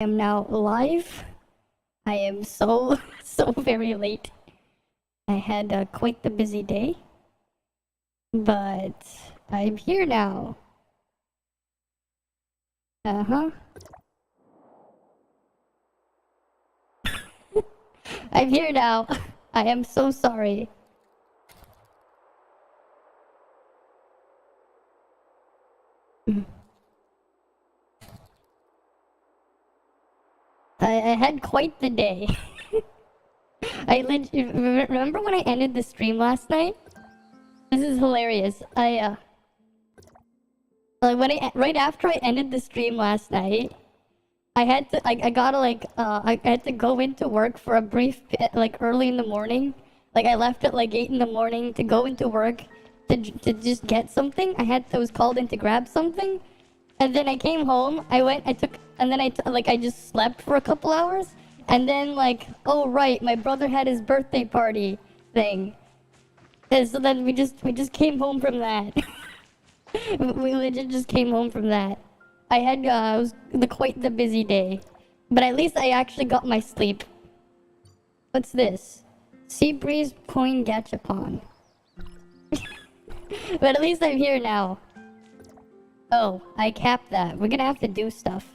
I am now live. I am so very late. I had quite the busy day, but I'm here now. I'm here now. I am so sorry. I had quite the day. Remember when I ended the stream last night? This is hilarious. Right after I ended the stream last night, I had to I had to go into work for a brief bit, like early in the morning. Like I left at like 8 in the morning to go into work to just get something. I was called in to grab something. And then I came home, I just slept for a couple hours. And then oh right, my brother had his birthday party thing. And so then we just came home from that. We legit just came home from that. I had, it was quite the busy day. But at least I actually got my sleep. What's this? Sea Breeze Coin Gachapon. But at least I'm here now. Oh, I capped that. We're gonna have to do stuff.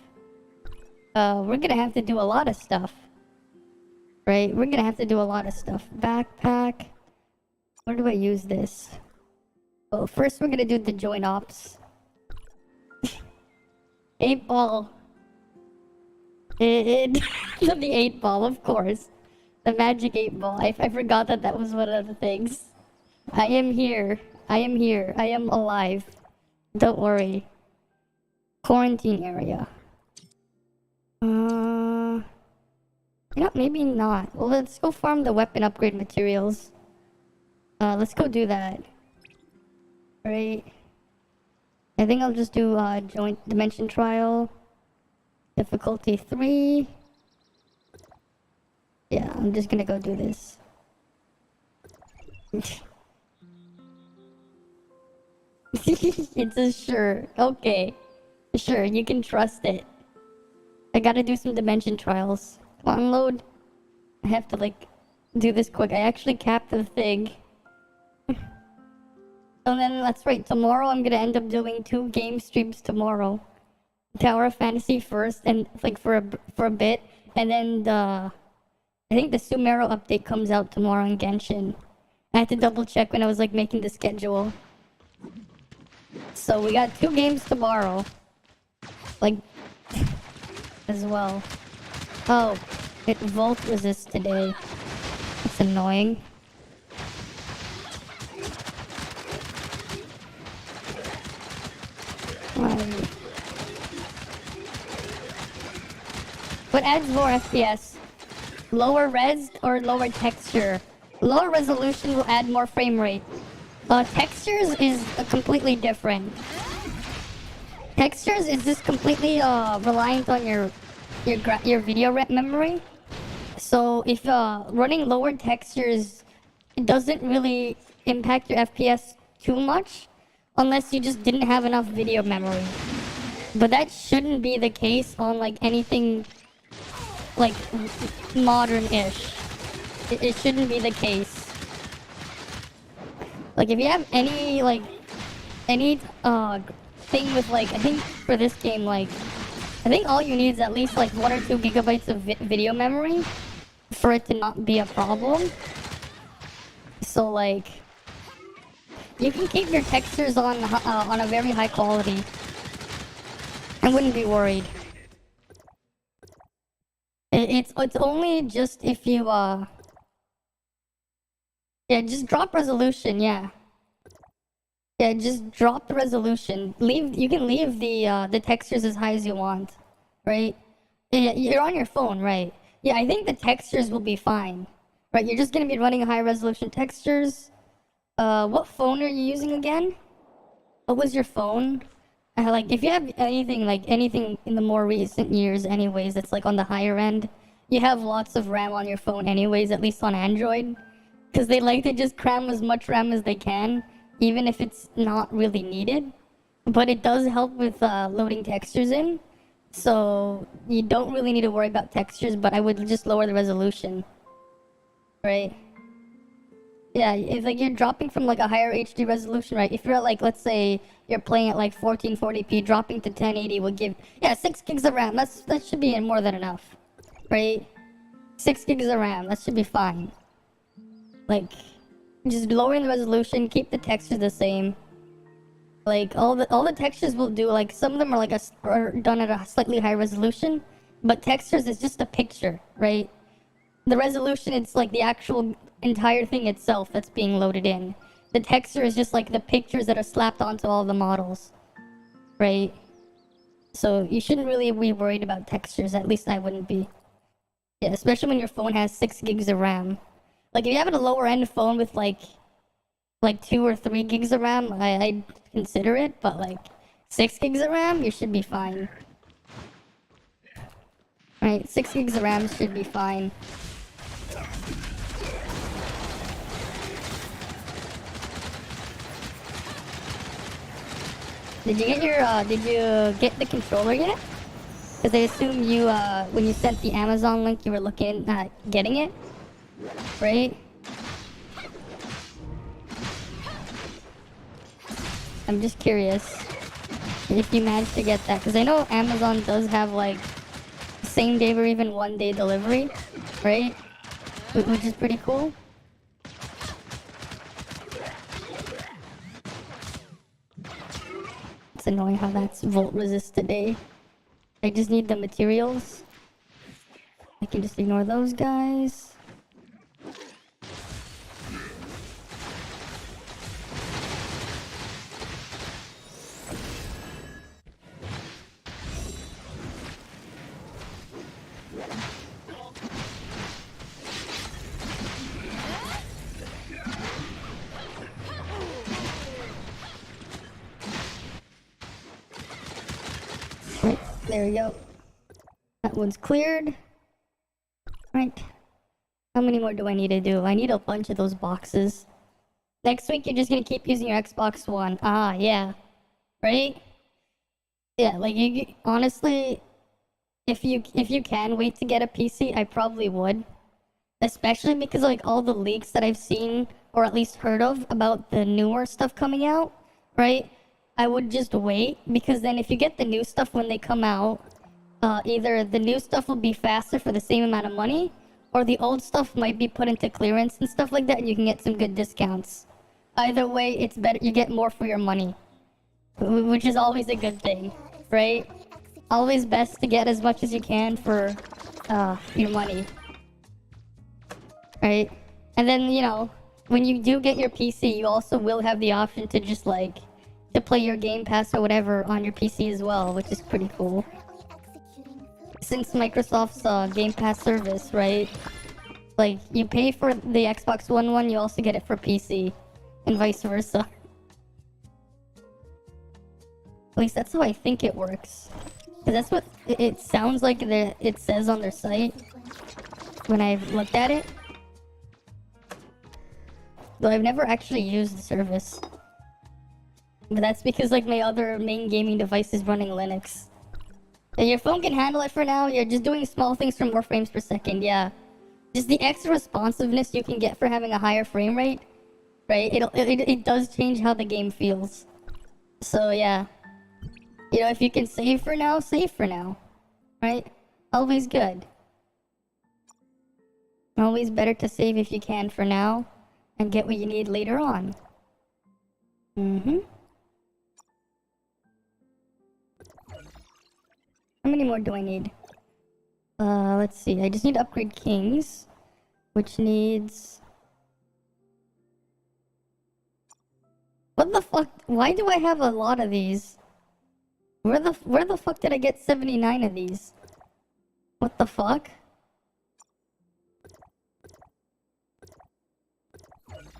We're gonna have to do a lot of stuff. Right? We're gonna have to do a lot of stuff. Backpack. Where do I use this? Oh, first we're gonna do the joint ops. 8 ball. The 8 ball, of course. The magic 8 ball. I forgot that was one of the things. I am here. I am here. I am alive. Don't worry. Quarantine area. Maybe not. Well, let's go farm the weapon upgrade materials. Let's go do that. Right. I think I'll just do joint dimension trial. Difficulty 3. Yeah, I'm just gonna go do this. It's a sure. Okay. Sure, you can trust it. I gotta do some dimension trials. Come on, load. I have to do this quick. I actually capped the thing. And then that's right, tomorrow I'm gonna end up doing 2 game streams tomorrow. Tower of Fantasy first, and for a bit, and then I think the Sumero update comes out tomorrow on Genshin. I had to double check when I was making the schedule. So we got 2 games tomorrow. As well. Oh, it volt resists today. It's annoying. What adds more FPS? Lower res or lower texture? Lower resolution will add more frame rate. Textures is completely different. Textures is just completely reliant on your video memory. So if running lower textures, it doesn't really impact your FPS too much, unless you just didn't have enough video memory. But that shouldn't be the case on anything modern-ish. It shouldn't be the case. If you have any thing with I think for this game I think all you need is at least 1 or 2 gigabytes of video memory for it to not be a problem. So you can keep your textures on a very high quality. I wouldn't be worried. It's only just if you yeah, just drop resolution, yeah. Yeah, just drop the resolution. You can leave the textures as high as you want, right? Yeah, you're on your phone, right? Yeah, I think the textures will be fine. Right, you're just gonna be running high resolution textures. What phone are you using again? What was your phone? If you have anything in the more recent years anyways, that's on the higher end, you have lots of RAM on your phone anyways, at least on Android. Because they like to just cram as much RAM as they can, even if it's not really needed. But it does help with loading textures in. So you don't really need to worry about textures, but I would just lower the resolution. Right? Yeah, it's like you're dropping from like a higher HD resolution, right? If you're at like, let's say you're playing at like 1440p, dropping to 1080 will give, yeah, 6 gigs of RAM. That should be more than enough, right? 6 gigs of RAM, that should be fine. Like, just lowering the resolution, keep the textures the same. Like all the textures will do. Like some of them are like are done at a slightly higher resolution, but textures is just a picture, right? The resolution, it's like the actual entire thing itself that's being loaded in. The texture is just like the pictures that are slapped onto all the models, right? So you shouldn't really be worried about textures, at least I wouldn't be. Yeah, especially when your phone has 6 gigs of RAM. Like if you have a lower end phone with like 2 or 3 gigs of RAM, I'd consider it, but like 6 gigs of RAM, you should be fine. Right, 6 gigs of RAM should be fine. Did you get the controller yet? Because I assume you, when you sent the Amazon link, you were looking at getting it, right? I'm just curious if you managed to get that, because I know Amazon does have like same day or even 1 day delivery, right? Which is pretty cool. It's annoying how that's volt resist today. I just need the materials. I can just ignore those guys. Right, there we go. That one's cleared. Right. How many more do I need to do? I need a bunch of those boxes. Next week, you're just gonna keep using your Xbox One. Ah, yeah. Right? Yeah, like, honestly, if you can wait to get a PC, I probably would. Especially because, like, all the leaks that I've seen, or at least heard of, about the newer stuff coming out, right? I would just wait, because then if you get the new stuff when they come out, either the new stuff will be faster for the same amount of money, or the old stuff might be put into clearance and stuff like that, and you can get some good discounts. Either way, it's better, you get more for your money, which is always a good thing, right? Always best to get as much as you can for your money, right? And then, you know, when you do get your PC, you also will have the option to just like to play your Game Pass or whatever on your PC as well, which is pretty cool. Since Microsoft's Game Pass service, right? Like, you pay for the Xbox One, you also get it for PC, and vice versa. At least that's how I think it works. Because that's what it sounds like it says on their site when I've looked at it. Though I've never actually used the service. But that's because like my other main gaming device is running Linux. And your phone can handle it for now. You're just doing small things for more frames per second, yeah. Just the extra responsiveness you can get for having a higher frame rate, right? It does change how the game feels. So yeah. You know, if you can save for now, save for now. Right? Always good. Always better to save if you can for now and get what you need later on. How many more do I need? Let's see. I just need to upgrade Kings, which needs... What the fuck? Why do I have a lot of these? Where the fuck did I get 79 of these? What the fuck?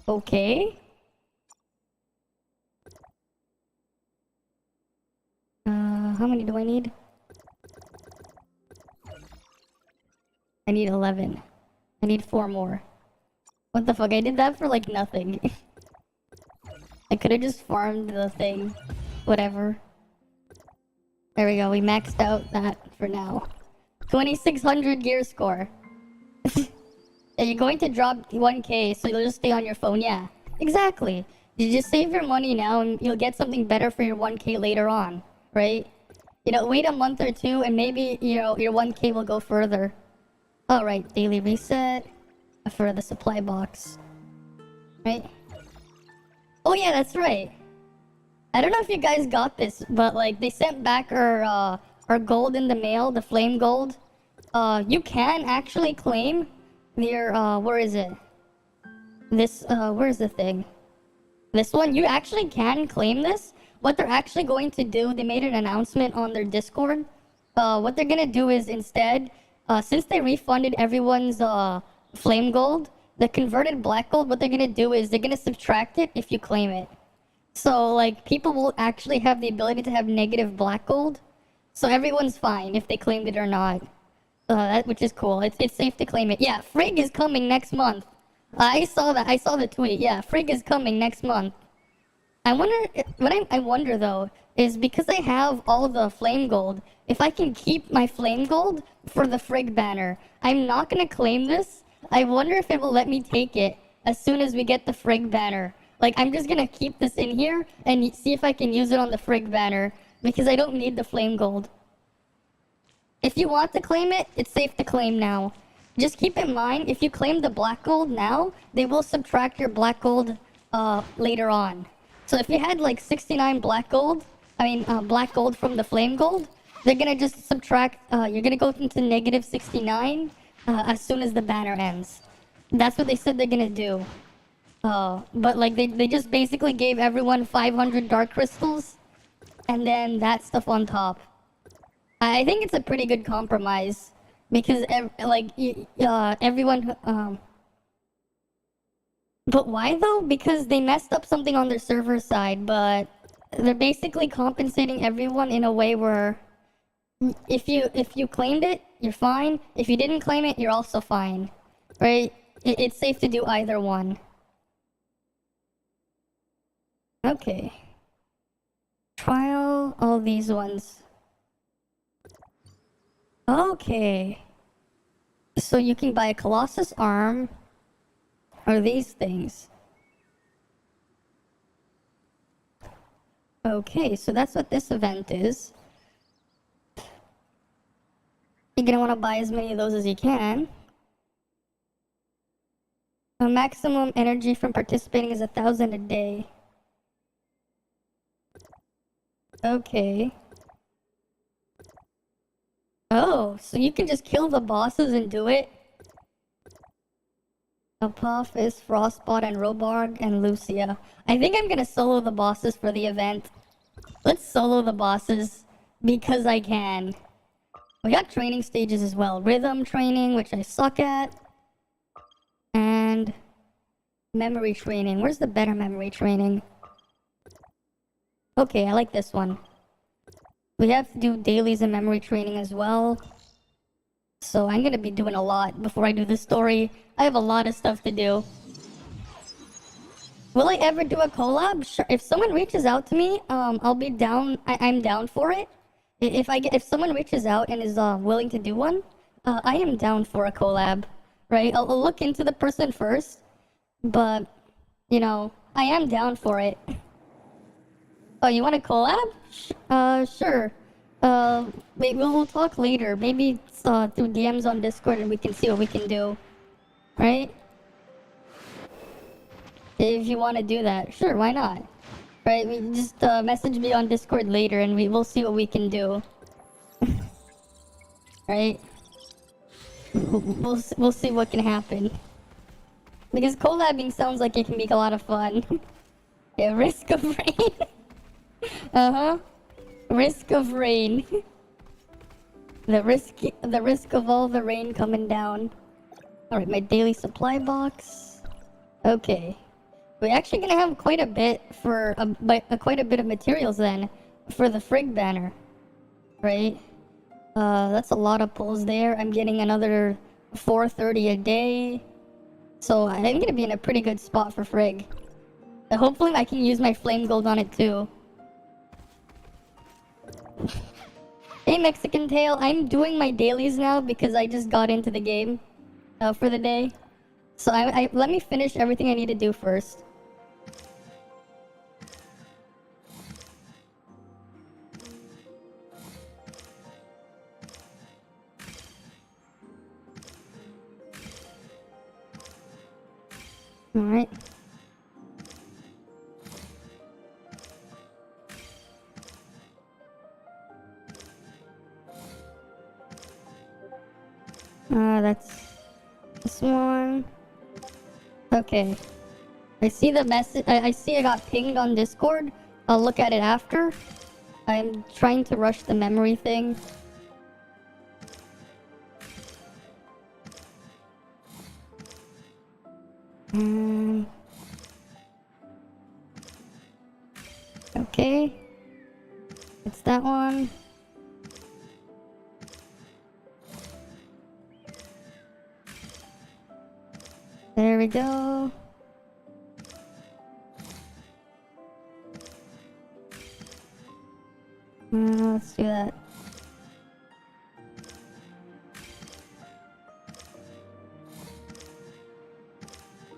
Okay. How many do I need? I need 11. I need 4 more. What the fuck? I did that for like nothing. I could have just farmed the thing. Whatever. There we go. We maxed out that for now. 2600 gear score. Yeah, you're going to drop 1k, so you'll just stay on your phone. Yeah, exactly. You just save your money now, and you'll get something better for your 1k later on, right? You know, wait a month or two, and maybe, you know, your 1k will go further. Alright, daily reset for the supply box. Right? Oh yeah, that's right. I don't know if you guys got this, but like they sent back our gold in the mail, the flame gold. You can actually claim your where is it? This where's the thing? This one, you actually can claim this. What they're actually going to do, they made an announcement on their Discord. What they're gonna do is instead, since they refunded everyone's flame gold, the converted black gold, what they're gonna do is they're gonna subtract it if you claim it. So like people will actually have the ability to have negative black gold. So everyone's fine if they claimed it or not. Which is cool. It's safe to claim it. Yeah, Frigg is coming next month. I saw that. I saw the tweet. Yeah, Frigg is coming next month. I wonder. What I wonder though is because I have all the flame gold. If I can keep my flame gold for the Frigg banner, I'm not gonna claim this. I wonder if it will let me take it as soon as we get the Frigg banner. Like I'm just gonna keep this in here and see if I can use it on the Frigg banner because I don't need the flame gold. If you want to claim it, it's safe to claim now. Just keep in mind, if you claim the black gold now, they will subtract your black gold later on. So if you had like 69 black gold, black gold from the flame gold, they're gonna just subtract, you're gonna go into negative 69 as soon as the banner ends. That's what they said they're gonna do. But like they just basically gave everyone 500 dark crystals and then that stuff on top. I think it's a pretty good compromise because everyone. But why though? Because they messed up something on their server side, but they're basically compensating everyone in a way where if you claimed it, you're fine. If you didn't claim it, you're also fine, right? It's safe to do either one. Okay. Trial all these ones. Okay. So you can buy a Colossus arm or these things. Okay, so that's what this event is. You're gonna want to buy as many of those as you can. The maximum energy from participating is 1,000 a day. Okay. Oh, so you can just kill the bosses and do it? Apophis, Frostbot, and Robarg, and Lucia. I think I'm gonna solo the bosses for the event. Let's solo the bosses, because I can. We got training stages as well. Rhythm training, which I suck at. And memory training. Where's the better memory training? Okay, I like this one. We have to do dailies and memory training as well. So I'm gonna be doing a lot before I do this story. I have a lot of stuff to do. Will I ever do a collab? Sure. If someone reaches out to me, I'll be down. I'm down for it. If someone reaches out and is willing to do one, I am down for a collab. Right? I'll look into the person first, but you know, I am down for it. Oh, you want a collab? Sure. Maybe we'll talk later. Maybe through DMs on Discord and we can see what we can do. Right? If you want to do that, sure, why not? Right? We just message me on Discord later and we'll see what we can do. Right? We'll see what can happen. Because collabing sounds like it can be a lot of fun. Yeah, risk of rain. Uh-huh. Risk of rain. The risk of all the rain coming down. Alright, my daily supply box. Okay. We're actually gonna have quite a bit for quite a bit of materials then for the Frigg banner. Right? That's a lot of pulls there. I'm getting another 430 a day. So I'm gonna be in a pretty good spot for Frigg. Hopefully I can use my flame gold on it too. Hey Mexican Tail, I'm doing my dailies now because I just got into the game for the day. So let me finish everything I need to do first. Alright. That's this one. Okay. I see the message. I see I got pinged on Discord. I'll look at it after. I'm trying to rush the memory thing. Okay. It's that one. There we go. Let's do that.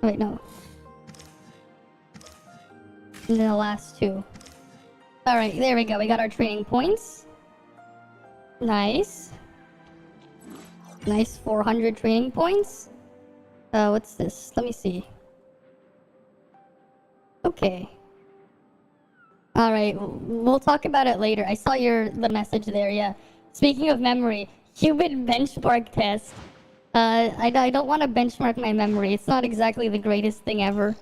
Wait, no. And then the last two. Alright, there we go. We got our training points. Nice. Nice 400 training points. What's this? Let me see. Okay. Alright, we'll talk about it later. I saw the message there, yeah. Speaking of memory, human benchmark test. I don't want to benchmark my memory. It's not exactly the greatest thing ever.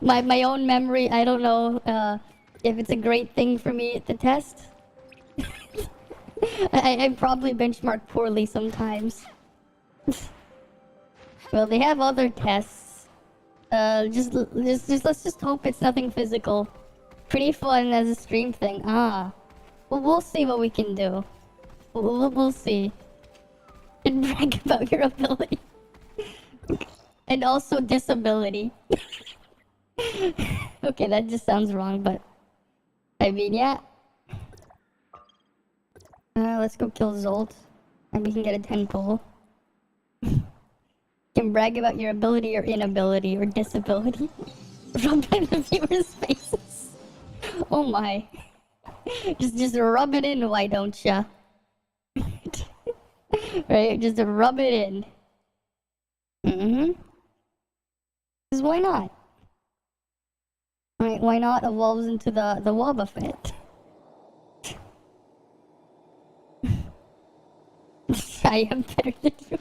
my own memory, I don't know if it's a great thing for me to test. I probably benchmark poorly sometimes. Well, they have other tests. Just let's just hope it's nothing physical. Pretty fun as a stream thing. Well, we'll see what we can do. We'll see. And brag about your ability. And also disability. Okay, that just sounds wrong, but I mean, yeah. Let's go kill Zolt, and we can get a 10 pull. Can brag about your ability or inability or disability. Rub in the viewers' faces. Oh my. Just rub it in, why don't ya? Right, just rub it in. Because why not? Right, why not evolves into the Wobbuffet? I am better than you.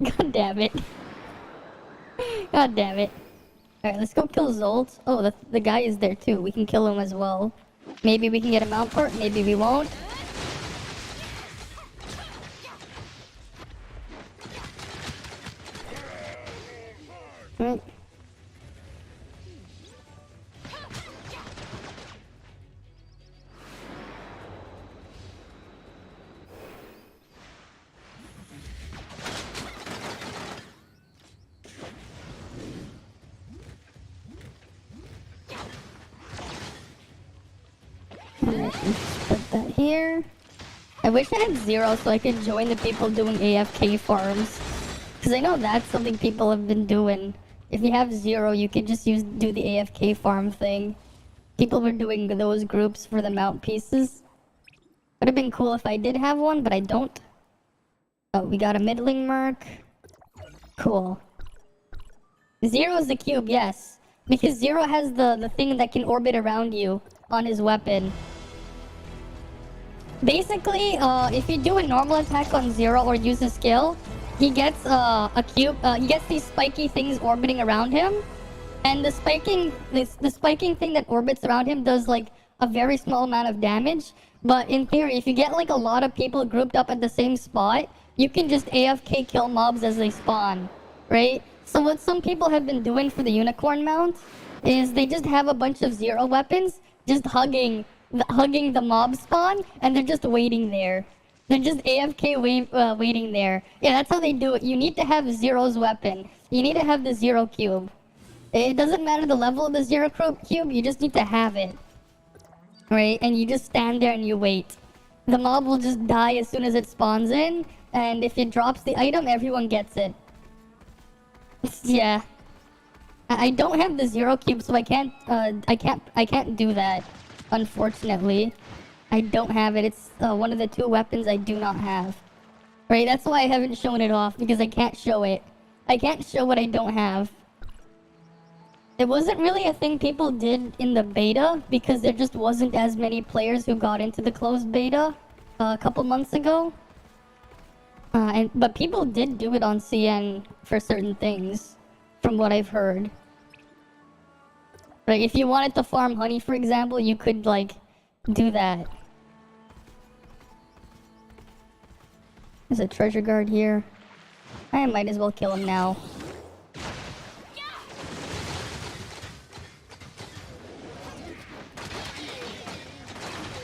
God damn it. God damn it. Alright, let's go kill Zolt. Oh, the guy is there too. We can kill him as well. Maybe we can get a mount part, maybe we won't. Right. Alright, let's put that here. I wish I had 0 so I could join the people doing AFK farms. Because I know that's something people have been doing. If you have 0, you can just do the AFK farm thing. People were doing those groups for the mount pieces. Would have been cool if I did have one, but I don't. Oh, we got a middling mark. Cool. 0 is the cube, yes. Because 0 has the thing that can orbit around you on his weapon. Basically, if you do a normal attack on 0 or use a skill, he gets a cube. He gets these spiky things orbiting around him, and the spiking thing that orbits around him does like a very small amount of damage. But in theory, if you get like a lot of people grouped up at the same spot, you can just AFK kill mobs as they spawn, right? So what some people have been doing for the unicorn mount is they just have a bunch of 0 weapons just hugging the mob spawn, and they're just waiting there. They're just AFK waiting there. Yeah, that's how they do it. You need to have 0's weapon. You need to have the 0 cube. It doesn't matter the level of the 0 cube, you just need to have it. Right? And you just stand there and you wait. The mob will just die as soon as it spawns in, and if it drops the item, everyone gets it. Yeah. I don't have the 0 cube, so I can't do that, unfortunately. I don't have it. It's one of the 2 weapons I do not have. Right, that's why I haven't shown it off, because I can't show it. I can't show what I don't have. It wasn't really a thing people did in the beta, because there just wasn't as many players who got into the closed beta a couple months ago. But people did do it on CN for certain things, from what I've heard. Right, if you wanted to farm honey, for example, you could, like, do that. There's a treasure guard here. I might as well kill him now.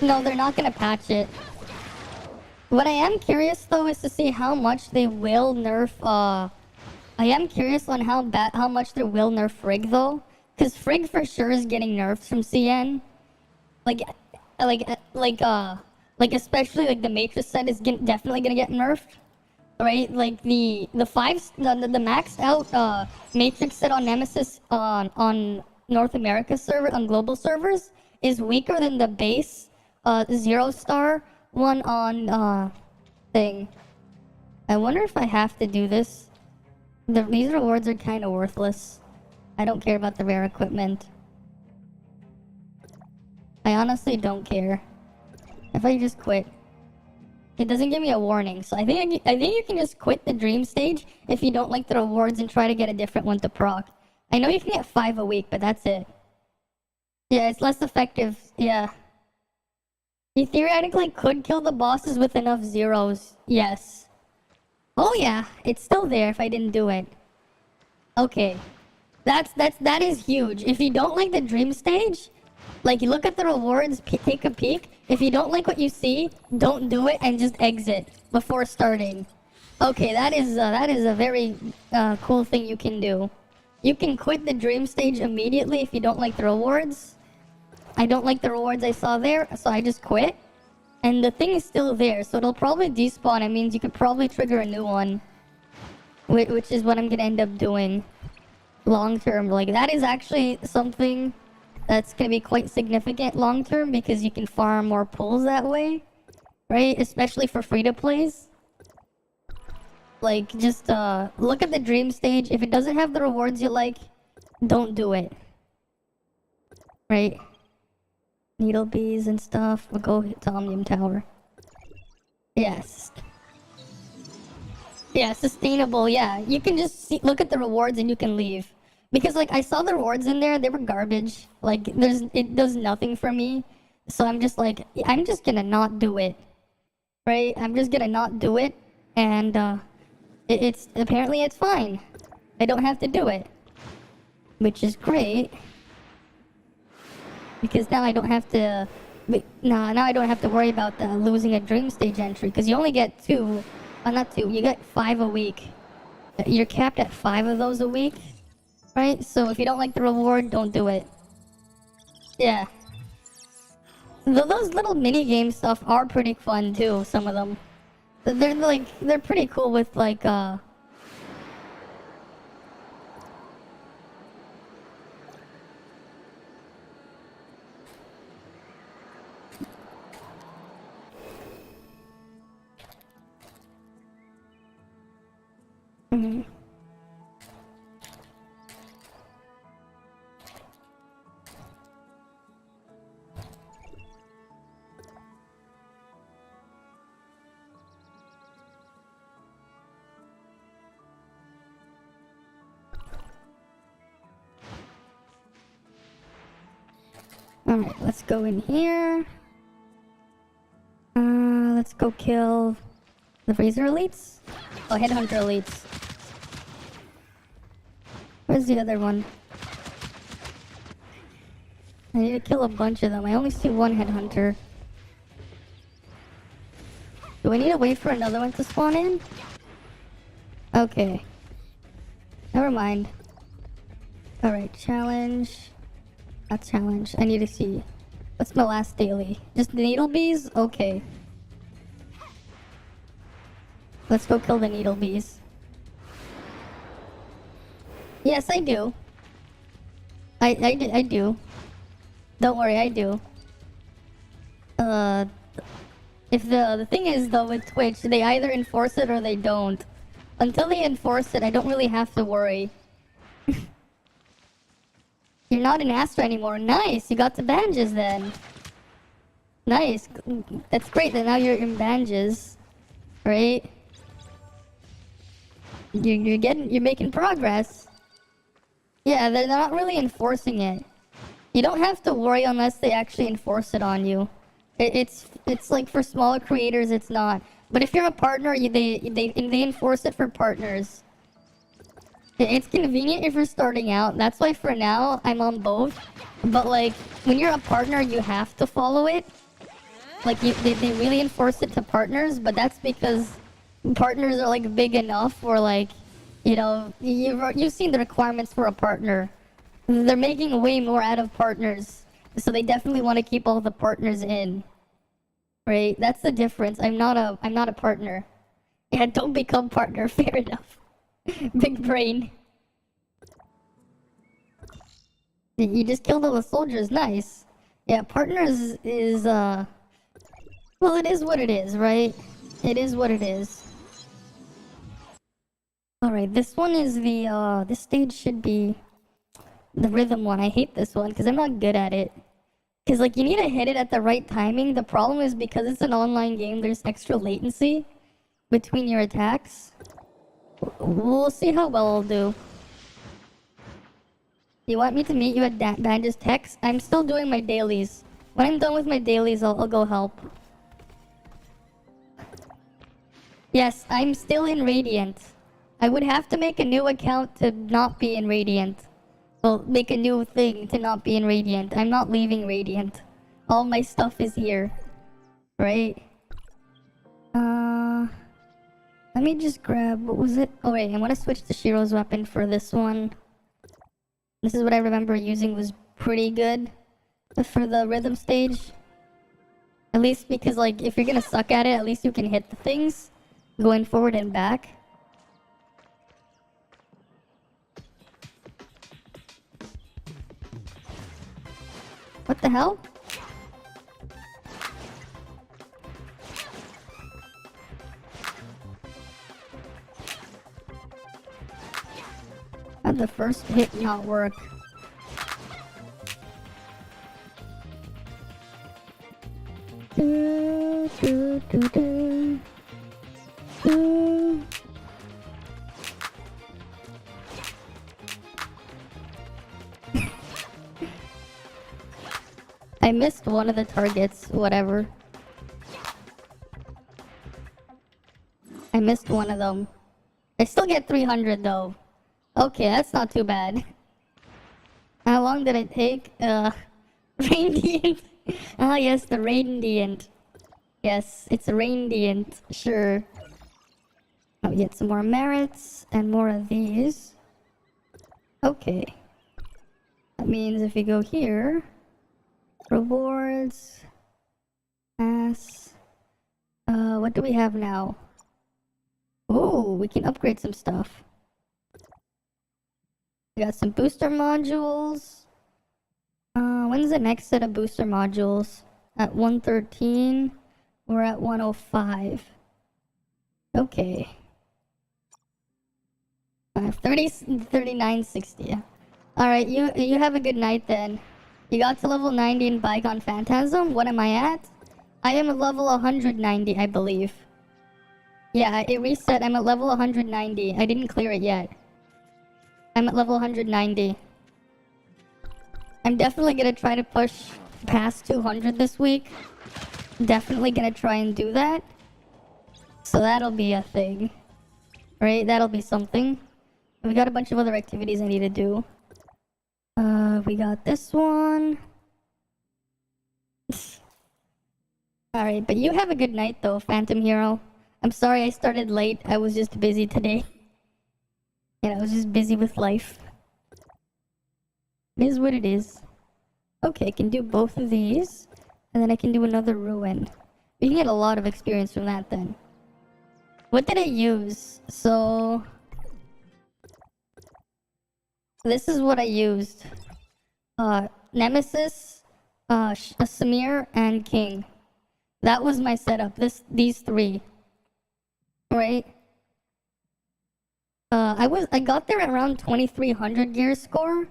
No, they're not gonna patch it. What I am curious though is to see how much they will nerf, I am curious on how much they will nerf Frigg though. Cause Frigg for sure is getting nerfed from CN. Like especially like the Matrix set is definitely gonna get nerfed. Right? Like the maxed out Matrix set on Nemesis on North America server, on global servers, is weaker than the base 0-star one on thing. I wonder if I have to do this. These rewards are kind of worthless. I don't care about the rare equipment. I honestly don't care. If I just quit. It doesn't give me a warning, so I think you can just quit the dream stage if you don't like the rewards and try to get a different one to proc. I know you can get 5 a week, but that's it. Yeah, it's less effective. Yeah. You theoretically could kill the bosses with enough 0s. Yes. Oh yeah, it's still there if I didn't do it. Okay. That is huge. If you don't like the dream stage, like you look at the rewards, take a peek. If you don't like what you see, don't do it and just exit before starting. Okay, that is a very cool thing you can do. You can quit the dream stage immediately if you don't like the rewards. I don't like the rewards I saw there, so I just quit. And the thing is still there, so it'll probably despawn. It means you could probably trigger a new one. Which is what I'm gonna end up doing. Long term. Like, that is actually something that's gonna be quite significant long term, because you can farm more pulls that way. Right? Especially for free-to-plays. Like, just look at the dream stage. If it doesn't have the rewards you like, don't do it. Right? Needle bees and stuff. We'll go hit the Omnium Tower. Yes. Yeah, sustainable, yeah. You can just look at the rewards and you can leave. Because, like, I saw the rewards in there, they were garbage. Like, it does nothing for me. So I'm just like, I'm just gonna not do it. Right? I'm just gonna not do it. And, apparently it's fine. I don't have to do it. Which is great. Because now I don't have to... now I don't have to worry about losing a dream stage entry. Because you only get 2... not 2, you get 5 a week. You're capped at 5 of those a week. Right? So if you don't like the reward, don't do it. Yeah. Those little mini-game stuff are pretty fun too, some of them. They're pretty cool with like, Alright, let's go in here. Let's go kill the Razor Elites? Oh, Headhunter Elites. Where's the other one? I need to kill a bunch of them. I only see one Headhunter. Do I need to wait for another one to spawn in? Okay. Never mind. Alright, challenge. Not challenge. I need to see. What's my last daily? Just needle bees? Okay. Let's go kill the needle bees. Yes, I do. I do. Don't worry, I do. If the thing is though with Twitch, they either enforce it or they don't. Until they enforce it, I don't really have to worry. You're not in Astra anymore. Nice, you got the bandages then. Nice, that's great that now you're in bandages, right? You're making progress. Yeah, they're not really enforcing it. You don't have to worry unless they actually enforce it on you. It's like for smaller creators, it's not. But if you're a partner, they enforce it for partners. It's convenient if you're starting out. That's why for now I'm on both. But like when you're a partner, you have to follow it. Like they really enforce it to partners, but that's because partners are like big enough, or like, you know, you've seen the requirements for a partner. They're making way more out of partners, so they definitely want to keep all the partners in. Right? That's the difference. I'm not a partner. Yeah, don't become partner. Fair enough. Big brain. You just killed all the soldiers. Nice. Yeah, partners is well, it is what it is, right? It is what it is. Alright, this one is the, this stage should be the rhythm one. I hate this one because I'm not good at it. Because, like, you need to hit it at the right timing. The problem is because it's an online game, there's extra latency between your attacks. We'll see how well I'll do. You want me to meet you at Bandage's Techs? I'm still doing my dailies. When I'm done with my dailies, I'll go help. Yes, I'm still in Radiant. I would have to make a new account to not be in Radiant. Well, make a new thing to not be in Radiant. I'm not leaving Radiant. All my stuff is here. Right? Let me just grab... What was it? Oh wait, I'm gonna switch to Shiro's weapon for this one. This is what I remember using was pretty good for the rhythm stage. At least because, like, if you're gonna suck at it, at least you can hit the things going forward and back. What the hell? How'd the first hit not work? I missed one of the targets, whatever. I missed one of them. I still get 300 though. Okay, that's not too bad. How long did it take? Radiant. Ah yes, the Radiant. Yes, it's Radiant, sure. I'll get some more merits and more of these. Okay. That means if you go here, rewards, what do we have now? Oh, we can upgrade some stuff. We got some booster modules. When's the next set of booster modules? At 113 or at 105? Okay. 3960. Alright, you have a good night then. You got to level 90 in Bygone Phantasm. What am I at? I am at level 190, I believe. Yeah, it reset. I'm at level 190. I didn't clear it yet. I'm at level 190. I'm definitely gonna try to push past 200 this week. Definitely gonna try and do that. So that'll be a thing. Right? That'll be something. We got a bunch of other activities I need to do. We got this one. Alright, but you have a good night though, Phantom Hero. I'm sorry I started late. I was just busy today. Yeah, I was just busy with life. It is what it is. Okay, I can do both of these. And then I can do another ruin. We can get a lot of experience from that then. What did I use? So this is what I used. Nemesis, Samir, and King. That was my setup. These three. Right? I got there at around 2300 gear score,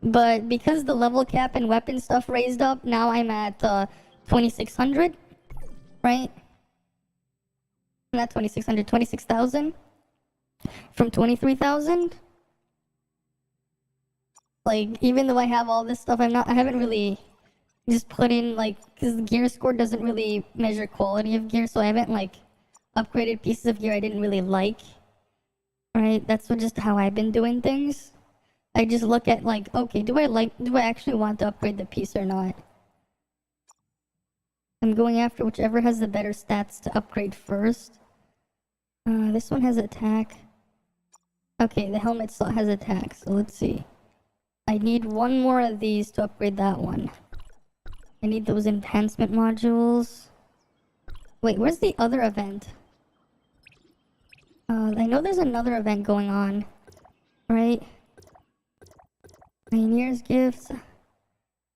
but because the level cap and weapon stuff raised up, now I'm at 2600, right? Not 2600, 26,000 from 23,000. Like, even though I have all this stuff, I haven't really just put in, like, because the gear score doesn't really measure quality of gear, so I haven't, like, upgraded pieces of gear I didn't really like. Right? That's just how I've been doing things. I just look at, like, okay, do I actually want to upgrade the piece or not? I'm going after whichever has the better stats to upgrade first. This one has attack. Okay, the helmet slot has attack, so let's see. I need one more of these to upgrade that one. I need those enhancement modules. Wait, where's the other event? I know there's another event going on, right? Pioneer's Gifts.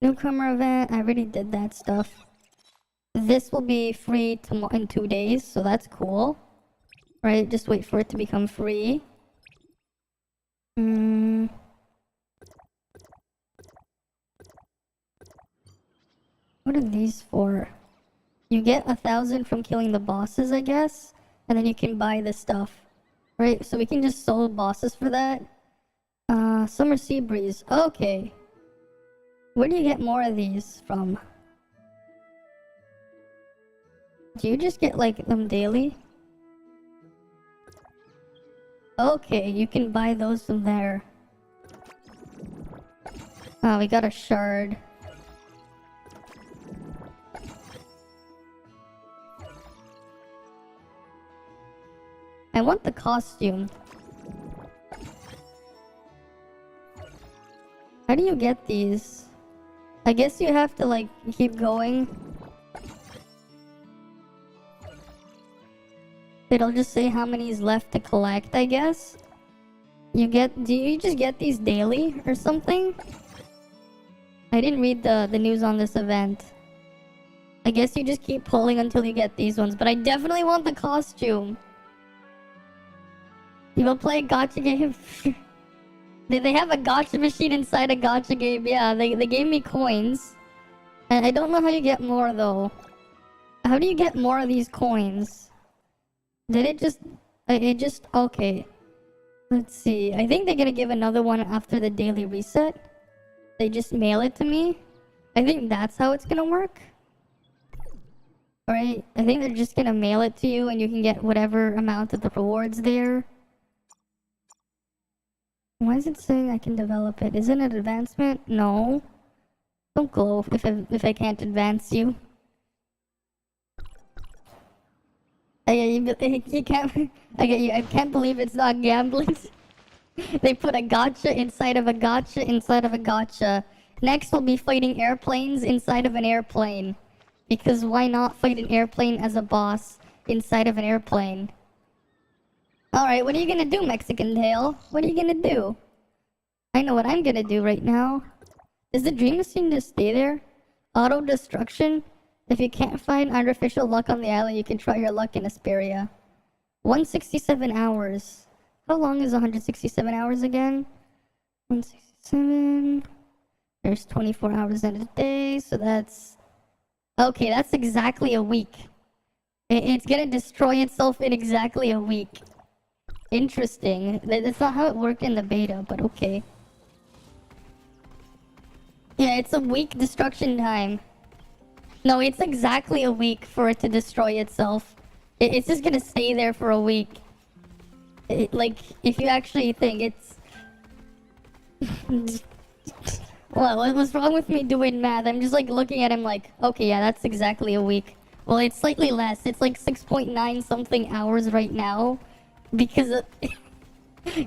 Newcomer event, I already did that stuff. This will be free in 2 days, so that's cool. Right, just wait for it to become free. What are these for? You get 1,000 from killing the bosses, I guess. And then you can buy this stuff. Right, so we can just solo bosses for that. Summer Sea Breeze. Okay. Where do you get more of these from? Do you just get, like, them daily? Okay, you can buy those from there. Oh, we got a shard. I want the costume. How do you get these? I guess you have to, like, keep going. It'll just say how many is left to collect, I guess. Do you just get these daily or something? I didn't read the news on this event. I guess you just keep pulling until you get these ones, but I definitely want the costume. You will play a gacha game? They have a gacha machine inside a gacha game. Yeah, they gave me coins. And I don't know how you get more, though. How do you get more of these coins? Did it just... Okay. Let's see. I think they're gonna give another one after the daily reset. They just mail it to me. I think that's how it's gonna work. Alright? I think they're just gonna mail it to you and you can get whatever amount of the rewards there. Why is it saying I can develop it? Isn't it advancement? No. Don't glow if I can't advance you. You can't. I can't believe it's not gambling. They put a gacha inside of a gacha inside of a gacha. Next we'll be fighting airplanes inside of an airplane. Because why not fight an airplane as a boss inside of an airplane? Alright, what are you gonna do, Mexican Tail? What are you gonna do? I know what I'm gonna do right now. Is the dream machine just stay there? Auto destruction? If you can't find artificial luck on the island, you can try your luck in Asperia. 167 hours. How long is 167 hours again? 167... There's 24 hours in a day, so that's... Okay, that's exactly a week. It's gonna destroy itself in exactly a week. Interesting. That's not how it worked in the beta, but okay. Yeah, it's a week destruction time. No, it's exactly a week for it to destroy itself. It's just gonna stay there for a week. Like, if you actually think it's... Well, what's wrong with me doing math? I'm just like looking at him like, okay, yeah, that's exactly a week. Well, it's slightly less. It's like 6.9 something hours right now. Because,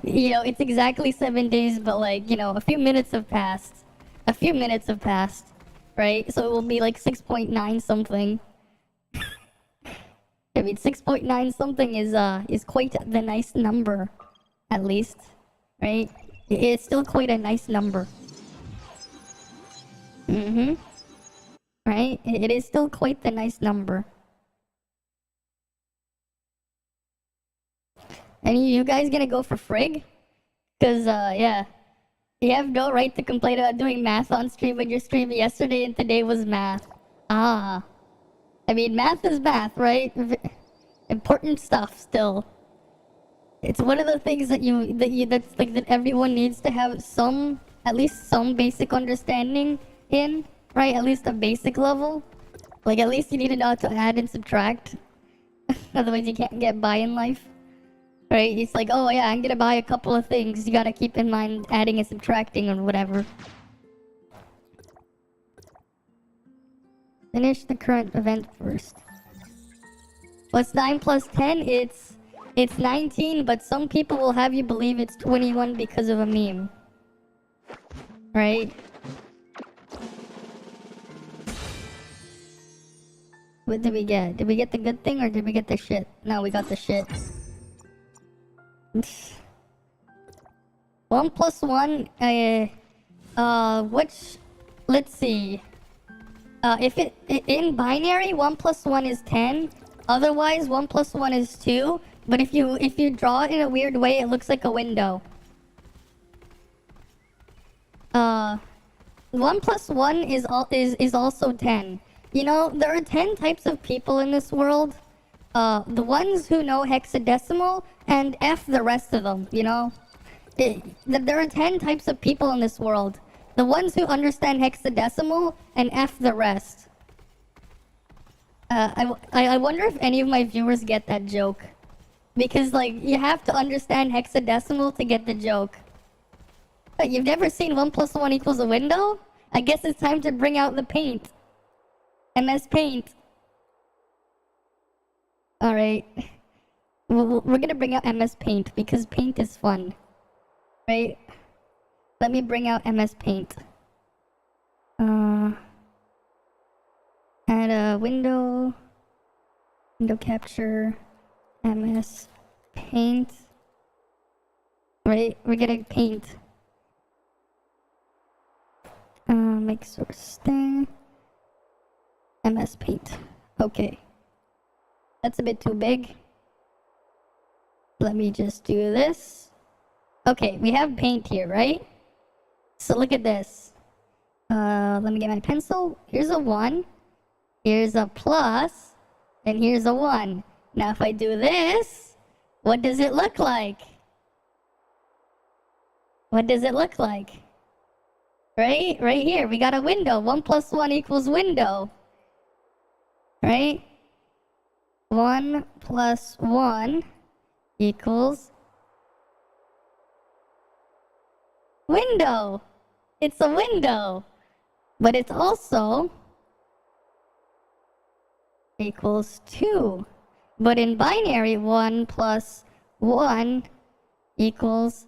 you know, it's exactly 7 days, but like, you know, a few minutes have passed. A few minutes have passed, right? So it will be like 6.9 something. mean, 6.9 something is quite the nice number, at least, right? It's still quite a nice number. Right? It is still quite the nice number. Any of you guys gonna go for Frig? Cause yeah, you have no right to complain about doing math on stream when your stream yesterday and today was math. Ah, I mean, math is math, right? Important stuff still. It's one of the things that's like that everyone needs to have some, at least some basic understanding in, right? At least a basic level. Like at least you need to know how to add and subtract. Otherwise you can't get by in life. Right? It's like, oh yeah, I'm gonna buy a couple of things. You gotta keep in mind adding and subtracting or whatever. Finish the current event first. What's 9 plus 10? It's 19, but some people will have you believe it's 21 because of a meme. Right? What did we get? Did we get the good thing or did we get the shit? No, we got the shit. 1 plus 1, which, let's see. If it, in binary, 1 plus 1 is 10. Otherwise, 1 plus 1 is 2. But if you draw it in a weird way, it looks like a window. 1 plus 1 is also 10. You know, there are 10 types of people in this world. The ones who know hexadecimal and F the rest of them, you know? There are 10 types of people in this world. The ones who understand hexadecimal and F the rest. I wonder if any of my viewers get that joke. Because, like, you have to understand hexadecimal to get the joke. But you've never seen 1 plus 1 equals a window? I guess it's time to bring out the paint. MS Paint. Alright. We're gonna bring out MS Paint because paint is fun. Right? Let me bring out MS Paint. Add a window capture, MS Paint. Right? We're gonna paint. Make source thing. MS Paint. Okay. That's a bit too big. Let me just do this. Okay, we have paint here, right? So look at this. Let me get my pencil. Here's a 1. Here's a plus. And here's a 1. Now if I do this, what does it look like? What does it look like? Right? Right here, we got a window. 1 plus 1 equals window. Right? 1 plus 1 equals window. It's a window. But it's also equals 2. But in binary, 1 plus 1 equals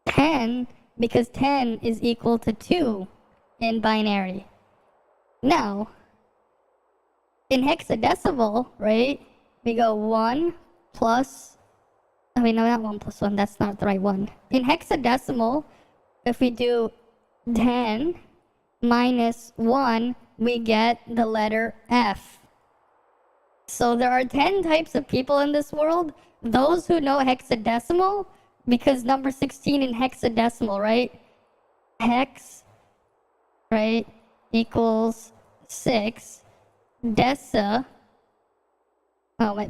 10 because 10 is equal to 2 in binary. Now, in hexadecimal, right, we go 1 plus, I mean, no, not 1 plus 1, that's not the right one. In hexadecimal, if we do 10 minus 1, we get the letter F. So there are 10 types of people in this world. Those who know hexadecimal, because number 16 in hexadecimal, right? Hex, right, equals 6. Desa. Oh my.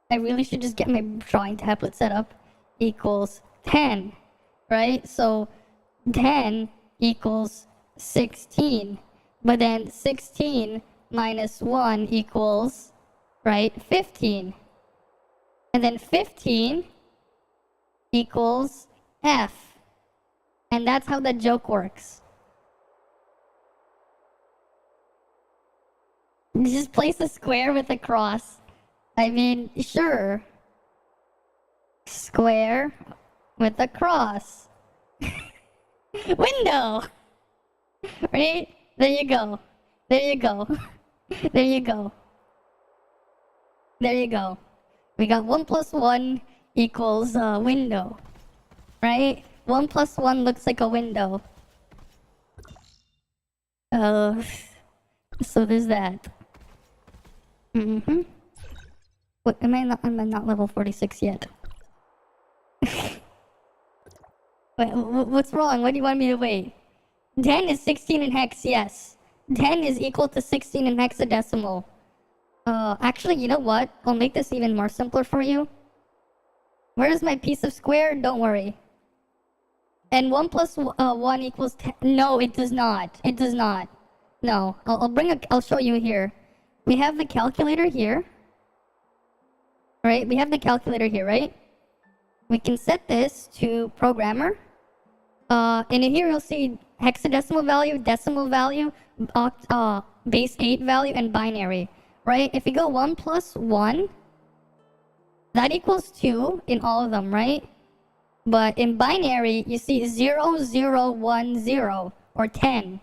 I really should just get my drawing tablet set up. Equals 10. Right? So 10 equals 16. But then 16 minus 1 equals, right, 15. And then 15 equals F. And that's how the joke works. Just place a square with a cross. I mean, sure. Square with a cross. Window! Right? There you go. There you go. There you go. There you go. We got 1 plus 1 equals window. Right? 1 plus 1 looks like a window. So there's that. What, I'm not level 46 yet. Wait, what's wrong? What do you want me to wait? 10 is 16 in hex, yes. 10 is equal to 16 in hexadecimal. Actually, you know what? I'll make this even more simpler for you. Where's my piece of square? Don't worry. And 1 plus 1 equals 10. No, it does not. It does not. No, I'll show you here. We have the calculator here. Right? We have the calculator here, right? We can set this to programmer. And in here you'll see hexadecimal value, decimal value, base 8 value, and binary. Right? If you go 1 plus 1, that equals 2 in all of them, right? But in binary, you see 0, 0, 1, 0, or 10.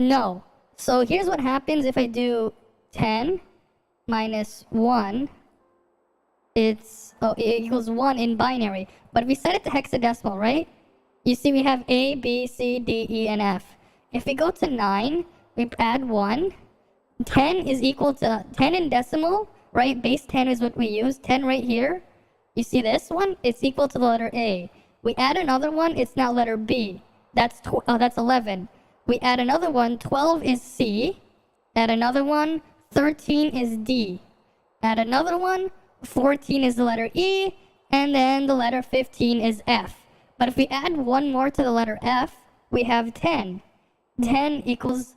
No. So here's what happens if I do 10 minus 1. It equals 1 in binary. But if we set it to hexadecimal, right? You see we have A, B, C, D, E, and F. If we go to 9, we add 1. 10 is equal to 10 in decimal, right? Base 10 is what we use. 10 right here. You see this one? It's equal to the letter A. We add another one, it's now letter B. That's 11. We add another one, 12 is C. Add another one, 13 is D. Add another one, 14 is the letter E. And then the letter 15 is F. But if we add one more to the letter F, we have 10. 10 equals,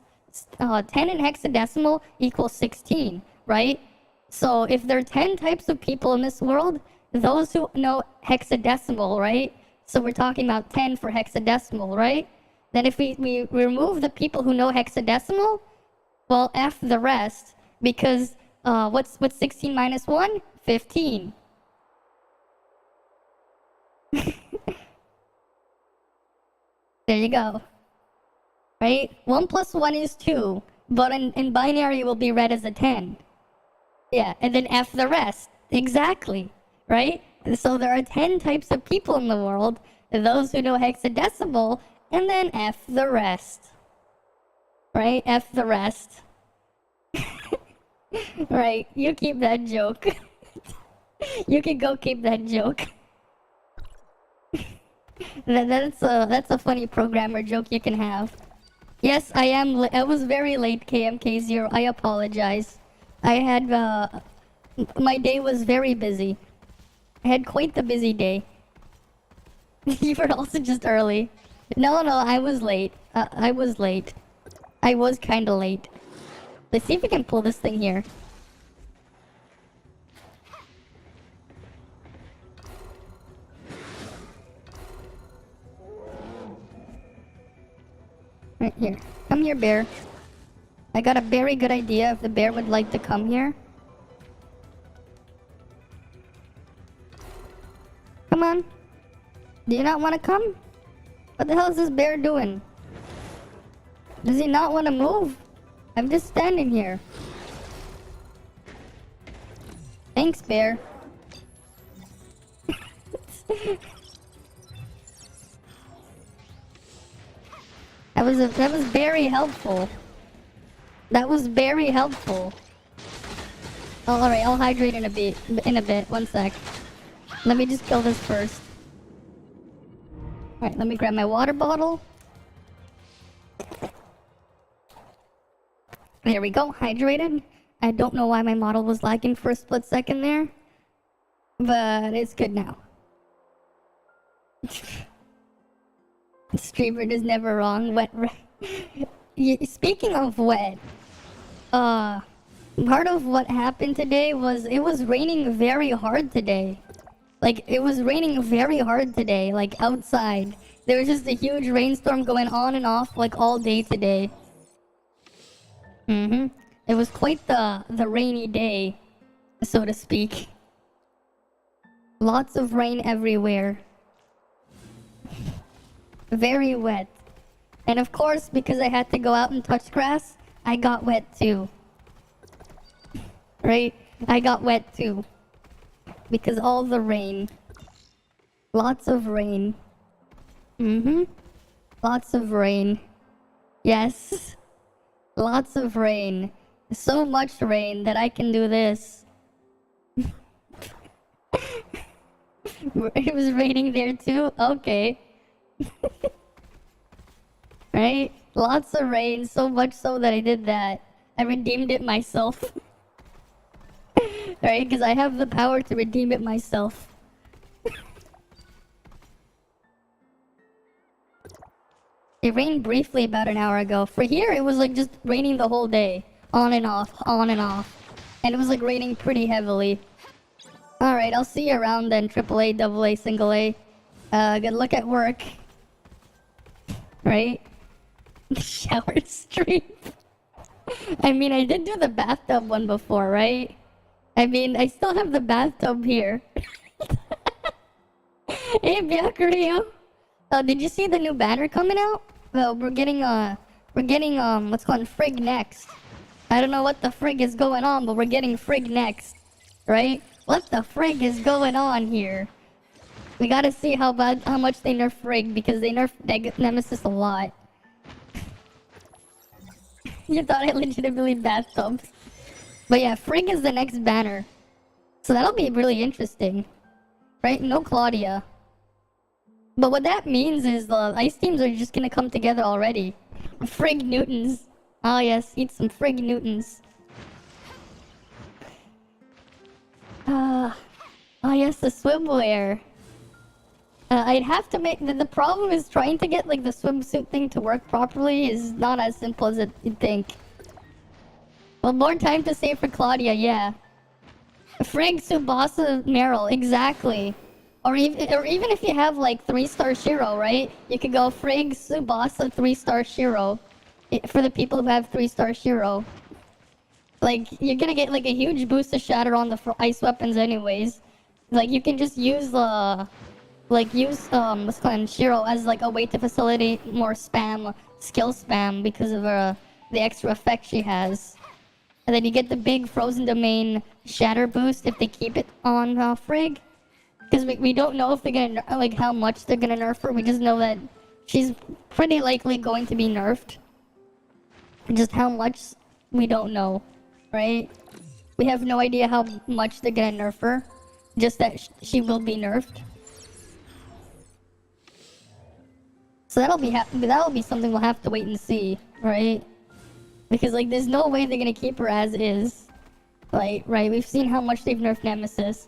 10 in hexadecimal equals 16, right? So if there are 10 types of people in this world, those who know hexadecimal, right? So we're talking about 10 for hexadecimal, right? Then if we remove the people who know hexadecimal, well, F the rest, because what's 16 minus 1? 15. There you go. Right? 1 plus 1 is 2, but in binary it will be read as a 10. Yeah, and then F the rest. Exactly. Right? So there are 10 types of people in the world, those who know hexadecimal, and then F the rest. Right? F the rest. Right, you keep that joke. You can go keep that joke. That's a funny programmer joke you can have. Yes, I was very late, KMK0. I apologize. I had, my day was very busy. I had quite the busy day. You were also just early. No, I was late. I was late. I was kinda late. Let's see if we can pull this thing here. Right here. Come here, bear. I got a very good idea if the bear would like to come here. Come on. Do you not want to come? What the hell is this bear doing? Does he not want to move? I'm just standing here. Thanks, bear. That was very helpful. That was very helpful. Oh, alright, I'll hydrate in a bit. 1 sec. Let me just kill this first. Alright, let me grab my water bottle. There we go, hydrated. I don't know why my model was lagging for a split second there. But it's good now. Streamer is never wrong. Wet. Speaking of wet, part of what happened today was it was raining very hard today. Like, it was raining very hard today, like outside. There was just a huge rainstorm going on and off like all day today. It was quite the rainy day, so to speak. Lots of rain everywhere. Very wet. And of course, because I had to go out and touch grass, I got wet too. right? I got wet too. Because all the rain. Lots of rain. Lots of rain. Yes. Lots of rain. So much rain that I can do this. It was raining there too? Okay. Right? Lots of rain, so much so that I did that. I redeemed it myself. Right? Because I have the power to redeem it myself. It rained briefly about an hour ago. For here, it was like just raining the whole day. On and off, on and off. And it was like raining pretty heavily. Alright, I'll see you around then, AAA, AA, single A. Good luck at work. Right? The shower stream. I mean, I did do the bathtub one before, right? I mean, I still have the bathtub here. Hey, Byakurio. Did you see the new banner coming out? Well, we're getting what's called Frig next. I don't know what the frig is going on, but we're getting Frig next. Right? What the frig is going on here? We gotta see how much they nerf Frig, because they nerf Nemesis a lot. You thought I legitimately bathtubs. But yeah, Frig is the next banner. So that'll be really interesting. Right? No Claudia. But what that means is the ice teams are just gonna come together already. Frig Newtons. Oh yes, eat some Frig Newtons. Oh yes, the swimwear. I'd have to make... The problem is trying to get like the swimsuit thing to work properly is not as simple as you'd think. Well, more time to save for Claudia, yeah. Frig, Tsubasa, Meryl, exactly. Or even if you have like 3-star Shiro, right? You could go Frig, Tsubasa, 3-star Shiro. For the people who have 3-star Shiro. Like, you're gonna get like a huge boost of shatter on the ice weapons anyways. Like, you can just use what's called Shiro as like a way to facilitate more spam, skill spam, because of the extra effect she has. And then you get the big frozen domain shatter boost if they keep it on Frig. Because we don't know if they're gonna like how much they're gonna nerf her. We just know that she's pretty likely going to be nerfed. Just how much, we don't know, right? We have no idea how much they're gonna nerf her. Just that she will be nerfed. So that'll be something we'll have to wait and see, right? Because like there's no way they're gonna keep her as is. Like, right, we've seen how much they've nerfed Nemesis.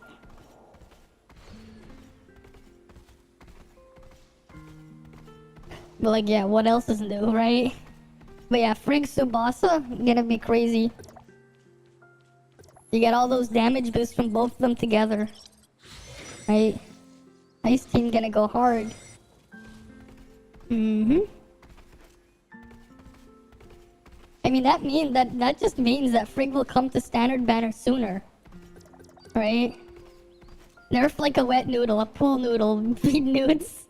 But like, yeah, what else is new, right? But yeah, Frig Tsubasa, gonna be crazy. You get all those damage boosts from both of them together. Right? Ice Team gonna go hard. I mean, that just means that Frig will come to standard banner sooner. Right? Nerf like a wet noodle, a pool noodle, feed nudes.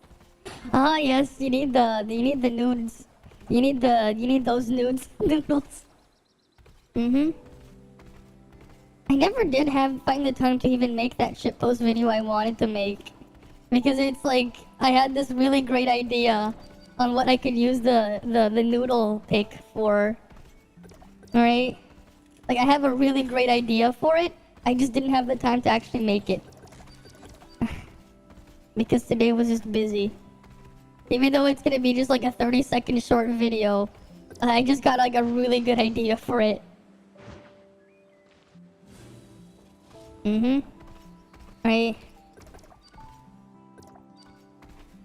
Ah yes, you need the nudes. You need those nudes noodles. I never did find the time to even make that shitpost video I wanted to make. Because it's like, I had this really great idea on what I could use the noodle pick for. Alright? Like, I have a really great idea for it, I just didn't have the time to actually make it. Because today was just busy. Even though it's gonna be just like a 30-second short video, I just got like a really good idea for it. Right?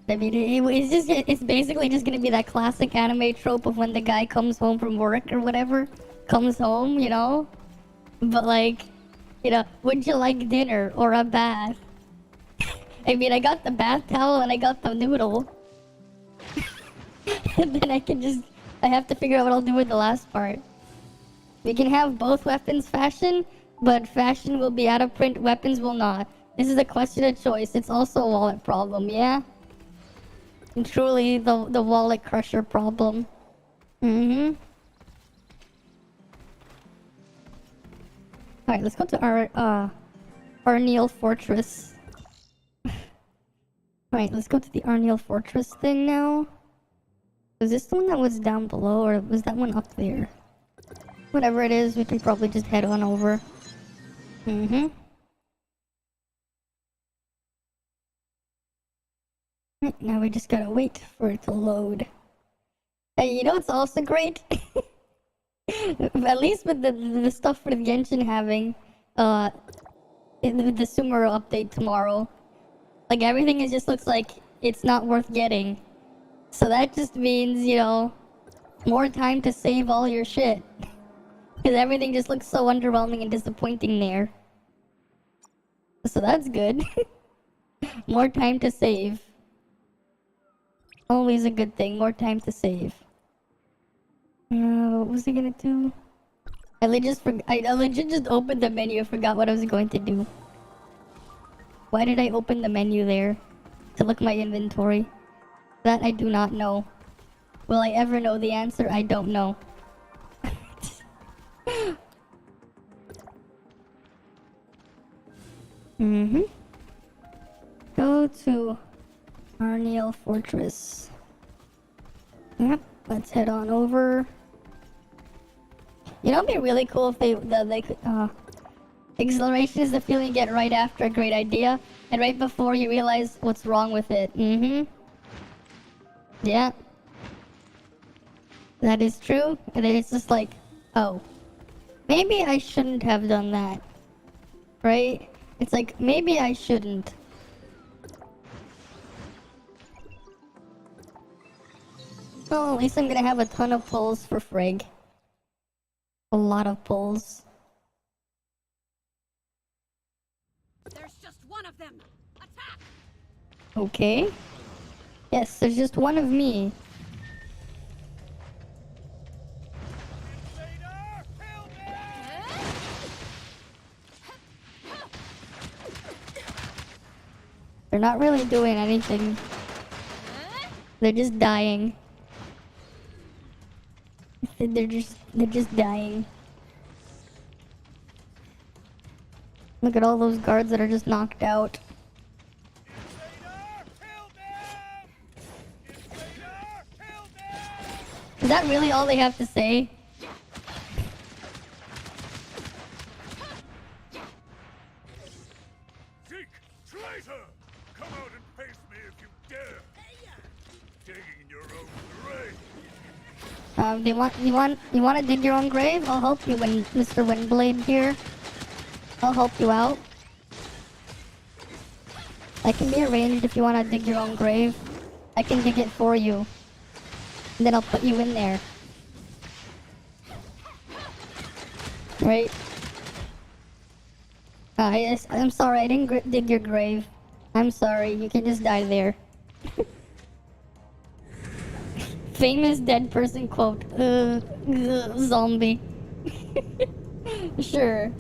I mean, it's basically just gonna be that classic anime trope of when the guy comes home from work or whatever. Comes home, you know? But like, you know, would you like dinner or a bath? I mean, I got the bath towel and I got the noodle. And then I have to figure out what I'll do with the last part. We can have both weapons fashion, but fashion will be out of print, weapons will not. This is a question of choice. It's also a wallet problem, yeah? And truly the wallet crusher problem. Alright, Alright, let's go to our Arniel Fortress. Alright, let's go to the Arniel Fortress thing now. Was this the one that was down below, or was that one up there? Whatever it is, we can probably just head on over. Mm-hmm. Right, now we just gotta wait for it to load. Hey, you know what's also great? At least with the stuff for the Genshin having, the Sumeru update tomorrow. Like, everything just looks like it's not worth getting. So that just means, you know, more time to save all your shit. Because everything just looks so underwhelming and disappointing there. So that's good. More time to save. Always a good thing, more time to save. What was I gonna do? I legit just opened the menu, forgot what I was going to do. Why did I open the menu there? To look at my inventory? That I do not know. Will I ever know the answer? I don't know. Mm-hmm. Go to Arniel Fortress. Yep, let's head on over. You know, it'd be really cool if they could, exhilaration is the feeling you get right after a great idea, and right before you realize what's wrong with it. Mm-hmm. Yeah. That is true, and then it's just like, oh, maybe I shouldn't have done that. Right? It's like, maybe I shouldn't. Well, at least I'm gonna have a ton of pulls for Frigg. A lot of pulls. There's just one of them. Attack! Okay. Yes, there's just one of me. They're not really doing anything. They're just dying. They're just dying. Look at all those guards that are just knocked out. Is that really all they have to say? Zeke, traitor! Come out and face me if you dare! Digging your own grave! You want to dig your own grave? I'll help you, Mr. Windblade here. I'll help you out. I can be arranged if you want to dig your own grave. I can dig it for you. And then I'll put you in there. Right? I'm sorry, I didn't dig your grave. I'm sorry, you can just die there. Famous dead person quote. Zombie. Sure.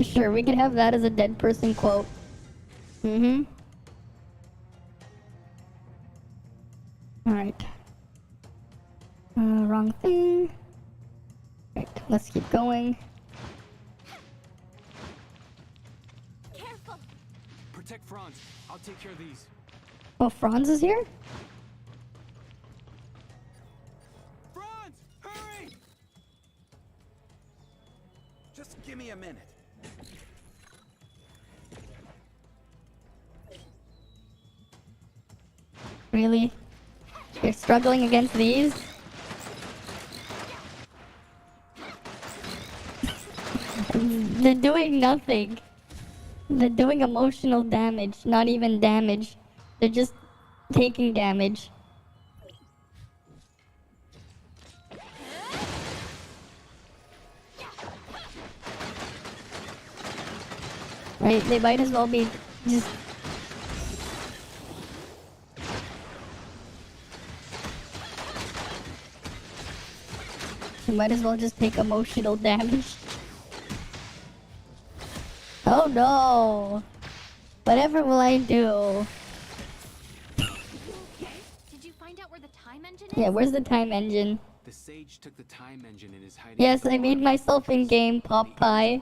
Sure, we could have that as a dead person quote. Mm-hmm. Alright. Wrong thing. Right, let's keep going. Careful. Protect Franz. I'll take care of these. Oh, Franz is here? Franz! Hurry! Just give me a minute. Really? You're struggling against these? They're doing nothing. They're doing emotional damage, not even damage. They're just taking damage. Right, they might as well be just... You might as well just take emotional damage. Oh no! Whatever will I do? Okay. Did you find out where the time engine is? Yeah, where's the time engine? The Sage took the time engine in his hiding. Yes, I made myself in-game Pop Pie.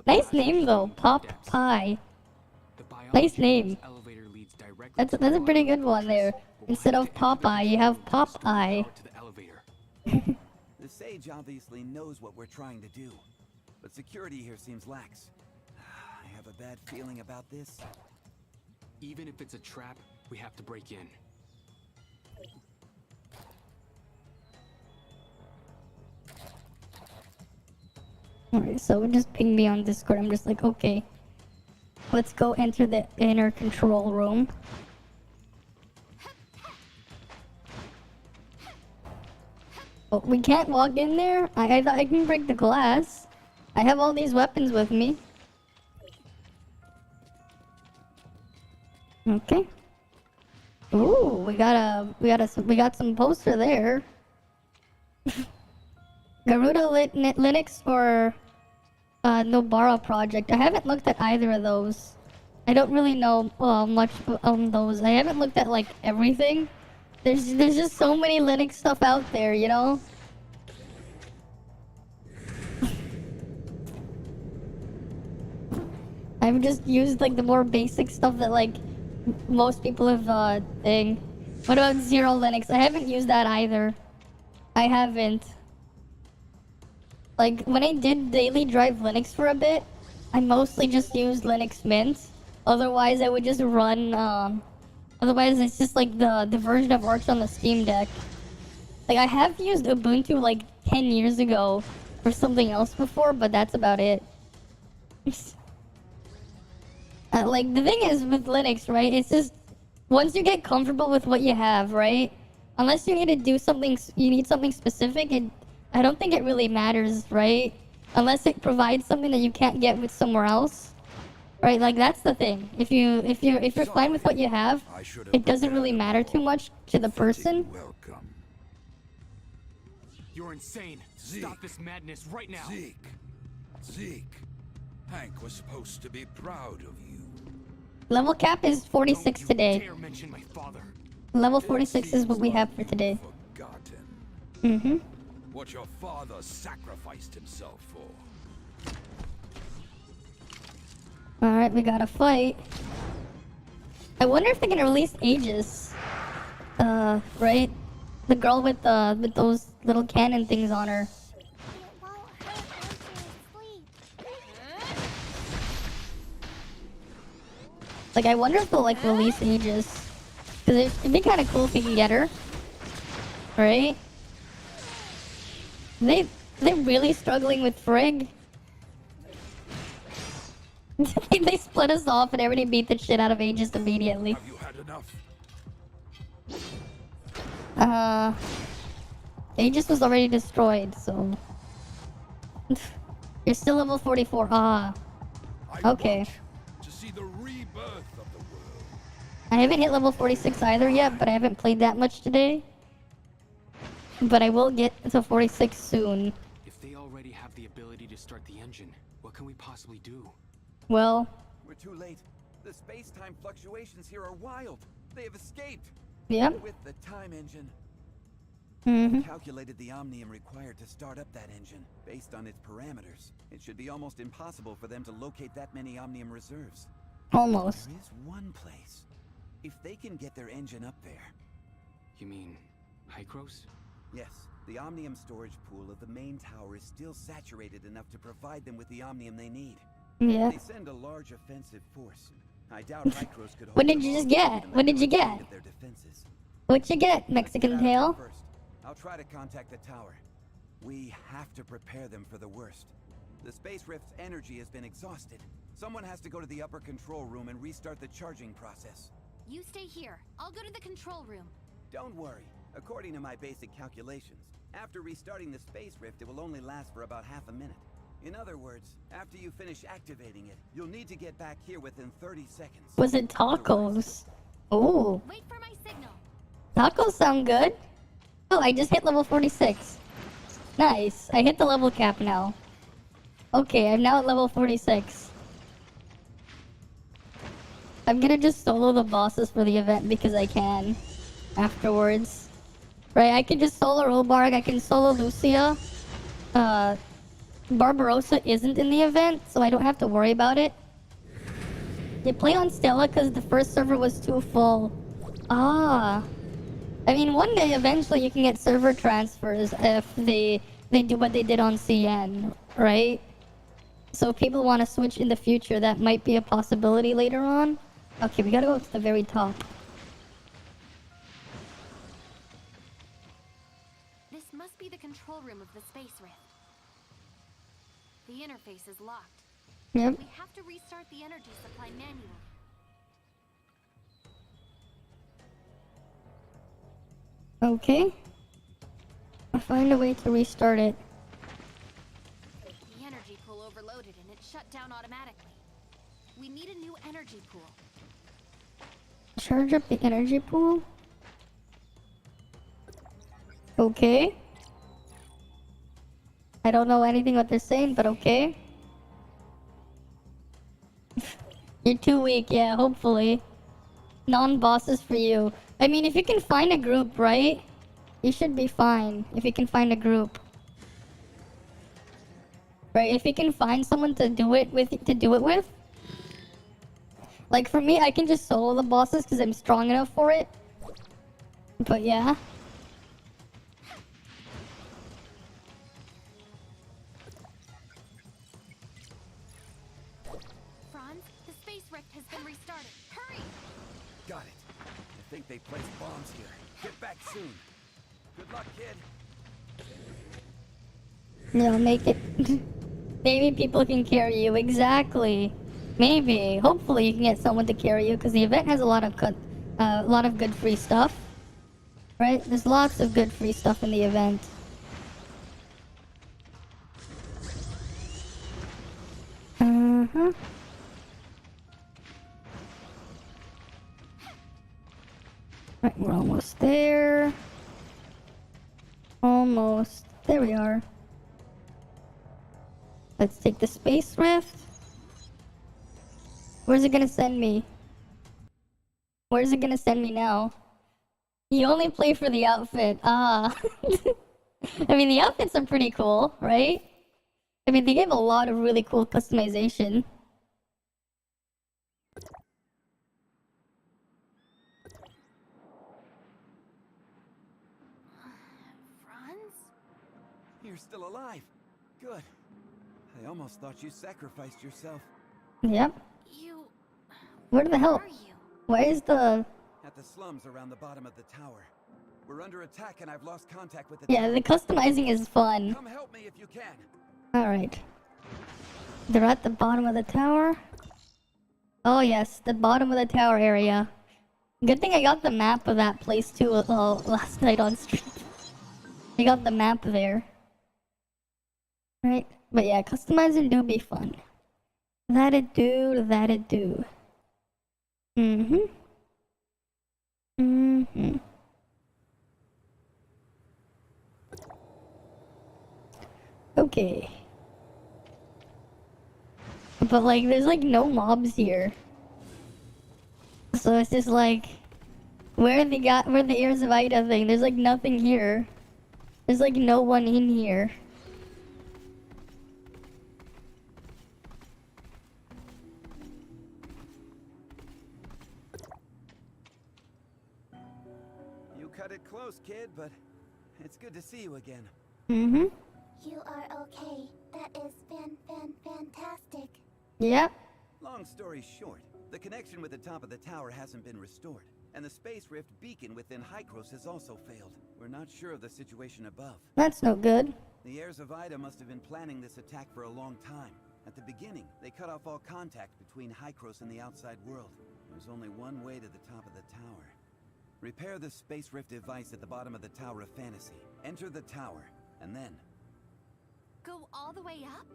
Nice name though, Pop Pie. Nice name. That's a pretty good one there. Instead of Popeye, you have Popeye. The Sage obviously knows what we're trying to do, but security here seems lax. I have a bad feeling about this. Even if it's a trap, we have to break in. Alright, so just ping me on Discord. I'm just like, okay. Let's go enter the inner control room. Oh, we can't walk in there? I thought I can break the glass. I have all these weapons with me. Okay. Ooh, we got some poster there. Garuda Linux or Nobara project. I haven't looked at either of those. I don't really know much on those. I haven't looked at like everything. There's just so many Linux stuff out there, you know? I've just used like the more basic stuff that like most people have thing. What about Zero Linux? I haven't used that either. I haven't. Like when I did daily drive Linux for a bit, I mostly just used Linux Mint. Otherwise I would just run otherwise it's just like the version that works on the Steam Deck. Like I have used Ubuntu like 10 years ago for something else before, but that's about it. Like the thing is with Linux, right? It's just once you get comfortable with what you have, right? Unless you need to do something, you need something specific, I don't think it really matters, right? Unless it provides something that you can't get with somewhere else, right? Like that's the thing. If you're fine with what you have, it doesn't really matter too much to the person. Welcome. You're insane. Stop this madness right now. Zeke. Hank was supposed to be proud of you. Level cap is 46 Don't you today. dare mention my father. Level 46 is what we have for today. Forgotten. What your father sacrificed himself for. Alright, we got a fight. I wonder if they're gonna release Aegis. Right? The girl with those little cannon things on her. Like, I wonder if they'll, like, release Aegis. Because it'd be kind of cool if we can get her. Right? They're really struggling with Frigg. They split us off and everybody beat the shit out of Aegis immediately. Have you had enough? Aegis was already destroyed, so... You're still level 44. Ah. Okay. To see the rebirth of the world. I haven't hit level 46 either yet, but I haven't played that much today. But I will get to 46 soon. If they already have the ability to start the engine, what can we possibly do? Well... We're too late. The space-time fluctuations here are wild. They have escaped. Yep. With the time engine. Mm-hmm. Calculated the omnium required to start up that engine. Based on its parameters, it should be almost impossible for them to locate that many omnium reserves. Almost. There is one place. If they can get their engine up there. You mean Hykros? Yes, the omnium storage pool of the main tower is still saturated enough to provide them with the omnium they need. Yeah. They send a large offensive force. I doubt Hykros could hold What did them you off just get? even What did you at the get? end of their defenses. What you get, Mexican Let's get out tail? of here first. I'll try to contact the tower. We have to prepare them for the worst. The space rift's energy has been exhausted. Someone has to go to the upper control room and restart the charging process. You stay here. I'll go to the control room. Don't worry. According to my basic calculations, after restarting the space rift, it will only last for about half a minute. In other words, after you finish activating it, you'll need to get back here within 30 seconds. Was it tacos? Oh, Wait for my signal. tacos sound good. Oh, I just hit level 46. Nice. I hit the level cap now. Okay, I'm now at level 46. I'm gonna just solo the bosses for the event because I can. Afterwards. Right, I can just solo Robarg, I can solo Lucia. Barbarossa isn't in the event, so I don't have to worry about it. They play on Stella because the first server was too full. Ah. I mean, one day eventually you can get server transfers if they do what they did on CN, right? So if people want to switch in the future, that might be a possibility later on. Okay, we gotta go to the very top. This must be the control room of the space rift. The interface is locked. Yep. We have to restart the energy supply manually. Okay. I'll find a way to restart it. The energy pool overloaded and it shut down automatically. We need a new energy pool. Charge up the energy pool. Okay. I don't know anything what they're saying, but okay. You're too weak, yeah, hopefully. Non-bosses for you. I mean, if you can find a group, right? You should be fine if you can find a group. Right, if you can find someone to do it with. Like for me, I can just solo the bosses because I'm strong enough for it. But yeah. Franz, the space rift has been restarted. Hurry! Got it. I think they placed bombs here. Get back soon. Good luck, kid. No, make it. Maybe people can carry you. Exactly. Maybe. Hopefully, you can get someone to carry you because the event has a lot of good free stuff. Right? There's lots of good free stuff in the event. Uh-huh. Right, we're almost there. Almost. There we are. Let's take the space rift. Where's it gonna send me? Where's it gonna send me now? You only play for the outfit. Ah. I mean, the outfits are pretty cool, right? I mean, they gave a lot of really cool customization. Franz? You're still alive. Good. I almost thought you sacrificed yourself. Yep. You... Where the hell? Where are you? Why is the... At the slums around the bottom of the tower. We're under attack and I've lost contact with the Yeah, the customizing is fun. Come help me if you can. Alright. They're at the bottom of the tower. Oh yes, the bottom of the tower area. Good thing I got the map of that place too last night on stream. I got the map there. Right? But yeah, customizing do be fun. That it do. Mm-hmm. Mm-hmm. Okay. But like, there's like no mobs here. So it's just like, where the Heirs of Ida thing, there's like nothing here. There's like no one in here. You cut it close, kid, but it's good to see you again. Mm-hmm. You are okay. That is fantastic. Yep. Long story short, the connection with the top of the tower hasn't been restored, and the space rift beacon within Hykros has also failed. We're not sure of the situation above. That's no good. The heirs of Ida must have been planning this attack for a long time. At the beginning, they cut off all contact between Hykros and the outside world. There's only one way to the top of the tower. Repair the space rift device at the bottom of the Tower of Fantasy. Enter the tower, and then... Go all the way up?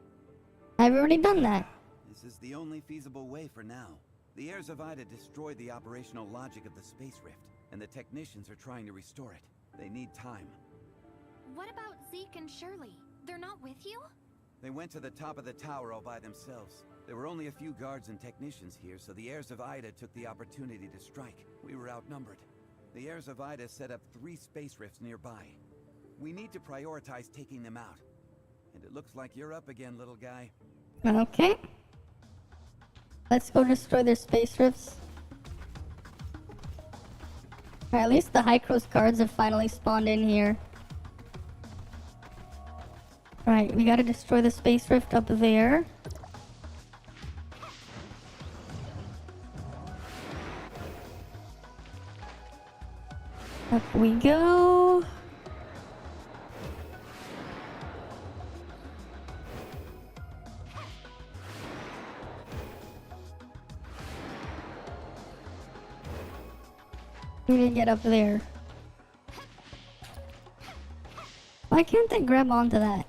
I've already done that. This is the only feasible way for now. The heirs of Ida destroyed the operational logic of the space rift, and the technicians are trying to restore it. They need time. What about Zeke and Shirley? They're not with you? They went to the top of the tower all by themselves. There were only a few guards and technicians here, so the heirs of Ida took the opportunity to strike. We were outnumbered. The heirs of Ida set up 3 space rifts nearby. We need to prioritize taking them out. And it looks like you're up again, little guy. Okay. Let's go destroy their space rifts. Or at least the Hycros guards have finally spawned in here. Right, we gotta destroy the space rift up there. Up we go. We didn't get up there. Why can't I grab onto that?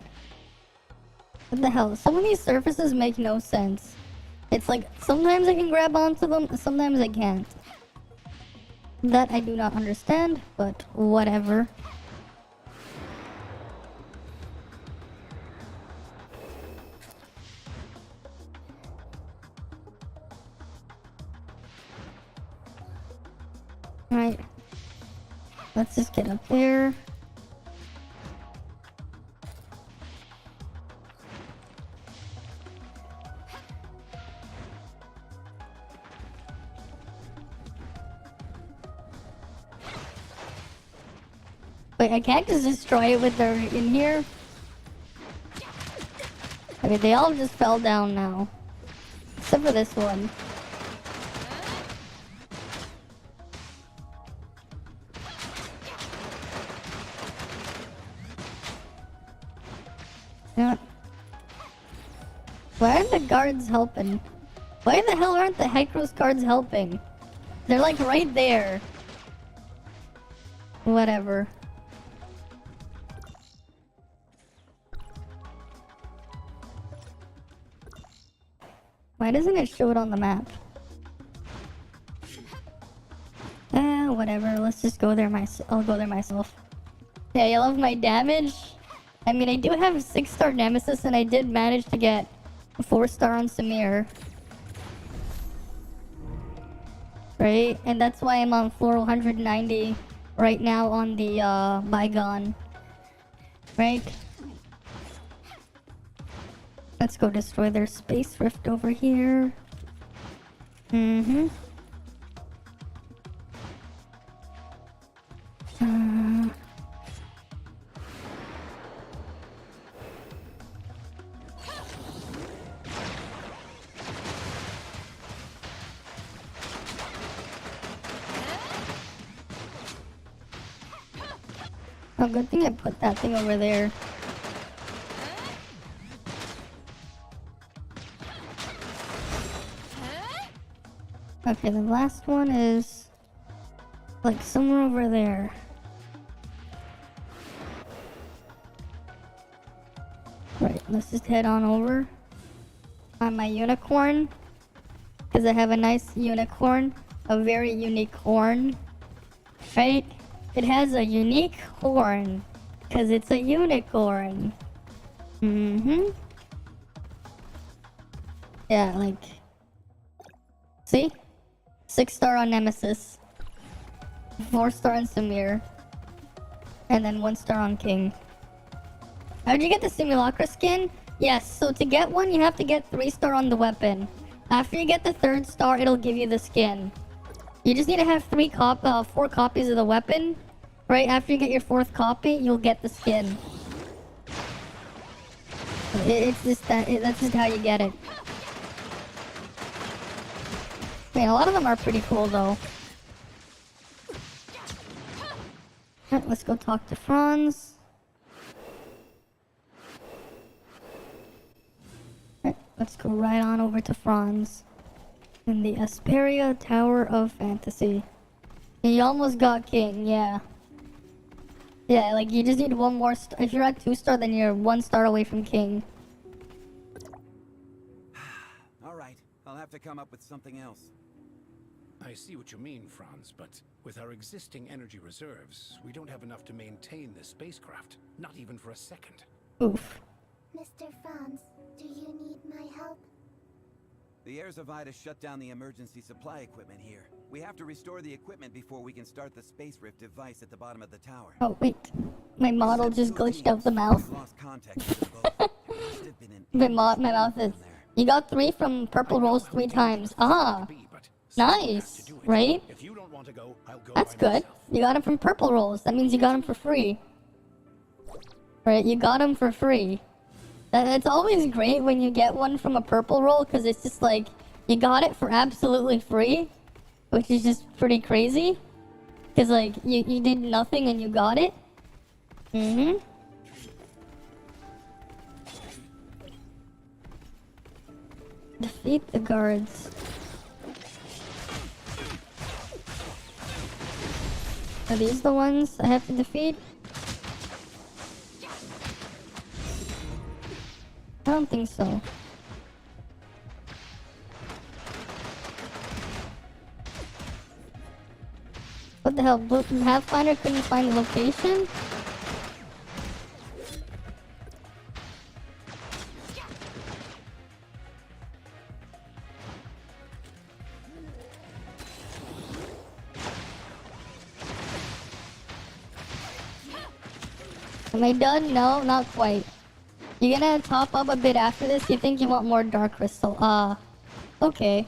What the hell? Some of these surfaces make no sense. It's like, sometimes I can grab onto them, sometimes I can't. That I do not understand, but whatever. Right. Let's just get up there. Wait, I can't just destroy it with their in here. Okay, they all just fell down now. Except for this one. Yeah. Why aren't the guards helping? Why the hell aren't the Hycros guards helping? They're like right there. Whatever. Why doesn't it show it on the map? Whatever. Let's just go there myself. I'll go there myself. Yeah, you love my damage? I mean, I do have a 6-star Nemesis, and I did manage to get a 4-star on Samir. Right? And that's why I'm on floor 190 right now on the Bygone. Right? Let's go destroy their space rift over here. Mm-hmm. Oh, good thing I put that thing over there. Okay, the last one is like somewhere over there. Right, let's just head on over on my unicorn, because I have a nice unicorn, a very unique horn, right? It has a unique horn, because it's a unicorn. Mm-hmm. Yeah, like, see? 6-star on Nemesis, 4-star on Samir, and then 1-star on King. How'd you get the Simulacra skin? Yes, so to get one, you have to get 3-star on the weapon. After you get the 3rd star, it'll give you the skin. You just need to have 4 copies of the weapon. Right after you get your 4th copy, you'll get the skin. It's just that's just how you get it. I mean, a lot of them are pretty cool, though. Right, let's go talk to Franz. Right, let's go right on over to Franz. In the Asperia Tower of Fantasy. You almost got King, yeah. Yeah, like, you just need one more star. If you're at 2-star, then you're 1 star away from King. Alright, I'll have to come up with something else. I see what you mean, Franz, but with our existing energy reserves, we don't have enough to maintain this spacecraft. Not even for a second. Oof. Mr. Franz, do you need my help? The heirs of Ida shut down the emergency supply equipment here. We have to restore the equipment before we can start the space rift device at the bottom of the tower. Oh wait, my model just glitched out the mouth. We've lost contact with them both. There must have been an My mouth is. You got 3 from purple rolls 3 times. Ah, nice, right? If you don't want to go, I'll go That's by good. myself. You got him from purple rolls. That means you got him for free. Right, you got him for free. It's always great when you get one from a purple roll, because it's just like, you got it for absolutely free, which is just pretty crazy. Because like, you did nothing and you got it. Defeat the guards. Are these the ones I have to defeat? I don't think so. What the hell? Pathfinder couldn't find the location? Am I done? No, not quite. You're gonna top up a bit after this? You think you want more dark crystal? Okay.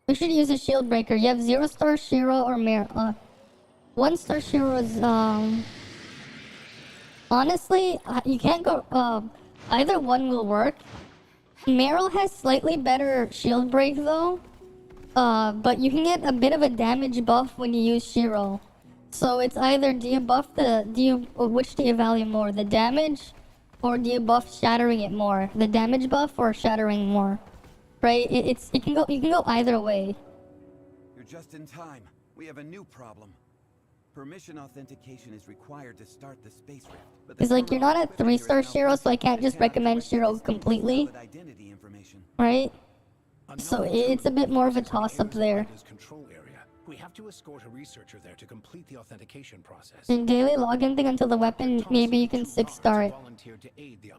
We should use a shield breaker. You have 0-star Shiro or Mir. 1-star Shiro is, honestly, you can't go, either one will work. Meryl has slightly better shield break though. But you can get a bit of a damage buff when you use Shiro. So it's either which do you value more, the damage, or do you buff shattering it more, the damage buff or shattering more, right? You can go either way. You're just in time. We have a new problem. Permission authentication is required to start the space rift. It's like you're not at 3-star Shiro, so I can't just recommend Shiro completely, right? So it's a bit more of a toss-up there. We have to escort a researcher there to complete the authentication process. In daily login thing until the weapon, maybe you can 6-star it.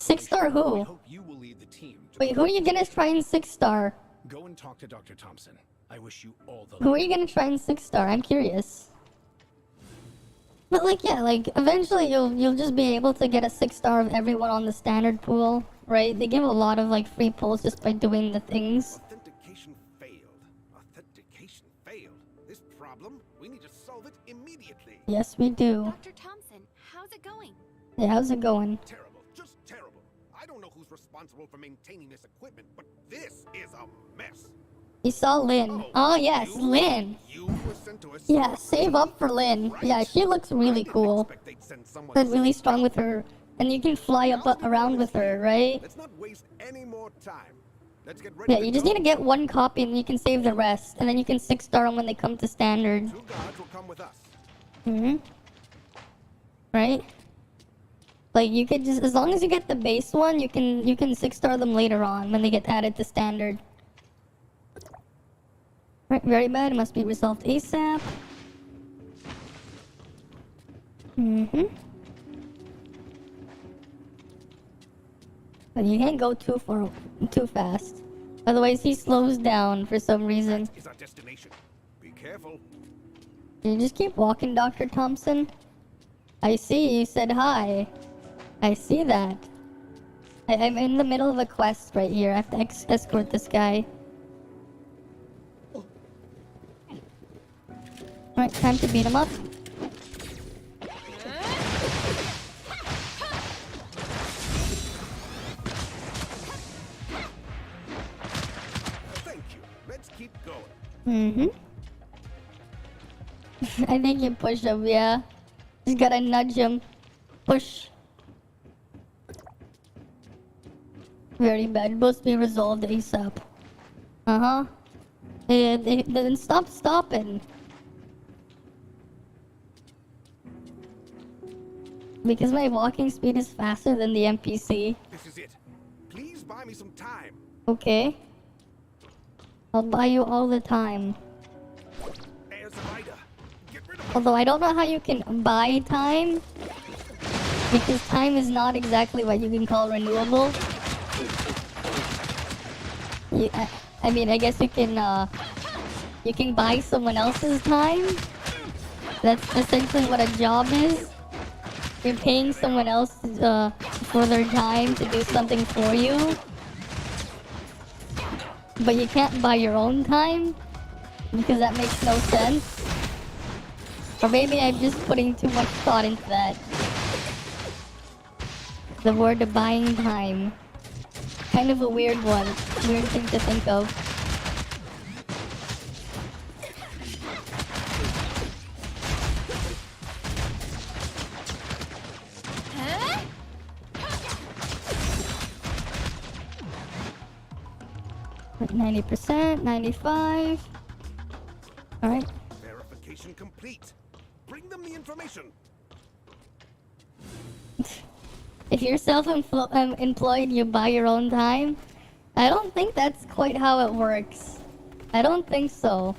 6-star who? Wait, who are you gonna try and 6-star? Go and talk to Dr. Thompson. I wish you all the Who are you gonna try and 6-star? I'm curious. But like, yeah, like eventually you'll just be able to get a 6-star of everyone on the standard pool, right? They give a lot of like free pulls just by doing the things. Authentication failed. Authentication failed. This problem, we need to solve it immediately. Yes, we do. Dr. Thompson, how's it going? Yeah, how's it going? Terrible, just terrible. I don't know who's responsible for maintaining this equipment, but this is a mess. You saw Lynn. Oh yes, Lynn. You were sent to a Yeah, save up for Lynn. Yeah, she looks really cool. And really strong with her. And you can fly up around with her, right? Let's not waste any more time. Let's get ready. Yeah, you just need to get 1 copy and you can save the rest. And then you can 6-star them when they come to standard. 2 guards will come with us. Right? Like you could just, as long as you get the base one, you can 6-star them later on when they get added to standard. Right, very bad. It must be resolved ASAP. But you can't go too fast. Otherwise, he slows down for some reason. Is our destination. Be careful. You just keep walking, Dr. Thompson. I see you said hi. I see that. I'm in the middle of a quest right here. I have to escort this guy. Alright, time to beat him up. Thank you. Let's keep going. I think you push him, yeah. Just gotta nudge him. Push. Very bad. Must be resolved ASAP. Then stop stopping. Because my walking speed is faster than the NPC. This is it. Please buy me some time. Okay. I'll buy you all the time. Heirs of Ida. Get rid of Although I don't know how you can buy time. Because time is not exactly what you can call renewable. I mean, I guess you can buy someone else's time. That's essentially what a job is. You're paying someone else for their time to do something for you. But you can't buy your own time, because that makes no sense. Or maybe I'm just putting too much thought into that. The word buying time. Kind of a weird one. Weird thing to think of. Like 90%, 95. Alright. Verification complete. Bring them the information. If you're self-employed, you buy your own time? I don't think that's quite how it works. I don't think so.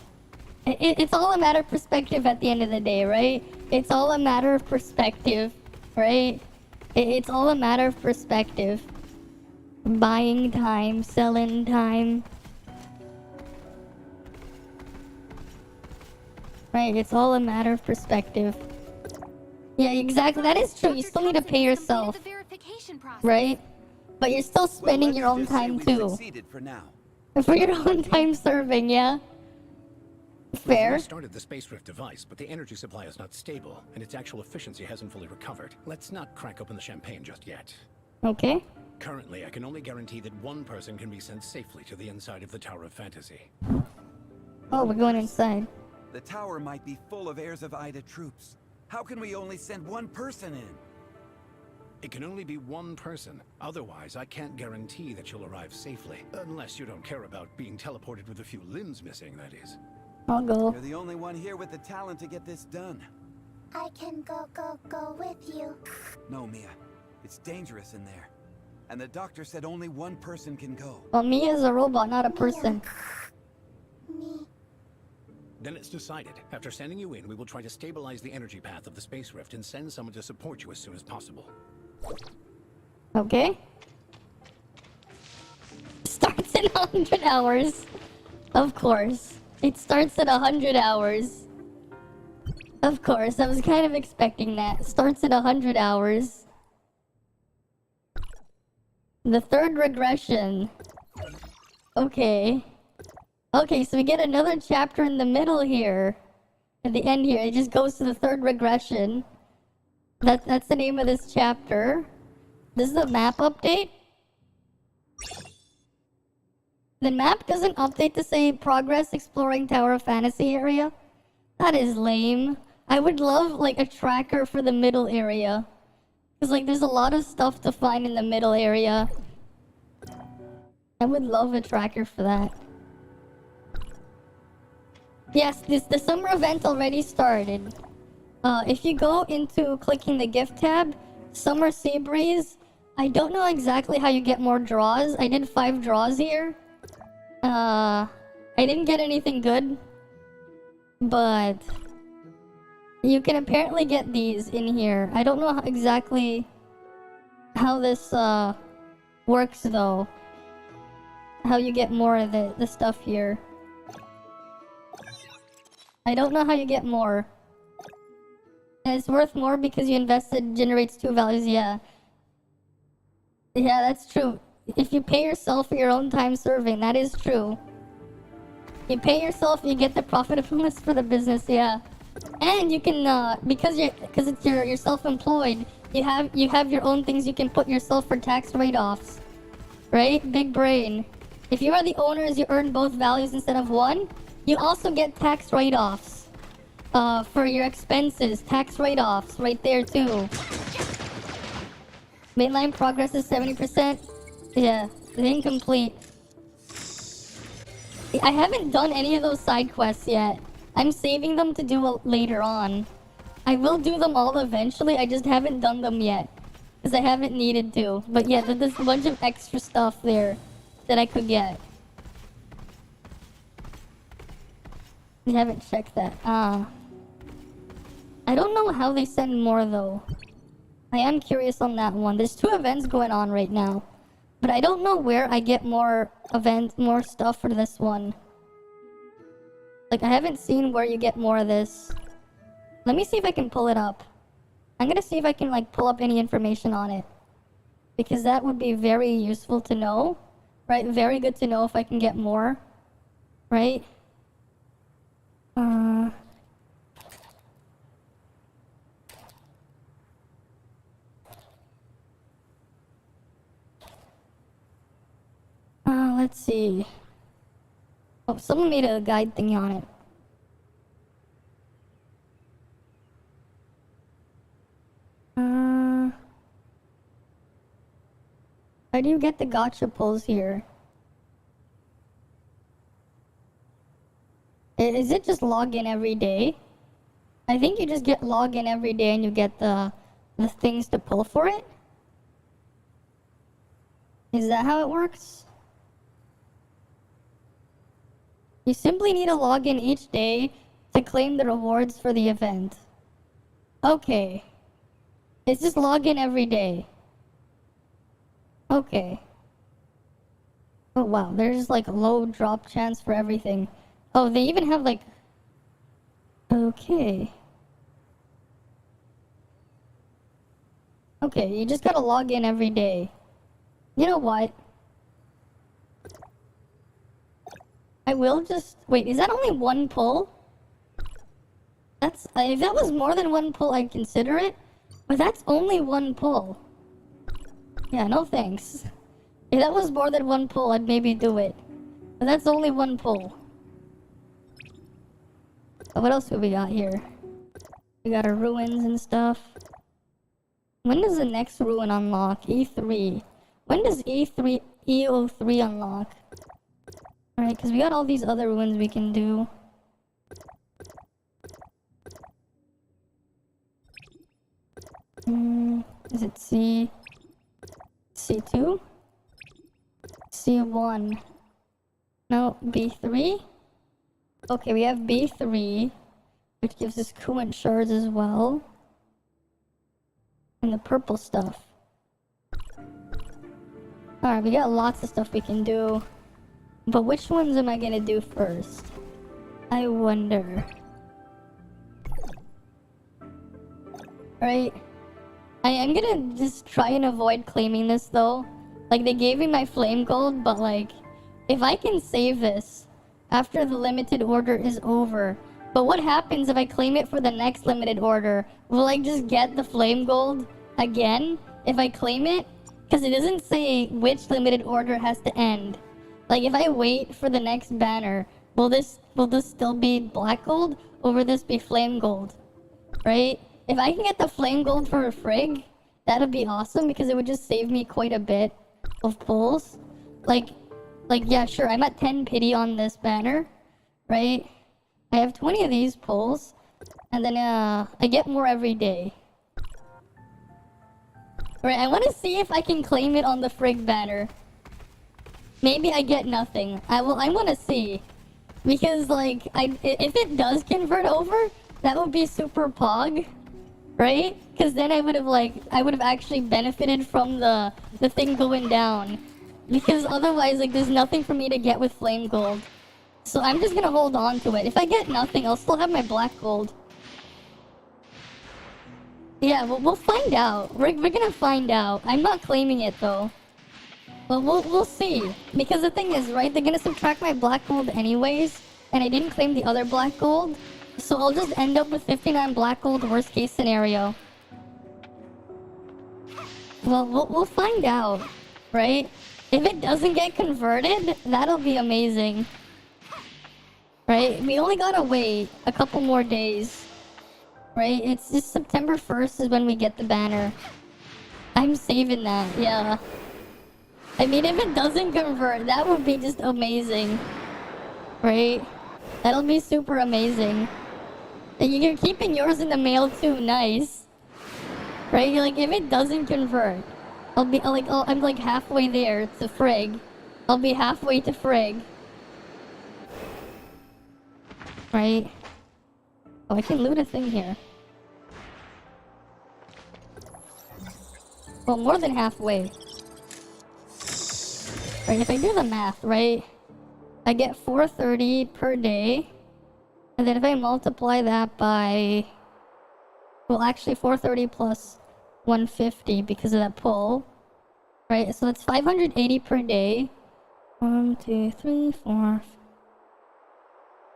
It's all a matter of perspective at the end of the day, right? It's all a matter of perspective, right? It's all a matter of perspective. Buying time, selling time. Right, it's all a matter of perspective. Yeah, exactly. That is true. You still need to pay yourself. Right? But you're still spending your own time too. For now. For your own time serving, yeah? Fair. We started the Space Rift device, but the energy supply is not stable, and its actual efficiency hasn't fully recovered. Let's not crack open the champagne just yet. Okay. Currently, I can only guarantee that one person can be sent safely to the inside of the Tower of Fantasy. Oh, we're going inside. The tower might be full of heirs of Ida troops. How can we only send one person in? It can only be one person. Otherwise, I can't guarantee that you'll arrive safely. Unless you don't care about being teleported with a few limbs missing, that is. I'll go. You're the only one here with the talent to get this done. I can go with you. No, Mia. It's dangerous in there. And the doctor said only one person can go. Well, me is a robot, not a person. Me. Then it's decided. After sending you in, we will try to stabilize the energy path of the Space Rift and send someone to support you as soon as possible. Okay. Starts in 100 hours. Of course. It starts at 100 hours. Of course, I was kind of expecting that. Starts at 100 hours. The third regression. Okay. Okay, so we get another chapter in the middle here. At the end here, it just goes to the third regression. That's the name of this chapter. This is a map update. The map doesn't update to say progress exploring Tower of Fantasy area. That is lame. I would love like a tracker for the middle area. Cause like there's a lot of stuff to find in the middle area. I would love a tracker for that. Yes, the summer event already started. If you go into clicking the gift tab, Summer Sea Breeze, I don't know exactly how you get more draws. I did 5 draws here. I didn't get anything good. But you can apparently get these in here. I don't know exactly how this works though. How you get more of the stuff here. I don't know how you get more. And it's worth more because you invested generates 2 values, yeah. Yeah, that's true. If you pay yourself for your own time serving, that is true. You pay yourself, you get the profitableness for the business, yeah. And you can because you're self-employed, you have your own things you can put yourself for tax write-offs. Right? Big brain. If you are the owners, you earn both values instead of one. You also get tax write-offs for your expenses. Tax write-offs right there too. Mainline progress is 70%. Yeah, incomplete. I haven't done any of those side quests yet. I'm saving them to do later on. I will do them all eventually, I just haven't done them yet. Because I haven't needed to. But yeah, there's a bunch of extra stuff there that I could get. I haven't checked that. I don't know how they send more though. I am curious on that one. There's 2 events going on right now. But I don't know where I get more more stuff for this one. Like, I haven't seen where you get more of this. Let me see if I can pull it up. I'm gonna see if I can, like, pull up any information on it. Because that would be very useful to know. Right? Very good to know if I can get more. Right? Let's see. Oh, someone made a guide thingy on it. How do you get the gotcha pulls here? Is it just log in every day? I think you just get log in every day and you get the things to pull for it. Is that how it works? You simply need to log in each day to claim the rewards for the event. Okay. It's just log in every day. Okay. Oh wow, there's like low drop chance for everything. Oh, they even have like... Okay. Okay, you just gotta log in every day. You know what? I will just... Wait, is that only one pull? That's... if that was more than one pull, I'd consider it. But that's only one pull. Yeah, no thanks. If that was more than one pull, I'd maybe do it. But that's only one pull. What else have we got here? We got our ruins and stuff. When does the next ruin unlock? E3. When does E03 unlock? Alright, because we got all these other ruins we can do. Is it C? C2? C1. No, B3? Okay, we have B3, which gives us coolant shards as well. And the purple stuff. Alright, we got lots of stuff we can do. But which ones am I gonna do first? I wonder. Alright. I am gonna just try and avoid claiming this though. Like, they gave me my flame gold, but like, if I can save this after the limited order is over. But what happens if I claim it for the next limited order? Will I just get the flame gold again if I claim it? Because it doesn't say which limited order has to end. Like, if I wait for the next banner, will this still be black gold, or will this be flame gold? Right? If I can get the flame gold for a frig, that'd be awesome because it would just save me quite a bit of pulls. Like yeah, sure, I'm at 10 pity on this banner, right? I have 20 of these pulls, and then I get more every day. Right, I want to see if I can claim it on the frig banner. Maybe I get nothing. I want to see. Because, like, if it does convert over, that would be super pog. Right? Because then I would have actually benefited from the thing going down. Because otherwise, like, there's nothing for me to get with flame gold. So I'm just gonna hold on to it. If I get nothing, I'll still have my black gold. Yeah, we'll find out. We're gonna find out. I'm not claiming it, though. But we'll see. Because the thing is, right, they're gonna subtract my black gold anyways. And I didn't claim the other black gold. So I'll just end up with 59 black gold, worst case scenario. Well, we'll find out, right? If it doesn't get converted, that'll be amazing. Right? We only gotta wait a couple more days. Right? It's just September 1st is when we get the banner. I'm saving that, yeah. I mean, if it doesn't convert, that would be just amazing. Right? That'll be super amazing. And you're keeping yours in the mail too, nice. Right? Like, if it doesn't convert, I'm like halfway there to frig. I'll be halfway to frig. Right? Oh, I can loot a thing here. Well, more than halfway. Right, if I do the math, right, I get 430 per day, and then if I multiply that by, well, actually 430 plus 150 because of that pull, right, so it's 580 per day. 1, 2, 3, 4.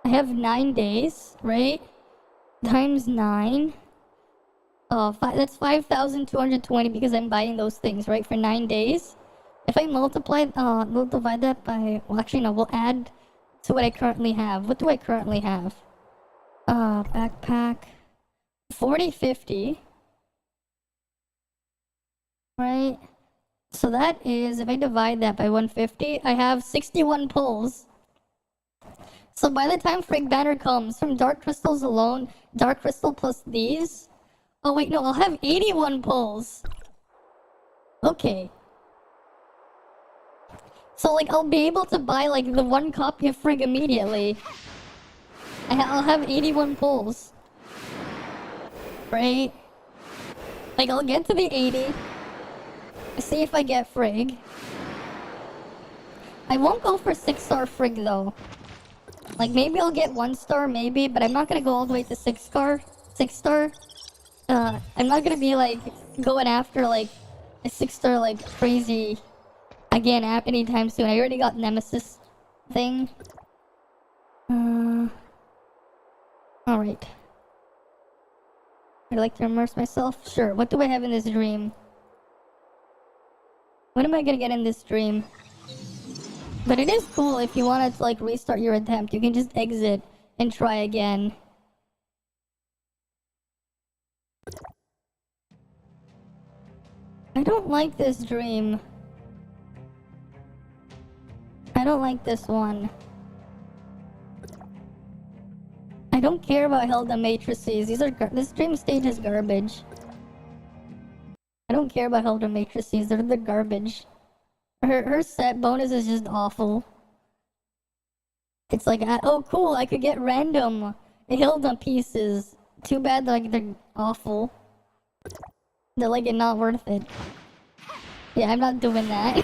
I have 9 days, right, times 9. That's 5,220 because I'm buying those things, right, for 9 days. If I we'll divide that by, well, actually, no, we'll add to what I currently have. What do I currently have? Backpack. 4050. Right? So that is, if I divide that by 150, I have 61 pulls. So by the time Frig Banner comes, from Dark Crystals alone, Dark Crystal plus these, oh wait, no, I'll have 81 pulls. Okay. So, like, I'll be able to buy, like, the 1 copy of Frig immediately. I'll have 81 pulls. Right? Like, I'll get to the 80. See if I get Frig. I won't go for 6-star Frig, though. Like, maybe I'll get 1-star, maybe, but I'm not gonna go all the way to 6-star. 6-star. I'm not gonna be, like, going after, like, a 6-star, like, crazy... again, anytime soon. I already got Nemesis thing. Alright. I'd like to immerse myself? Sure. What do I have in this dream? What am I gonna get in this dream? But it is cool if you wanted to, like, restart your attempt. You can just exit and try again. I don't like this dream. I don't like this one. I don't care about Hilda matrices. This dream stage is garbage. I don't care about Hilda matrices. They're the garbage. Her set bonus is just awful. It's like, oh cool, I could get random Hilda pieces. Too bad, like, they're awful. They're like not worth it. Yeah, I'm not doing that.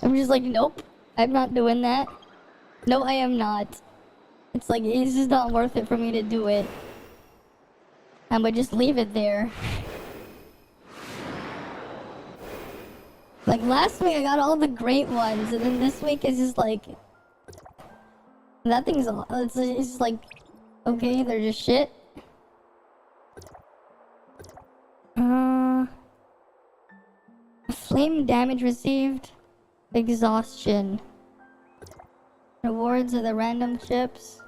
I'm just like, nope. I'm not doing that. No, I am not. It's like, it's just not worth it for me to do it. I'm gonna just leave it there. Like, last week I got all the great ones, and then this week it's just like... that thing's... it's just like... okay, they're just shit. Flame damage received. Exhaustion. Rewards of the random chips.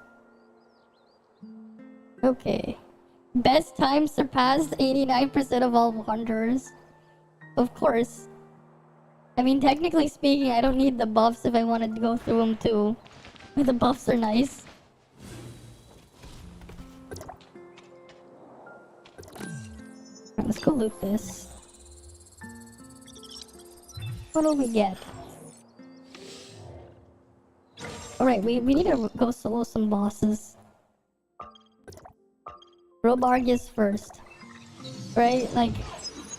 Okay. Best time surpassed 89% of all wanderers. Of course. I mean, technically speaking, I don't need the buffs if I wanted to go through them too. But the buffs are nice. Alright, let's go loot this. What do we get? Alright, we need to go solo some bosses. Robargus first. Right? Like,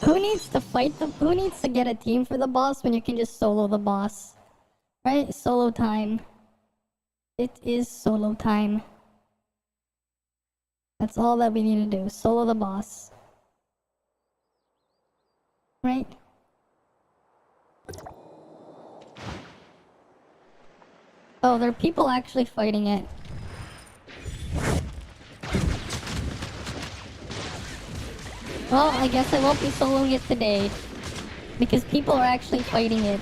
who needs to fight them? Who needs to get a team for the boss when you can just solo the boss? Right? Solo time. It is solo time. That's all that we need to do. Solo the boss. Right? Oh, there are people actually fighting it. Well, I guess I won't be soloing it today. Because people are actually fighting it.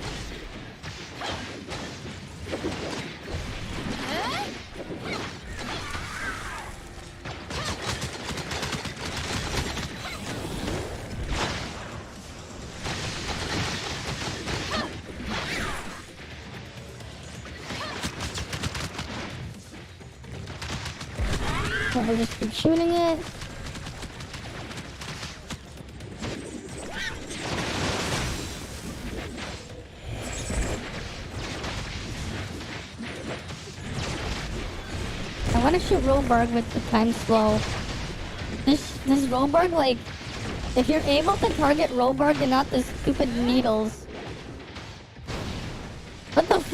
I'll just keep shooting it. I want to shoot Robarg with the time slow. This Robarg, like, if you're able to target Robarg and not the stupid needles,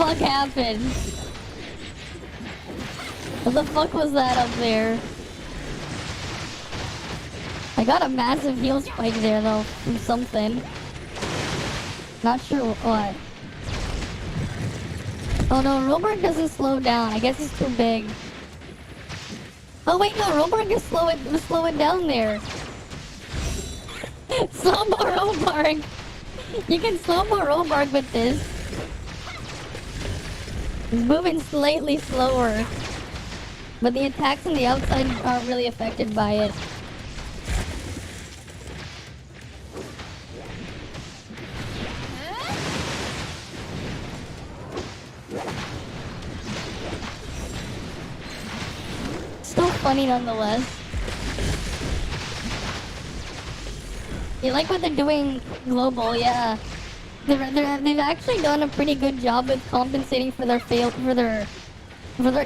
fuck happened? What the fuck was that up there? I got a massive heal spike there though, from something. Not sure what. Oh no, Roborg doesn't slow down. I guess he's too big. Oh wait, no, Roborg is slow it down there. Slow mo Roborg. You can slow mo Roborg with this. He's moving slightly slower. But the attacks on the outside aren't really affected by it. Still funny nonetheless. You like what they're doing global, yeah. They've actually done a pretty good job with compensating for their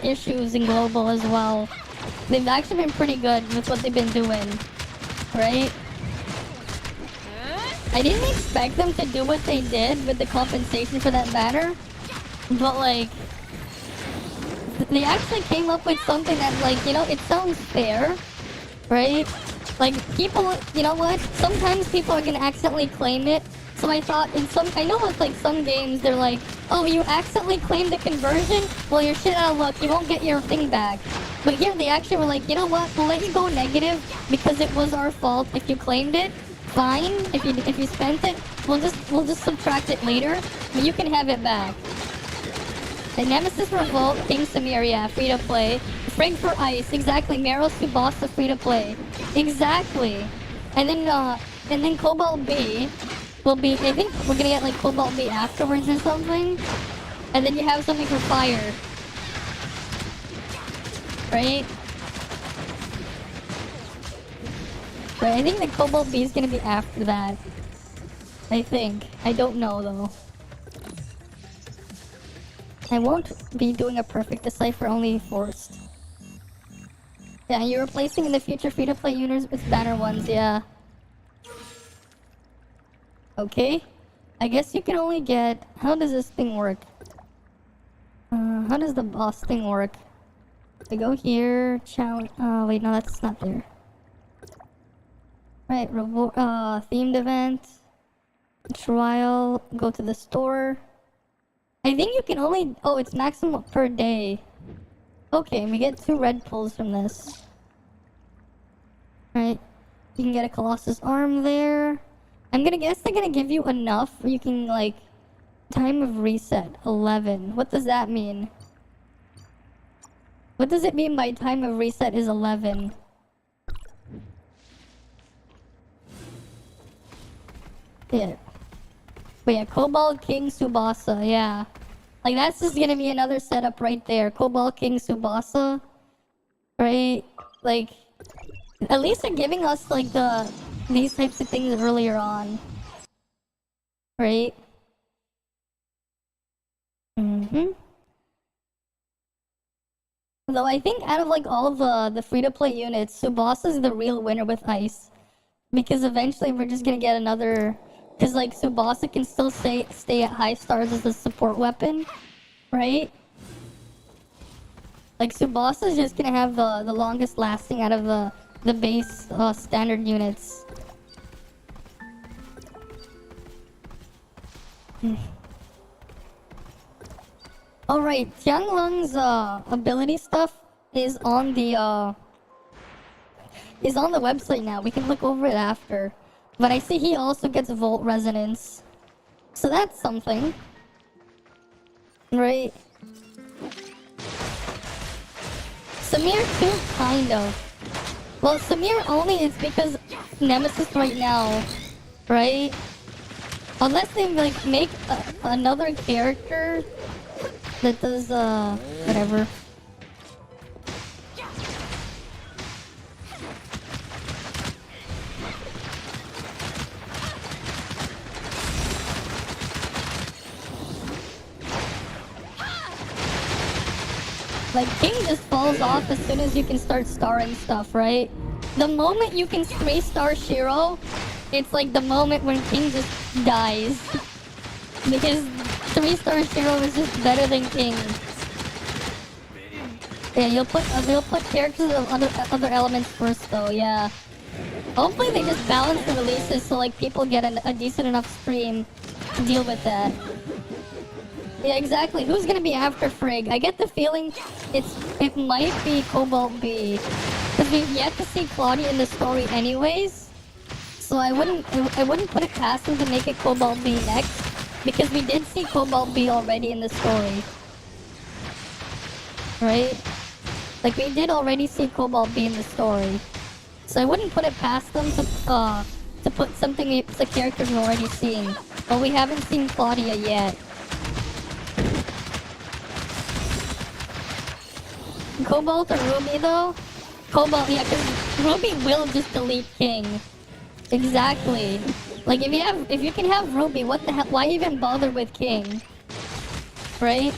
issues in global as well. They've actually been pretty good with what they've been doing, right? I didn't expect them to do what they did with the compensation for that banner, but like, they actually came up with something that, like, you know, it sounds fair, right? Like, people, you know what? Sometimes people are gonna accidentally claim it. So I thought I know with like some games, they're like, oh, you accidentally claimed the conversion? Well, you're shit out of luck. You won't get your thing back. But here they actually were like, you know what? We'll let you go negative because it was our fault. If you claimed it, fine. If you spent it, we'll just subtract it later. But you can have it back. And Nemesis Revolt, King Samir, yeah, free to play. Frag for Ice, exactly. Meryl Subasa, free to play, exactly. And then Cobalt B will be. I think we're gonna get like Cobalt B afterwards or something. And then you have something for Fire, right? But I think the Cobalt B is gonna be after that. I think. I don't know though. I won't be doing a perfect decipher, only forced. Yeah, you're replacing in the future free-to-play units with banner ones, yeah. Okay. I guess you can only get... How does this thing work? How does the boss thing work? I go here, challenge... wait, no, that's not there. Right, themed event. Trial, go to the store. I think you can only... Oh, it's maximum per day. Okay, we get 2 red pulls from this. Right. You can get a Colossus arm there. I'm gonna guess they're gonna give you enough where you can, like... Time of reset, 11. What does that mean? What does it mean by time of reset is 11? Yeah. But yeah, Cobalt King Subasa, yeah. Like, that's just gonna be another setup right there. Cobalt King Subasa. Right? Like, at least they're giving us, like, these types of things earlier on. Right? Though I think out of, like, all of the free-to-play units, Subasa's the real winner with Ice. Because eventually we're just gonna get another... Because, like, Subasa can still stay at high stars as a support weapon, right? Like, Subasa's just gonna have the longest lasting out of the base standard units. Alright, Tianglong's ability stuff is on the website now. We can look over it after. But I see he also gets Volt Resonance. So that's something. Right? Samir too, kind of. Well, Samir only is because Nemesis right now. Right? Unless they, like, make another character that does, whatever. Like, King just falls off as soon as you can start starring stuff, right? The moment you can 3-star Shiro, it's like the moment when King just dies. Because 3-star hero is just better than King. Yeah, you'll put characters of other elements first though, yeah. Hopefully they just balance the releases so like people get a decent enough stream to deal with that. Yeah, exactly. Who's gonna be after Frigg? I get the feeling it might be Cobalt B. Because we've yet to see Claudia in the story anyways. So I wouldn't put it past them to make it Cobalt B next. Because we did see Cobalt B already in the story. Right? Like we did already see Cobalt B in the story. So I wouldn't put it past them to put something the characters we've already seen. But we haven't seen Claudia yet. Cobalt or Ruby though? Cobalt, yeah, because Ruby will just delete King. Exactly. Like if you can have Ruby, what the hell? Why even bother with King? Right?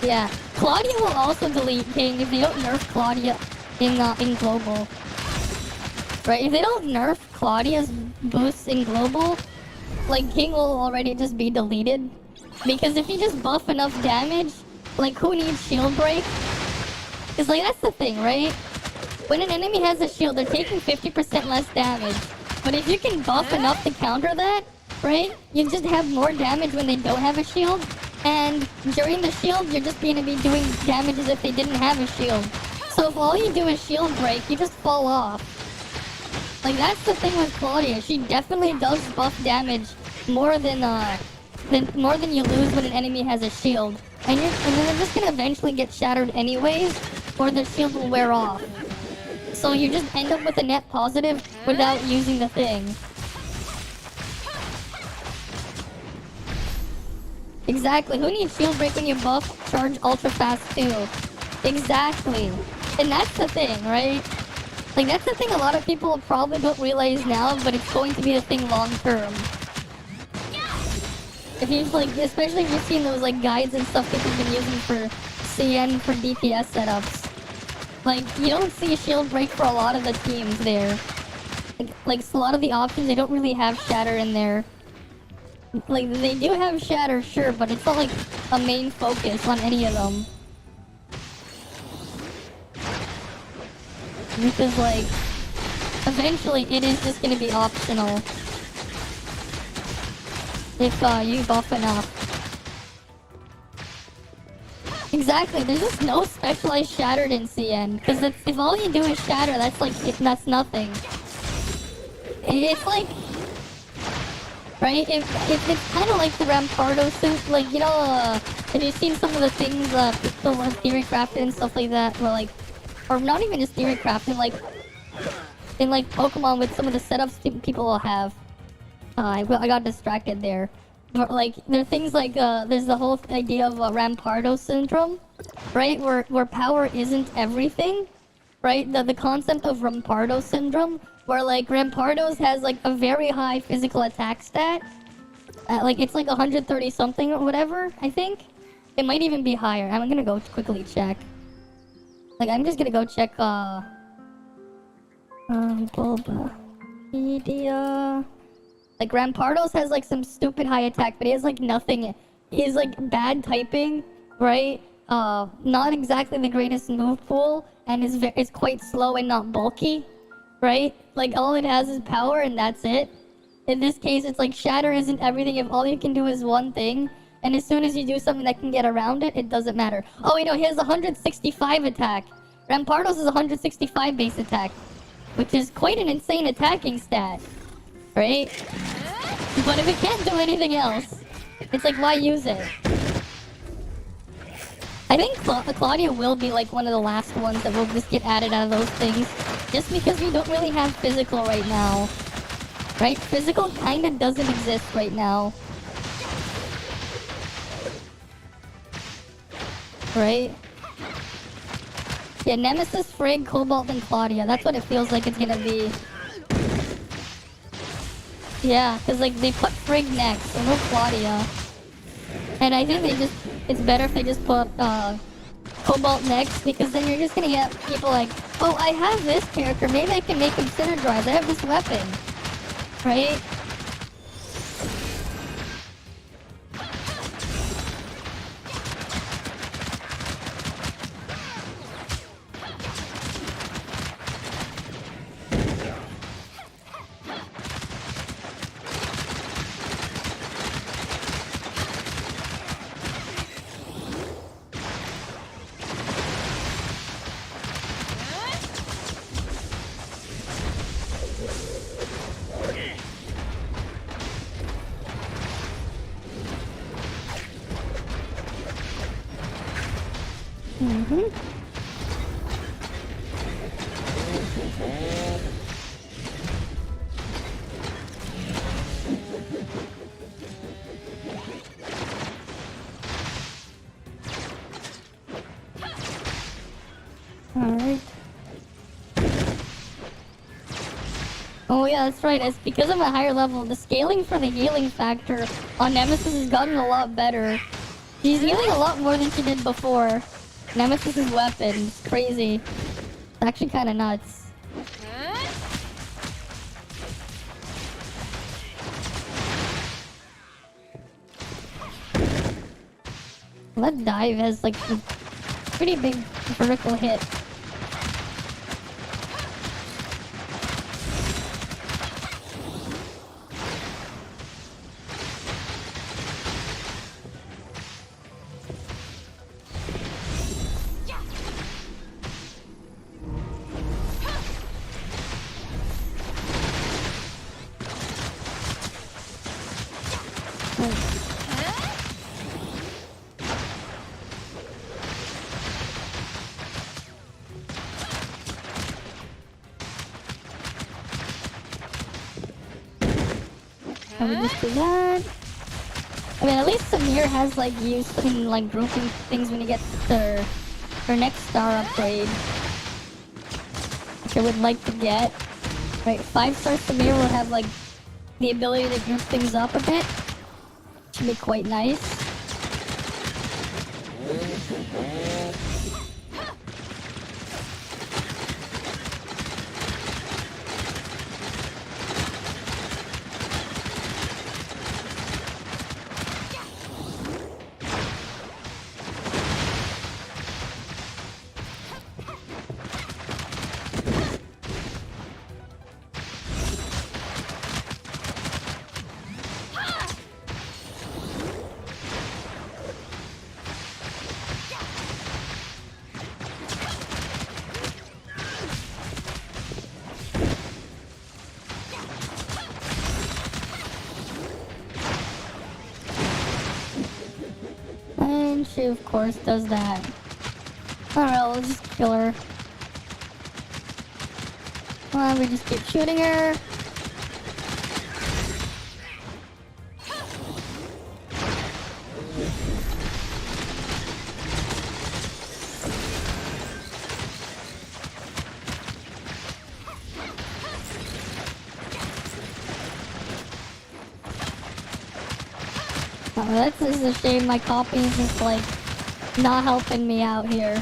Yeah. Claudia will also delete King if they don't nerf Claudia in global. Right? If they don't nerf Claudia's boosts in global, like King will already just be deleted. Because if you just buff enough damage, like who needs shield break? Cause like that's the thing, right? When an enemy has a shield, they're taking 50% less damage. But if you can buff enough to counter that, right? You just have more damage when they don't have a shield. And during the shield, you're just gonna be doing damage as if they didn't have a shield. So if all you do is shield break, you just fall off. Like that's the thing with Claudia. She definitely does buff damage more than you lose when an enemy has a shield. And then they're just gonna eventually get shattered anyways, or the shield will wear off. So you just end up with a net positive without using the thing. Exactly. Who needs shield break when you buff charge ultra fast too? Exactly. And that's the thing, right? Like that's the thing a lot of people probably don't realize now, but it's going to be a thing long term. If you've like, especially if you've seen those like guides and stuff that you've been using for CN for DPS setups. Like you don't see shield break for a lot of the teams there. Like a lot of the options they don't really have shatter in there. Like they do have shatter, sure, but it's not like a main focus on any of them. Because like eventually it is just gonna be optional. If you buff enough. Exactly, there's just no specialized shattered in CN. Because if all you do is shatter, that's like, that's nothing. It's like, right? It's kind of like the Rampardo suit. Like, you know, have you seen some of the things people have theory crafted and stuff like that? Or not even just theory crafted, like, in like Pokemon with some of the setups people will have. I got distracted there. But like, there are things like, there's the whole idea of Rampardo syndrome, right? Where power isn't everything, right? The concept of Rampardo syndrome, where like Rampardo's has like a very high physical attack stat. Like it's like 130 something or whatever, I think. It might even be higher. I'm gonna go quickly check. Like, I'm just gonna go check, Bulbapedia. Like, Rampardos has, like, some stupid high attack, but he has, like, nothing. He's, like, bad typing, right? Not exactly the greatest move pool, and is quite slow and not bulky, right? Like, all it has is power, and that's it. In this case, it's like, Shatter isn't everything if all you can do is one thing, and as soon as you do something that can get around it, it doesn't matter. Oh, wait, no, he has 165 attack. Rampardos is 165 base attack, which is quite an insane attacking stat. Right? But if it can't do anything else, it's like, why use it? I think Claudia will be like one of the last ones that will just get added out of those things. Just because we don't really have physical right now. Right? Physical kinda doesn't exist right now. Right? Yeah, Nemesis, Frigg, Cobalt, and Claudia. That's what it feels like it's gonna be. Yeah, because like they put Frigg next, so no Claudia. And I think it's better if they just put Cobalt next, because then you're just gonna get people like, oh, I have this character, maybe I can make him synergize, I have this weapon. Right? Mm-hmm. Alright. Oh yeah, that's right. It's because of a higher level. The scaling for the healing factor on Nemesis has gotten a lot better. She's healing a lot more than she did before. Nemesis' weapon is crazy. It's actually kind of nuts. That dive has like a pretty big vertical hit. I would just do that. I mean, at least Samir has like use in like grouping things when he gets her next star upgrade, which I would like to get. Right, 5-star Samir will have like the ability to group things up a bit. Should be quite nice. And she of course does that. Alright, we'll just kill her. Well, we just keep shooting her. Oh, that's just a shame. My copy is just like not helping me out here.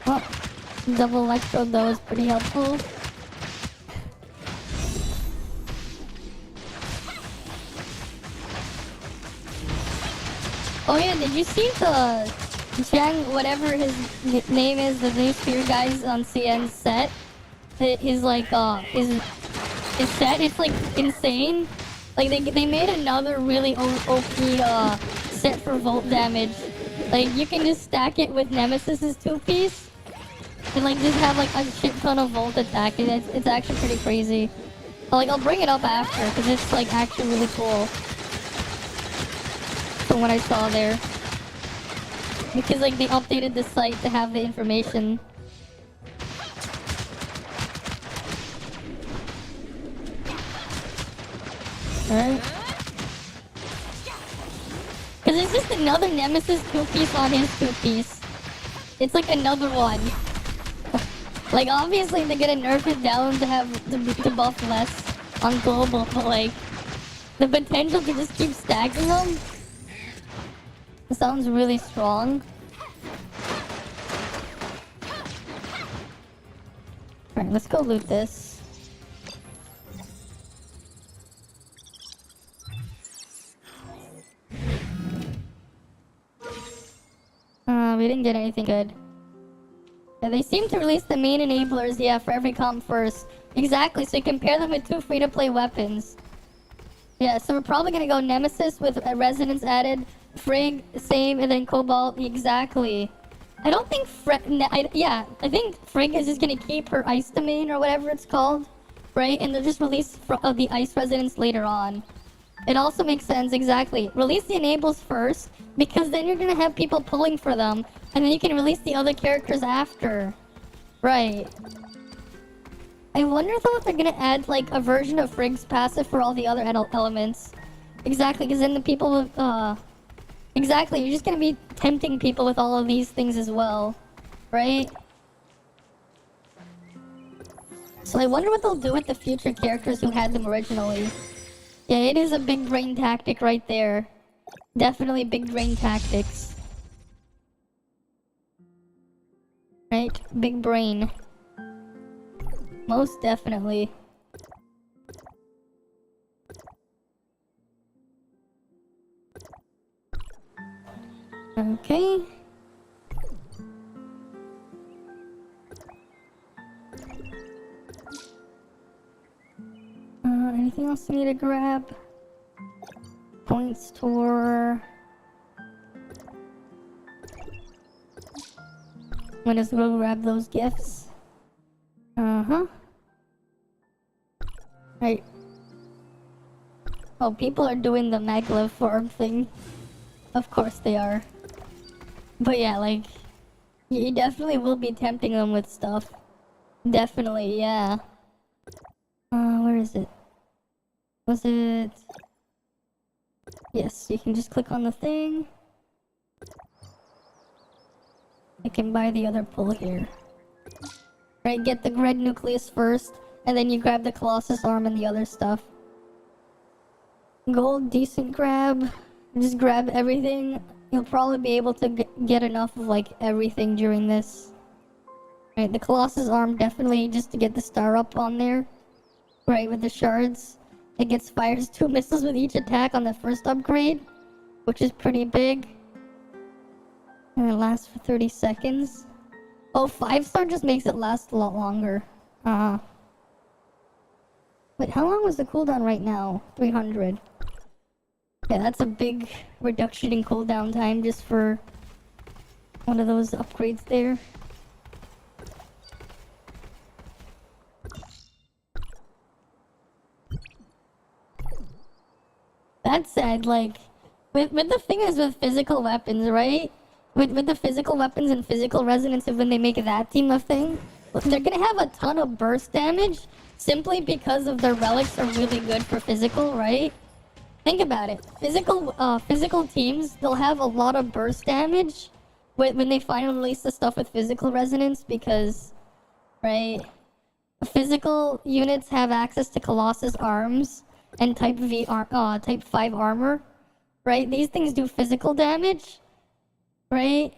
Well, double electrode though is pretty helpful. Oh yeah, did you see the Chang, whatever his name is, the new spear guys on CN's set? His like his set, it's like insane. Like they made another really OP set for volt damage. Like you can just stack it with Nemesis's 2-piece and like just have like a shit ton of volt attack. It's actually pretty crazy. But, like I'll bring it up after because it's like actually really cool. From what I saw there. Because like they updated the site to have the information. Alright. Because it's just another Nemesis 2-piece on his 2-piece. It's like another one. Like obviously they're gonna nerf it down to have to buff less on global, but like the potential to just keep stacking them sounds really strong. Alright, let's go loot this. We didn't get anything good. Yeah, they seem to release the main enablers, yeah, for every comp first. Exactly, so you compare them with 2 free-to-play weapons. Yeah, so we're probably gonna go Nemesis with a resonance added, Frigg, same, and then Cobalt, exactly. I don't think I think Frigg is just gonna keep her ice domain or whatever it's called. right? And they'll just release the ice residents later on. It also makes sense, exactly. Release the enables first, because then you're gonna have people pulling for them, and then you can release the other characters after. Right. I wonder though if they're gonna add like a version of Frigg's passive for all the other elements. Exactly, because then the people with, exactly, you're just gonna be tempting people with all of these things as well. Right? So I wonder what they'll do with the future characters who had them originally. Yeah, it is a big brain tactic right there. Definitely big brain tactics. Right? Big brain. Most definitely. Okay. Anything else I need to grab? Point store. I'm gonna just go grab those gifts. Right. Oh, people are doing the maglev farm thing. Of course they are. But yeah, like, you definitely will be tempting them with stuff. Definitely, yeah. Where is it? Was it... Yes, you can just click on the thing. I can buy the other pull here. Right, get the red nucleus first, and then you grab the Colossus arm and the other stuff. Gold, decent grab. Just grab everything. You'll probably be able to get enough of like everything during this. Right, the Colossus arm definitely just to get the star up on there. Right, with the shards. It fires 2 missiles with each attack on the first upgrade, which is pretty big. And it lasts for 30 seconds. Oh, 5-star just makes it last a lot longer. Wait, how long was the cooldown right now? 300. Yeah, that's a big reduction in cooldown time just for one of those upgrades there. That said, like, with the thing is with physical weapons, right? With the physical weapons and physical resonance of when they make that team of thing, they're gonna have a ton of burst damage simply because of their relics are really good for physical, right? Think about it. Physical teams, they'll have a lot of burst damage when they finally release the stuff with physical resonance because, right? Physical units have access to Colossus arms and type 5 armor, right? These things do physical damage, right?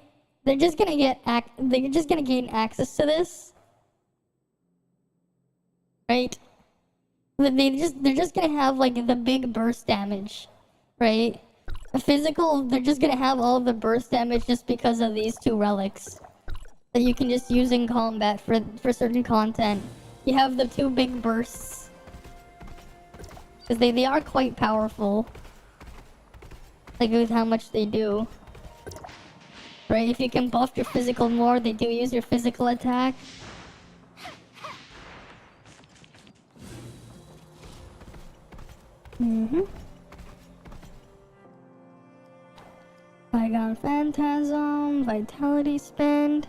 They're just gonna gain access to this, right? They're just gonna have like the big burst damage, right? The physical, they're just gonna have all of the burst damage just because of these 2 relics that you can just use in combat for certain content. You have the 2 big bursts. Because they are quite powerful. Like with how much they do. Right, if you can buff your physical more, they do use your physical attack. Bygone Phantasm, Vitality Spend.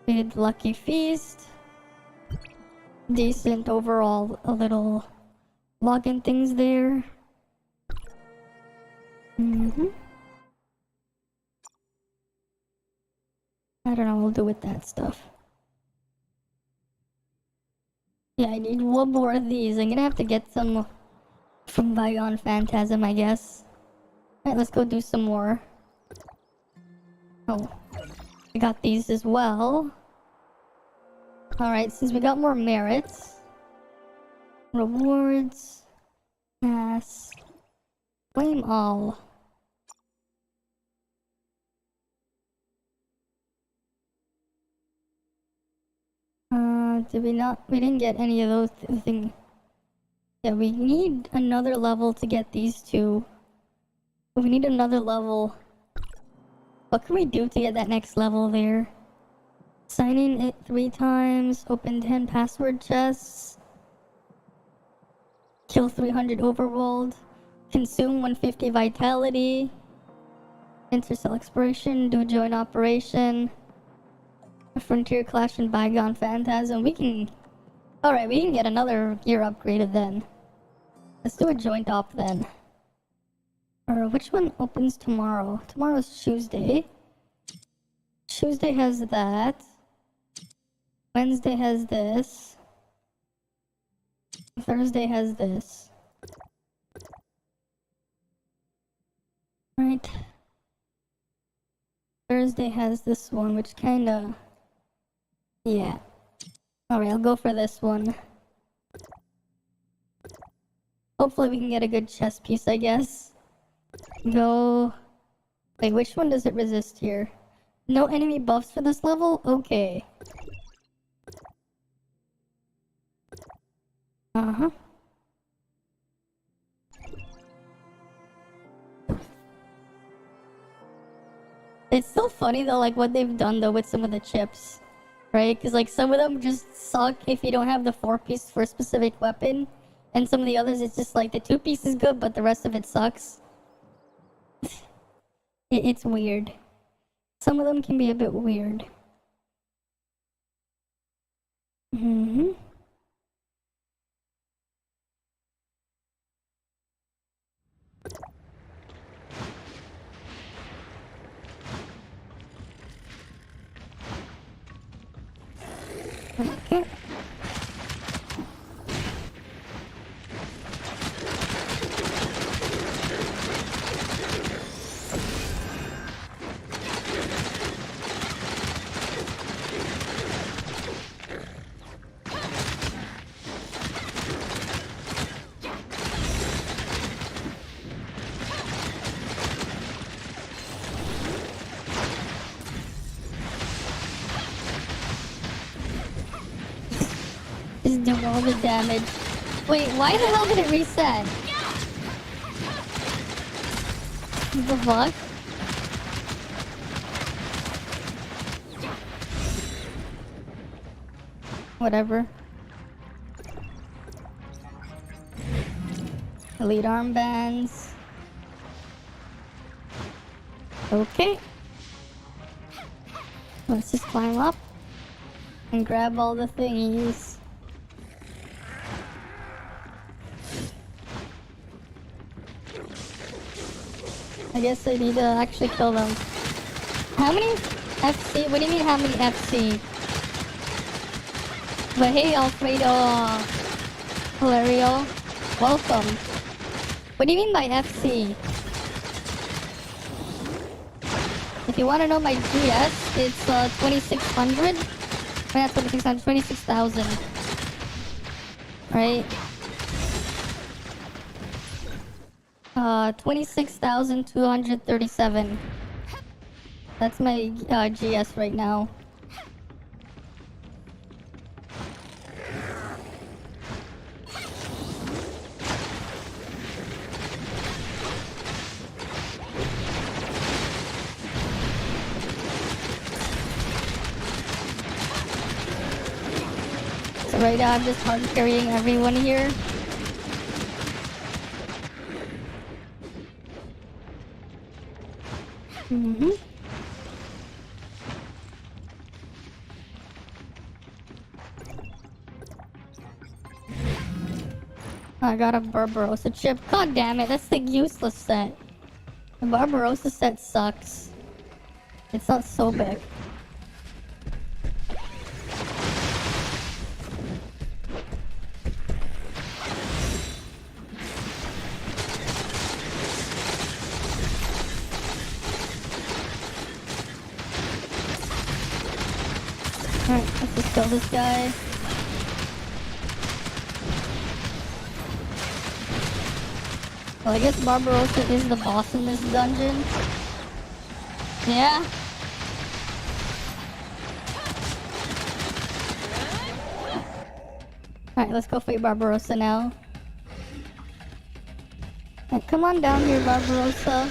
Did Lucky Feast. Decent overall, a little login things there. I don't know what we'll do with that stuff. Yeah, I need 1 more of these. I'm gonna have to get some from Bygone Phantasm, I guess. Alright, let's go do some more. Oh, I got these as well. Alright, since we got more merits. Rewards. Pass. Claim all. We didn't get any of those things. Yeah, we need another level to get these 2. We need another level. What can we do to get that next level there? Sign in it 3 times, open 10 password chests. Kill 300 overworld. Consume 150 vitality. Intercell exploration. Do a joint operation. A frontier clash and bygone phantasm. We can... Alright, we can get another gear upgraded then. Let's do a joint op then. Or which one opens tomorrow? Tomorrow's Tuesday. Tuesday has that. Wednesday has this. Thursday has this. Right. Thursday has this one, which kinda... Yeah. Alright, I'll go for this one. Hopefully we can get a good chest piece, I guess. Go... Wait, which one does it resist here? No enemy buffs for this level? Okay. Uh-huh. It's so funny though, like what they've done though with some of the chips. Right? Because like some of them just suck if you don't have the 4-piece for a specific weapon. And some of the others, it's just like the 2-piece is good, but the rest of it sucks. It's weird. Some of them can be a bit weird. Mm-hmm. Okay. Just do all the damage. Wait, why the hell did it reset? What the fuck? Whatever. Elite armbands. Okay. Let's just climb up and grab all the thingies. I guess I need to actually kill them. How many FC? What do you mean how many FC? But hey, Alfredo, Hilario, welcome. What do you mean by FC? If you want to know my GS, it's 2600. Yeah, 2600, 26,000. Right? 26,237. That's my GS right now. So right now I'm just hard carrying everyone here. Mm-hmm. I got a Barbarossa chip. God damn it, that's the useless set. The Barbarossa set sucks. It's not so big. Alright, let's just kill this guy. Well, I guess Barbarossa is the boss in this dungeon. Yeah? Alright, let's go fight Barbarossa now. Right, come on down here, Barbarossa.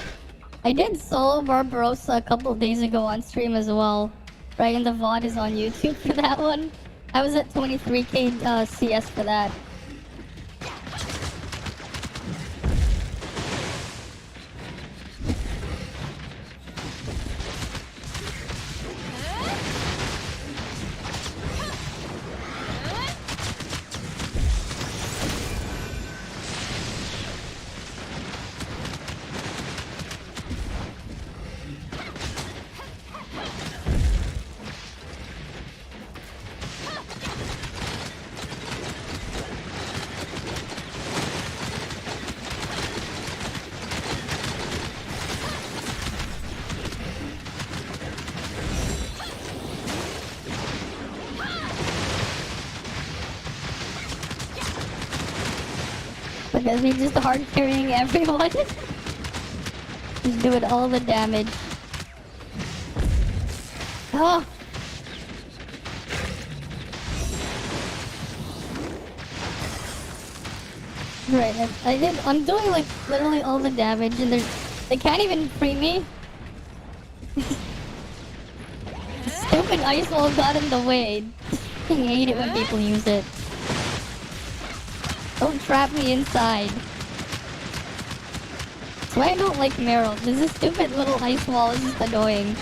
I did solo Barbarossa a couple days ago on stream as well. Right, and the VOD is on YouTube for that one. I was at 23k CS for that. Because me just hard carrying everyone. Just doing all the damage. Oh! Right, I'm doing like literally all the damage and they can't even free me. Stupid ice wall got in the way. I hate it when people use it. Don't trap me inside. That's why I don't like Meryl. This stupid little ice wall is just annoying.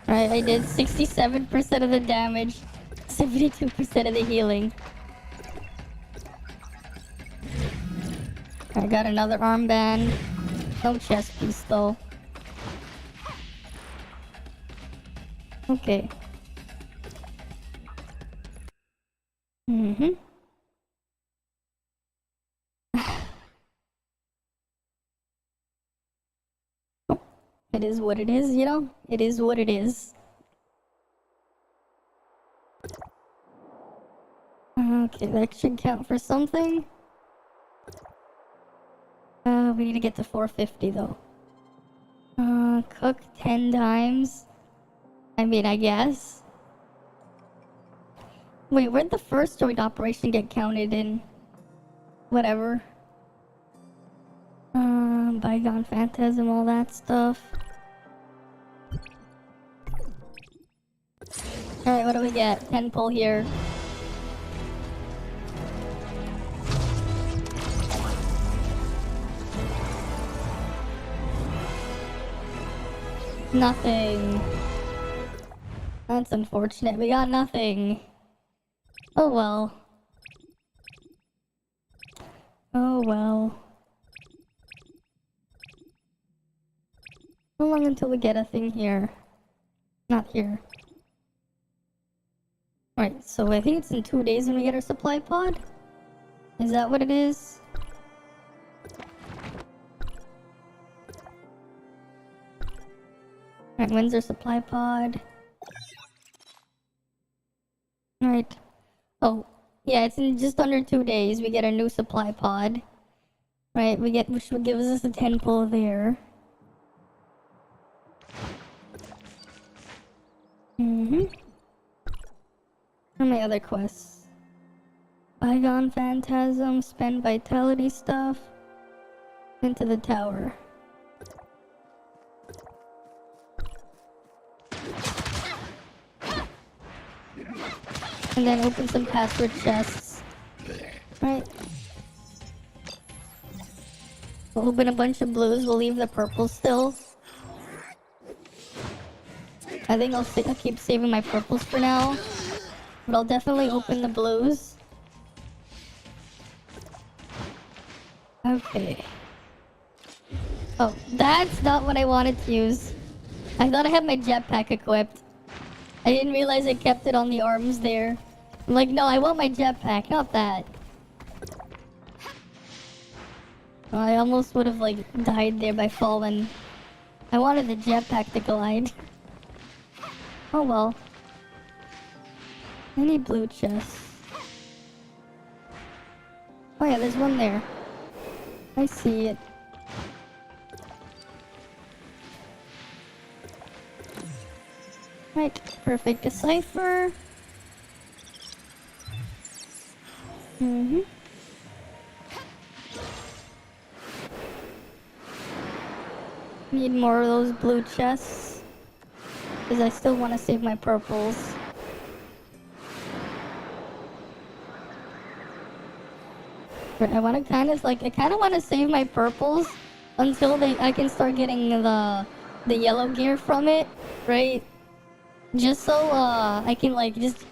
Right, I did 67% of the damage, 72% of the healing. I got another armband. No chest piece though. Okay. It is what it is, you know? It is what it is. Okay, that should count for something. We need to get to 450 though. Cook 10 times. I mean, I guess. Wait, where'd the first joint operation get counted in? Whatever. Bygone Phantasm, all that stuff. Alright, what do we get? 10 pull here. Nothing. That's unfortunate. We got nothing. Oh well. Oh well. How long until we get a thing here? Not here. Right, so I think it's in 2 days when we get our supply pod? Is that what it is? Alright, when's our supply pod? Alright. Oh, yeah, it's in just under 2 days we get a new supply pod. Right, which would give us a 10 pull there. What are my other quests? Bygone Phantasm, spend vitality stuff. Into the tower. And then open some password chests. Right. We'll open a bunch of blues, we'll leave the purples still. I think I'll keep saving my purples for now. But I'll definitely open the blues. Okay. Oh, that's not what I wanted to use. I thought I had my jetpack equipped. I didn't realize I kept it on the arms there. I'm like, no, I want my jetpack, not that. I almost would have, like, died there by falling. I wanted the jetpack to glide. Oh well. I need blue chests. Oh yeah, there's one there. I see it. Right, perfect. Decipher. Need more of those blue chests. Because I still want to save my purples. But I want to kind of want to save my purples until I can start getting the yellow gear from it, right? Just so I can like just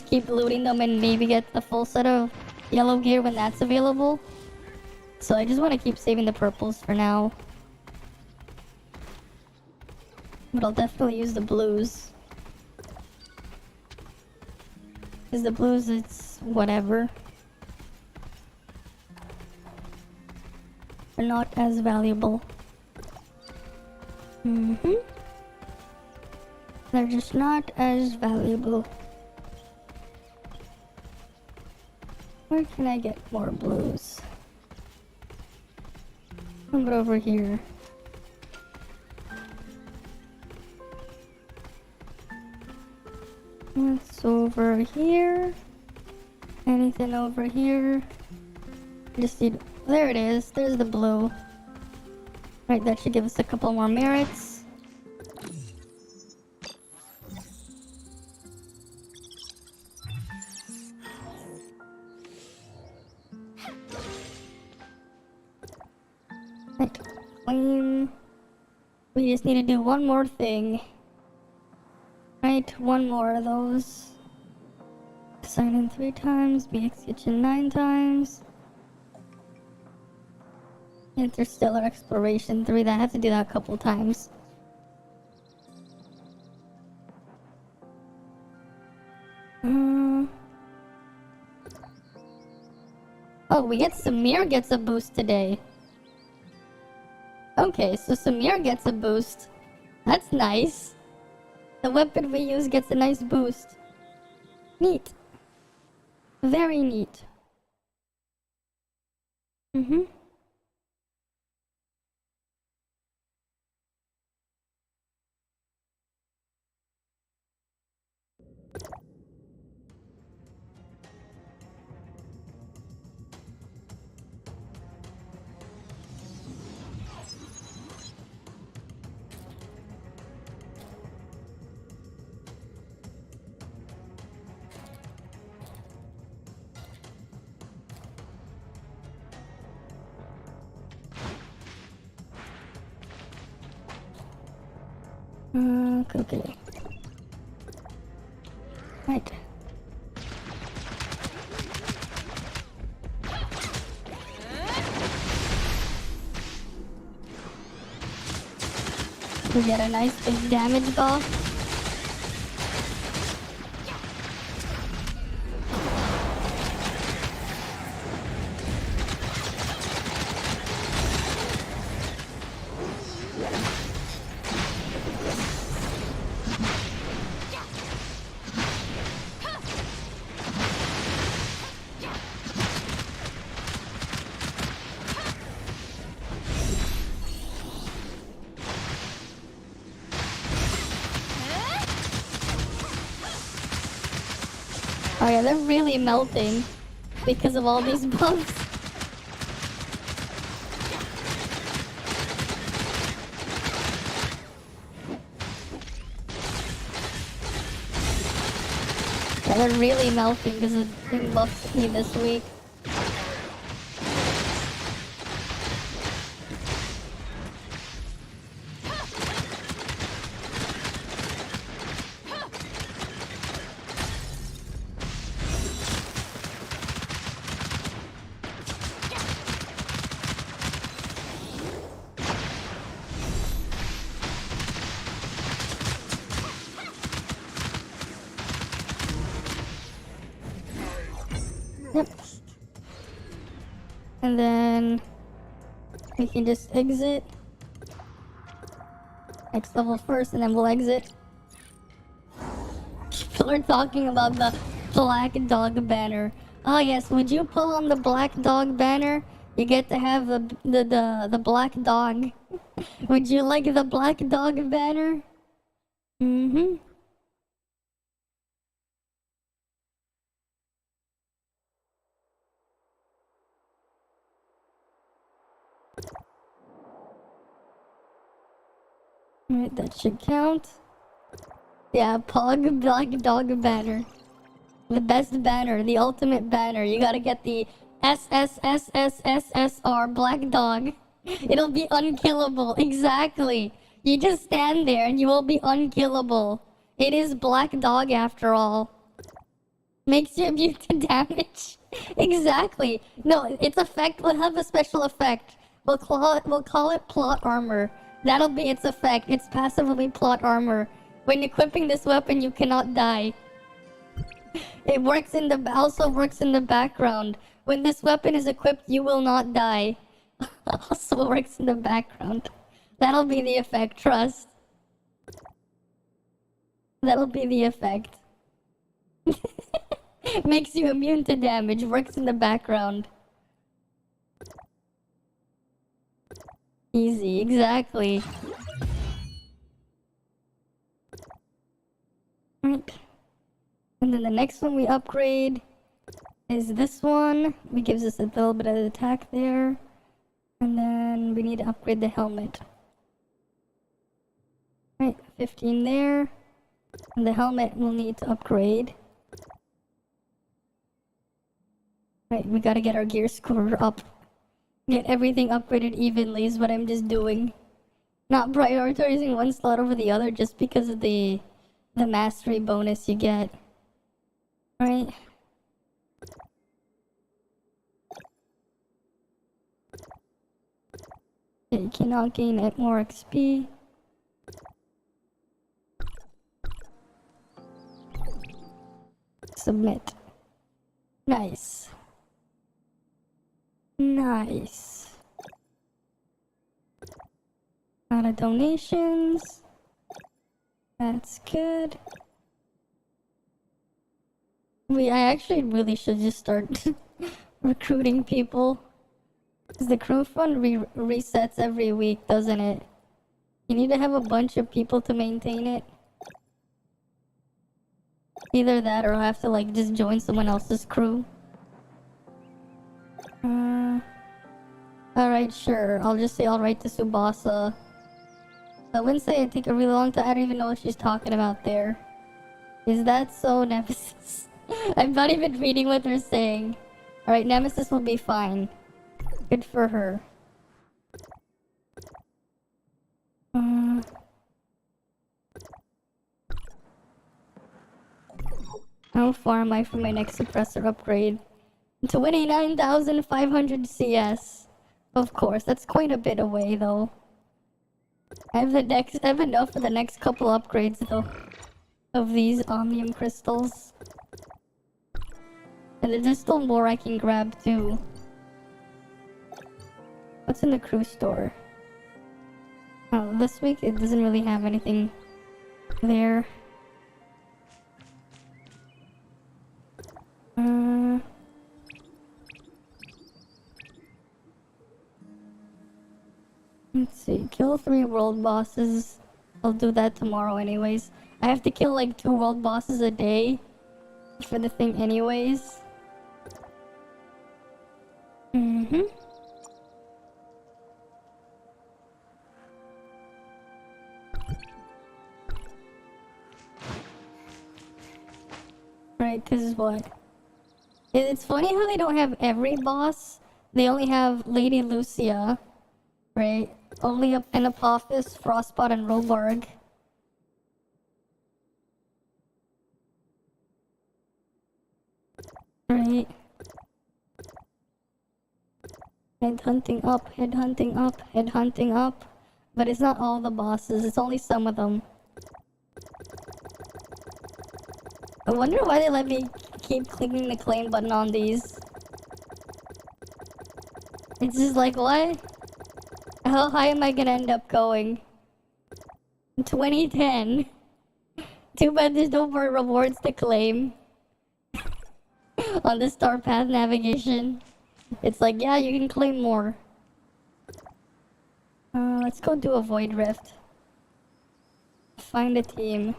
keep looting them and maybe get the full set of yellow gear when that's available. So I just want to keep saving the purples for now. But I'll definitely use the blues. Because the blues, it's whatever. They're not as valuable. They're just not as valuable. Where can I get more blues? Come over here. What's over here? Anything over here? Just need. There it is. There's the blue. Right, that should give us a couple more merits. Right, clean. We just need to do one more thing. Right, one more of those. Sign in 3 times, BX Kitchen 9 times. Interstellar Exploration 3, I have to do that a couple times. Oh, we get Samir gets a boost today. Okay, so Samir gets a boost. That's nice. The weapon we use gets a nice boost. Neat. Very neat. Okay. Right. We get a nice big damage buff. Oh yeah, they're really melting because of all these buffs. Yeah, they're really melting because of new buffs me this week. And then we can just exit. Next level first, and then we'll exit. People are talking about the black dog banner. Oh yes, would you pull on the black dog banner? You get to have the black dog. Would you like the black dog banner? Alright, that should count. Yeah, Pog Black Dog banner. The best banner, the ultimate banner. You gotta get the SSSSSSR Black Dog. It'll be unkillable, exactly. You just stand there and you will be unkillable. It is Black Dog after all. Makes you immune to damage. Exactly. No, its effect will have a special effect. We'll call it plot armor. That'll be its effect. It's passively plot armor. When equipping this weapon, you cannot die. It works in the also works in the background. When this weapon is equipped, you will not die. Also works in the background. That'll be the effect, trust. That'll be the effect. Makes you immune to damage, works in the background. Easy, exactly. Right. And then the next one we upgrade is this one. It gives us a little bit of attack there. And then we need to upgrade the helmet. Right, 15 there. And the helmet we'll need to upgrade. Right, we gotta get our gear score up. Get everything upgraded evenly is what I'm just doing. Not prioritizing one slot over the other just because of the mastery bonus you get. Right? Okay, you cannot gain more XP. Submit. Nice. Nice. Out of donations. That's good. I actually really should just start recruiting people. Because the crew fund resets every week, doesn't it? You need to have a bunch of people to maintain it. Either that or I'll have to like just join someone else's crew. Alright, sure. I'll just say alright to Tsubasa. I wouldn't say it'd take a really long time. I don't even know what she's talking about there. Is that so, Nemesis? I'm not even reading what they're saying. Alright, Nemesis will be fine. Good for her. How far am I from my next suppressor upgrade? 29,500 CS. Of course, that's quite a bit away though. I have enough for the next couple upgrades though. Of these Omnium crystals. And there's still more I can grab too. What's in the crew store? Oh, this week it doesn't really have anything there. Let's see, kill 3 world bosses. I'll do that tomorrow anyways. I have to kill like 2 world bosses a day for the thing anyways. Right, cause what? It's funny how they don't have every boss. They only have Lady Lucia, right? Only an Apophis, Frostbot, and Robarg. Right. Headhunting up, headhunting up, headhunting up. But it's not all the bosses, it's only some of them. I wonder why they let me keep clicking the claim button on these. It's just like, what? How high am I gonna end up going? 2010. Too bad there's no more rewards to claim. On the Star Path navigation. It's like, yeah, you can claim more. Let's go do a Void Rift. Find a team.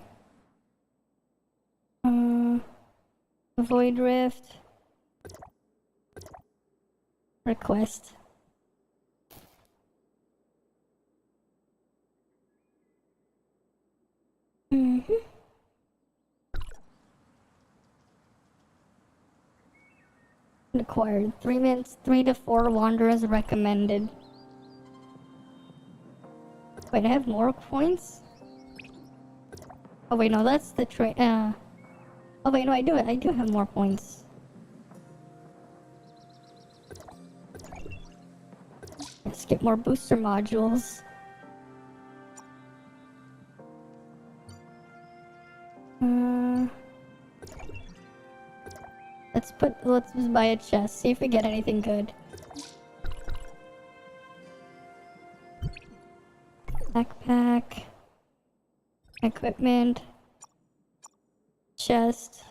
Void Rift. Request. Required 3 minutes, 3 to 4 wanderers recommended. Wait, I have more points? Oh wait, no, that's the train. Oh wait, no, I do have more points. Let's get more booster modules. Let's just buy a chest, see if we get anything good. Backpack. Equipment. Chest.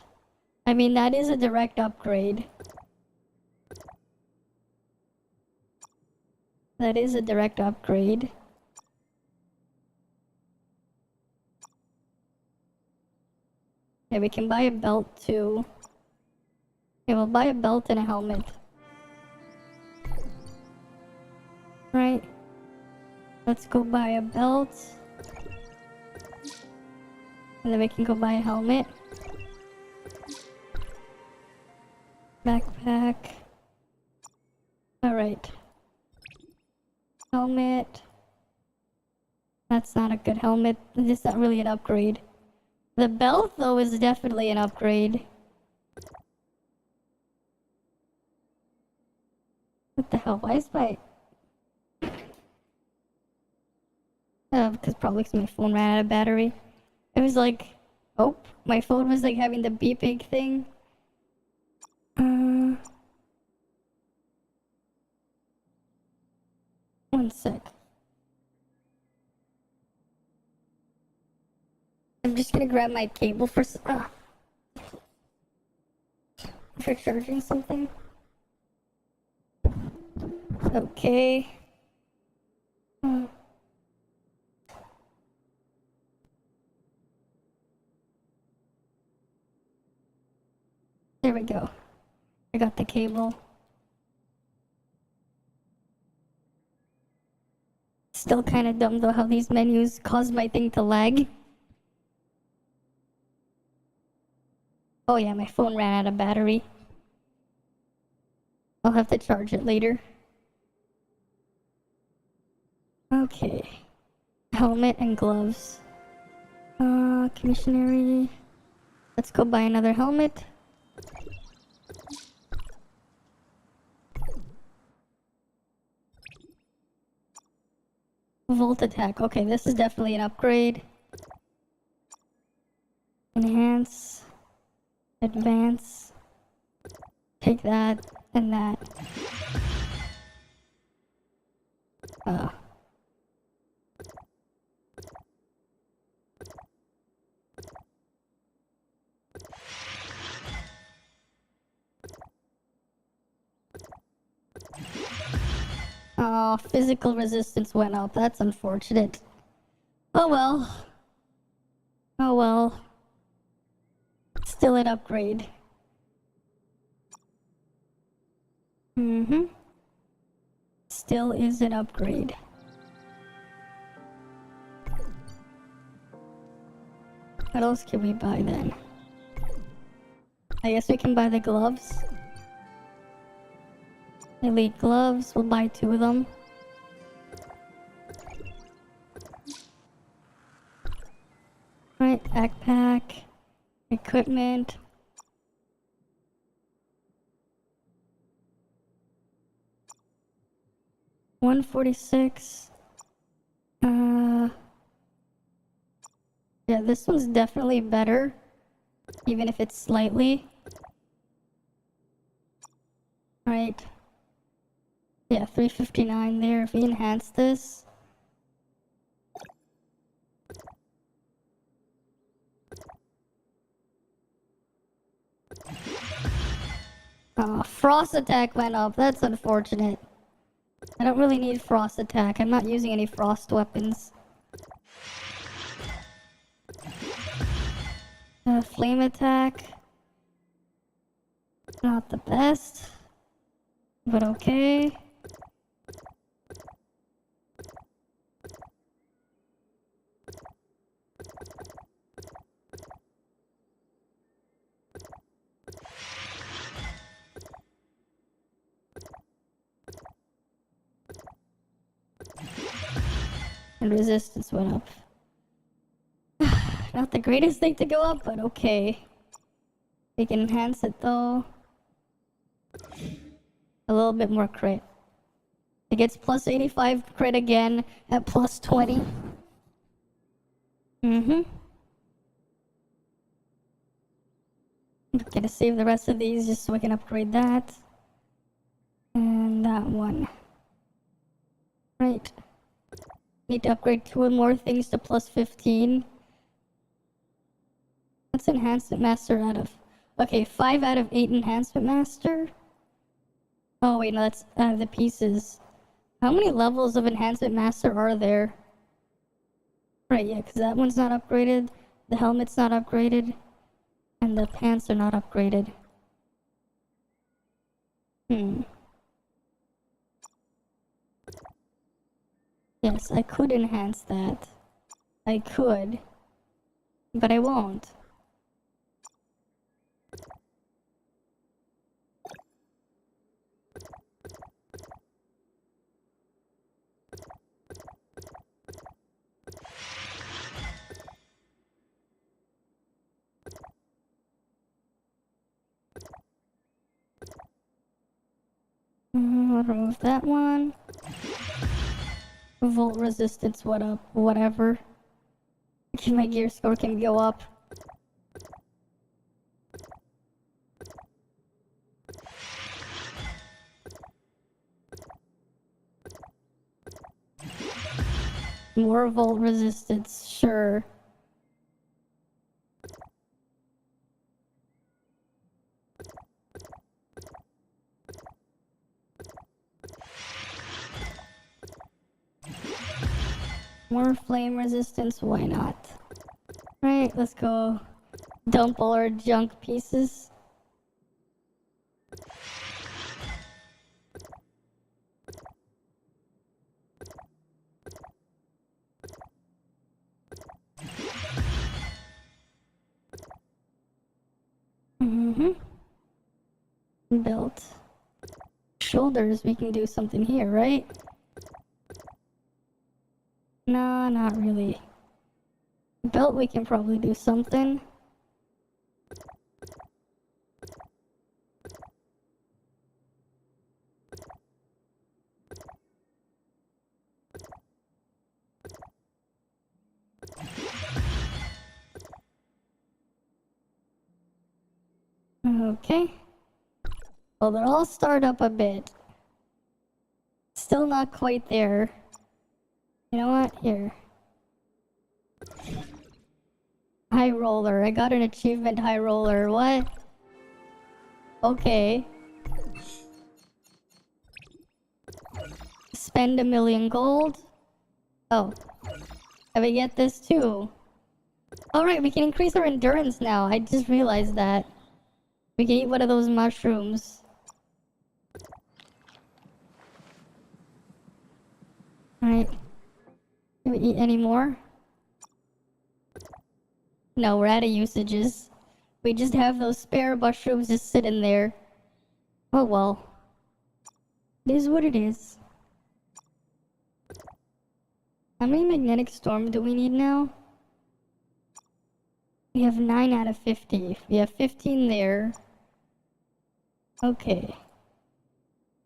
I mean, that is a direct upgrade. That is a direct upgrade. Yeah, we can buy a belt too. Okay, we'll buy a belt and a helmet. Right. Let's go buy a belt. And then we can go buy a helmet. Backpack. Alright. Helmet. That's not a good helmet. It's not really an upgrade. The belt, though, is definitely an upgrade. What the hell? Why is my... because probably because my phone ran out of battery. It was like... Oh, my phone was like having the beeping thing. One sec. I'm just gonna grab my cable for charging something. Okay. There we go. I got the cable. Still kind of dumb though how these menus cause my thing to lag. Oh yeah, my phone ran out of battery. I'll have to charge it later. Okay. Helmet and gloves. Commissionary. Let's go buy another helmet. Volt attack. Okay, this is definitely an upgrade. Enhance. Advance. Take that and that. Oh, physical resistance went up. That's unfortunate. Oh well. Oh well. Still an upgrade. Still is an upgrade. What else can we buy then? I guess we can buy the gloves. Elite gloves, we'll buy 2 of them. Right, backpack, equipment. $146. Yeah, this one's definitely better, even if it's slightly. Right. Yeah, $359 there. If we enhance this. Oh, frost attack went up. That's unfortunate. I don't really need frost attack. I'm not using any frost weapons. Flame attack. Not the best. But okay. And resistance went up. Not the greatest thing to go up, but okay. We can enhance it though. A little bit more crit. It gets plus 85 crit again at plus 20. Gonna save the rest of these just so I can upgrade that. And that one. Right. Need to upgrade 2 more things to plus 15. What's Enhancement Master out of? Okay, 5 out of 8 Enhancement Master. Oh wait, no, that's out of the pieces. How many levels of Enhancement Master are there? Right, yeah, because that one's not upgraded. The helmet's not upgraded. And the pants are not upgraded. Yes, I could enhance that. I could. But I won't. I'll remove that one. Volt resistance, what up? Whatever. My gear score can go up. More volt resistance, sure. More flame resistance, why not? Right, let's go dump all our junk pieces. Built. Shoulders, we can do something here, right? No, not really. Belt, we can probably do something. Okay. Well, they're all started up a bit. Still not quite there. You know what? Here. High roller. I got an achievement high roller. What? Okay. Spend 1,000,000 gold. Oh. Can we get this too? Alright, we can increase our endurance now. I just realized that. We can eat one of those mushrooms. Alright. Can we eat any more? No, we're out of usages. We just have those spare mushrooms just sitting there. Oh well. It is what it is. How many magnetic storm do we need now? We have 9 out of 50. We have 15 there. Okay.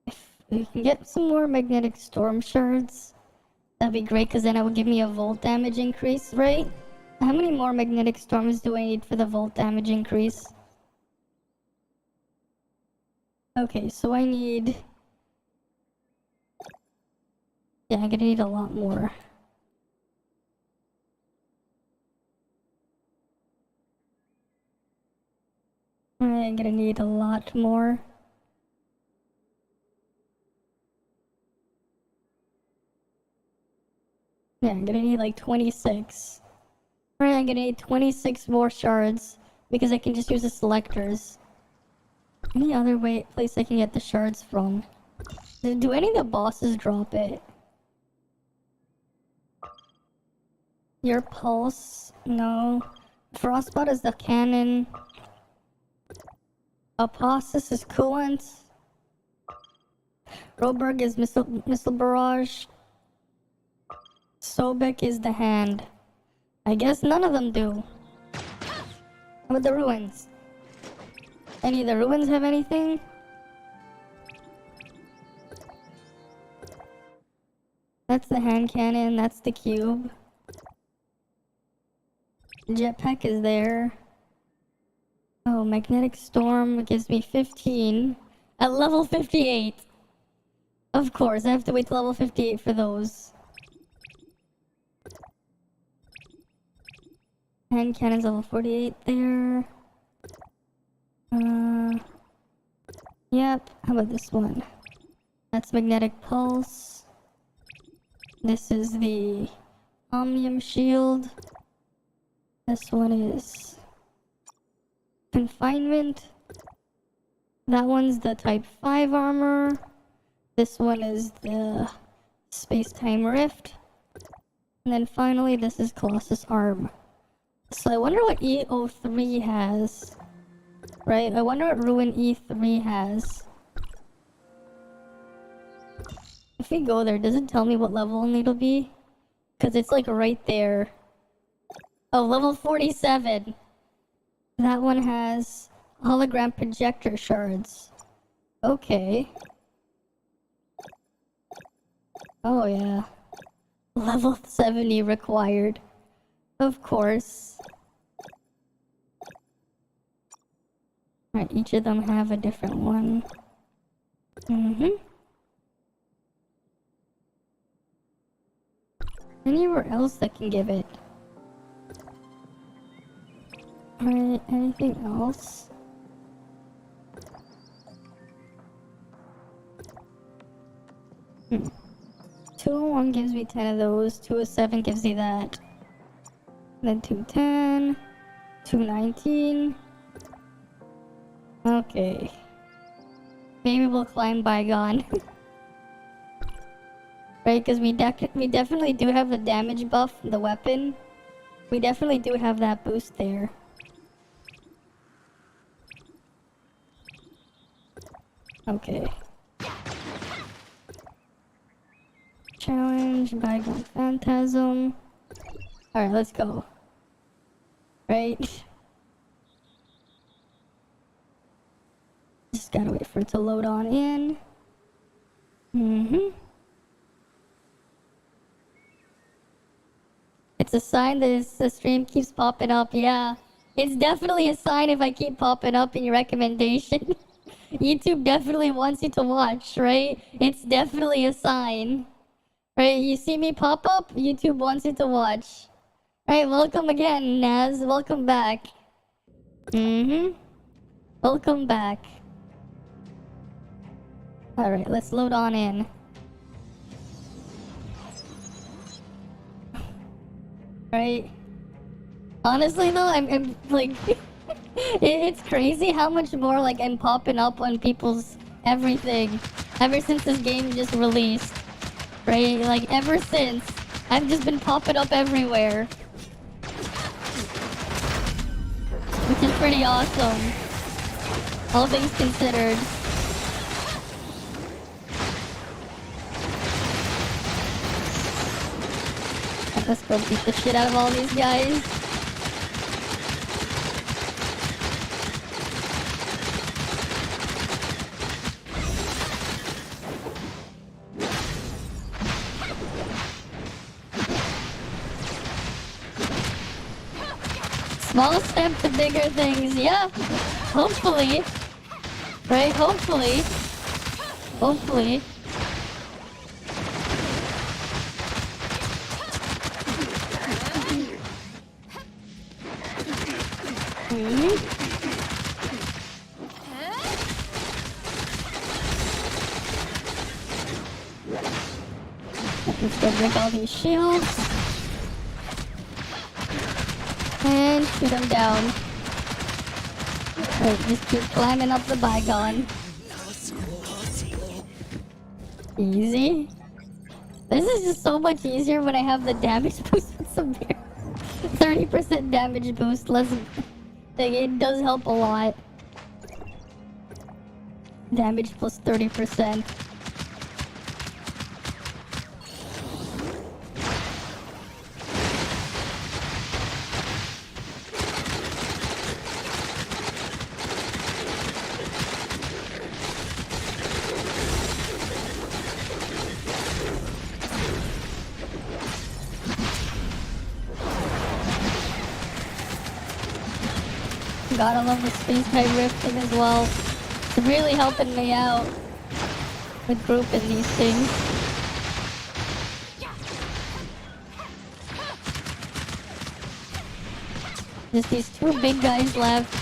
If we can get some more magnetic storm shards, that'd be great, because then it would give me a volt damage increase, right? How many more magnetic storms do I need for the volt damage increase? Okay, so I need... Yeah, I'm gonna need a lot more. I'm gonna need a lot more. Yeah, I'm gonna need like 26. Alright, I'm gonna need 26 more shards because I can just use the selectors. Any other place I can get the shards from? Do any of the bosses drop it? Your pulse? No. Frostbot is the cannon. Apostas is coolant. Roberg is missile barrage. Sobek is the hand. I guess none of them do. How about the ruins? Any of the ruins have anything? That's the hand cannon, that's the cube. Jetpack is there. Oh go. Magnetic Storm gives me 15 at level 58. Of course, I have to wait till level 58 for those. Hand cannon's level 48 there. Yep. How about this one? That's Magnetic Pulse. This is the Omnium Shield. This one is Confinement. That one's the Type 5 armor. This one is the Space-Time Rift. And then finally, this is Colossus Arm. So I wonder what E03 has. Right? I wonder what Ruin E3 has. If we go there, does it tell me what level it'll be? Because it's like right there. Oh, level 47. That one has hologram projector shards. Okay. Oh yeah. Level 70 required. Of course. Right, each of them have a different one. Anywhere else that can give it? Alright, anything else? Hmm. 201 gives me 10 of those, 207 gives me that. Then 210, 219. Okay. Maybe we'll climb Bygone. Right, because we definitely do have the damage buff, the weapon. We definitely do have that boost there. Okay. Challenge, Bygone Phantasm. Alright, let's go. Right? Just gotta wait for it to load on in. It's a sign that the stream keeps popping up, yeah. It's definitely a sign if I keep popping up in your recommendation. YouTube definitely wants you to watch, right? It's definitely a sign. Right, you see me pop up, YouTube wants you to watch. Right, welcome again, Naz. Welcome back. Welcome back. Alright, let's load on in. Right. Honestly though, I'm like... it's crazy how much more like I'm popping up on people's everything. Ever since this game just released. Right? Like, ever since. I've just been popping up everywhere. Which is pretty awesome. All things considered. Let's go beat the shit out of all these guys. Small step to bigger things, yeah. Hopefully. Right, hopefully. Hopefully. Let's go break all these shields. And shoot them down. Wait, just keep climbing up the Bygone. Easy. This is just so much easier when I have the damage boost with some beer. 30% damage boost, less. It does help a lot. Damage plus 30%. Gotta love the Spacecraft rifting as well. It's really helping me out with grouping these things. Just these two big guys left.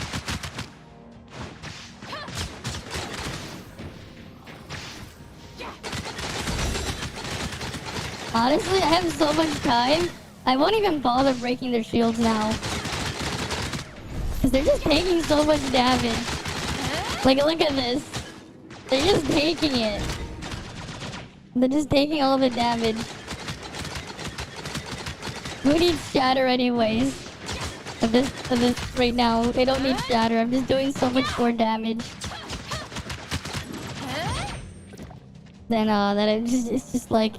Honestly, I have so much time, I won't even bother breaking their shields now. Because they're just taking so much damage. Like, look at this. They're just taking it. They're just taking all the damage. Who needs shatter anyways? Of this right now. They don't need shatter. I'm just doing so much more damage. Then it's just like,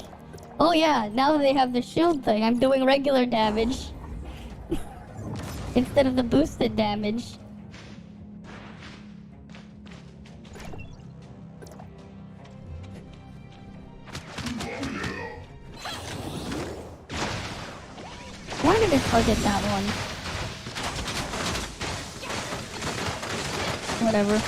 oh yeah, now that they have the shield thing, I'm doing regular damage instead of the boosted damage. Why did I target that one? Whatever.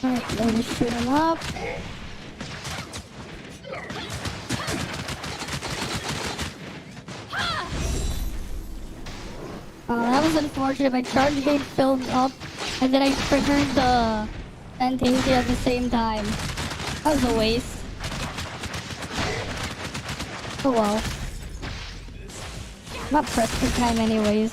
Alright, let me shoot him up. That was unfortunate. My charge gate filled up, and then I triggered the Authentication at the same time. That was a waste. Oh well. I'm not pressed for time anyways.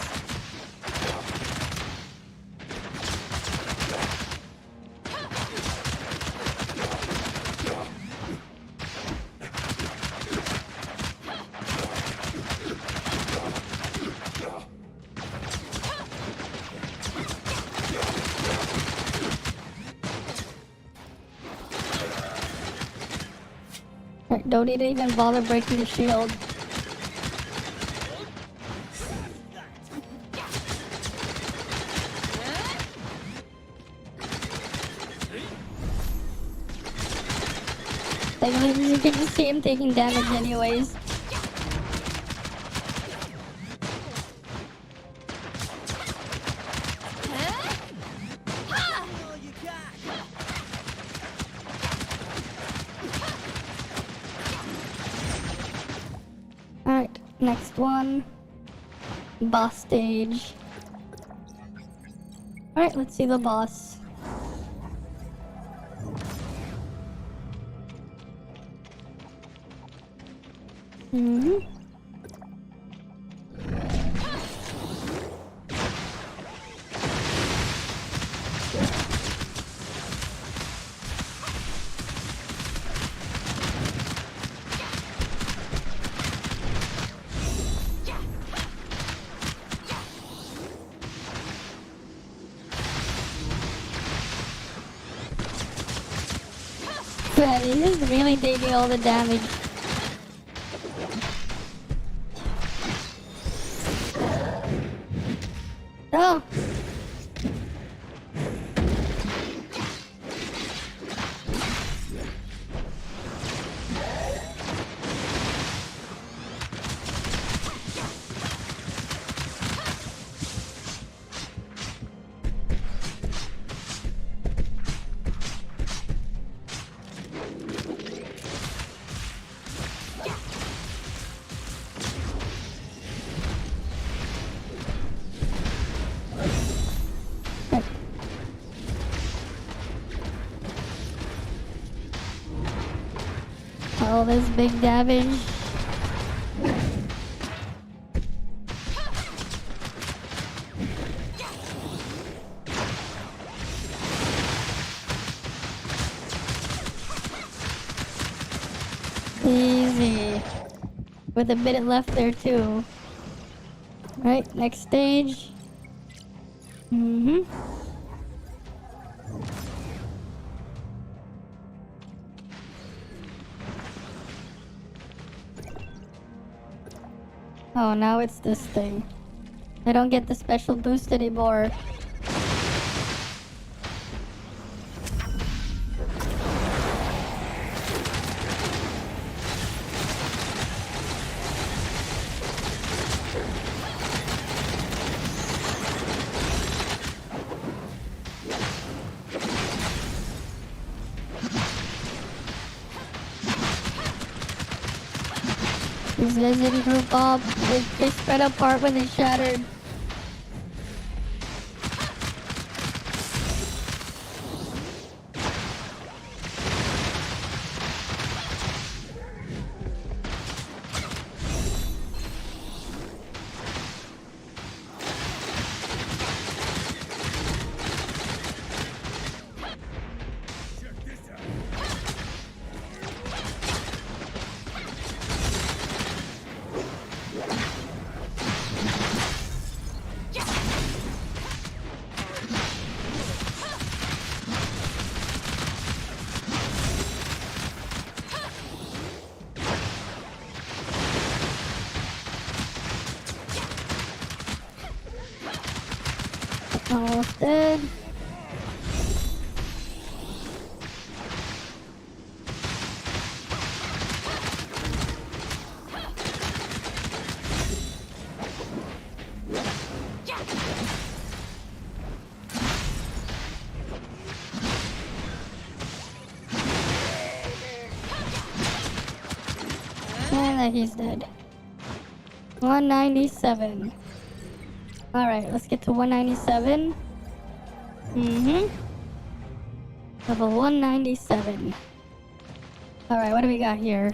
Don't need to even bother breaking the shield. Like, you can just see him taking damage anyways. Alright, next one. Boss stage. Alright, let's see the boss. Man, he's just really taking all the damage. Oh! All this big damage. Easy. With a minute left there too. Right, next stage. Mm-hmm. Oh, now it's this thing. I don't get the special boost anymore. These guys didn't group up. They spread apart when they shattered. Almost dead. And he's dead. 197. Alright, let's get to 197. Level 197. Alright, what do we got here?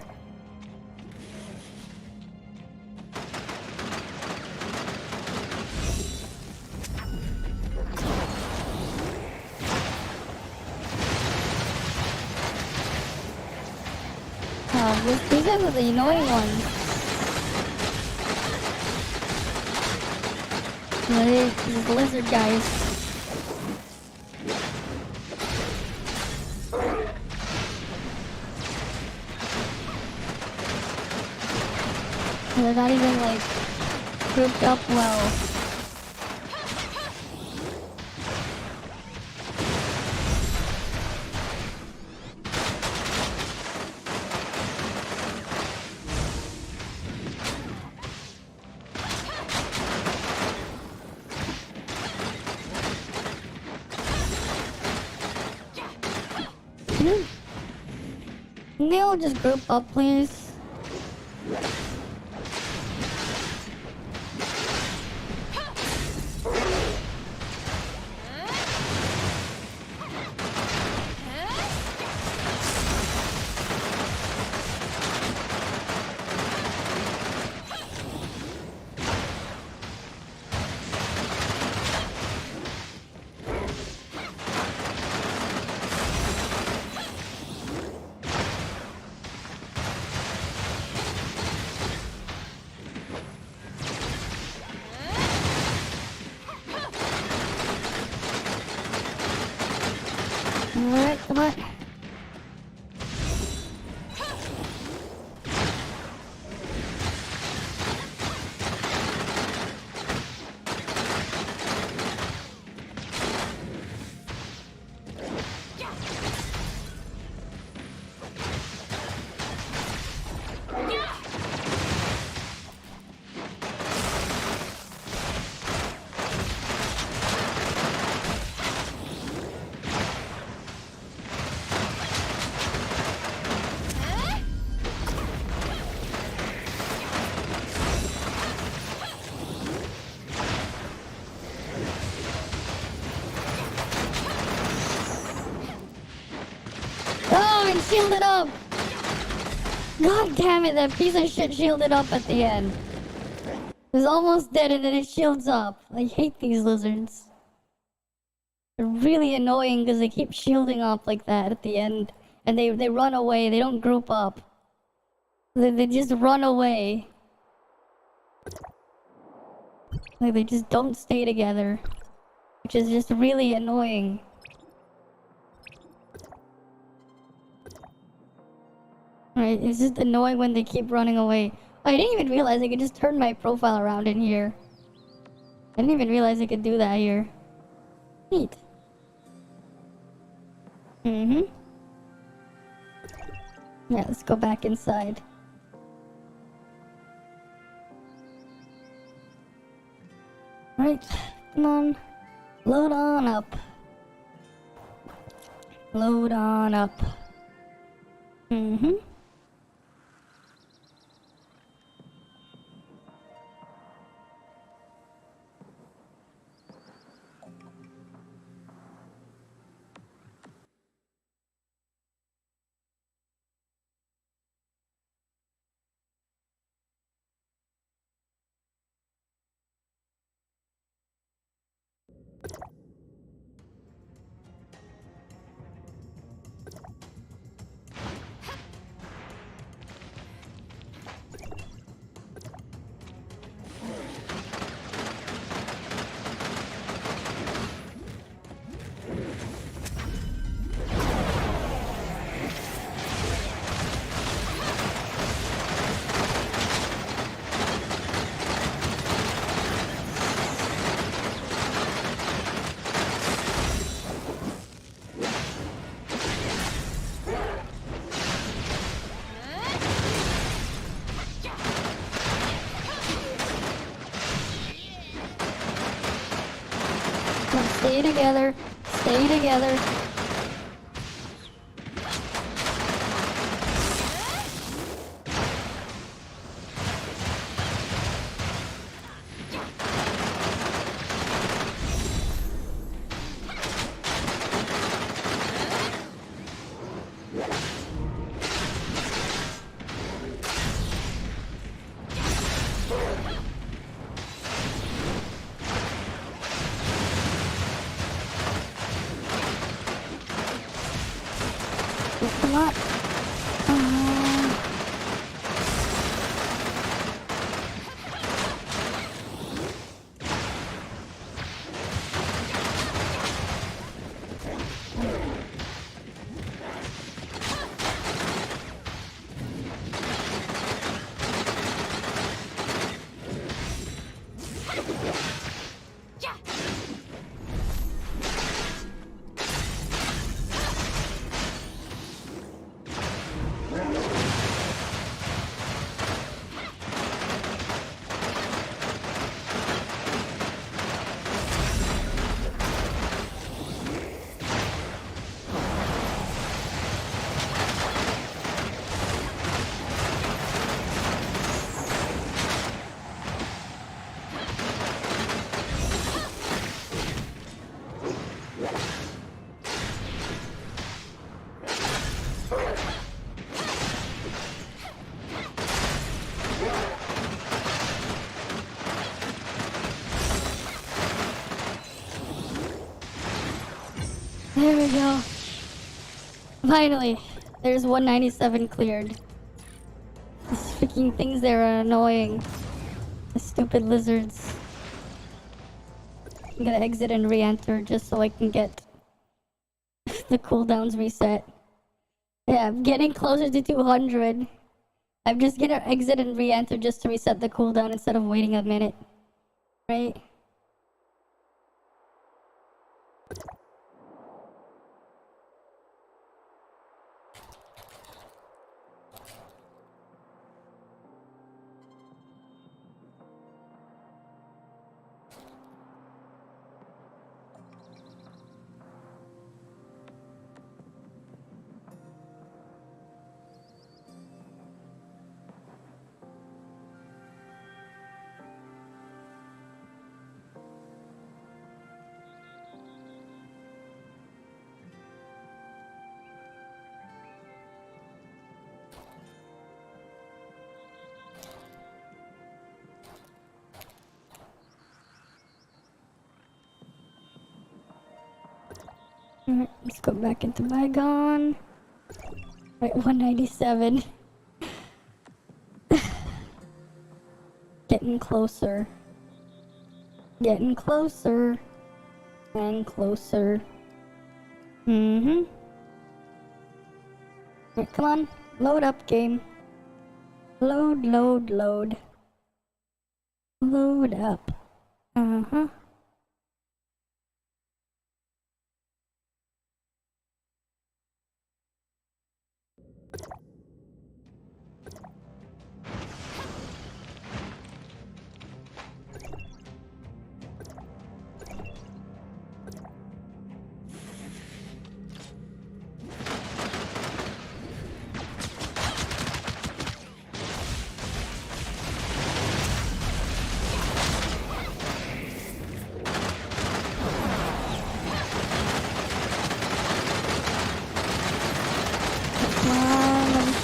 These guys are the annoying ones. These lizard guys. They're not even like grouped up well. Can they all just group up, please? Alright, come on. Oh, and shielded up! God damn it, that piece of shit shielded up at the end. It was almost dead and then it shields up. I hate these lizards. They're really annoying because they keep shielding up like that at the end. And they run away, they don't group up. They just run away. Like they just don't stay together. which is just really annoying. Right, it's just annoying when they keep running away. I didn't even realize I could just turn my profile around in here. I didn't even realize I could do that here. Neat. Yeah, let's go back inside. Right, come on. Load on up. Load on up. Stay together. Stay together. Come on. There we go. Finally, there's 197 cleared. These freaking things there are annoying. The stupid lizards. I'm gonna exit and re-enter just so I can get the cooldowns reset. Yeah, I'm getting closer to 200. I'm just gonna exit and re-enter just to reset the cooldown instead of waiting a minute. Right? Alright, let's go back into Bygone. Right, 197. Getting closer. Getting closer. And closer. Mm-hmm. Here, come on. Load up, game. Load, load, load. Load up. Uh-huh.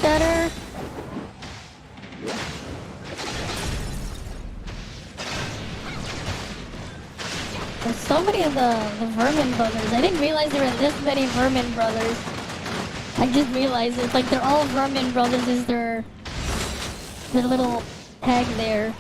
Better. There's so many of the Vermin brothers. I didn't realize there were this many Vermin brothers. I just realized it's like they're all Vermin brothers is their little tag there.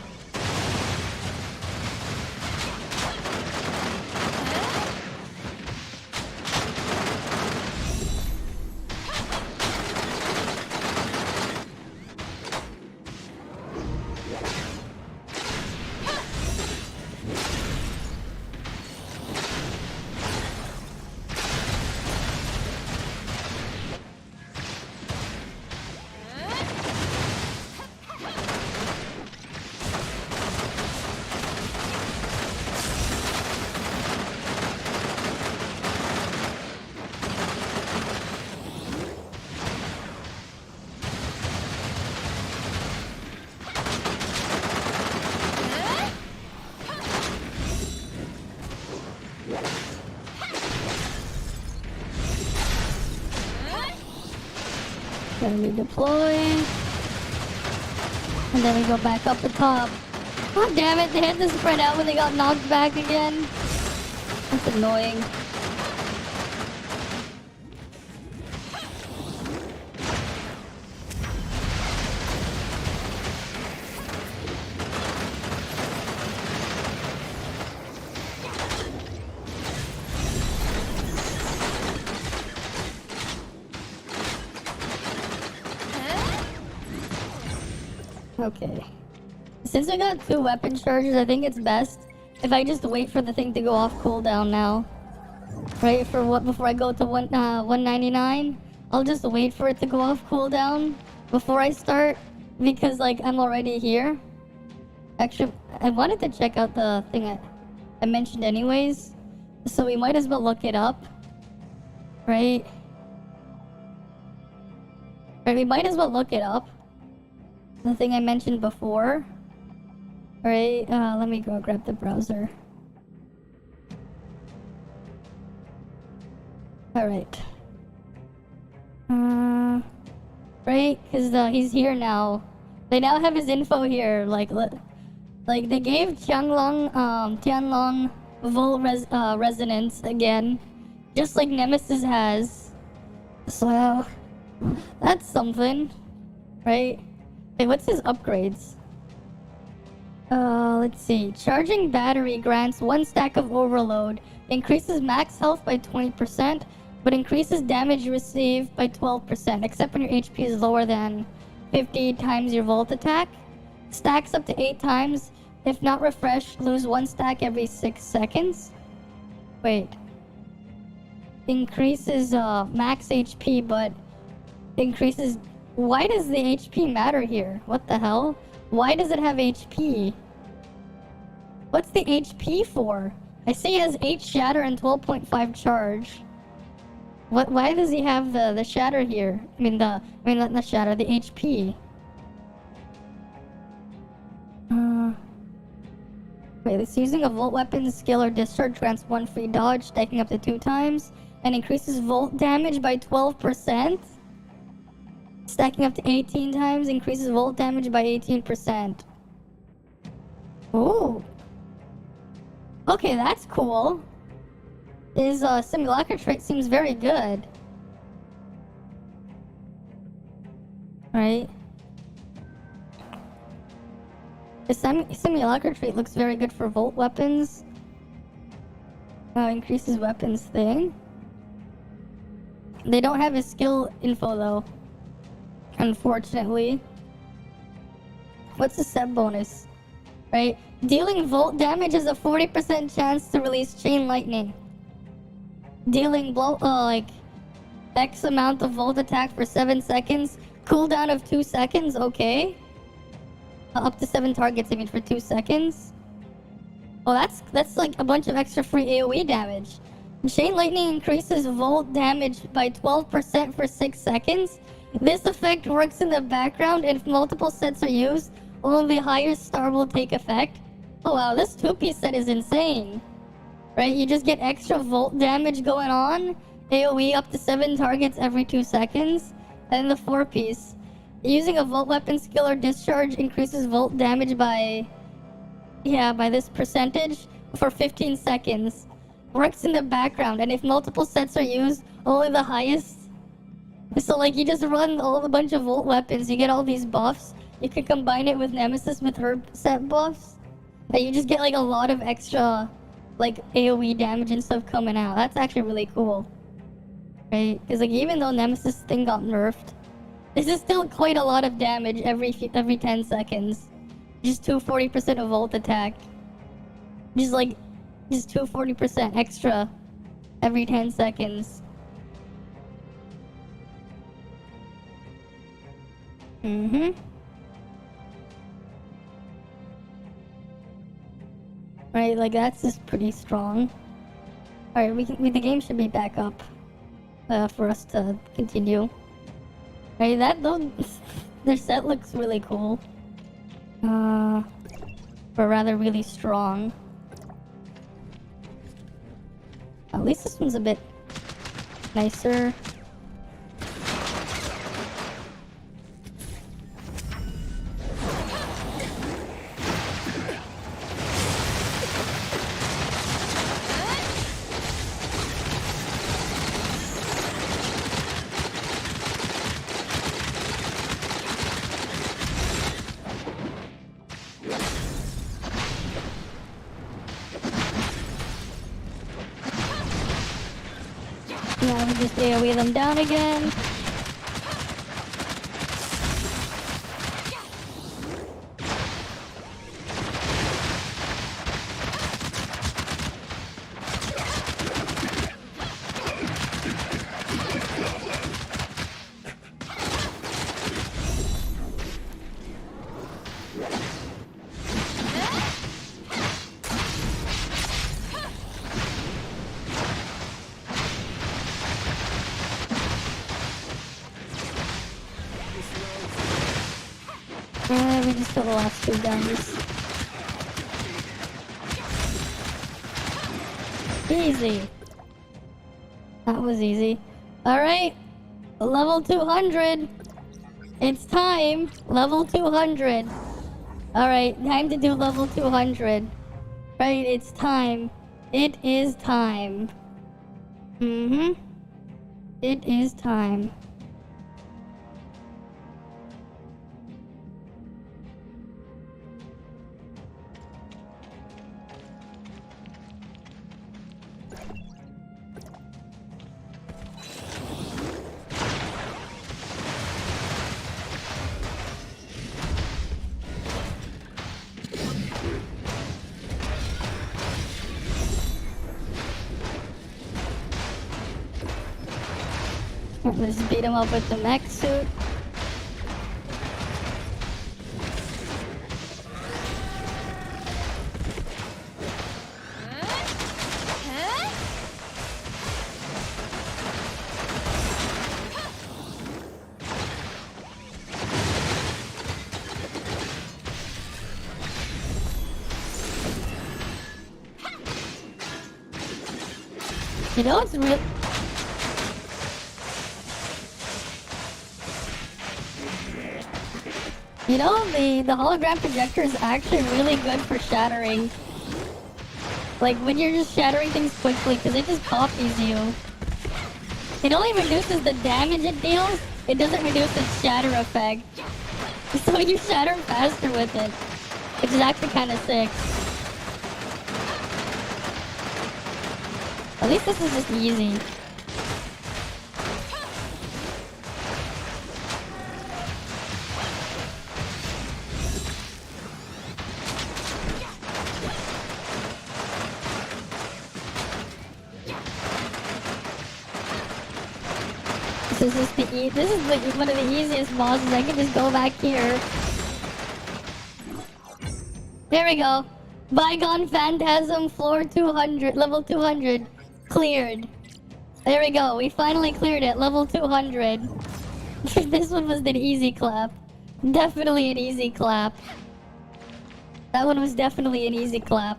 Then we deploy. And then we go back up the top. God damn it, they had to spread out when they got knocked back again. That's annoying. Okay. Since I got 2 weapon charges, I think it's best if I just wait for the thing to go off cooldown now. Right, for what, before I go to 199? I'll just wait for it to go off cooldown before I start, because like I'm already here. Actually, I wanted to check out the thing I mentioned anyways, so we might as well look it up. Right? Right, we might as well look it up. The thing I mentioned before. Right, let me go grab the browser. Alright. Right, because he's here now. They now have his info here, like they gave Tianlong Volt resonance again, just like Nemesis has. So, that's something, right? Wait, what's his upgrades? Let's see. Charging battery grants 1 stack of overload, increases max health by 20%, but increases damage received by 12%, except when your HP is lower than 50 times your volt attack. Stacks up to 8 times. If not refreshed, lose 1 stack every 6 seconds. Wait. Increases max HP, but increases... Why does the HP matter here? What the hell? Why does it have HP? What's the HP for? I see he has 8 shatter and 12.5 charge. What? Why does he have the shatter here? Not the shatter, the HP. Wait, it's using a volt weapon skill or discharge grants 1 free dodge, stacking up to 2 times, and increases volt damage by 12%. Stacking up to 18 times, increases volt damage by 18%. Ooh. Okay, that's cool. His simulacra trait seems very good. Right? His simulacra trait looks very good for volt weapons. Increases weapons thing. They don't have his skill info though. Unfortunately. What's the set bonus? Right? Dealing volt damage has a 40% chance to release chain lightning. Dealing like X amount of volt attack for 7 seconds. Cooldown of 2 seconds, okay. Up to 7 targets, I mean, for 2 seconds. Oh, that's like a bunch of extra free AoE damage. Chain lightning increases volt damage by 12% for 6 seconds. This effect works in the background, and if multiple sets are used, only the highest star will take effect. Oh wow, this 2-piece set is insane. Right, you just get extra volt damage going on. AoE up to 7 targets every 2 seconds. And the 4-piece. Using a volt weapon skill or discharge increases volt damage by this percentage for 15 seconds. Works in the background, and if multiple sets are used, only the highest. So like you just run a bunch of volt weapons, you get all these buffs. You can combine it with Nemesis with her set buffs. And you just get like a lot of extra like AoE damage and stuff coming out. That's actually really cool. Right? Because like even though Nemesis thing got nerfed, this is still quite a lot of damage every 10 seconds. Just 240% of volt attack. Just 240% extra every 10 seconds. Right, like that's just pretty strong. Alright, the game should be back up for us to continue. Right, their set looks really cool. Or rather really strong. At least this one's a bit nicer. Yeah, we just AoE them down again. We just got the last 2 guns. Easy. That was easy. Alright. Level 200. It's time. Level 200. Alright, time to do level 200. Right, it's time. It is time. It is time. Let's beat him up with the mech suit. You know what's real? You know, the hologram projector is actually really good for shattering. Like, when you're just shattering things quickly, because it just copies you. It only reduces the damage it deals, it doesn't reduce its shatter effect. So you shatter faster with it, which is actually kind of sick. At least this is just easy. This is like one of the easiest bosses. I can just go back here. There we go. Bygone Phantasm, floor 200, level 200, cleared. There we go. We finally cleared it, level 200. This one was an easy clap. Definitely an easy clap. That one was definitely an easy clap.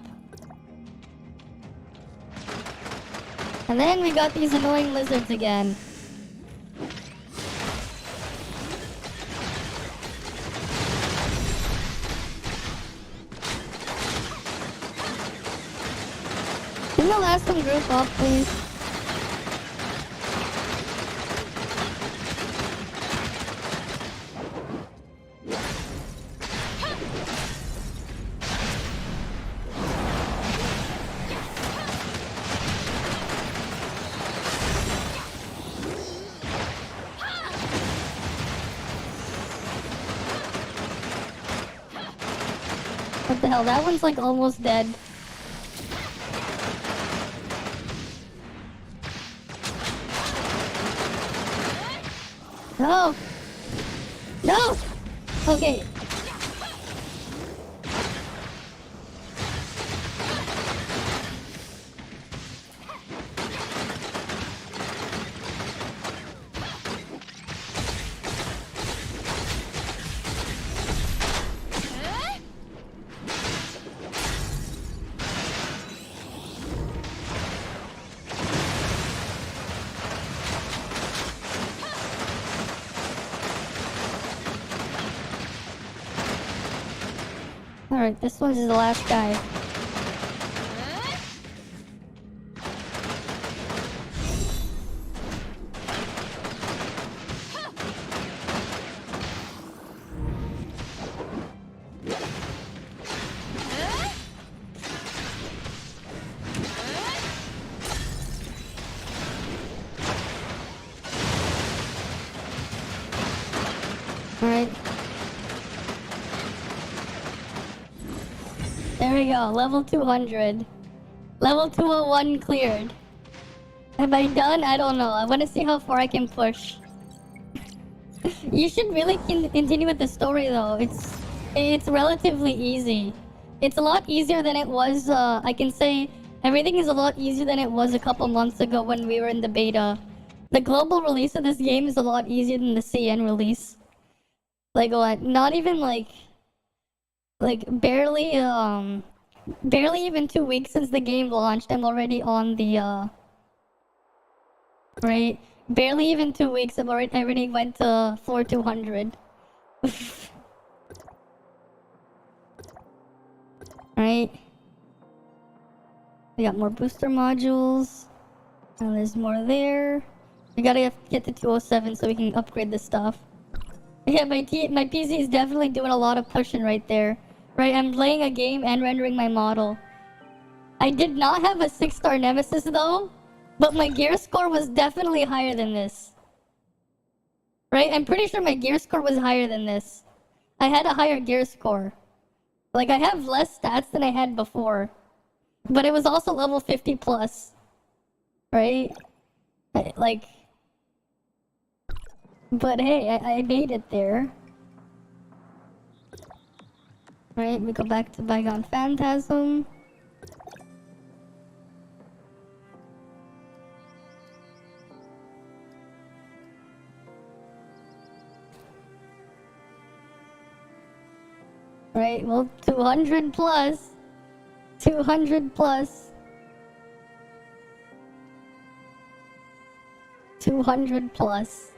And then we got these annoying lizards again. Can the last one group off, please? What the hell? That one's like almost dead. No! No! Okay. Alright, this one's the last guy. Alright. There we go, level 200. Level 201 cleared. Am I done? I don't know. I want to see how far I can push. You should really continue with the story though. It's relatively easy. It's a lot easier than it was. I can say everything is a lot easier than it was a couple months ago when we were in the beta. The global release of this game is a lot easier than the CN release. Like what? Not even like barely even 2 weeks since the game launched. I'm already on the right. Barely even 2 weeks. I already went to floor 200. Right. We got more booster modules. And there's more there. We gotta get to 207 so we can upgrade this stuff. Yeah, my PC is definitely doing a lot of pushing right there. Right, I'm playing a game and rendering my model. I did not have a 6-star Nemesis though, but my gear score was definitely higher than this. Right, I'm pretty sure my gear score was higher than this. I had a higher gear score. Like, I have less stats than I had before. But it was also level 50 plus. Right? But hey, I made it there. Right, we go back to Bygone Phantasm. Right, well, 200 plus. 200 plus. 200 plus.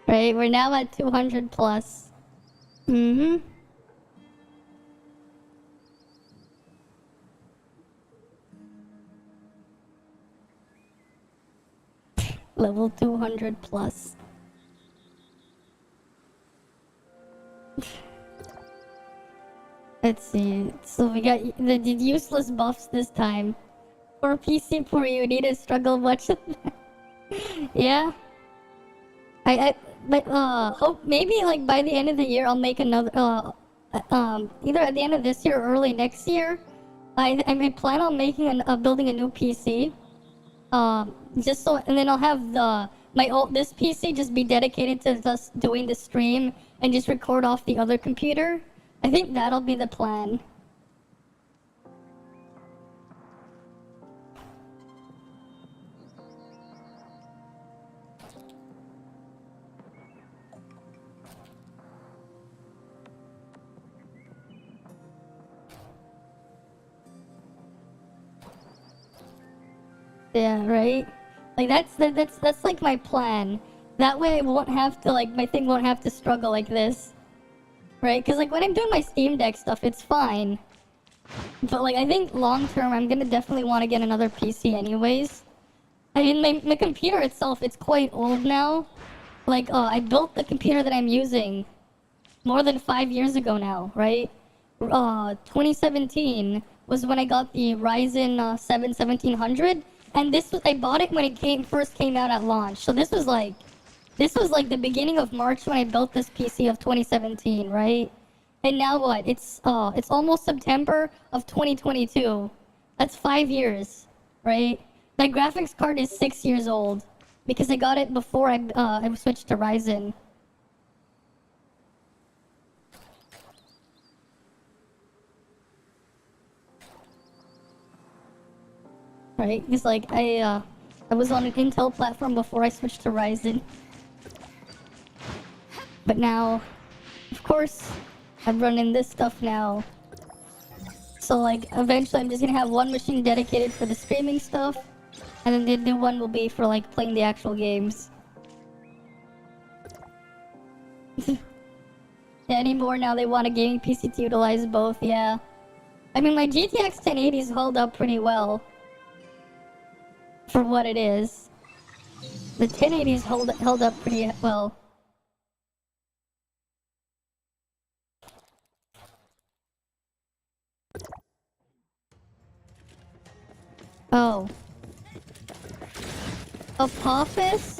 Right, we're now at 200 plus. Level 200 plus. Let's see. So we got the useless buffs this time. For PC for you need to struggle much. Yeah. But hope maybe like by the end of the year I'll make another either at the end of this year or early next year. I may plan on making building a new PC. Just so, and then I'll have this PC just be dedicated to just doing the stream and just record off the other computer. I think that'll be the plan. Yeah, right? Like that's like my plan. That way I won't have to like my thing won't have to struggle like this. Right? Cuz like when I'm doing my Steam Deck stuff, it's fine. But like I think long term I'm going to definitely want to get another PC anyways. I mean my computer itself, it's quite old now. Like I built the computer that I'm using more than 5 years ago now, right? 2017 was when I got the Ryzen 7 1700. And I bought it when it first came out at launch. So this was like the beginning of March when I built this PC of 2017, right? And now what? It's almost September of 2022. That's 5 years, right? My graphics card is 6 years old because I got it before I switched to Ryzen. Right? Because like I was on an Intel platform before I switched to Ryzen. But now, of course, I'm running this stuff now. So like eventually I'm just gonna have one machine dedicated for the streaming stuff, and then the new one will be for like playing the actual games. Yeah, anymore now they want a gaming PC to utilize both, yeah. I mean my GTX 1080's held up pretty well. For what it is. The 1080's held up pretty well. Oh. Apophis?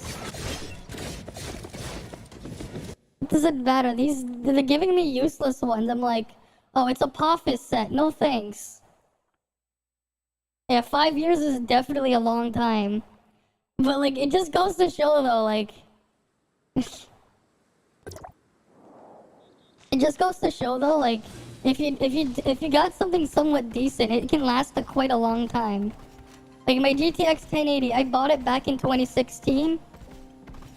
It doesn't matter. They're giving me useless ones. I'm like, oh, it's Apophis set. No thanks. Yeah, 5 years is definitely a long time. But like, it just goes to show though, like... it just goes to show though, like, if you got something somewhat decent, it can last quite a long time. Like my GTX 1080, I bought it back in 2016.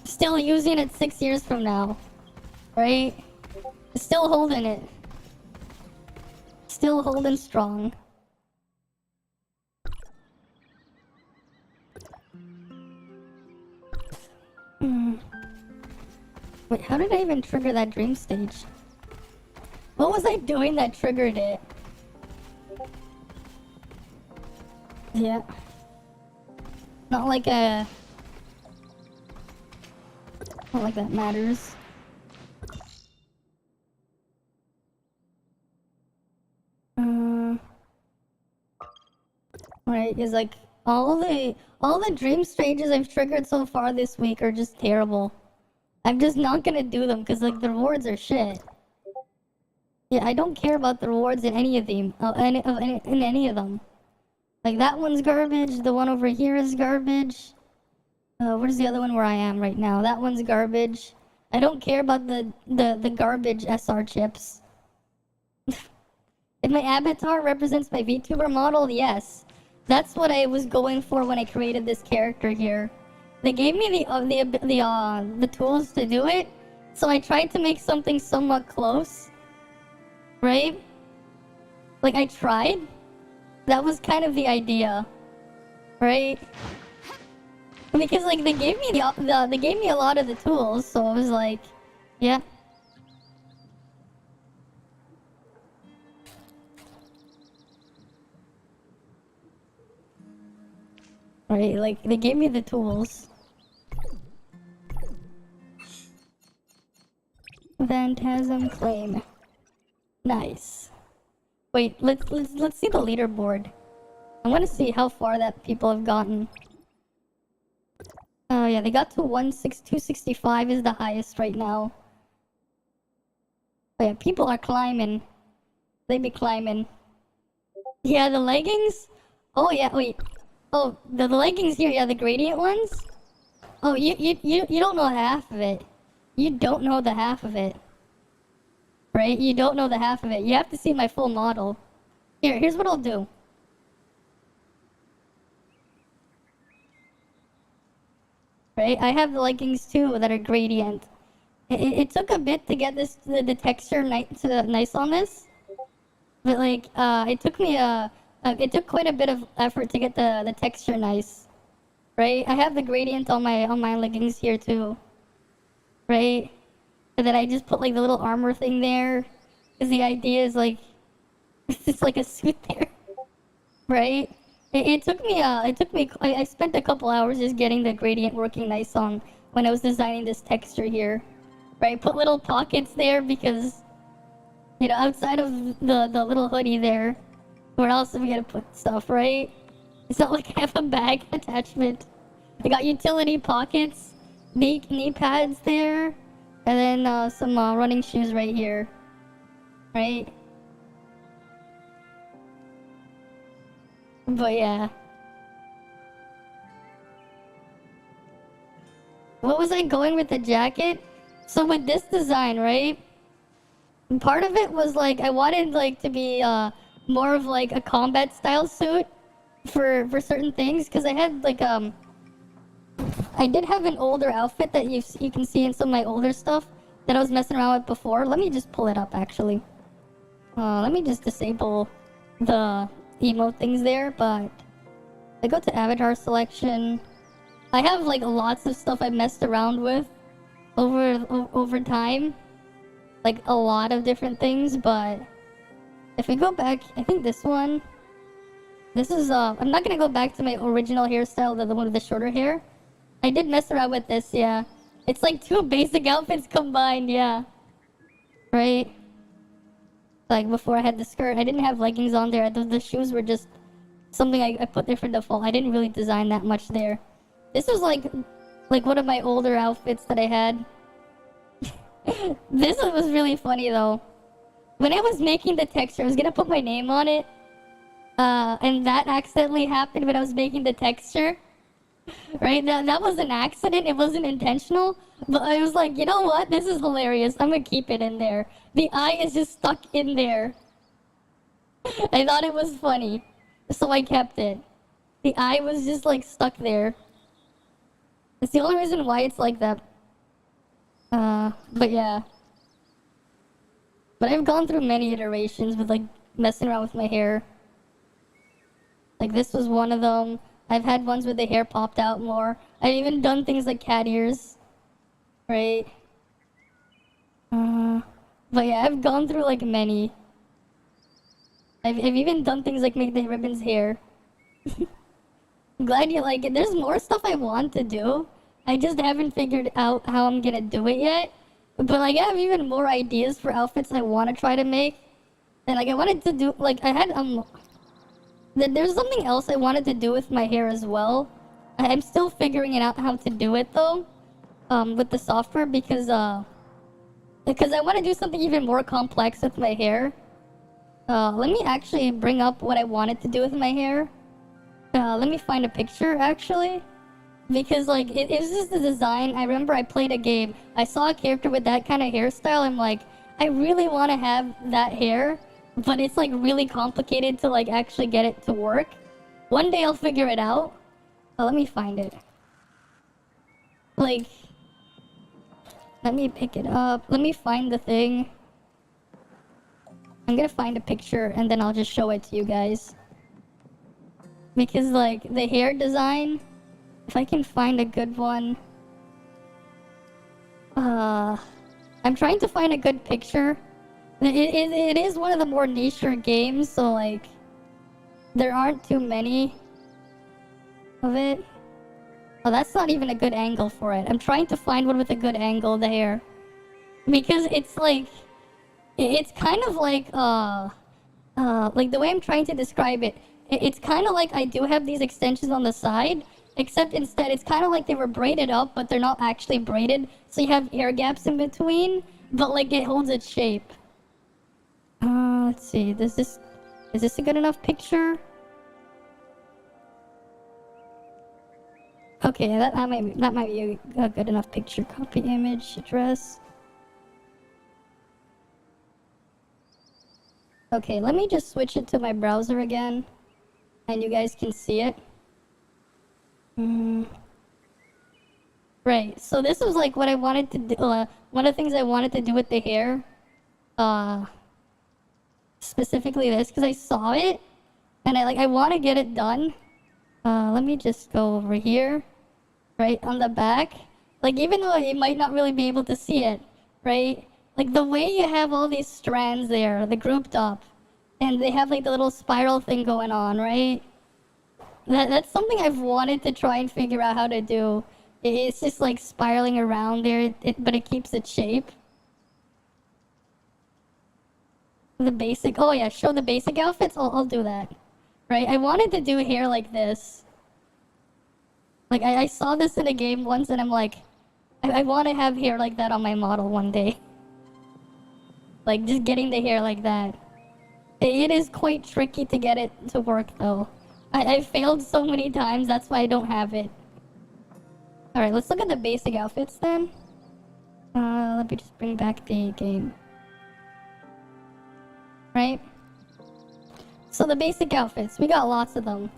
Still using it 6 years from now. Right? Still holding it. Still holding strong. Wait, how did I even trigger that dream stage? What was I doing that triggered it? Yeah. Not like that matters. Right, is like all the dream stages I've triggered so far this week are just terrible. I'm just not gonna do them because like the rewards are shit. Yeah, I don't care about the rewards in any of them. In any of them. Like that one's garbage. The one over here is garbage. Where's the other one where I am right now? That one's garbage. I don't care about the garbage SR chips. If my avatar represents my VTuber model, yes. That's what I was going for when I created this character here. They gave me the tools to do it, so I tried to make something somewhat close. Right? Like I tried. That was kind of the idea. Right? Because like they gave me they gave me a lot of the tools, so I was like, yeah. Right, like they gave me the tools. Phantasm claim. Nice. Wait, let's see the leaderboard. I want to see how far that people have gotten. Oh yeah, they got to 265 is the highest right now. Oh yeah, people are climbing. They be climbing. Yeah, the leggings? Oh yeah, wait. Oh, the leggings here, yeah, the gradient ones? Oh, you don't know half of it. You don't know the half of it. Right? You don't know the half of it. You have to see my full model. Here's what I'll do. Right? I have the leggings too that are gradient. It took a bit to get this the texture nice on this, but like it took quite a bit of effort to get the texture nice. Right? I have the gradient on my leggings here too. Right? And then I just put like the little armor thing there, because the idea is like it's just like a suit there. Right? It took me, I spent a couple hours just getting the gradient working nice on when I was designing this texture here. Right, put little pockets there because, you know, outside of the little hoodie there, where else are we gonna put stuff, right? It's not like I have a bag attachment. I got utility pockets, knee pads there, and then some running shoes right here, right? But yeah. What was I going with the jacket? So with this design, right? Part of it was like I wanted like to be more of like a combat style suit for certain things, because I had like I did have an older outfit that you can see in some of my older stuff that I was messing around with before. Let me just pull it up actually. Let me just disable the emote things there, but I go to avatar selection. I have like lots of stuff I messed around with over time, like a lot of different things. But if we go back, I think this one, this is I'm not gonna go back to my original hairstyle, the one with the shorter hair. I did mess around with this, yeah. It's like two basic outfits combined, yeah. Right? Like before I had the skirt, I didn't have leggings on there. The shoes were just something I put there for default. I didn't really design that much there. This was like one of my older outfits that I had. This one was really funny though. When I was making the texture, I was gonna put my name on it. And that accidentally happened when I was making the texture. Right? That was an accident. It wasn't intentional. But I was like, you know what? This is hilarious. I'm gonna keep it in there. The eye is just stuck in there. I thought it was funny. So I kept it. The eye was just like stuck there. It's the only reason why it's like that. But yeah. But I've gone through many iterations with like messing around with my hair. Like this was one of them. I've had ones where the hair popped out more. I've even done things like cat ears. Right? But yeah, I've gone through like many. I've even done things like make the ribbons hair. I'm glad you like it. There's more stuff I want to do. I just haven't figured out how I'm gonna do it yet. But like I have even more ideas for outfits I want to try to make. And like I wanted to do, like I had there's something else I wanted to do with my hair as well. I'm still figuring it out how to do it though, with the software, because I want to do something even more complex with my hair. Let me actually bring up what I wanted to do with my hair. Let me find a picture actually, because like it was just the design. I remember I played a game. I saw a character with that kind of hairstyle. I'm like, I really want to have that hair. But it's like really complicated to like actually get it to work. One day I'll figure it out. Let me find it. Like, let me pick it up. Let me find the thing. I'm gonna find a picture and then I'll just show it to you guys. Because like the hair design, if I can find a good one. I'm trying to find a good picture. It is one of the more niche games, so like there aren't too many of it. Oh, that's not even a good angle for it. I'm trying to find one with a good angle there, because it's like it's kind of like the way I'm trying to describe it. it's kind of like I do have these extensions on the side, except instead it's kind of like they were braided up, but they're not actually braided. So you have air gaps in between, but like it holds its shape. Let's see. Is this a good enough picture? Okay, that might be a good enough picture. Copy image address. Okay, let me just switch it to my browser again, and you guys can see it. Right, so this was like what I wanted to do, one of the things I wanted to do with the hair. Specifically this, because I saw it, and I want to get it done. Let me just go over here, right, on the back. Like, even though you might not really be able to see it, right? Like, the way you have all these strands there, the grouped up, and they have, like, the little spiral thing going on, right? That's something I've wanted to try and figure out how to do. It's just, like, spiraling around there, but it keeps its shape. The basic... Oh, yeah, show the basic outfits? I'll do that. Right? I wanted to do hair like this. Like, I saw this in a game once, and I'm like... I want to have hair like that on my model one day. Like, just getting the hair like that. It is quite tricky to get it to work, though. I failed so many times, that's why I don't have it. Alright, let's look at the basic outfits, then. Let me just bring back the game. Right? So the basic outfits, we got lots of them.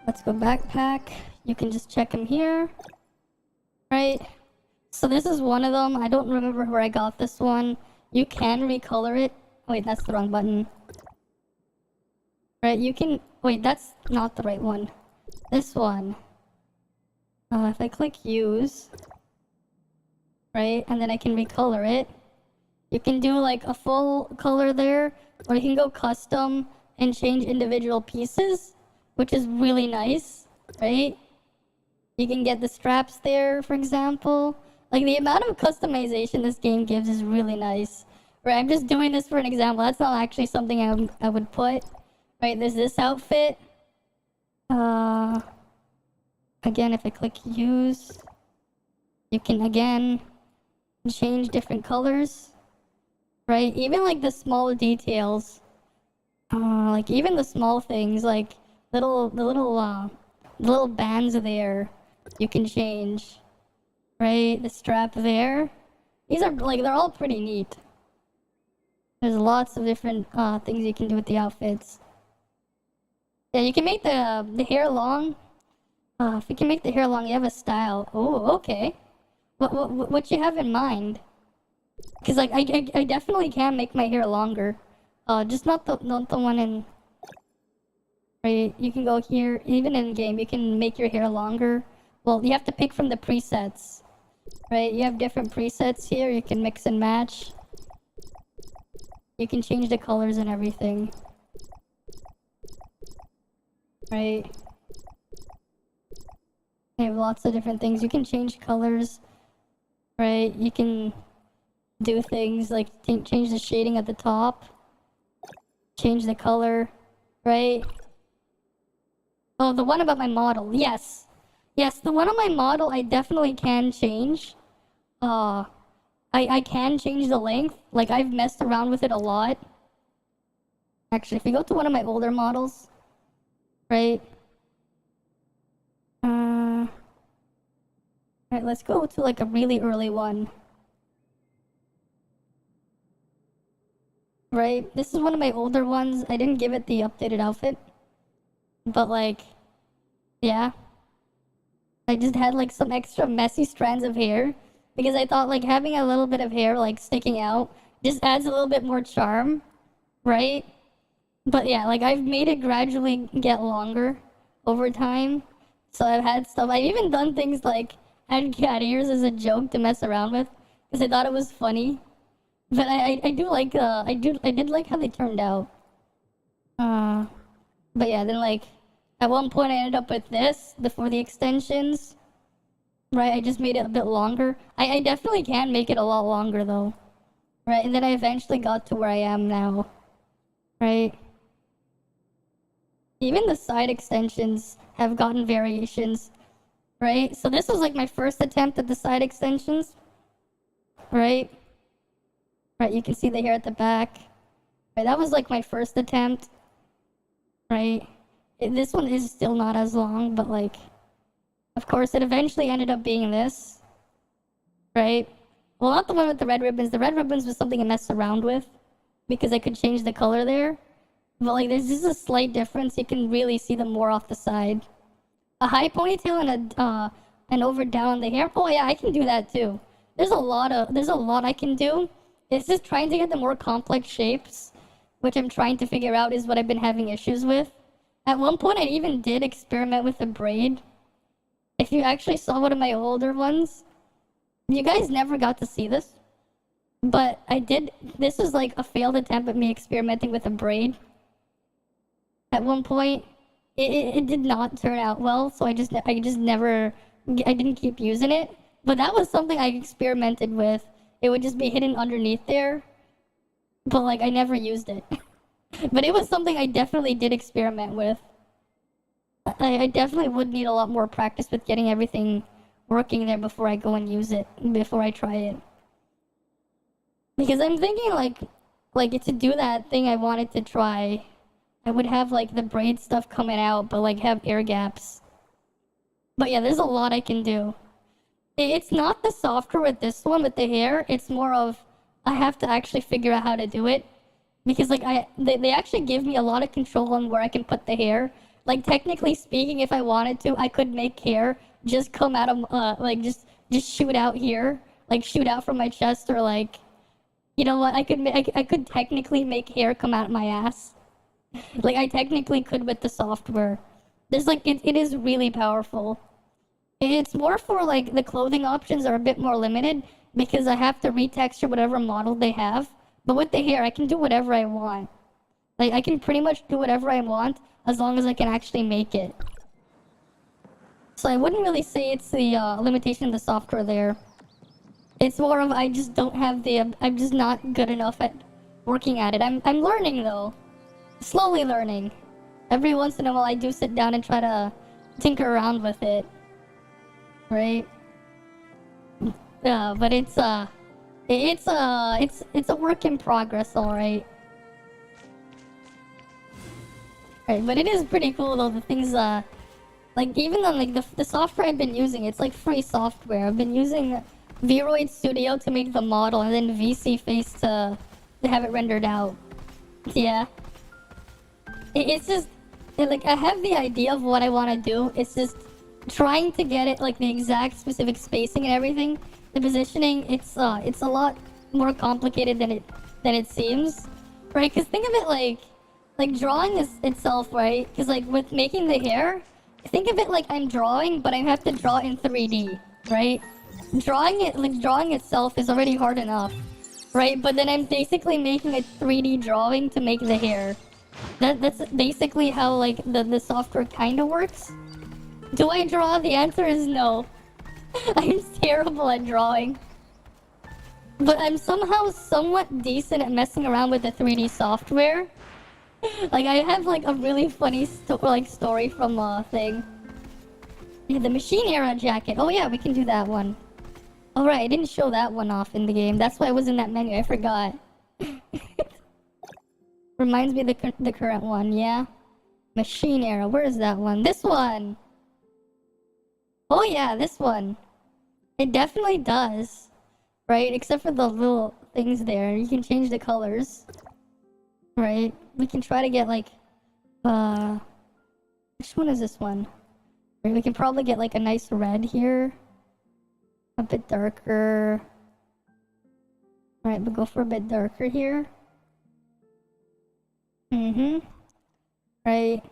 Let's go backpack. You can just check them here. Right? So this is one of them. I don't remember where I got this one. You can recolor it. Wait, that's the wrong button. Right, you can... Wait, that's not the right one. This one. If I click use... Right, and then I can recolor it. You can do like a full color there, or you can go custom and change individual pieces, which is really nice, right? You can get the straps there, for example. Like, the amount of customization this game gives is really nice. Right, I'm just doing this for an example. That's not actually something I would put. Right, there's this outfit. Again, if I click use, you can again change different colors. Right, even like the small details. Like even the small things, like the little bands there, you can change. Right, the strap there. These are like, they're all pretty neat. There's lots of different things you can do with the outfits. Yeah, you can make the hair long. If you can make the hair long, you have a style. Oh, okay. What you have in mind? Because like I definitely can make my hair longer. Just not the one in. Right, you can go here. Even in game, you can make your hair longer. Well, you have to pick from the presets. Right, you have different presets here. You can mix and match. You can change the colors and everything. Right. You have lots of different things. You can change colors. Right, you can do things like change the shading at the top. Change the color. Right. Oh, the one about my model. Yes. Yes, the one on my model I definitely can change. I can change the length. Like, I've messed around with it a lot. Actually, if we go to one of my older models, right? Right, let's go to like a really early one. Right, this is one of my older ones. I didn't give it the updated outfit. But like, yeah. I just had like some extra messy strands of hair. Because I thought like having a little bit of hair like sticking out just adds a little bit more charm, right? But yeah, like I've made it gradually get longer over time. So I've had stuff, I've even done things like had cat ears as a joke to mess around with because I thought it was funny. But I do like, I did like how they turned out. But yeah, then like at one point I ended up with this before the extensions. Right, I just made it a bit longer. I definitely can make it a lot longer though. Right, and then I eventually got to where I am now. right? Even the side extensions have gotten variations, right? So this was like my first attempt at the side extensions, right? Right, you can see the hair at the back. Right, that was like my first attempt, right? This one is still not as long, but like, of course, it eventually ended up being this, right? Well, not the one with the red ribbons. The red ribbons was something I messed around with because I could change the color there. But like, there's just a slight difference. You can really see them more off the side. A high ponytail and an over down on the hair. Oh yeah, I can do that too. There's a lot I can do. It's just trying to get the more complex shapes, which I'm trying to figure out is what I've been having issues with. At one point, I even did experiment with a braid. If you actually saw one of my older ones, you guys never got to see this, but I did. This was like a failed attempt at me experimenting with a braid. At one point, it did not turn out well, so I didn't keep using it. But that was something I experimented with. It would just be hidden underneath there, but like I never used it. But it was something I definitely did experiment with. I definitely would need a lot more practice with getting everything working there before I go and use it, before I try it. Because I'm thinking like to do that thing I wanted to try, I would have like the braid stuff coming out, but like have air gaps. But yeah, there's a lot I can do. It's not the software with this one, with the hair. It's more of, I have to actually figure out how to do it. Because like they actually give me a lot of control on where I can put the hair. Like technically speaking, if I wanted to, I could make hair just come out of, like just shoot out here. Like shoot out from my chest, or like, you know what, I could technically make hair come out my ass. Like I technically could with the software. There's like, it is really powerful. It's more for like the clothing options are a bit more limited because I have to retexture whatever model they have. But with the hair, I can do whatever I want. Like I can pretty much do whatever I want as long as I can actually make it. So I wouldn't really say it's the limitation of the software there. It's more of I just don't have the, I'm just not good enough at working at it. I'm learning though. Slowly learning. Every once in a while I do sit down and try to tinker around with it. Right? But it's a work in progress, alright. Right, but it is pretty cool though, the things, like even on like the software I've been using, it's like free software. I've been using Vroid Studio to make the model and then VC Face to have it rendered out. Yeah. It's just, like I have the idea of what I want to do, it's just trying to get it like the exact specific spacing and everything. The positioning, it's a lot more complicated than it seems, right? Because think of it like drawing this itself, right? Because like with making the hair, think of it like I'm drawing, but I have to draw in 3D, right? Drawing itself is already hard enough, right? But then I'm basically making a 3D drawing to make the hair. That's basically how like the software kind of works. Do I draw? The answer is no. I'm terrible at drawing. But I'm somehow somewhat decent at messing around with the 3D software. Like I have like a really funny story from a thing. Yeah, the machine era jacket. Oh yeah, we can do that one. Alright, I didn't show that one off in the game. That's why I was in that menu. I forgot. Reminds me of the current one, yeah? Machine era. Where is that one? This one! Oh yeah, this one. It definitely does. Right? Except for the little things there. You can change the colors. Right? We can try to get like... Which one is this one? Right, we can probably get like a nice red here. A bit darker. Alright, we'll go for a bit darker here. Right.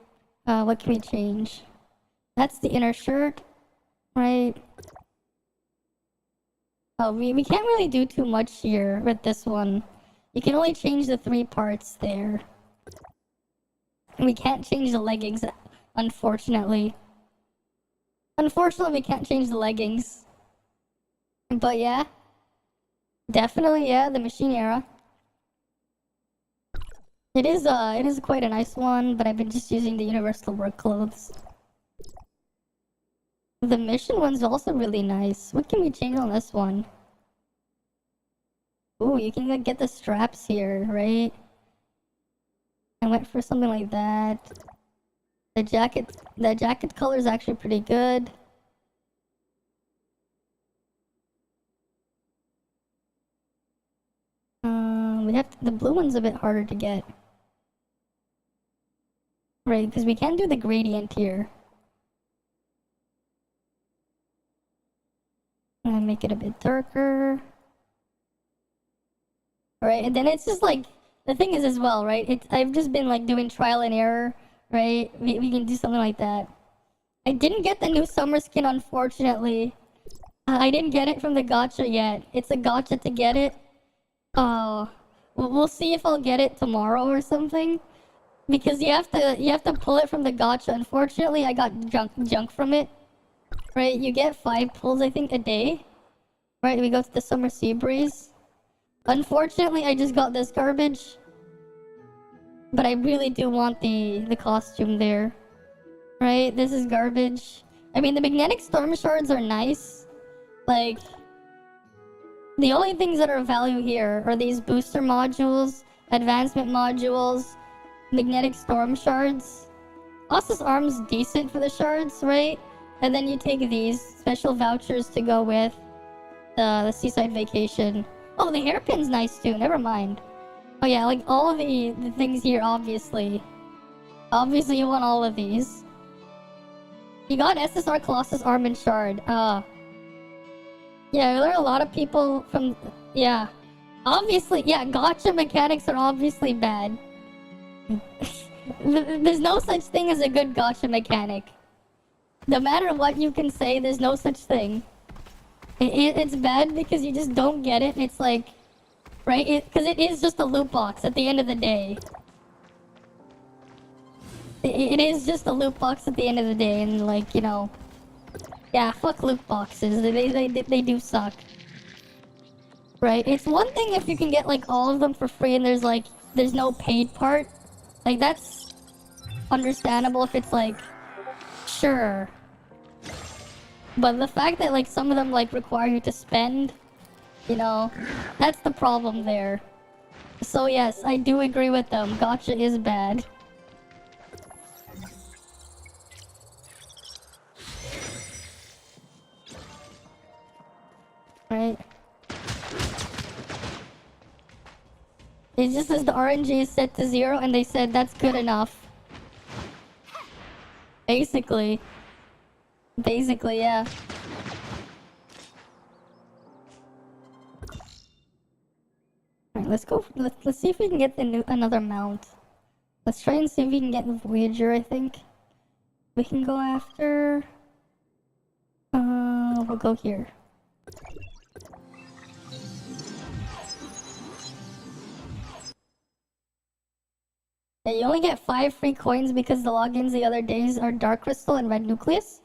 What can we change? That's the inner shirt. Right. Oh, we can't really do too much here with this one. You can only change the 3 parts there. We can't change the leggings, unfortunately. Unfortunately, we can't change the leggings. But yeah. Definitely, yeah, the machine era. It is quite a nice one, but I've been just using the universal work clothes. The mission one's also really nice. What can we change on this one? Ooh, you can like, get the straps here, right? I went for something like that. The jacket color is actually pretty good. The blue one's a bit harder to get. Right, because we can do the gradient here. And make it a bit darker. Right, and then it's just like, the thing is as well, right? I've just been like doing trial and error, right? We can do something like that. I didn't get the new summer skin, unfortunately. I didn't get it from the gacha yet. It's a gacha to get it. Oh, we'll see if I'll get it tomorrow or something. Because you have to pull it from the gacha. Unfortunately, I got junk from it. Right, you get 5 pulls, I think, a day. Right, we go to the summer sea breeze. Unfortunately, I just got this garbage. But I really do want the costume there. Right, this is garbage. I mean, the magnetic storm shards are nice. Like, the only things that are of value here are these booster modules, advancement modules, magnetic storm shards. Ossus Arm's decent for the shards, right? And then you take these special vouchers to go with the seaside vacation. Oh, the hairpin's nice too, never mind. Oh yeah, like all of the things here, obviously. Obviously you want all of these. You got SSR Colossus Arm and Shard. Yeah, there are a lot of people from... Yeah. Obviously, yeah, gacha mechanics are obviously bad. There's no such thing as a good gacha mechanic. No matter what you can say, there's no such thing. It's bad because you just don't get it. It's like... Right? Because it is just a loot box at the end of the day. It is just a loot box at the end of the day, and like, you know... Yeah, fuck loot boxes. They do suck. Right? It's one thing if you can get like all of them for free and there's no paid part. Like, that's understandable if it's like, sure. But the fact that like some of them like require you to spend, you know, that's the problem there. So yes, I do agree with them. Gacha is bad. Right? It just says the RNG is set to 0 and they said that's good enough. Basically. Basically, yeah. Alright, let's go. Let's see if we can get another mount. Let's try and see if we can get the Voyager, I think. We can go after... we'll go here. Yeah, you only get 5 free coins because the logins the other days are Dark Crystal and Red Nucleus?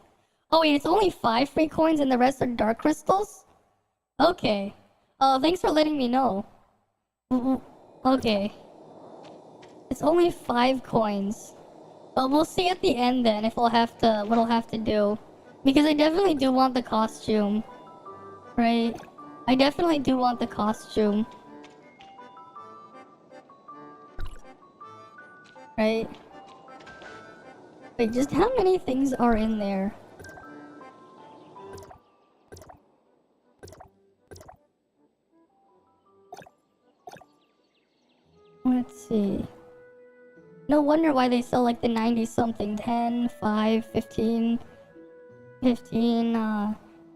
Oh wait, it's only 5 free coins and the rest are Dark Crystals? Okay. Oh, thanks for letting me know. Okay. It's only 5 coins. But we'll see at the end then if what I'll have to do. Because I definitely do want the costume. Right? I definitely do want the costume. Right? Wait, just how many things are in there? Let's see. No wonder why they sell like the 90 something. 10, 5, 15,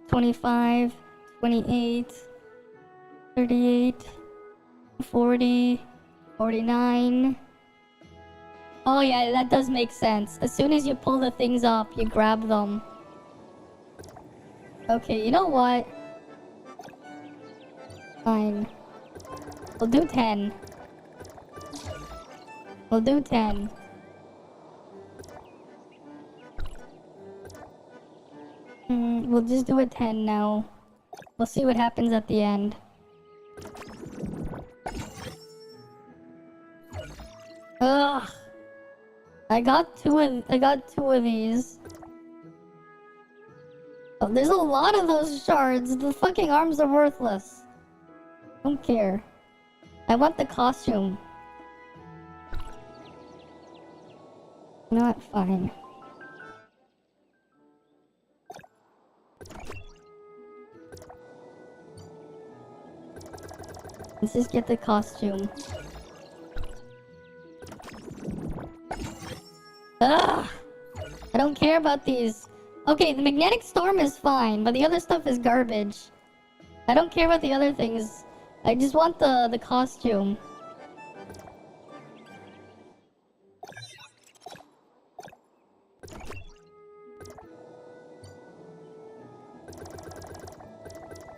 25, 28, 38, 40, 49. Oh yeah, that does make sense. As soon as you pull the things up, you grab them. Okay, you know what? Fine. We'll do 10. We'll do 10. We'll just do a 10 now. We'll see what happens at the end. I got two of these. Oh, there's a lot of those shards. The fucking arms are worthless. Don't care. I want the costume. Not fine. Let's just get the costume. Ugh! I don't care about these. Okay, the magnetic storm is fine, but the other stuff is garbage. I don't care about the other things. I just want the costume.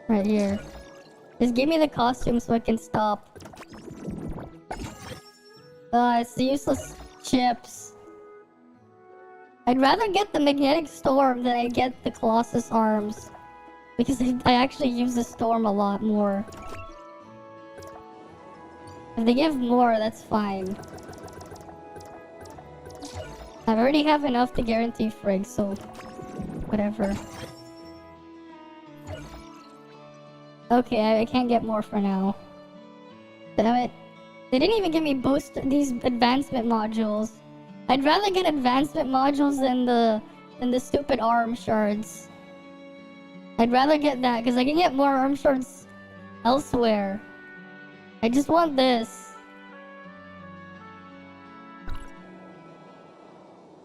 Right here. Just give me the costume so I can stop. It's the useless chips. I'd rather get the magnetic storm than I get the Colossus arms. Because I actually use the storm a lot more. If they give more, that's fine. I already have enough to guarantee Frigg, so... whatever. Okay, I can't get more for now. Damn it. They didn't even give me these advancement modules. I'd rather get advancement modules than the stupid arm shards. I'd rather get that, because I can get more arm shards elsewhere. I just want this.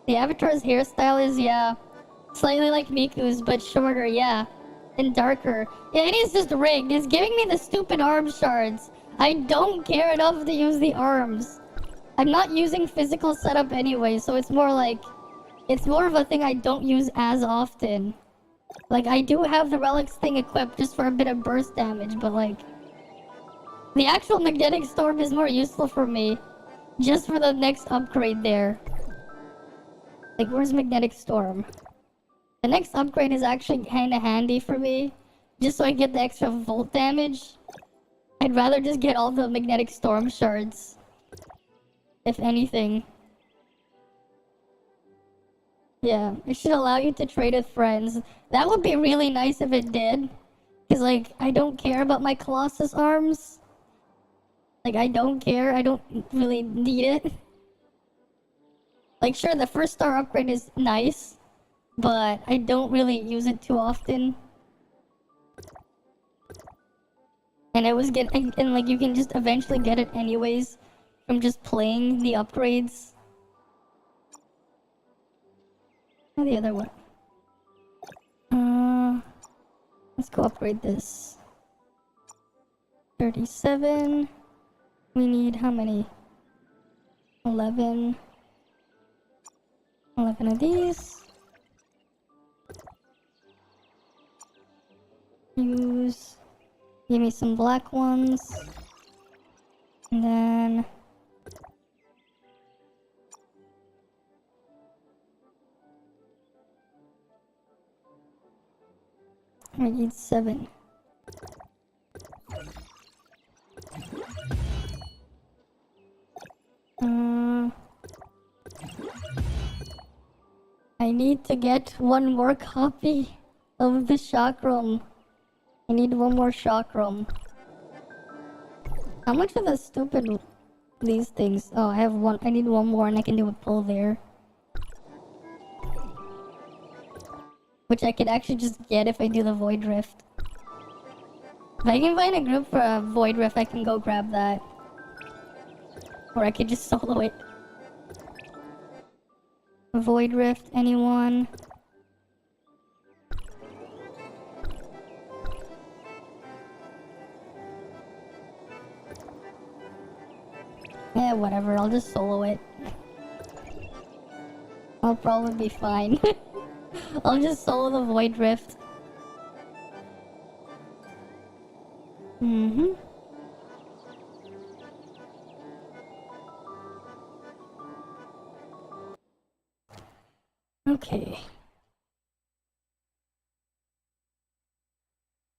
The Avatar's hairstyle is, yeah, slightly like Miku's, but shorter, yeah. And darker. Yeah, it is just rigged. It's giving me the stupid arm shards. I don't care enough to use the arms. I'm not using physical setup anyway, so it's more like... it's more of a thing I don't use as often. Like, I do have the relics thing equipped just for a bit of burst damage, but like... the actual magnetic storm is more useful for me. Just for the next upgrade there. Like, where's magnetic storm? The next upgrade is actually kinda handy for me. Just so I get the extra volt damage. I'd rather just get all the magnetic storm shards. If anything. Yeah, it should allow you to trade with friends. That would be really nice if it did. Cause like, I don't care about my Colossus arms. Like, I don't care. I don't really need it. Like, sure, the first star upgrade is nice. But I don't really use it too often. And I was getting, and like you can just eventually get it anyways from just playing the upgrades. Oh, the other one. Let's go upgrade this. 37. We need how many? 11. 11 of these. Use. Give me some black ones. And then... I need 7. I need to get one more copy of the chakram. I need one more chakram. How much are the stupid these things? Oh, I have one. I need one more and I can do a pull there. Which I could actually just get if I do the Void Rift. If I can find a group for a Void Rift, I can go grab that. Or I could just solo it. Void Rift, anyone? Yeah, whatever, I'll just solo it. I'll probably be fine. I'll just solo the Void Rift. Okay.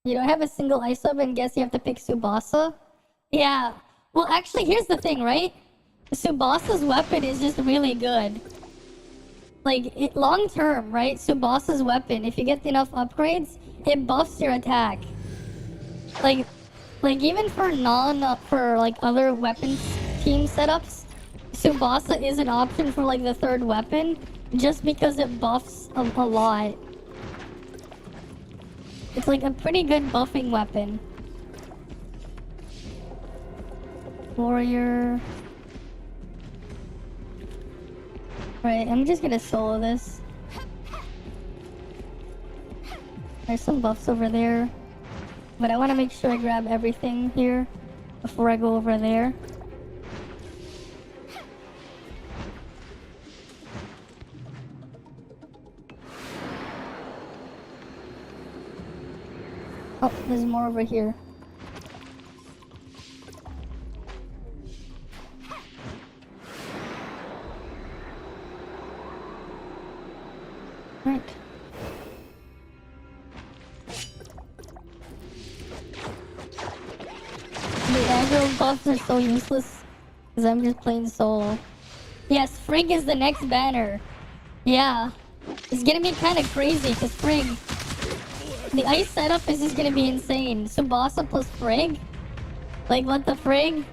You don't have a single ice sub and guess you have to pick Tsubasa? Yeah. Well, actually, here's the thing, right? Tsubasa's weapon is just really good. like, long term, right? Tsubassa's weapon, if you get enough upgrades, it buffs your attack. Like even for for like other weapons team setups, Tsubasa is an option for like the third weapon, just because it buffs a lot. It's like a pretty good buffing weapon. Warrior. Right, I'm just gonna solo this. There's some buffs over there. But I want to make sure I grab everything here before I go over there. Oh, there's more over here. Right. The aggro buffs are so useless because I'm just playing solo. Yes, Frigg is the next banner. Yeah. It's gonna be kind of crazy because Frigg... The ice setup is just gonna be insane. Tsubasa plus Frigg? Like, what the Frigg?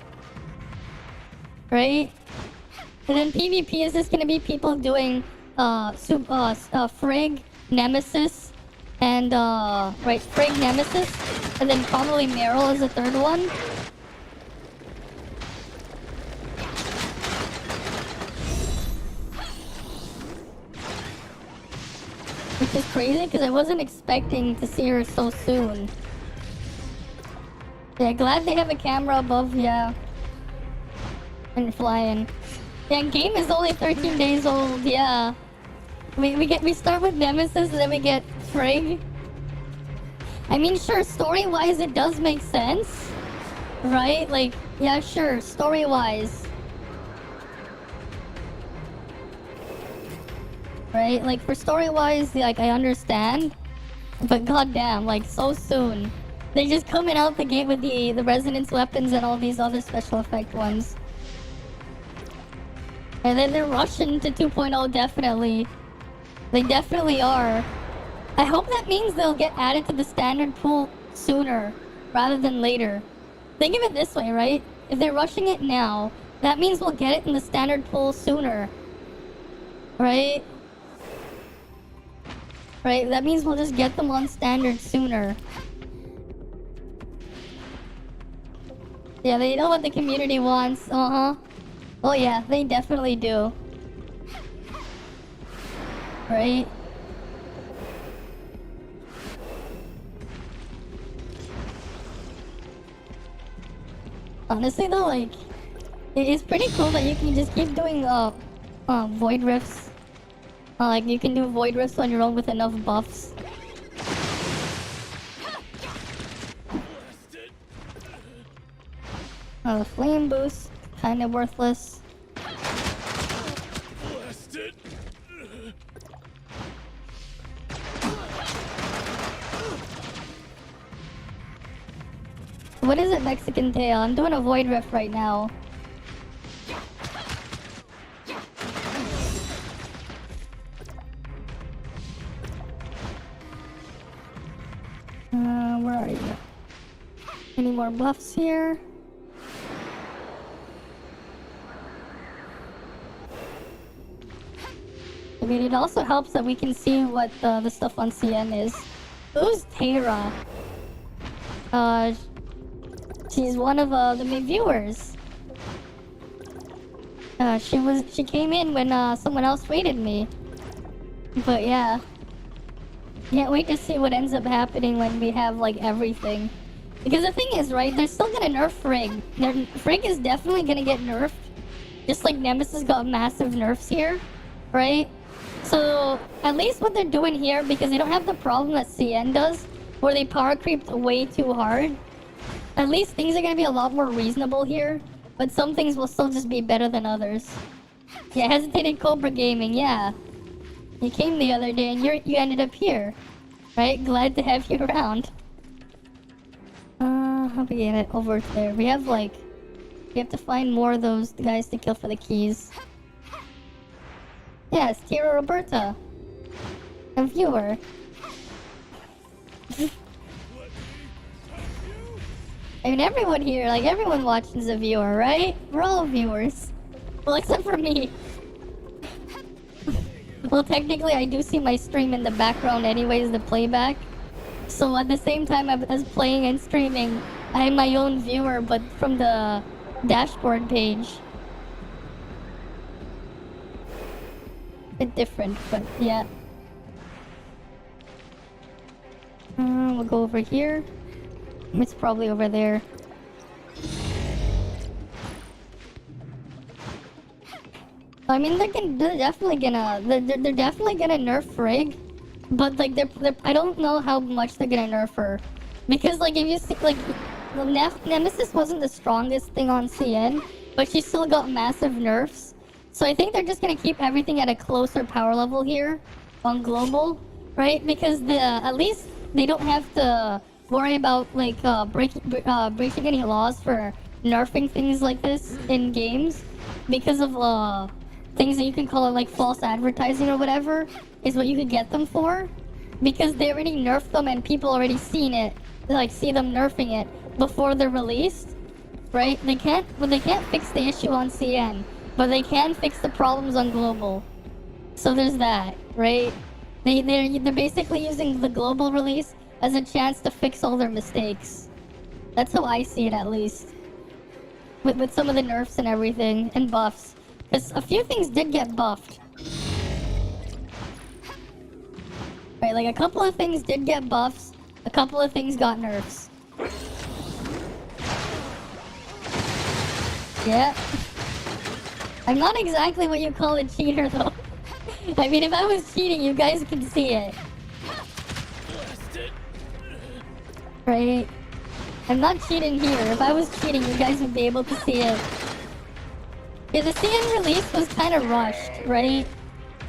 Right? And then PvP is just gonna be people doing Frigg, Nemesis, and right, Frigg, Nemesis, and then probably Meryl as the third one. Which is crazy because I wasn't expecting to see her so soon. Yeah, glad they have a camera above, yeah. And flying. Yeah, game is only 13 days old, yeah. We start with Nemesis and then we get Frigg. I mean, sure, story-wise it does make sense. Right? Like, yeah, sure, story-wise. Right? Like, for story-wise, like, I understand. But goddamn, like, so soon. They're just coming out the gate with the resonance weapons and all these other special effect ones. And then they're rushing to 2.0, definitely. They definitely are. I hope that means they'll get added to the standard pool sooner, rather than later. Think of it this way, right? If they're rushing it now, that means we'll get it in the standard pool sooner. Right? Right, that means we'll just get them on standard sooner. Yeah, they know what the community wants, uh-huh. Oh yeah, they definitely do. Right? Honestly though, like, it's pretty cool that you can just keep doing void rifts. Like, you can do void rifts on your own with enough buffs. Flame boost, kinda worthless. What is it, Mexican Tail? I'm doing a void rift right now. Where are you? Any more buffs here? I mean, it also helps that we can see what the stuff on CN is. Who's Tara? She's one of the main viewers. She came in when someone else raided me. But yeah. Can't wait to see what ends up happening when we have like everything. Because the thing is, right, they're still gonna nerf Frigg. Frigg is definitely gonna get nerfed. Just like Nemesis got massive nerfs here, right? So at least what they're doing here, because they don't have the problem that CN does, where they power creeped way too hard. At least things are gonna be a lot more reasonable here, but some things will still just be better than others. Yeah, Hesitated Cobra Gaming, yeah. You came the other day and you ended up here. Right? Glad to have you around. How do we get it over there? We have to find more of those guys to kill for the keys. Yes, Tira Roberta. A viewer. I mean, everyone here, like, everyone watching is a viewer, right? We're all viewers. Well, except for me. Well, technically, I do see my stream in the background anyways, the playback. So at the same time as playing and streaming, I am my own viewer, but from the dashboard page. Bit different, but yeah. We'll go over here. It's probably over there. I mean, they're definitely gonna nerf Rig, but like I don't know how much they're gonna nerf her, because like if you see like Nemesis wasn't the strongest thing on CN, but she still got massive nerfs. So I think they're just gonna keep everything at a closer power level here on global, right? Because at least they don't have to worry about like breaching any laws for nerfing things like this in games, because of things that you can call it like false advertising or whatever is what you could get them for, because they already nerfed them and people already seen it, like see them nerfing it before they're released, right? They can't fix the issue on CN, but they can fix the problems on global. So there's that, right? They're basically using the global release as a chance to fix all their mistakes. That's how I see it, at least. With some of the nerfs and everything, and buffs. Because a few things did get buffed. Right, like a couple of things did get buffs, a couple of things got nerfs. Yeah. I'm not exactly what you call a cheater, though. I mean, if I was cheating, you guys can see it. Right? I'm not cheating here. If I was cheating, you guys would be able to see it. Yeah, the CN release was kind of rushed, right?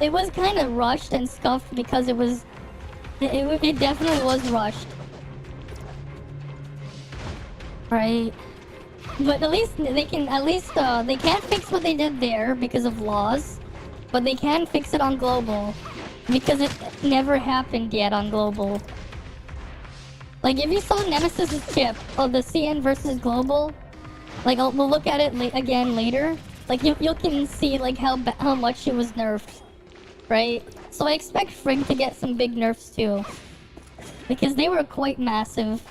It was kind of rushed and scuffed because it was... It definitely was rushed. Right? But at least they can't fix what they did there because of laws. But they can fix it on global. Because it never happened yet on global. Like, if you saw Nemesis's chip of the CN versus global, like, we'll look at it again later. Like, you can see, like, how much it was nerfed, right? So I expect Frigg to get some big nerfs, too. Because they were quite massive.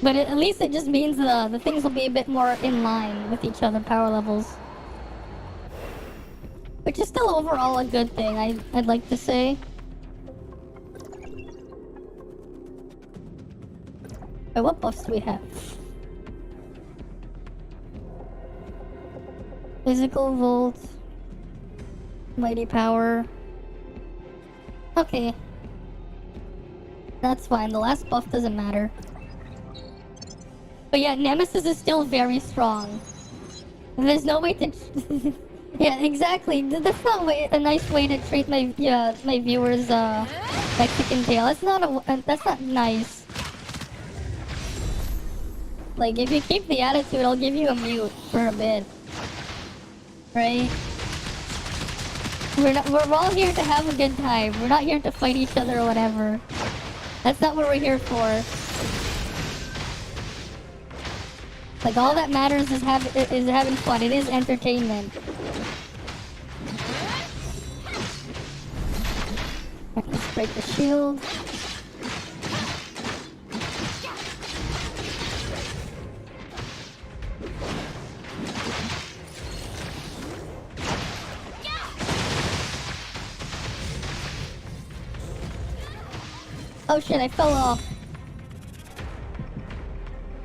But at least it just means the things will be a bit more in line with each other, power levels. Which is still overall a good thing, I'd like to say. Wait, what buffs do we have? Physical Volt. Mighty Power. Okay. That's fine, the last buff doesn't matter. But yeah, Nemesis is still very strong. There's no way to... Yeah, exactly. That's not a nice way to treat my viewers' Mexican tail. That's not nice. Like, if you keep the attitude, I'll give you a mute for a bit. Right? We're all here to have a good time. We're not here to fight each other or whatever. That's not what we're here for. Like, all that matters is having fun. It is entertainment. Let's break the shield. Oh shit, I fell off.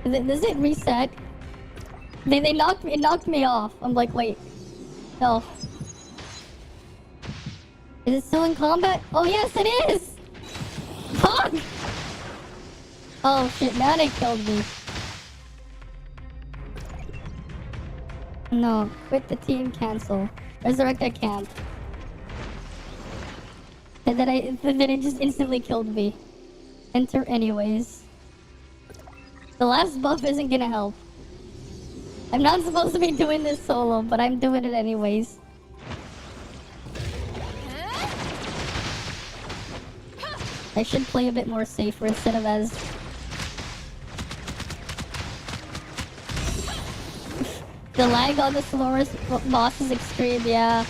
Does it reset? It knocked me off. I'm like, wait. No. Is it still in combat? Oh yes, it is! Fuck! Oh shit, now they killed me. No, quit the team, cancel. Resurrect at camp. And then it just instantly killed me. Enter anyways. The last buff isn't gonna help. I'm not supposed to be doing this solo, but I'm doing it anyways. I should play a bit more safer instead of as... The lag on the slowest boss is extreme, yeah.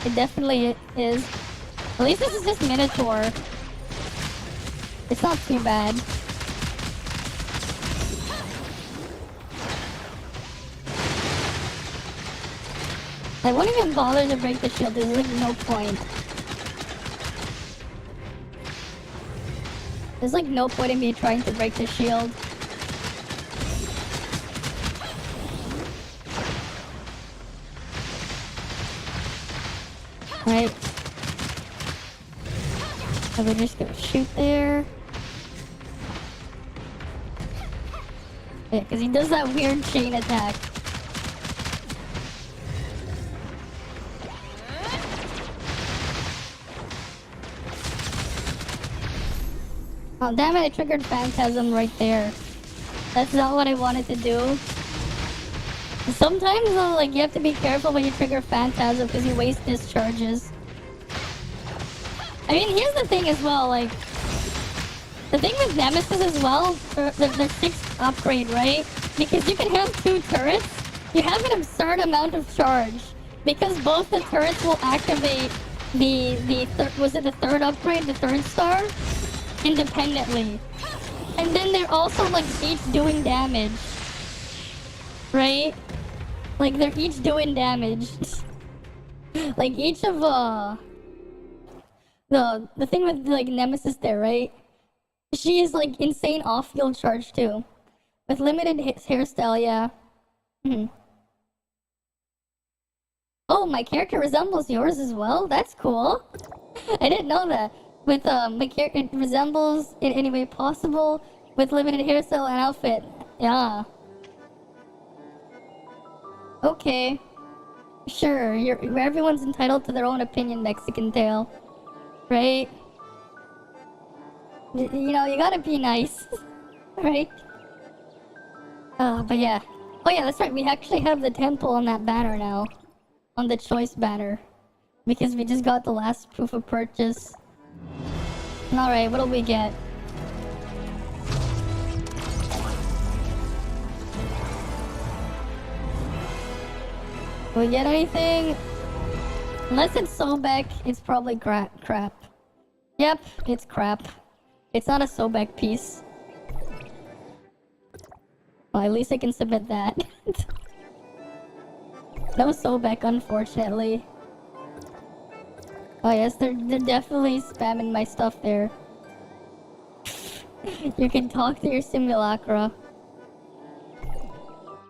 It definitely is. At least this is just Minotaur. It's not too bad. I won't even bother to break the shield, there's like no point. There's like no point in me trying to break the shield. Right. So we're just gonna shoot there. Yeah, because he does that weird chain attack. Oh damn it, I triggered Phantasm right there. That's not what I wanted to do. Sometimes though, like, you have to be careful when you trigger Phantasm because you waste discharges. I mean, here's the thing as well, like... The thing with Nemesis as well, their 6th upgrade, right? Because you can have 2 turrets, you have an absurd amount of charge. Because both the turrets will activate was it the 3rd upgrade, the 3rd star? Independently. And then they're also, like, each doing damage. Right? Like, they're each doing damage. Like, each of, the thing with, like, Nemesis there, right? She is, like, insane off-field charge, too. With limited hairstyle, yeah. Oh, my character resembles yours as well? That's cool. I didn't know that. With, my character, it resembles in any way possible with limited hairstyle and outfit. Yeah. Okay. Sure, everyone's entitled to their own opinion, Mexican Tail. Right? You know, you gotta be nice. Right? But yeah. Oh yeah, that's right, we actually have the temple on that banner now. On the choice banner. Because we just got the last proof of purchase. Alright, what'll we get? Will we get anything? Unless it's Sobek, it's probably crap. Yep, it's crap. It's not a Sobek piece. Well, at least I can submit that. No Sobek, unfortunately. Oh yes, they're definitely spamming my stuff there. You can talk to your simulacra.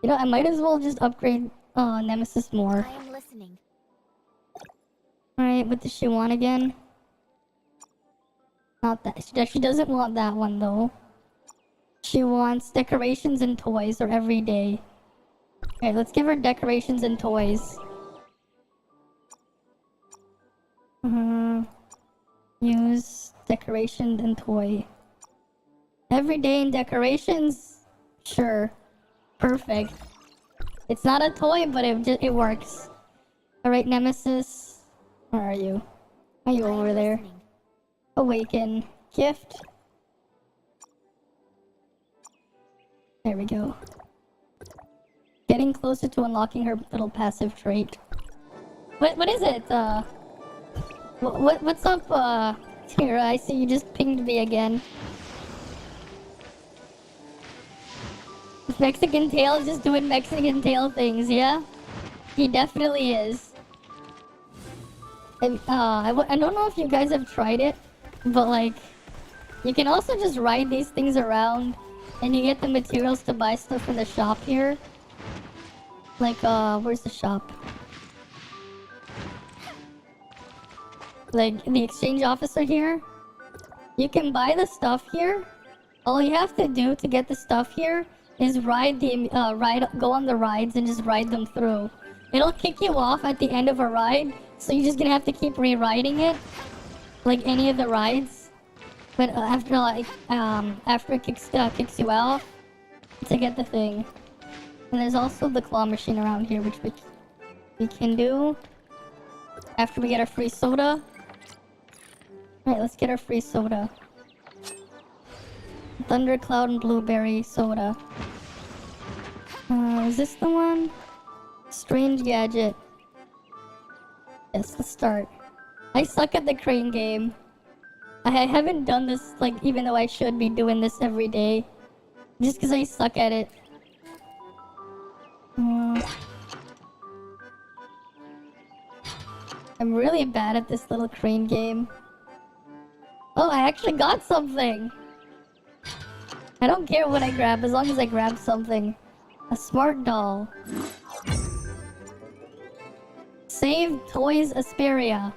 You know, I might as well just upgrade Nemesis more. I am listening. Alright, what does she want again? Not that. She doesn't want that one though. She wants decorations and toys or every day. Alright, let's give her decorations and toys. Use decorations and toy. Everyday and decorations? Sure. Perfect. It's not a toy, but it works. Alright, Nemesis. Where are you? Are you over there? Awaken. Gift. There we go. Getting closer to unlocking her little passive trait. What is it? What's up, here? I see you just pinged me again. Mexican Tail is just doing Mexican Tail things, yeah? He definitely is. And, I don't know if you guys have tried it, but like, you can also just ride these things around, and you get the materials to buy stuff in the shop here. Like, where's the shop? Like, the exchange officer here. You can buy the stuff here. All you have to do to get the stuff here is go on the rides and just ride them through. It'll kick you off at the end of a ride, so you're just gonna have to keep re-riding it, like any of the rides. But after it kicks you off to get the thing. And there's also the claw machine around here, which we can do after we get our free soda. Alright, let's get our free soda. Thundercloud and blueberry soda. Is this the one? Strange gadget. Yes, let's start. I suck at the crane game. I haven't done this, like, even though I should be doing this every day. Just because I suck at it. I'm really bad at this little crane game. Oh, I actually got something! I don't care what I grab, as long as I grab something. A smart doll. Save Toys Asperia.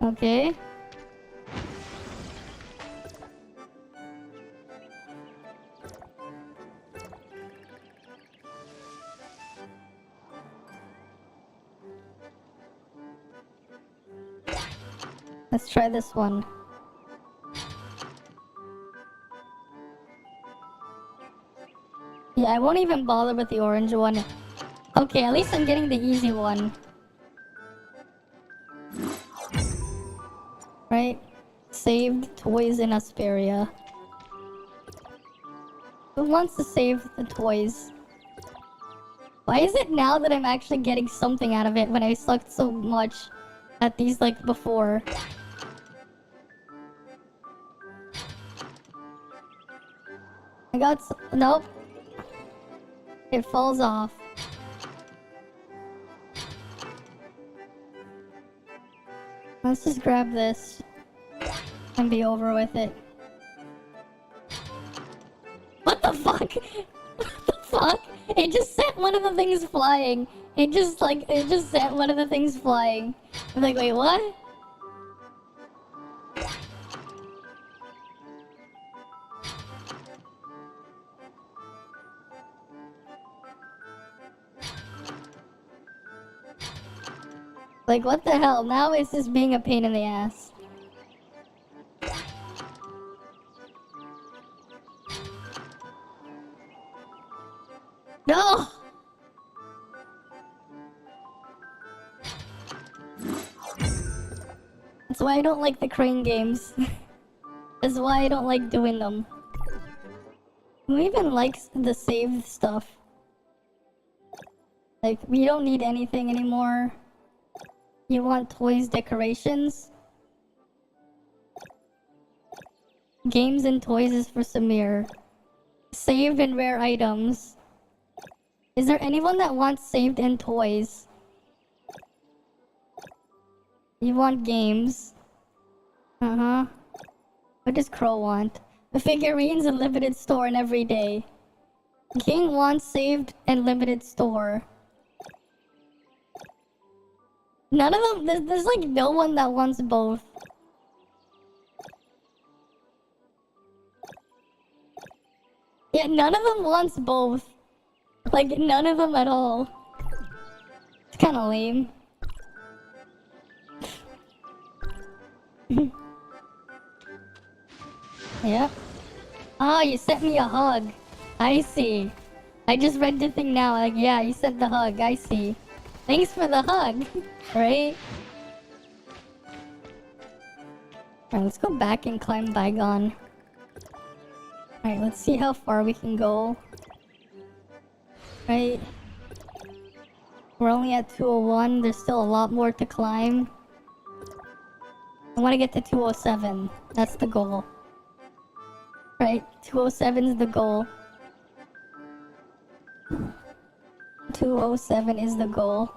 Okay. Let's try this one. Yeah, I won't even bother with the orange one. Okay, at least I'm getting the easy one. Right? Saved toys in Asperia. Who wants to save the toys? Why is it now that I'm actually getting something out of it when I sucked so much at these, like, before? I got nope. It falls off. Let's just grab this and be over with it. What the fuck? What the fuck? It just sent one of the things flying. It just sent one of the things flying. I'm like, wait, what? Like, what the hell? Now it's just being a pain in the ass. No! That's why I don't like the crane games. That's why I don't like doing them. Who even likes the save stuff? Like, we don't need anything anymore. You want toys decorations? Games and toys is for Samir. Saved and rare items. Is there anyone that wants saved and toys? You want games? Uh-huh. What does Crow want? The figurines and limited store and every day. King wants saved and limited store. None of them, there's like no one that wants both. Yeah, none of them wants both. Like, none of them at all. It's kinda lame. Yep. Ah, you sent me a hug. I see. I just read the thing now, like, yeah, you sent the hug, I see. Thanks for the hug, right? Alright, let's go back and climb Bygone. Alright, let's see how far we can go. Right? We're only at 201, there's still a lot more to climb. I want to get to 207, that's the goal. Right, 207 is the goal. 207 is the goal.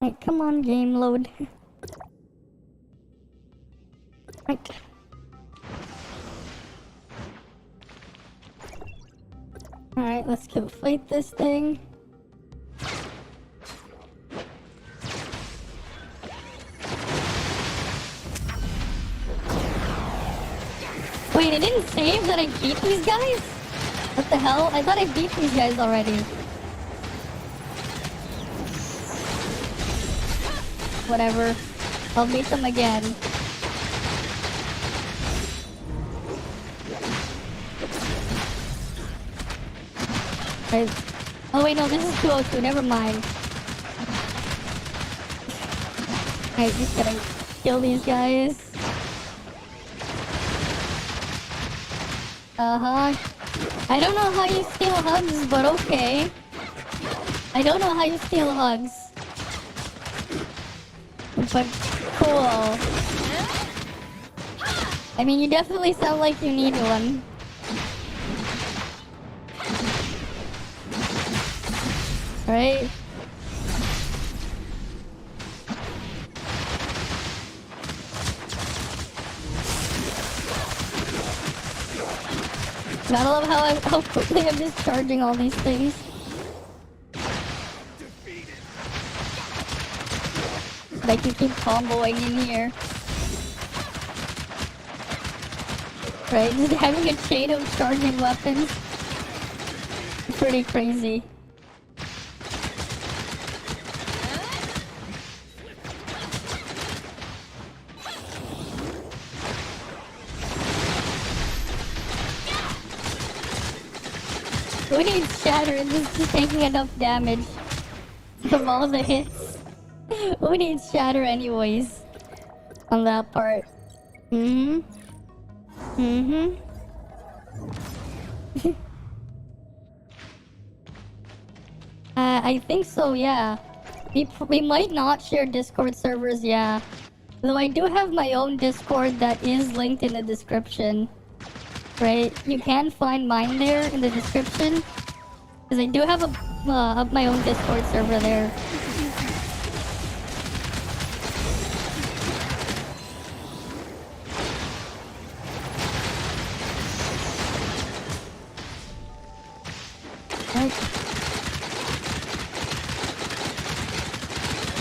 Right, come on, game load. Right. Alright, let's go fight this thing. Wait, it didn't save that I beat these guys? What the hell? I thought I beat these guys already. whatever. I'll meet them again. Right. Oh wait, no, this is 202, never mind. Alright, just gonna kill these guys. I don't know how you steal hugs, but okay. I don't know how you steal hugs. But cool. I mean, you definitely sound like you need one. Right? Gotta love how quickly I'm just charging all these things. Like you keep comboing in here. Right? Just having a chain of charging weapons. Pretty crazy. We need Shatter, and this is taking enough damage from all the hits. We need Shatter anyways on that part. I think so, yeah. We might not share Discord servers, yeah. Though I do have my own Discord that is linked in the description. Right? You can find mine there in the description. Because I do have my own Discord server there. Right.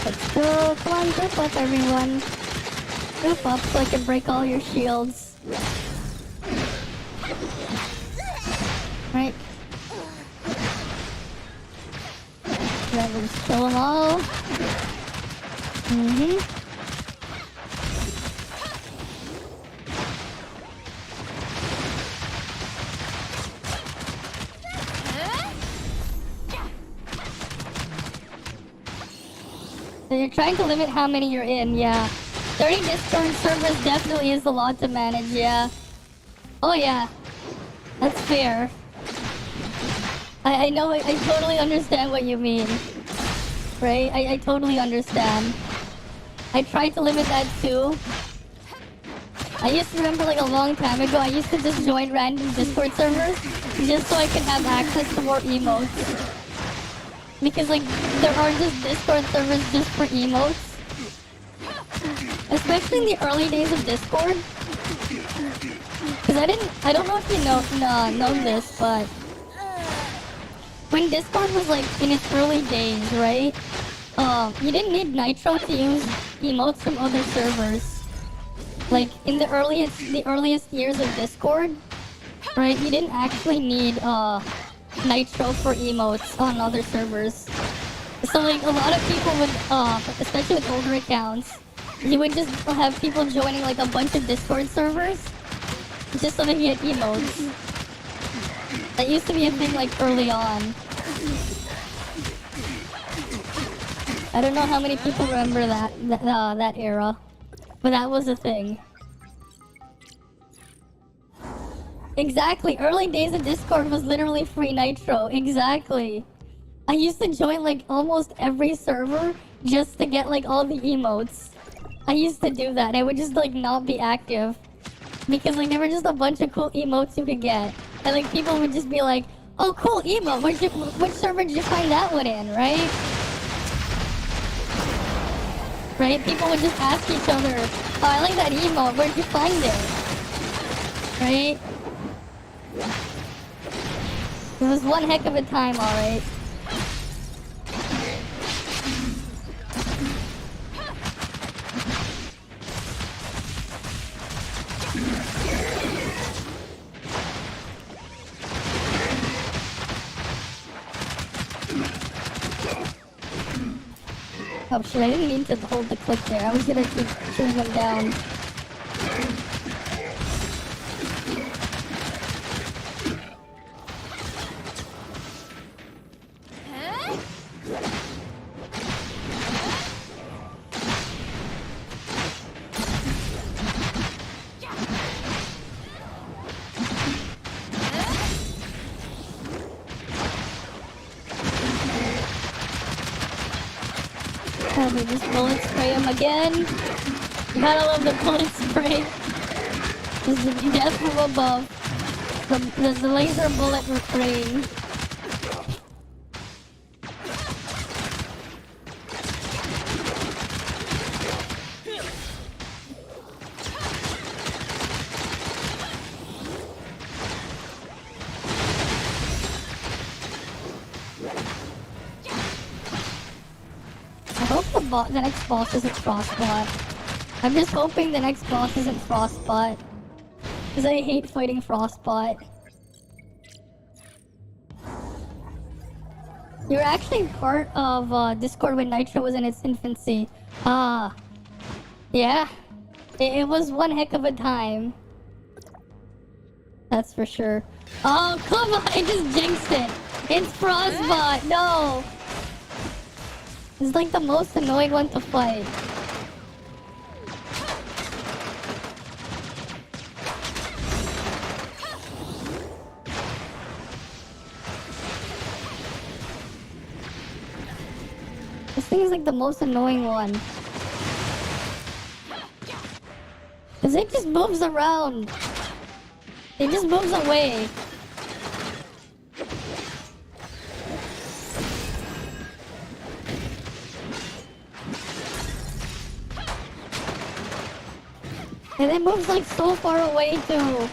Let's go. Come on, group up everyone. Group up so I can break all your shields. Right. Yeah, we'll just kill them all. So you're trying to limit how many you're in, yeah. 30 Discord servers definitely is a lot to manage, yeah. Oh yeah. That's fair. I know, I totally understand what you mean. Right? I totally understand. I tried to limit that too. I used to remember like a long time ago, I used to just join random Discord servers just so I could have access to more emotes. Because like, there are just Discord servers just for emotes. Especially in the early days of Discord. Because I don't know if you know this, but when Discord was like in its early days, right? You didn't need Nitro to use emotes from other servers. Like in the earliest years of Discord, right? You didn't actually need Nitro for emotes on other servers. So like a lot of people would, especially with older accounts, you would just have people joining like a bunch of Discord servers just so they could get emotes. That used to be a thing like early on. I don't know how many people remember that era, but that was a thing. Exactly, early days of Discord was literally free Nitro, exactly. I used to join like almost every server just to get like all the emotes. I used to do that, I would just like not be active. Because like there were just a bunch of cool emotes you could get. And like people would just be like, oh cool emote, which server did you find that one in, right? Right? People would just ask each other, oh I like that emote, where'd you find it? Right? It was one heck of a time, alright. Oh shit, I didn't mean to hold the click there. I was gonna keep shooting them down. Oh, they just bullet spray him again. Gotta love the bullet spray. This is the death from above. The laser bullet refrain. The next boss isn't Frostbot. I'm just hoping the next boss isn't Frostbot. Because I hate fighting Frostbot. You're actually part of Discord when Nitro was in its infancy. Ah. Yeah. It was one heck of a time. That's for sure. Oh, come on! I just jinxed it! It's Frostbot! No! It's like the most annoying one to fight. This thing is like the most annoying one. Cause it just moves around. It just moves away. And it moves like so far away too.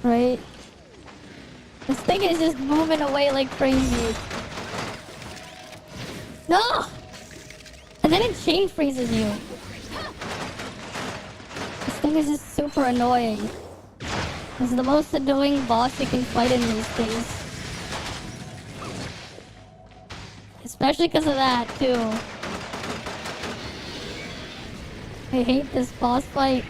Right? This thing is just moving away like crazy. No! And then it chain freezes you. This thing is just super annoying. It's the most annoying boss you can fight in these things. Especially because of that, too. I hate this boss fight.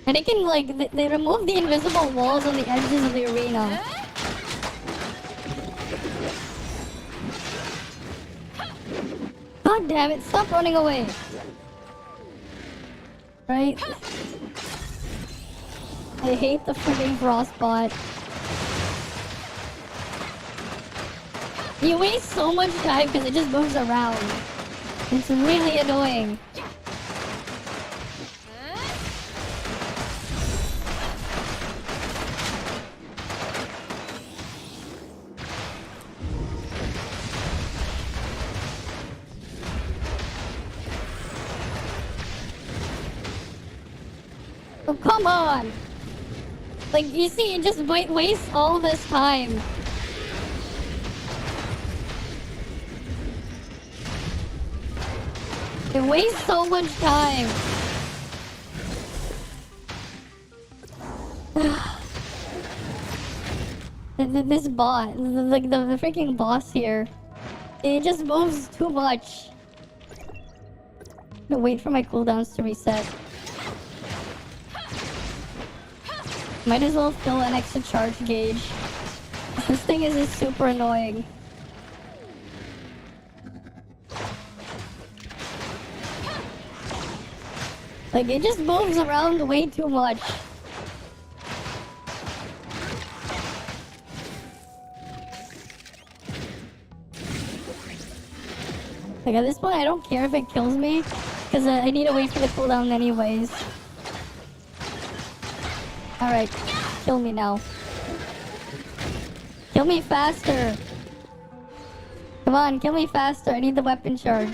And it can, like, they remove the invisible walls on the edges of the arena. God damn it, stop running away. Right? I hate the freaking Frostbot. You waste so much time because it just moves around. It's really annoying. Oh, come on! Like, you see, it just wastes all this time. It wastes so much time. This bot, like the freaking boss here, it just moves too much. I'm gonna wait for my cooldowns to reset. Might as well fill an extra charge gauge. This thing is just super annoying. Like, it just moves around way too much. Like, at this point, I don't care if it kills me, because I need to wait for the cooldown anyways. Alright, kill me now. Kill me faster! Come on, kill me faster, I need the weapon charge.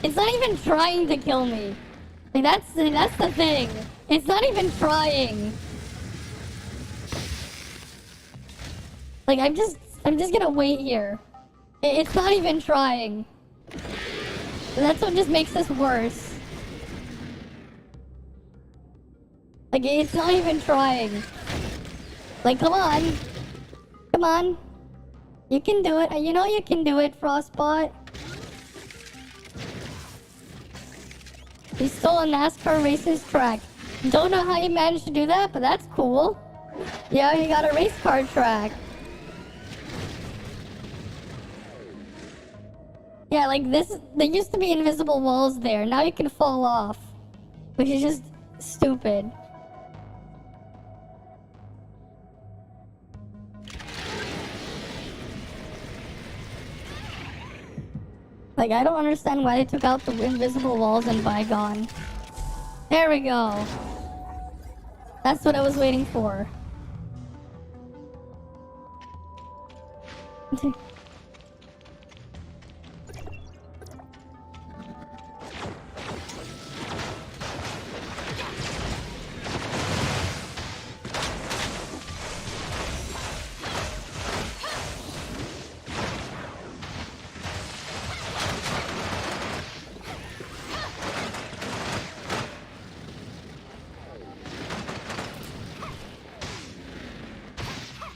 It's not even trying to kill me. Like, that's the thing. It's not even trying. Like, I'm just gonna wait here. It's not even trying. That's what just makes this worse. Like, it's not even trying. Like, come on. Come on. You can do it. You know you can do it, Frostbot. You stole a NASCAR racer's track. Don't know how you managed to do that, but that's cool. Yeah, you got a race car track. Yeah, like this, there used to be invisible walls there. Now you can fall off. Which is just stupid. Like, I don't understand why they took out the invisible walls in Bygone. There we go. That's what I was waiting for.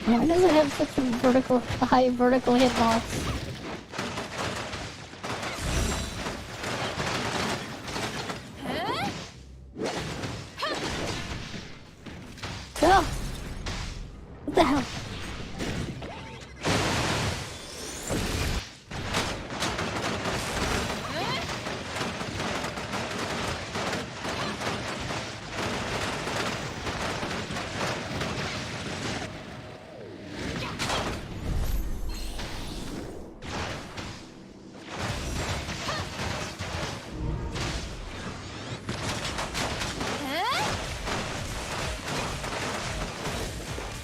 Why does it have such a high vertical hitbox? Oh! What the hell?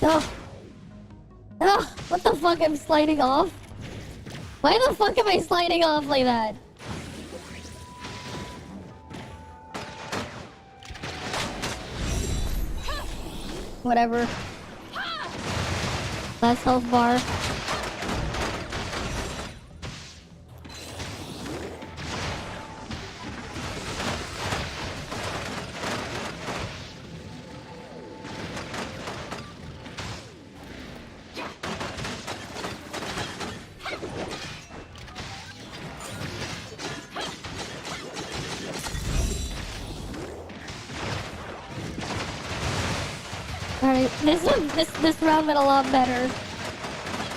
Oh. Oh, what the fuck? I'm sliding off? Why the fuck am I sliding off like that? Whatever. Last health bar. Alright, this round went a lot better.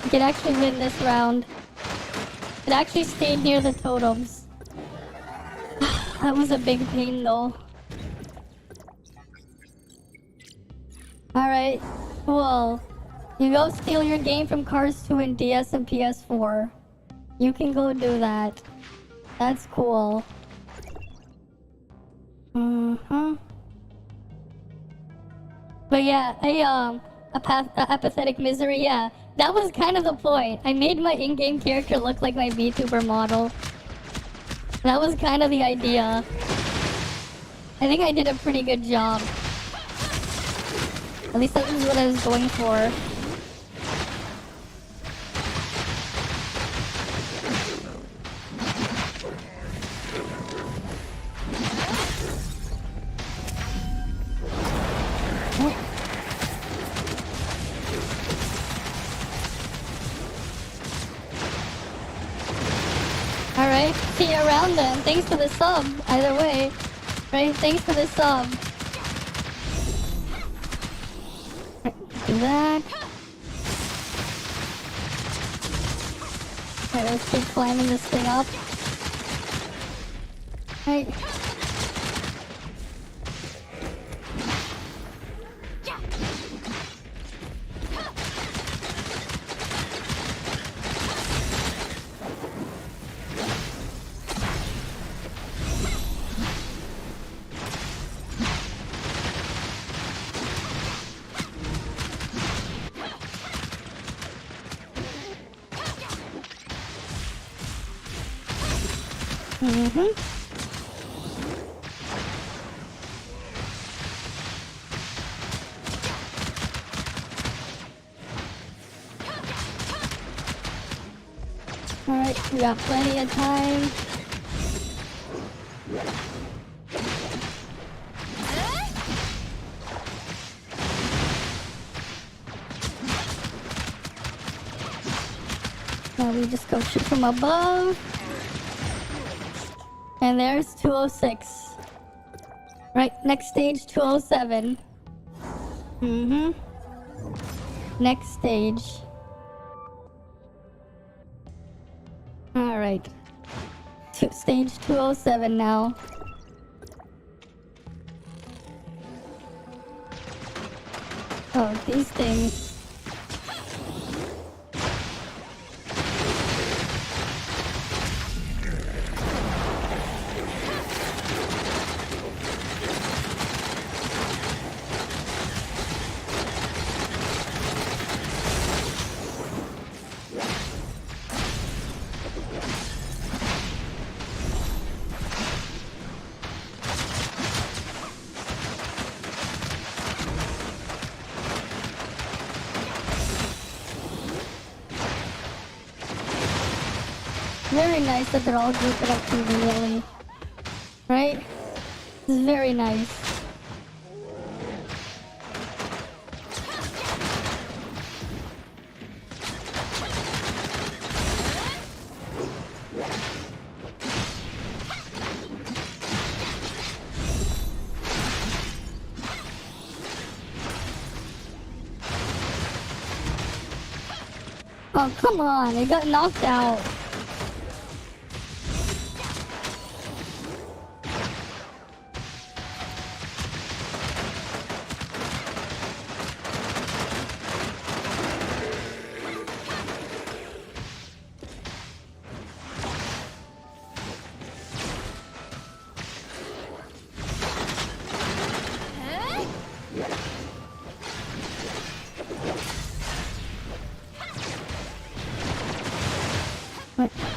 We could actually win this round. It actually stayed near the totems. That was a big pain though. Alright, cool. You go steal your game from Cars 2 and DS and PS4. You can go do that. That's cool. But yeah, apathetic misery, yeah. That was kind of the point. I made my in-game character look like my VTuber model. That was kind of the idea. I think I did a pretty good job. At least that was what I was going for. Alright, see you around then. Thanks for the sub, either way. Right, thanks for the sub. Do that. Alright, let's keep climbing this thing up. Right. Alright, we got plenty of time. Now we just go shoot from above. And there's 206. Right, next stage 207. Next stage. Alright. Stage 207 now. Oh, these things. Very nice that they're all grouped up conveniently. Right? This is very nice. Oh, come on. It got knocked out.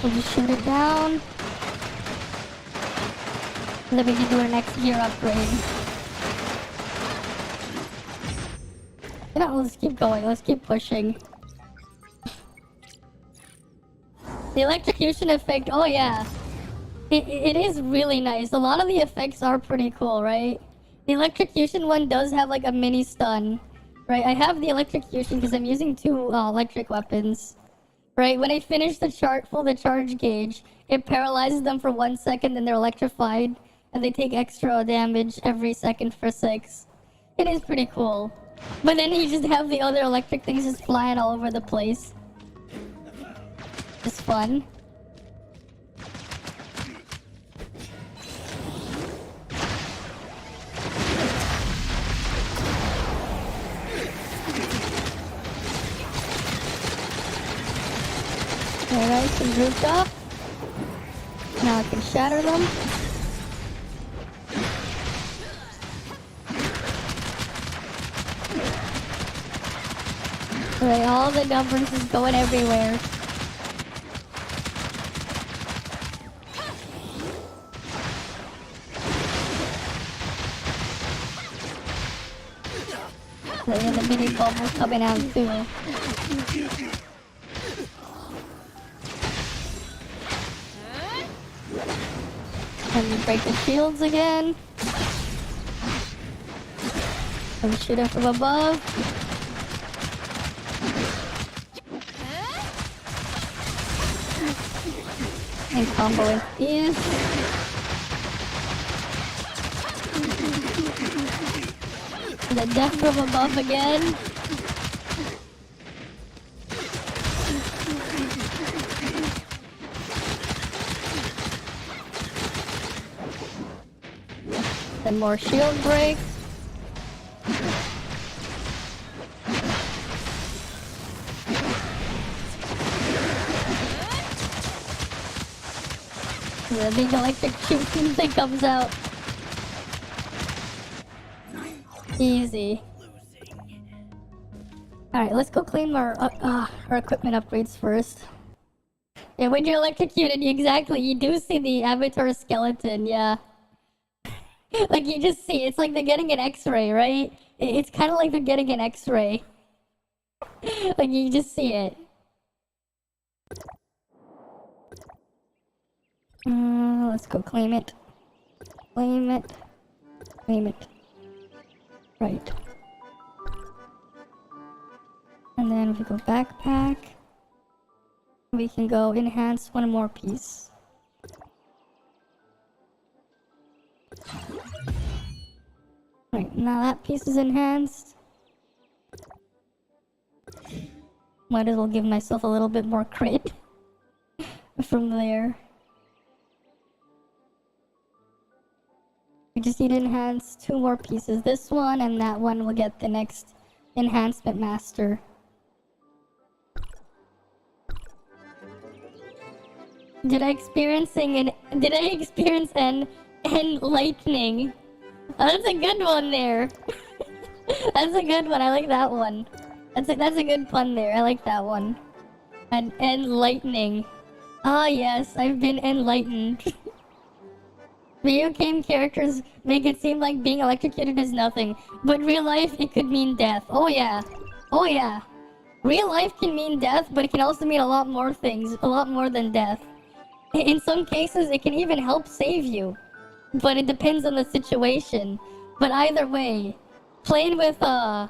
We'll just shoot it down. And then we can do our next gear upgrade. You know, let's keep going. Let's keep pushing. The electrocution effect, oh yeah. It is really nice. A lot of the effects are pretty cool, right? The electrocution one does have like a mini stun. Right, I have the electrocution because I'm using two electric weapons. Right, when I finish the charge gauge, it paralyzes them for 1 second and they're electrified. And they take extra damage every second for 6. It is pretty cool. But then you just have the other electric things just flying all over the place. It's fun. Alright, some grouped up. Now I can shatter them. Alright, all the numbers is going everywhere. So yeah, the mini bubble's coming out too. And we break the shields again. And we shoot it from above. And combo with these. And the death from above again. Then more shield breaks. The big electric shooting thing comes out. Easy. Alright, let's go claim our equipment upgrades first. Yeah, when you're electrocuted, you do see the avatar skeleton, yeah. Like, you just see, it's like they're getting an x-ray, right? It's kind of like they're getting an x-ray. Like, you just see it. Let's go claim it. Claim it. Claim it. Right. And then we go backpack. We can go enhance one more piece. Right, now that piece is enhanced. Might as well give myself a little bit more crit from there. We just need to enhance 2 more pieces. This one and that one will get the next enhancement master. Did I experience an enlightening? Oh, that's a good one there. That's a good one. I like that one. That's a good pun there. I like that one. An enlightening. Ah yes, I've been enlightened. Video game characters make it seem like being electrocuted is nothing, but real life it could mean death. Oh yeah. Oh yeah. Real life can mean death, but it can also mean a lot more things, a lot more than death. In some cases, it can even help save you, but it depends on the situation. But either way, playing with high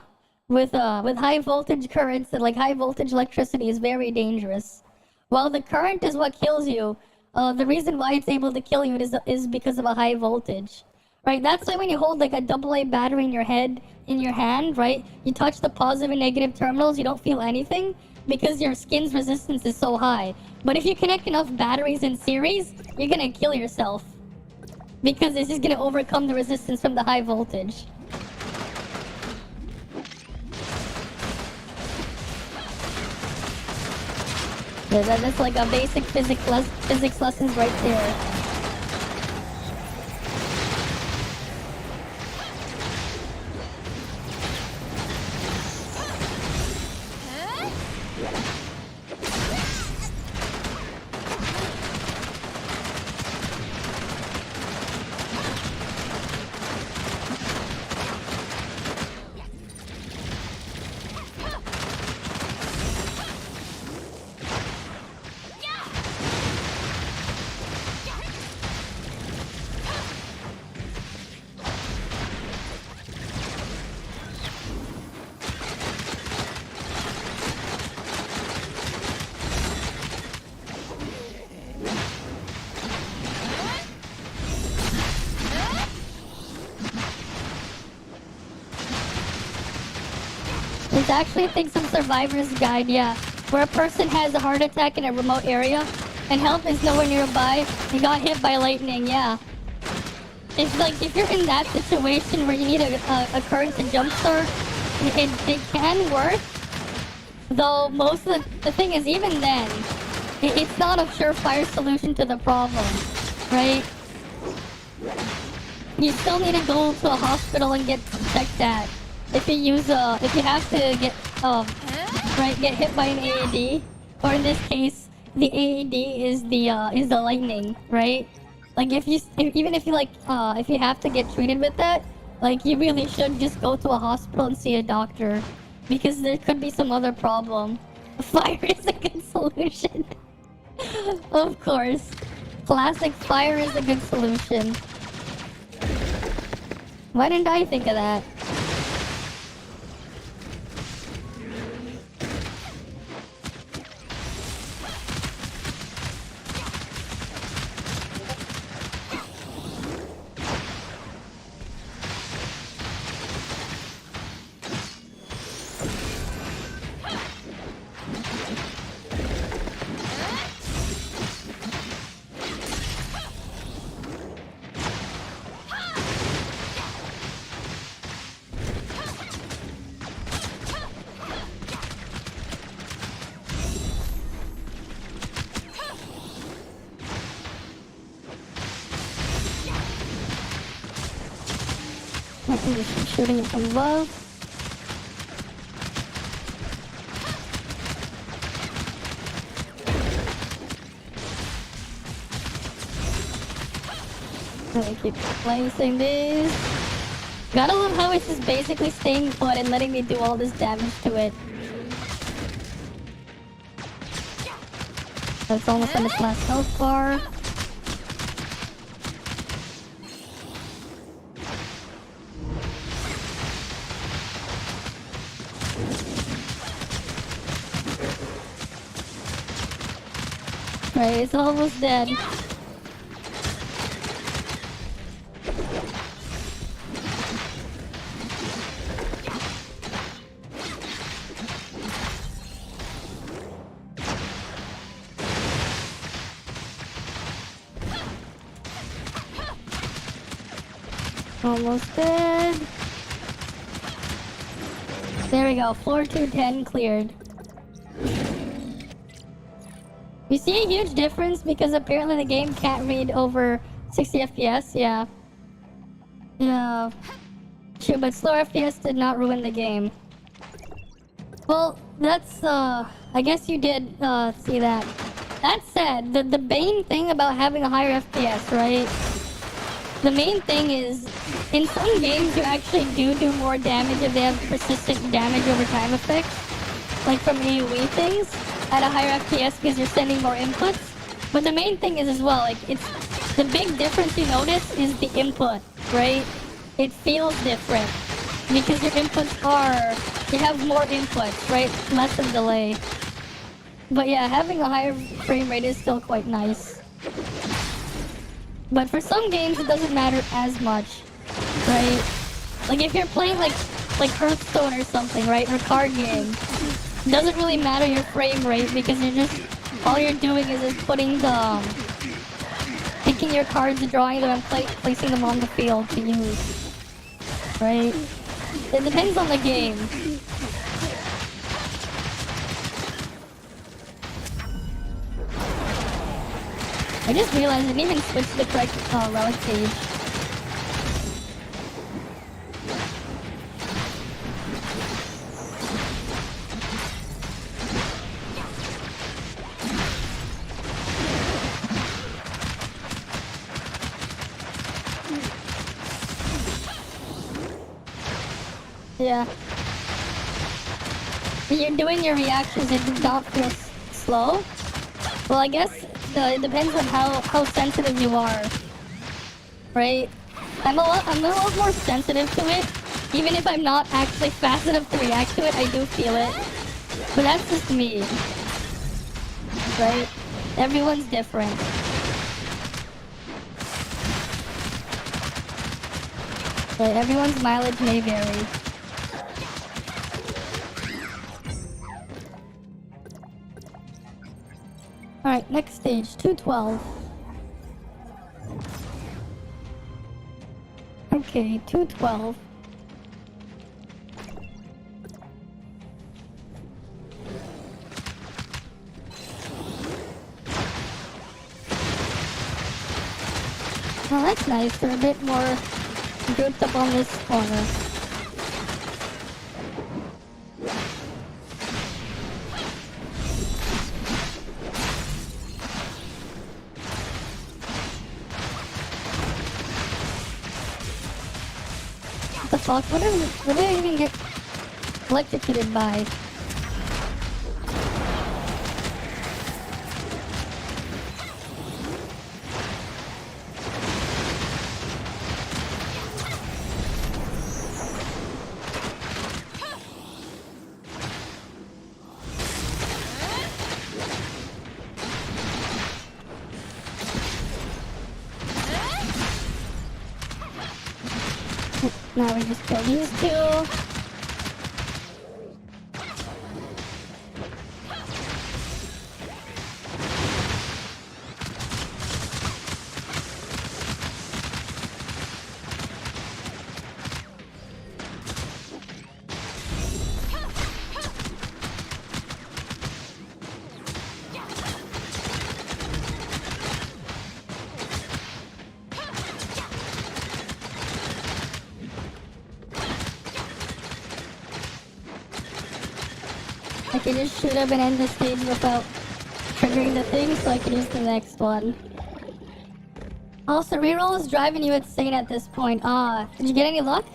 voltage currents and like high voltage electricity is very dangerous. While the current is what kills you, the reason why it's able to kill you is because of a high voltage, right? That's why when you hold like a AA battery in your hand, right? You touch the positive and negative terminals, you don't feel anything because your skin's resistance is so high. But if you connect enough batteries in series, you're gonna kill yourself because it's just gonna overcome the resistance from the high voltage. Yeah, that's like a basic physics lessons right there. There's actually, I think, some survivor's guide, yeah, where a person has a heart attack in a remote area and help is nowhere nearby and got hit by lightning, yeah. It's like, if you're in that situation where you need a current to jumpstart, it can work. Though most of the thing is, even then, it's not a surefire solution to the problem, right? You still need to go to a hospital and get checked at. If you have to get hit by an AED, or in this case, the AED is the lightning, right? Like if you have to get treated with that, like you really should just go to a hospital and see a doctor, because there could be some other problem. Fire is a good solution. Of course. Classic fire is a good solution. Why didn't I think of that? Just shooting it from above. Let me keep placing this. Gotta love how it's just basically staying put and letting me do all this damage to it. That's almost on its last health bar. Right, it's almost dead. Almost dead. There we go, floor 210 cleared. You see a huge difference because apparently the game can't read over 60 FPS, yeah. Yeah. Shoot, but slow FPS did not ruin the game. Well, that's, I guess you did, see that. That said, the main thing about having a higher FPS, right? The main thing is, in some games you actually do more damage if they have persistent damage over time effects. Like from AoE things, at a higher FPS because you're sending more inputs. But the main thing is as well, like, it's, the big difference you notice is the input, right? It feels different. Because your inputs are, you have more inputs, right? Less of delay. But yeah, having a higher frame rate is still quite nice. But for some games, it doesn't matter as much, right? Like if you're playing like Hearthstone or something, right? Or a card game, it doesn't really matter your frame rate because you're just, all you're doing is just putting the, picking your cards and drawing them and placing them on the field to use, right? It depends on the game. I just realized I didn't even switch the correct relic page. Yeah. You're doing your reactions and do not feel slow? Well, I guess it depends on how sensitive you are, right? I'm a lot more sensitive to it. Even if I'm not actually fast enough to react to it, I do feel it. But that's just me, right? Everyone's different. Right, everyone's mileage may vary. Alright, next stage, 212. Okay, 212. Well, that's nice. They're a bit more grouped up on this corner. What the fuck? What did I even get electrocuted by? Now we just kill these two. I can just shoot up and end the stage without triggering the thing so I can use the next one. Also, reroll is driving you insane at this point. Did you get any luck?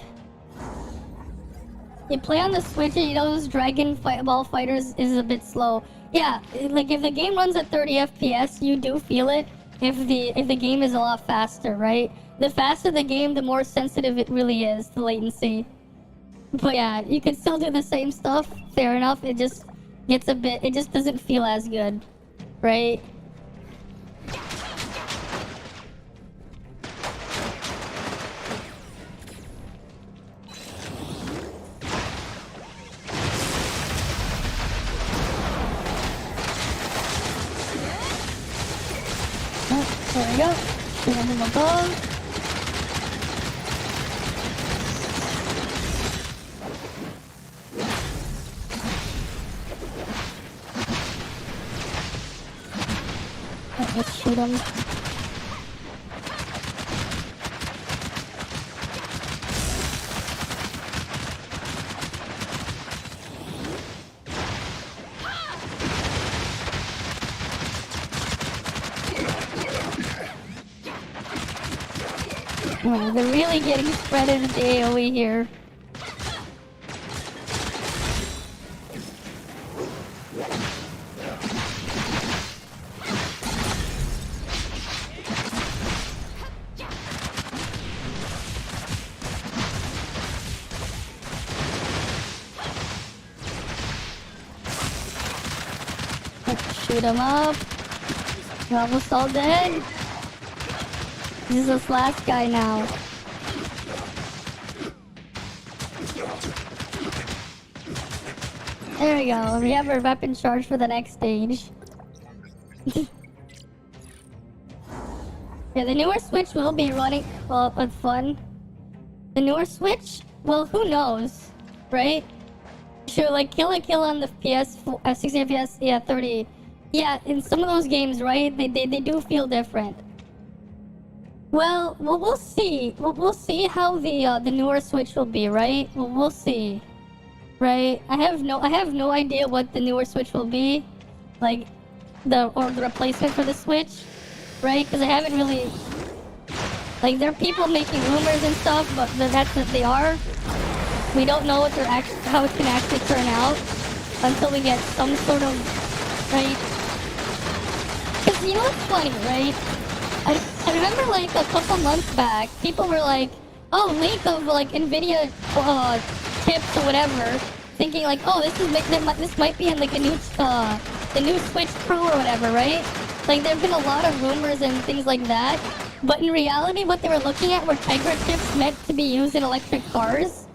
You play on the Switch and you know those Dragon Ball fighters is a bit slow. Yeah, like if the game runs at 30 FPS, you do feel it if the game is a lot faster, right? The faster the game, the more sensitive it really is to latency. But yeah, you can still do the same stuff. Fair enough. It just gets a bit. It just doesn't feel as good, right? There we go. Shoot him from above. Let's shoot him. Oh, they're really getting spread into the AoE here. Shoot him up. You're almost all dead. This is this last guy now. There we go. We have our weapon charge for the next stage. Yeah, the newer Switch will be running well with fun. The newer Switch? Well, who knows, right? Sure, like Kill la Kill on the PS4, 60 FPS, yeah, 30. Yeah, in some of those games, right? They do feel different. Well, we'll see. We'll see how the newer Switch will be, right? We'll see, right? I have no idea what the newer Switch will be, like the replacement for the Switch, right? Because I haven't really, like, there are people making rumors and stuff, but that's what they are. We don't know what how it's gonna actually turn out until we get some sort of, right? Because you know what's funny, right? I remember like a couple months back, people were like, oh, leak of like NVIDIA chips or whatever, thinking like, oh, this might be in like a new the new Switch Pro or whatever, right? Like there've been a lot of rumors and things like that, but in reality, what they were looking at were Tegra chips meant to be used in electric cars,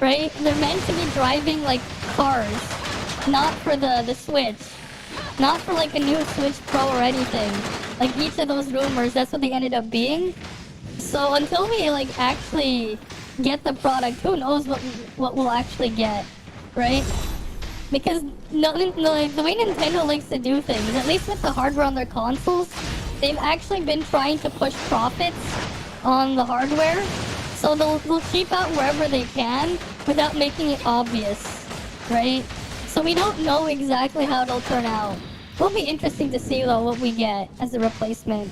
right? They're meant to be driving like cars, not for the Switch, not for like a new Switch Pro or anything. Like each of those rumors, that's what they ended up being. So until we like actually get the product, who knows what we'll actually get, right? Because the way Nintendo likes to do things, at least with the hardware on their consoles, they've actually been trying to push profits on the hardware. So they'll cheap out wherever they can without making it obvious, right? So we don't know exactly how it'll turn out. It'll be interesting to see though what we get as a replacement.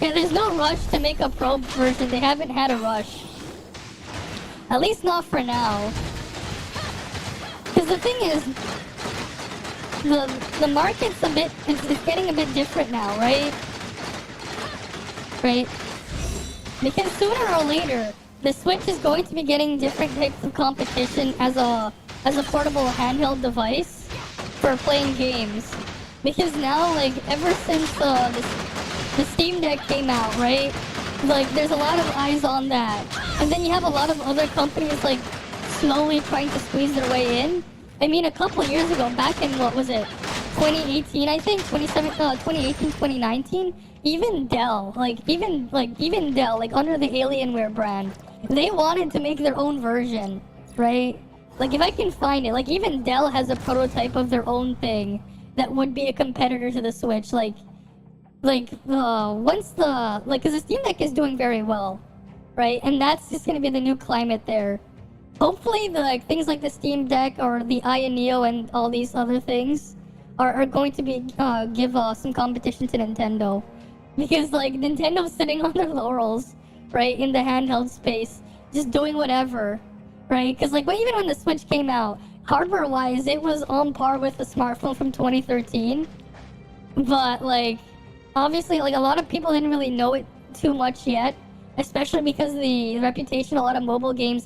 Yeah, there's no rush to make a Pro version. They haven't had a rush. At least not for now. Because the thing is, the market's it's getting a bit different now, right? Right? Because sooner or later, the Switch is going to be getting different types of competition as a portable handheld device for playing games. Because now, like, ever since the Steam Deck came out, right? Like, there's a lot of eyes on that. And then you have a lot of other companies, like, slowly trying to squeeze their way in. I mean, a couple years ago, back in, what was it? 2018, I think? 2018, 2019? Even Dell, even Dell, like, under the Alienware brand, they wanted to make their own version, right? Like, if I can find it, like, even Dell has a prototype of their own thing that would be a competitor to the Switch, because the Steam Deck is doing very well, right? And that's just gonna be the new climate there. Hopefully, things like the Steam Deck or the Aya Neo and all these other things are going to be give some competition to Nintendo, because like Nintendo's sitting on their laurels, right, in the handheld space, just doing whatever, right? Because like even when the Switch came out, hardware-wise, it was on par with the smartphone from 2013, but like obviously like a lot of people didn't really know it too much yet. especially because the reputation a lot of mobile games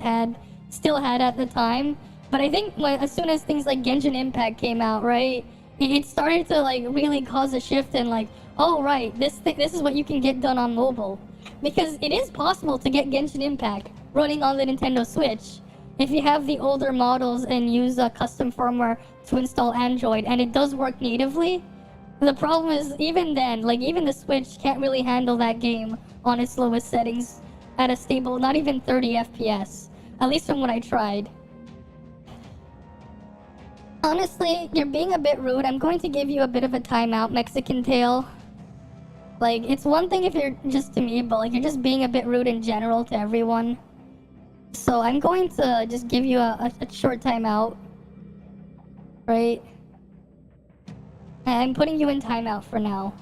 still had at the time. But I think as soon as things like Genshin Impact came out, right, it started to like really cause a shift in like, oh right, this is what you can get done on mobile, because it is possible to get Genshin Impact running on the Nintendo Switch if you have the older models and use a custom firmware to install Android, and it does work natively. The problem is, even then, like even the Switch can't really handle that game on its lowest settings at a stable, not even 30 FPS, at least from what I tried. Honestly, you're being a bit rude. I'm going to give you a bit of a timeout, Mexican Tail. Like, it's one thing if you're just to me, but like you're just being a bit rude in general to everyone. So I'm going to just give you a short timeout. Right? I'm putting you in timeout for now.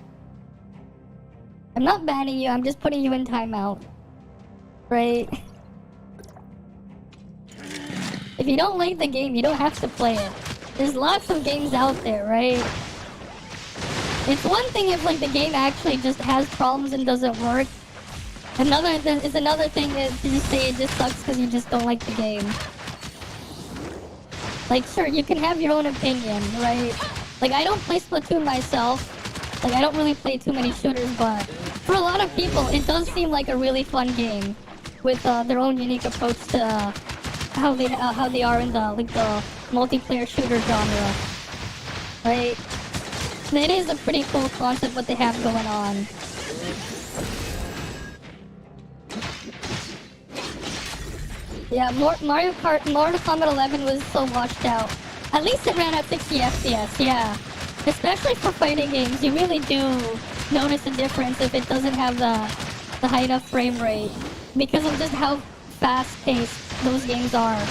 I'm not banning you, I'm just putting you in timeout. Right? If you don't like the game, you don't have to play it. There's lots of games out there, right? It's one thing if like the game actually just has problems and doesn't work. Another thing is to just say it just sucks because you just don't like the game. Like, sure, you can have your own opinion, right? Like, I don't play Splatoon myself. Like, I don't really play too many shooters, but for a lot of people, it does seem like a really fun game with their own unique approach to how they are in the multiplayer shooter genre, right? It is a pretty cool concept what they have going on. Yeah, Mario Kombat 11 was so washed out. At least it ran at 60 FPS, yeah. Especially for fighting games, you really do notice a difference if it doesn't have the high enough frame rate, because of just how fast-paced those games are.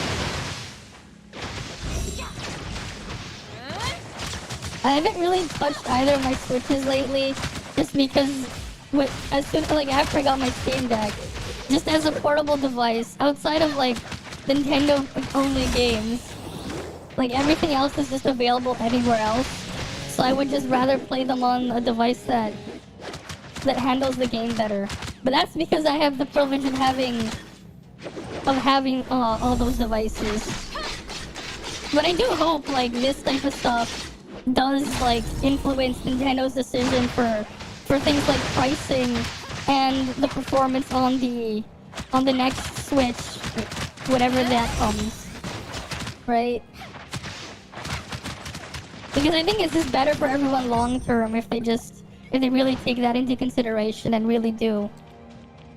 I haven't really touched either of my Switches lately, just because after I got my Steam Deck, just as a portable device, outside of like Nintendo only games, like everything else is just available anywhere else. So I would just rather play them on a device that handles the game better. But that's because I have the privilege of having all those devices. But I do hope like this type of stuff does like influence Nintendo's decision for things like pricing and the performance on the next Switch, whatever that comes, right? Because I think it's just better for everyone long term if they really take that into consideration and really do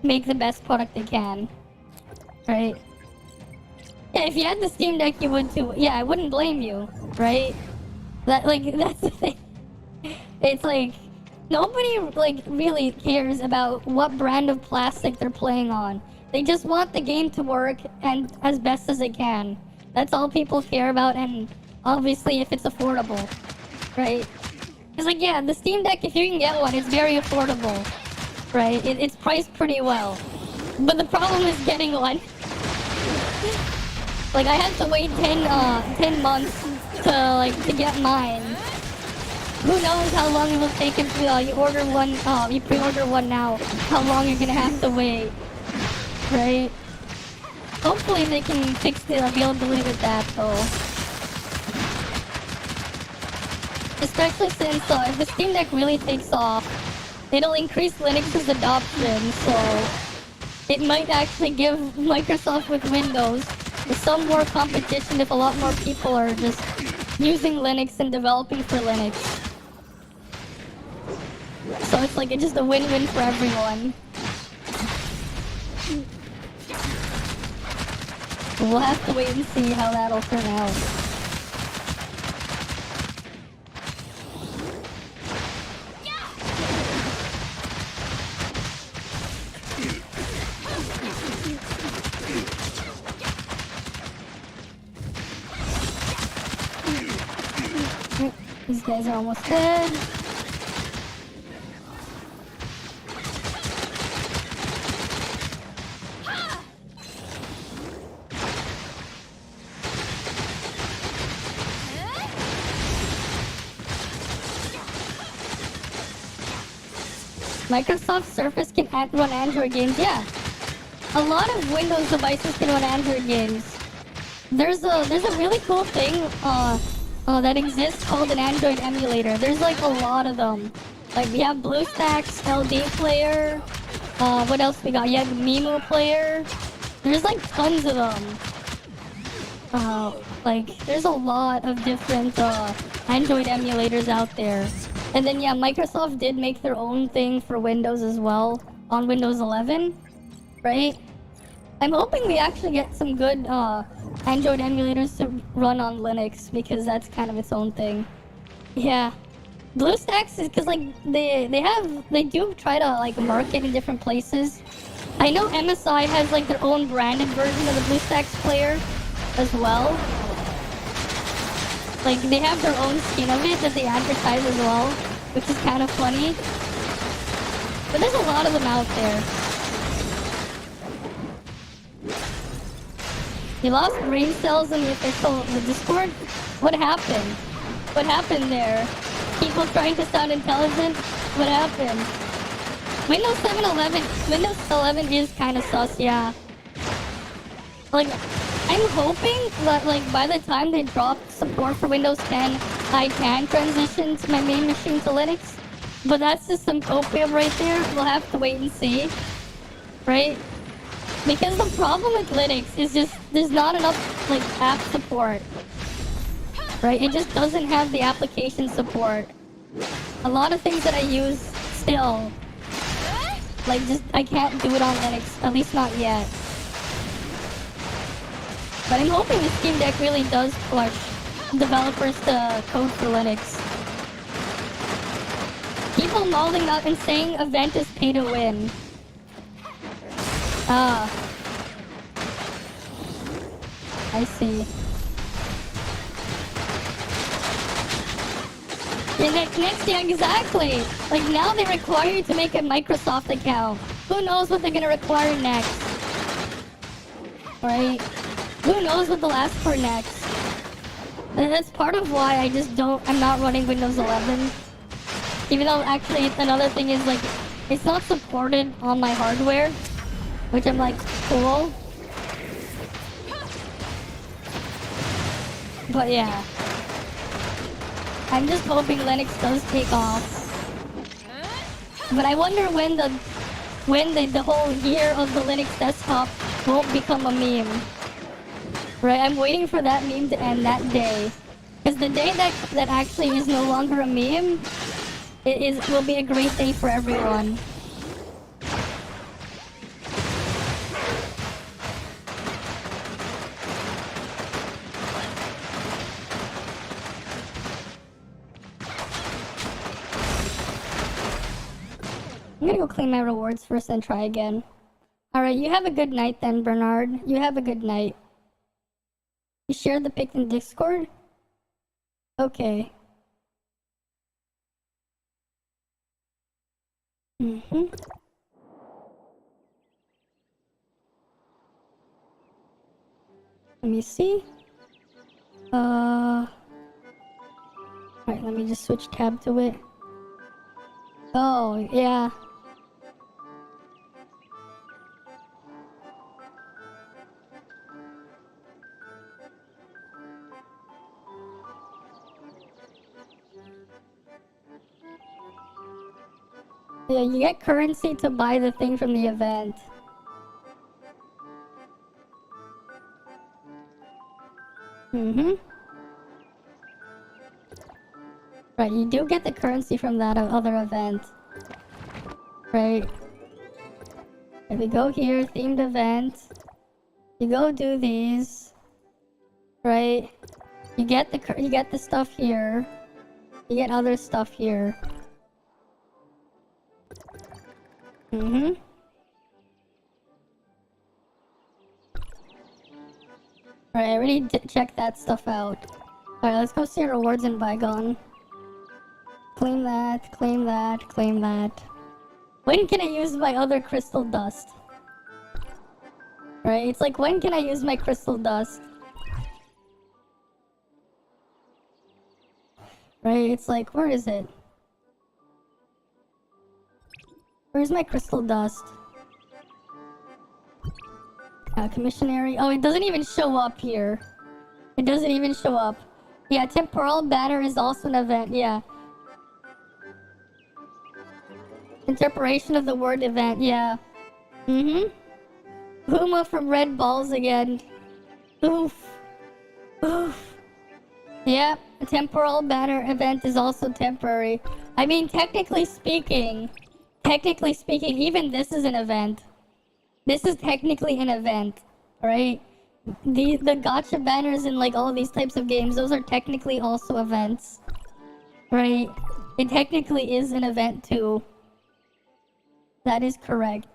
make the best product they can, right? Yeah, if you had the Steam Deck, you would too. Yeah, I wouldn't blame you, right? That's the thing. It's like nobody like really cares about what brand of plastic they're playing on. They just want the game to work and as best as it can. That's all people care about, and obviously if it's affordable, right? It's like, yeah, the Steam Deck, if you can get one, it's very affordable, right? It's priced pretty well. But the problem is getting one. Like, I had to wait 10 months to get mine. Who knows how long it will take if you pre-order one now, how long you're gonna have to wait, right? Hopefully they can fix the availability with that, though. Especially since if the Steam Deck really takes off, it'll increase Linux's adoption, so it might actually give Microsoft with Windows some more competition if a lot more people are just using Linux and developing for Linux. So it's like, it's just a win-win for everyone. We'll have to wait and see how that'll turn out. These guys are almost dead. Microsoft Surface can run Android games, yeah. a lot of Windows devices can run Android games. There's a really cool thing that exists called an Android emulator. There's like a lot of them. Like we have BlueStacks, LD Player. What else we got? You have Mimo Player. There's like tons of them. Like there's a lot of different Android emulators out there. And then yeah, Microsoft did make their own thing for Windows as well on Windows 11, right? I'm hoping we actually get some good Android emulators to run on Linux because that's kind of its own thing. Yeah, BlueStacks is because like they do try to like market in different places. I know MSI has like their own branded version of the BlueStacks player as well. Like they have their own skin of it that they advertise as well, which is kind of funny. But there's a lot of them out there. You lost brain cells in the Discord? What happened? What happened there? People trying to sound intelligent? What happened? Windows 11 is kind of sus, yeah. Like, I'm hoping that like by the time they drop support for Windows 10, I can transition to my main machine to Linux. But that's just some copium right there. We'll have to wait and see. Right? Because the problem with Linux is just there's not enough like app support. Right? It just doesn't have the application support. A lot of things that I use still like just I can't do it on Linux, at least not yet. But I'm hoping the Steam Deck really does push developers to code for Linux. People mauling up and saying event is pay to win. Ah. I see. Yeah, exactly. Like now they require you to make a Microsoft account. Who knows what they're gonna require next? Right? Who knows what they'll ask for next? And that's part of why I'm not running Windows 11. Even though actually another thing is like, it's not supported on my hardware. Which I'm like, cool. But yeah. I'm just hoping Linux does take off. But I wonder when the whole year of the Linux desktop won't become a meme. Right, I'm waiting for that meme to end that day. Because the day that actually is no longer a meme, will be a great day for everyone. I'm gonna go claim my rewards first and try again. Alright, you have a good night then, Bernard. You have a good night. You shared the pic in Discord? Okay. Let me see. Alright, let me just switch tab to it. Oh, yeah. Yeah, you get currency to buy the thing from the event. Right, you do get the currency from that other event. Right. If we go here, themed event. You go do these. Right. You get the stuff here. You get other stuff here. Right, I already checked that stuff out. Alright, let's go see rewards in Bygone. Claim that, claim that, claim that. When can I use my other crystal dust? Right, it's like, when can I use my crystal dust? Right, it's like, where is it? Where's my crystal dust? Commissionary. Oh, it doesn't even show up here. It doesn't even show up. Yeah, temporal banner is also an event. Yeah. Interpretation of the word event. Yeah. Huma from Red Balls again. Oof. Oof. Yeah, a temporal banner event is also temporary. I mean, technically speaking, even this is an event. This is technically an event, right? The gacha banners in like all of these types of games, those are technically also events, right? It technically is an event too. That is correct,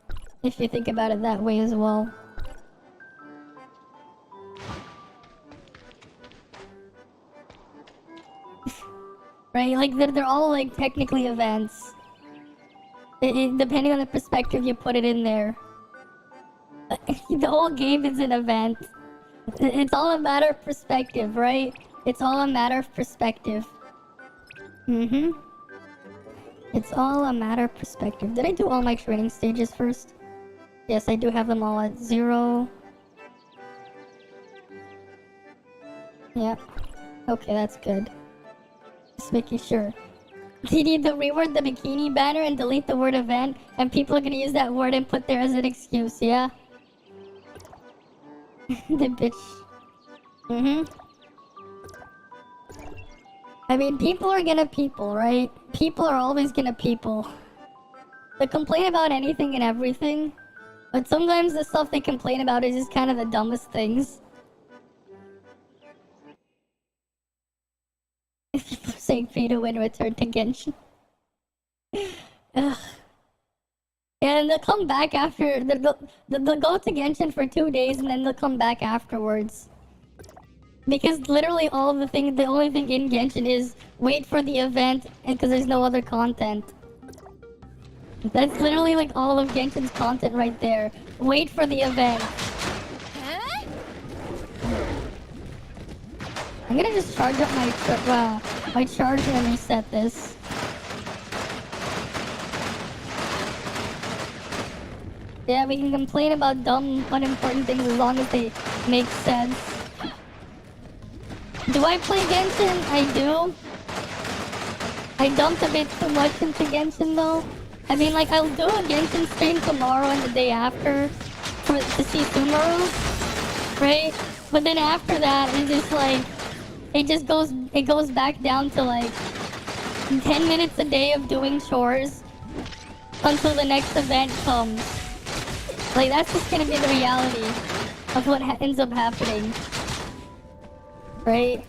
if you think about it that way as well. Right, like they're all like technically events. Depending on the perspective you put it in there. The whole game is an event. It's all a matter of perspective, right? It's all a matter of perspective. It's all a matter of perspective. Did I do all my training stages first? Yes, I do have them all at 0. Yep. Okay, that's good. Just making sure. You need to reword the bikini banner and delete the word event, and people are gonna use that word and put there as an excuse, yeah? The bitch. I mean, people are gonna people, right? People are always gonna people. They complain about anything and everything, but sometimes the stuff they complain about is just kind of the dumbest things. People are saying free to win, return to Genshin. Ugh. And they'll come back after, they'll go to Genshin for 2 days and then they'll come back afterwards. Because literally all of the only thing in Genshin is wait for the event, and because there's no other content. That's literally like all of Genshin's content right there. Wait for the event. I'm gonna just charge up my charger and reset this. Yeah, we can complain about dumb, unimportant things as long as they make sense. Do I play Genshin? I do. I dumped a bit too much into Genshin though. I mean, like, I'll do a Genshin stream tomorrow and the day after to see Sumeru, right? But then after that, it's just like, it goes back down to like 10 minutes a day of doing chores until the next event comes. Like, that's just gonna be the reality of what ends up happening. Right?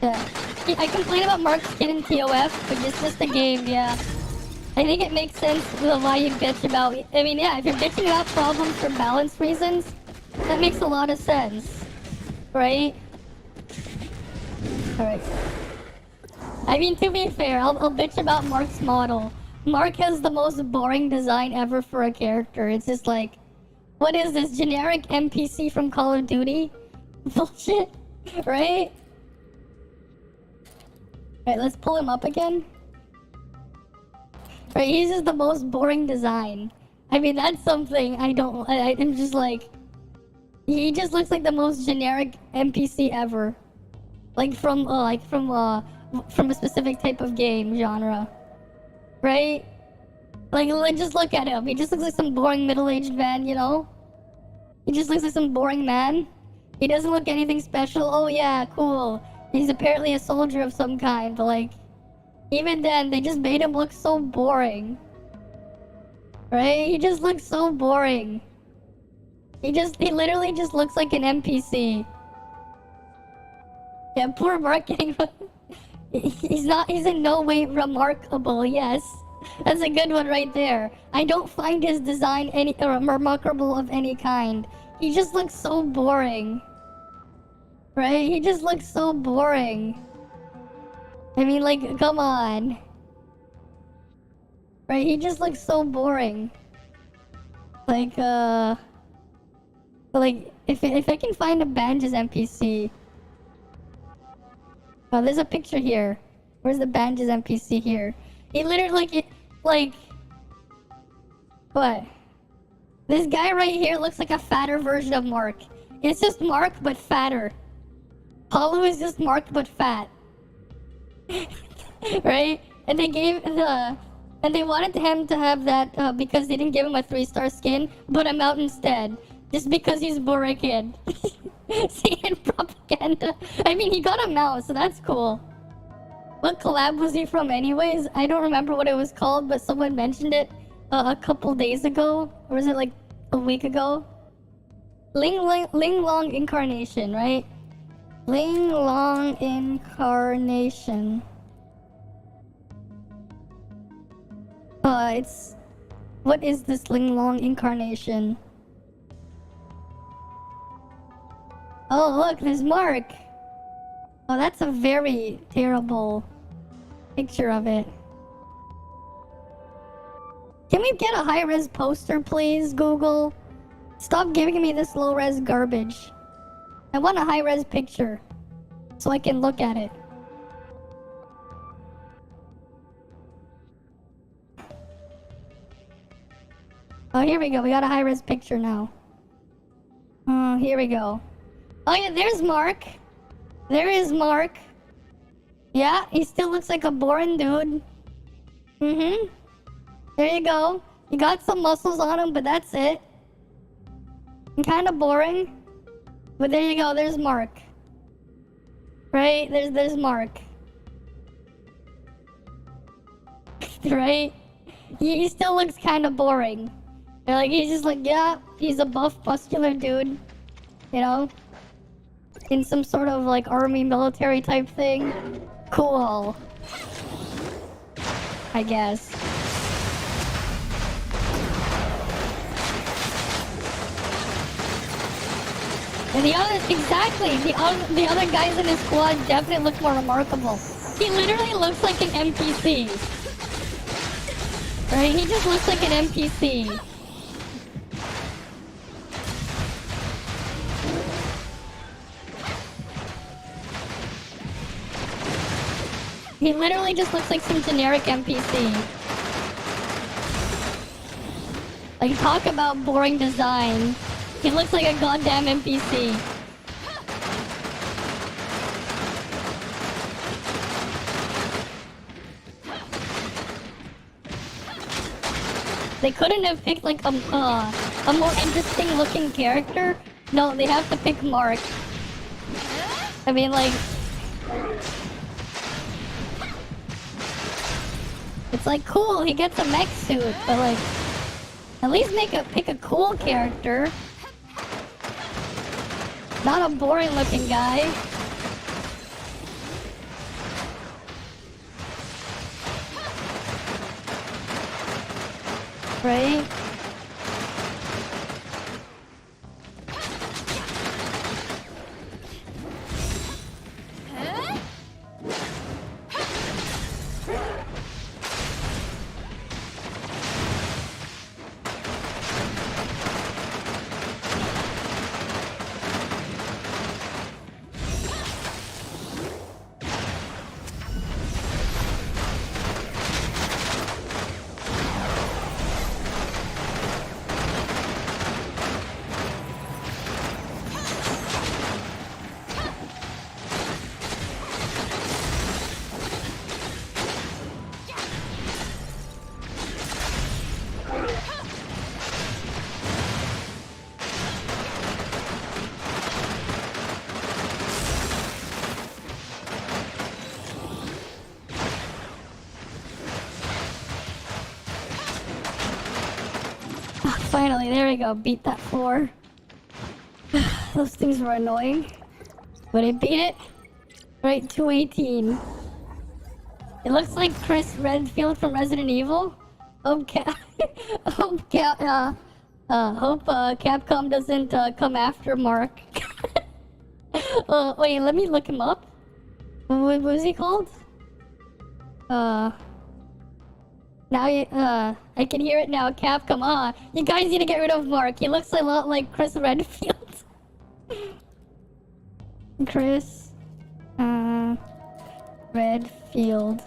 Yeah. I complain about Mark's skin in TOF, but it's just a game, yeah. I think it makes sense why you bitch about... I mean, yeah, if you're bitching about problems for balance reasons, that makes a lot of sense. Right? Alright. I mean, to be fair, I'll bitch about Mark's model. Mark has the most boring design ever for a character. It's just like, what is this, generic NPC from Call of Duty? Bullshit, right? Alright, let's pull him up again. Right, he's just the most boring design. I mean, that's something I'm just like... He just looks like the most generic NPC ever. Like from a specific type of game genre. Right? Like, just look at him. He just looks like some boring middle-aged man, you know? He just looks like some boring man. He doesn't look anything special. Oh yeah, cool. He's apparently a soldier of some kind, but like... Even then, they just made him look so boring. Right? He just looks so boring. He literally just looks like an NPC. Yeah, poor Mark getting... he's in no way remarkable, yes. That's a good one right there. I don't find his design remarkable of any kind. He just looks so boring. Right? He just looks so boring. I mean, like, come on. Right? He just looks so boring. Like, if I can find a Banja's NPC... Oh, there's a picture here. Where's the Banjas NPC here? He literally what? This guy right here looks like a fatter version of Mark. It's just Mark but fatter. Paulo is just Mark but fat. Right? And they and they wanted him to have that because they didn't give him a 3-star skin, but him out instead. Just because he's Borakin. Seeing propaganda. I mean, he got a mouse, so that's cool. What collab was he from anyways? I don't remember what it was called, but someone mentioned it a couple days ago. Or was it like a week ago? Ling Long Incarnation, right? Ling Long Incarnation. It's... What is this Ling Long Incarnation? Oh, look, there's Mark. Oh, that's a very terrible picture of it. Can we get a high-res poster, please, Google? Stop giving me this low-res garbage. I want a high-res picture so I can look at it. Oh, here we go. We got a high-res picture now. Oh, here we go. Oh, yeah, there's Mark. There is Mark. Yeah, he still looks like a boring dude. Mm-hmm. There you go. He got some muscles on him, but that's it. Kind of boring. But there you go. There's Mark. Right? There's Mark. Right? He still looks kind of boring. They're like, he's just like, yeah, he's a buff, muscular dude. You know? In some sort of like army military type thing. Cool. I guess. And the other, exactly, the other guys in his squad definitely look more remarkable. He literally looks like an NPC. Right? He just looks like an NPC. He literally just looks like some generic NPC. Like, talk about boring design. He looks like a goddamn NPC. They couldn't have picked like a more interesting looking character. No, they have to pick Mark. I mean, like, it's like cool. He gets a mech suit, but like, at least pick a cool character. Not a boring looking guy. Right? Finally, there we go. Beat that floor. Those things were annoying. But I beat it. Right, 218. It looks like Chris Redfield from Resident Evil. Hope Capcom doesn't come after Mark. Wait, let me look him up. What was he called? Now I can hear it now. Capcom. You guys need to get rid of Mark. He looks a lot like Chris Redfield. Chris. Redfield.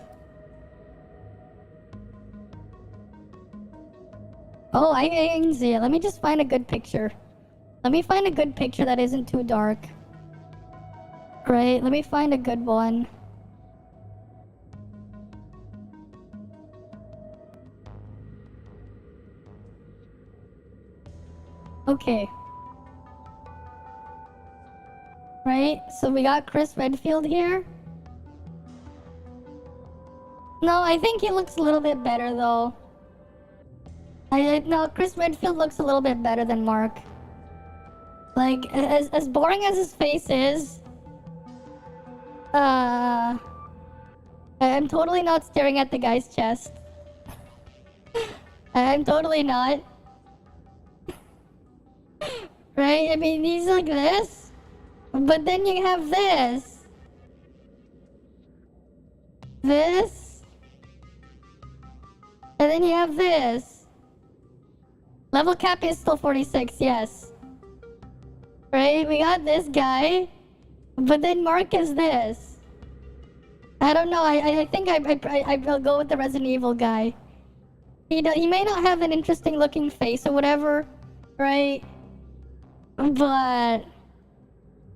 Oh, I can see it. Let me just find a good picture. Let me find a good picture that isn't too dark. Right, let me find a good one. Okay. Right, so we got Chris Redfield here. No, I think he looks a little bit better though. No, Chris Redfield looks a little bit better than Mark. Like, as boring as his face is, I'm totally not staring at the guy's chest. I'm totally not. Right? I mean, he's like this, but then you have this. This. And then you have this. Level cap is still 46, yes. Right? We got this guy, but then Mark is this. I don't know. I think I'll go with the Resident Evil guy. He may not have an interesting looking face or whatever, right? But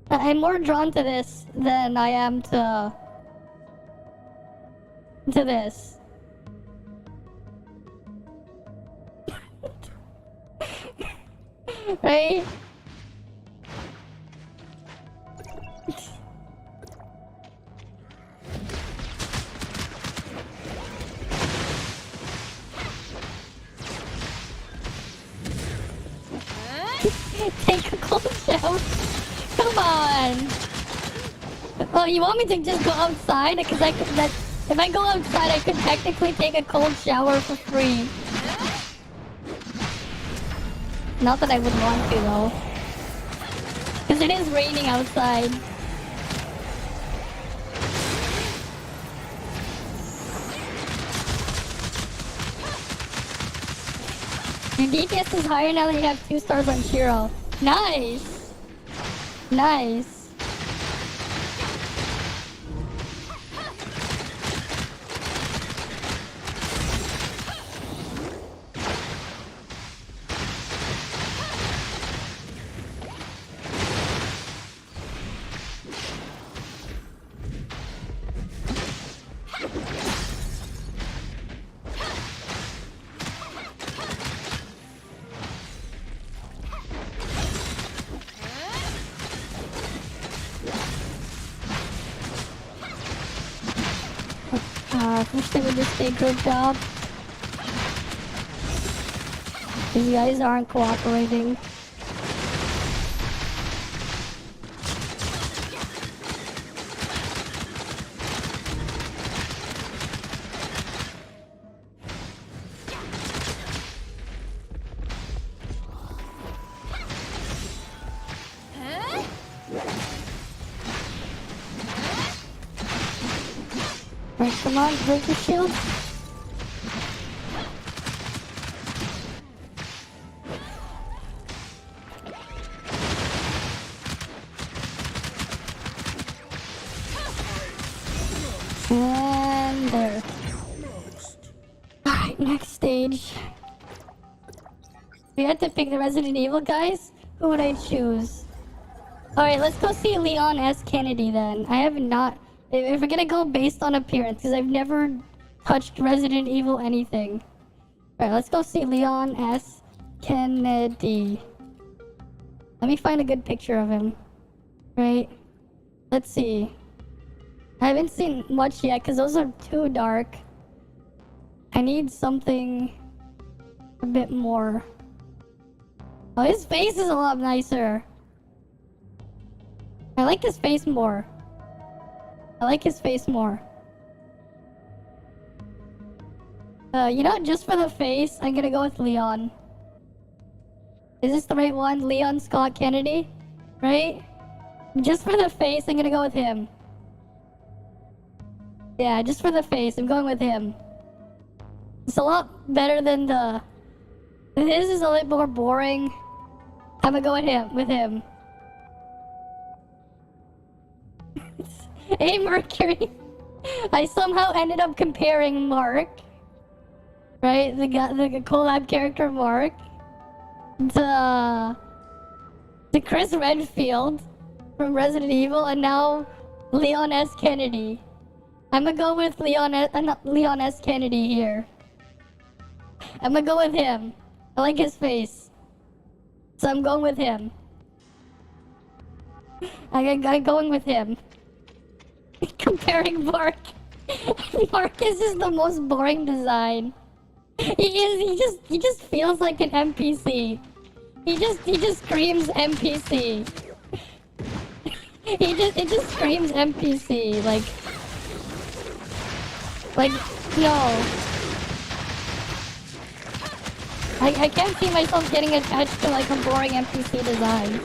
I'm more drawn to this than I am to this. Right? Take a cold shower. Come on. Oh, you want me to just go outside? Because I could. If I go outside, I could technically take a cold shower for free. Not that I would want to though. Because it is raining outside. Your DPS is higher now that you have 2 stars on Shiro. Nice! Nice. I wish they would just stay grouped up. These guys aren't cooperating. Right, come on, break your shield. And there. Alright, next stage. We had to pick the Resident Evil guys? Who would I choose? Alright, let's go see Leon S. Kennedy then. I have not... If we're gonna go based on appearance, because I've never touched Resident Evil anything. Alright, let's go see Leon S. Kennedy. Let me find a good picture of him. Right? Let's see. I haven't seen much yet, because those are too dark. I need something a bit more. Oh, his face is a lot nicer. I like his face more. I like his face more. You know, just for the face, I'm gonna go with Leon. Is this the right one? Leon Scott Kennedy? Right? Just for the face, I'm gonna go with him. Yeah, just for the face, I'm going with him. It's a lot better than the... His is a little more boring. I'm gonna go with him. Hey, Mercury. I somehow ended up comparing Mark, right? The collab character Mark, to Chris Redfield from Resident Evil, and now Leon S. Kennedy. I'm gonna go with Leon S. Kennedy here. I'm gonna go with him. I like his face, so I'm going with him. I'm going with him. Comparing Mark. Marcus is the most boring design. He just feels like an NPC. He just screams NPC. It just screams NPC. Like no. I can't see myself getting attached to like a boring NPC design.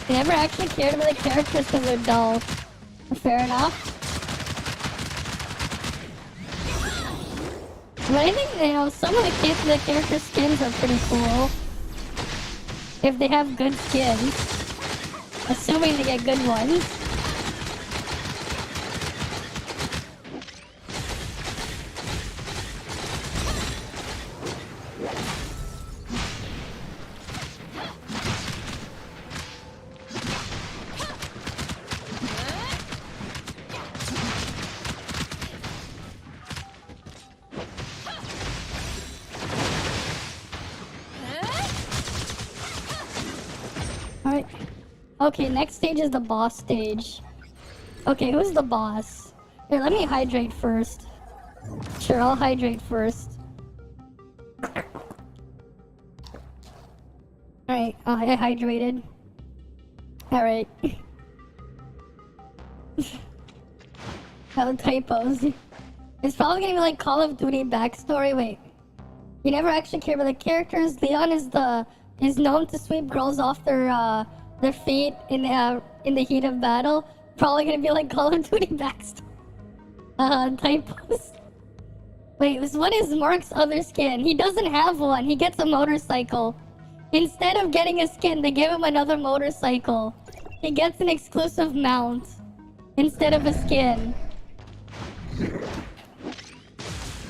I never actually cared about the characters because they're dull. Fair enough. But I think, you know, some of the character skins are pretty cool. If they have good skins. Assuming they get good ones. Okay, next stage is the boss stage. Okay, who's the boss? Here, let me hydrate first. Sure, I'll hydrate first. Alright, I hydrated. Alright. No typos. It's probably gonna be like Call of Duty backstory. Wait. You never actually care about the characters. Leon is known to sweep girls off their feet in the heat of battle. Probably gonna be like Call of Duty backstory. Typos. Wait, what is Mark's other skin? He doesn't have one. He gets a motorcycle. Instead of getting a skin, they give him another motorcycle. He gets an exclusive mount instead of a skin.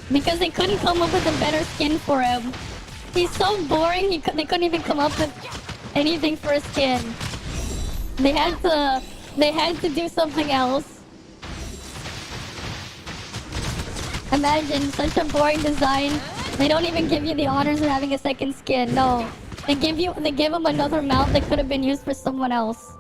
Because they couldn't come up with a better skin for him. He's so boring, they couldn't even come up with anything for a skin. They had to do something else. Imagine such a boring design. They don't even give you the honors of having a second skin. No, they give him another mount that could have been used for someone else.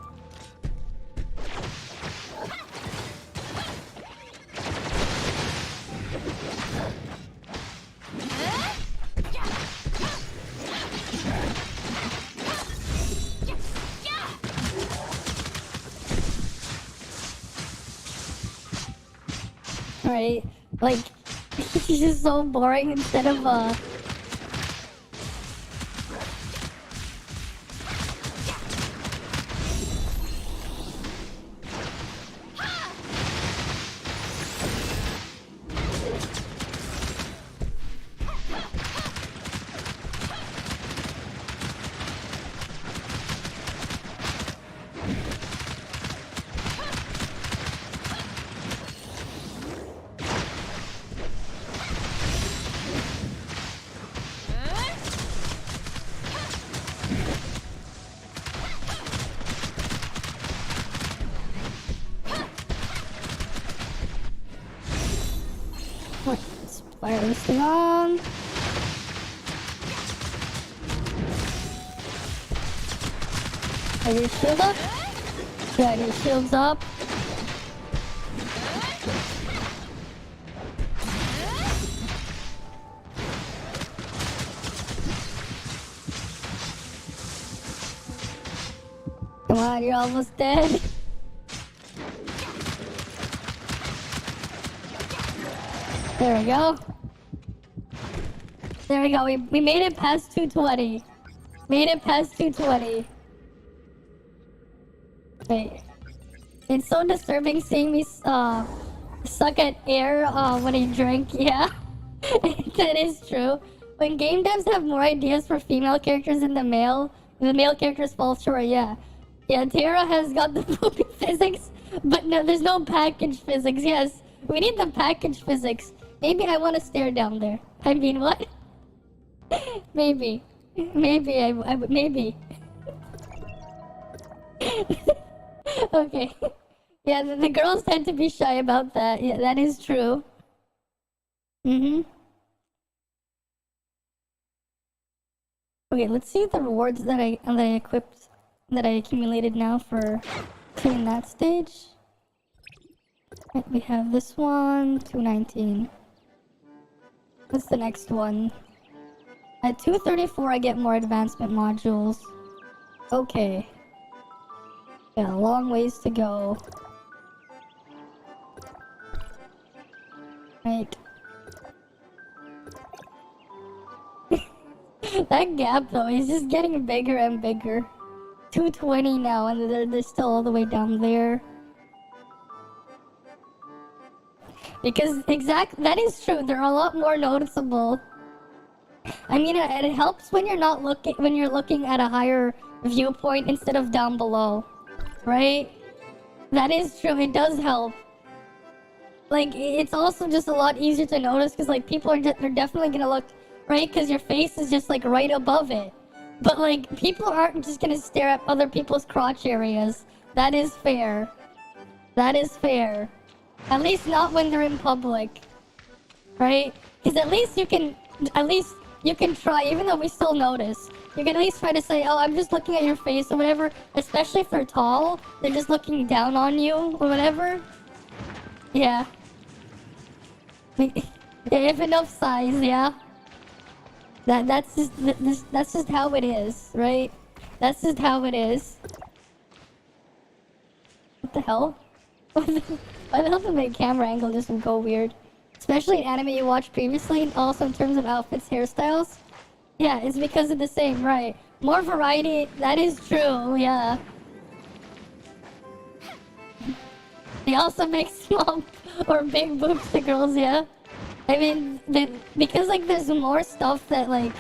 Right, like, he's just so boring instead of, fire this thing on. Are your shield up? Yeah, your shield's up. Come on, you're almost dead. There we go. There we go. We made it past 220. Made it past 220. Wait. It's so disturbing seeing me suck at air when I drink. Yeah, that is true. When game devs have more ideas for female characters than the male characters fall short. Yeah, yeah. Tara has got the poopy physics, but no, there's no package physics. Yes, we need the package physics. Maybe I want to stare down there. I mean, what? Maybe maybe. Okay. Yeah, the girls tend to be shy about that. Yeah, that is true. Mm-hmm. Okay, let's see the rewards that I equipped, that I accumulated now for clearing that stage. Right, we have this one, 219. What's the next one? At 234, I get more advancement modules. Okay. Yeah, long ways to go. Right. That gap though is just getting bigger and bigger. 220 now, and they're still all the way down there. Because that is true. They're a lot more noticeable. I mean, it helps when you're looking at a higher viewpoint instead of down below, right? That is true. It does help. Like, it's also just a lot easier to notice because, like, people they're definitely gonna look, right? Because your face is just, like, right above it. But, like, people aren't just gonna stare at other people's crotch areas. That is fair. That is fair. At least not when they're in public. Right? Because at least you can try, even though we still notice. You can at least try to say, oh, I'm just looking at your face or whatever. Especially if they're tall. They're just looking down on you or whatever. Yeah. If enough size, yeah. That's just how it is, right? That's just how it is. What the hell? Why the hell did my camera angle just go weird? Especially in anime you watched previously, and also in terms of outfits, hairstyles. Yeah, it's because of the same, right? More variety, that is true, yeah. They also make small or big boobs to girls, yeah. I mean, because like there's more stuff that like,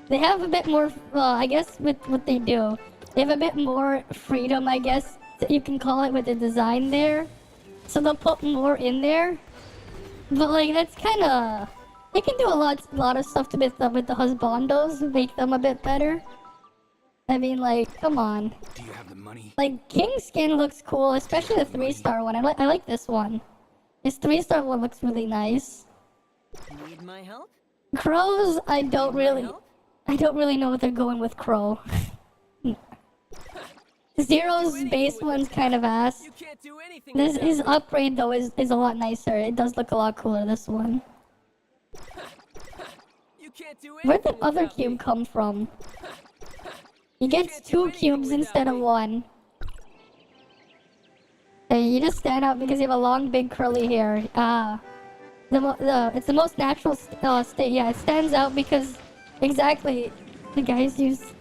they have a bit more, I guess with what they do, they have a bit more freedom, I guess, that you can call it with the design there. So they'll put more in there. But like, that's kinda, they can do a lot of stuff to with the husbandos, make them a bit better. I mean, like, come on. Do you have the money? Like, King skin looks cool, especially the 3-star one. I like this one. This 3-star one looks really nice. Need my help? Crows, I don't really know what they're going with Crow. Zero's base one's kind of ass. His upgrade though is a lot nicer. It does look a lot cooler, this one. Where'd the other cube come from? He gets 2 cubes instead of 1. Hey, you just stand out because you have a long, big, curly hair. It's the most natural state. Yeah, it stands out because exactly the guys use.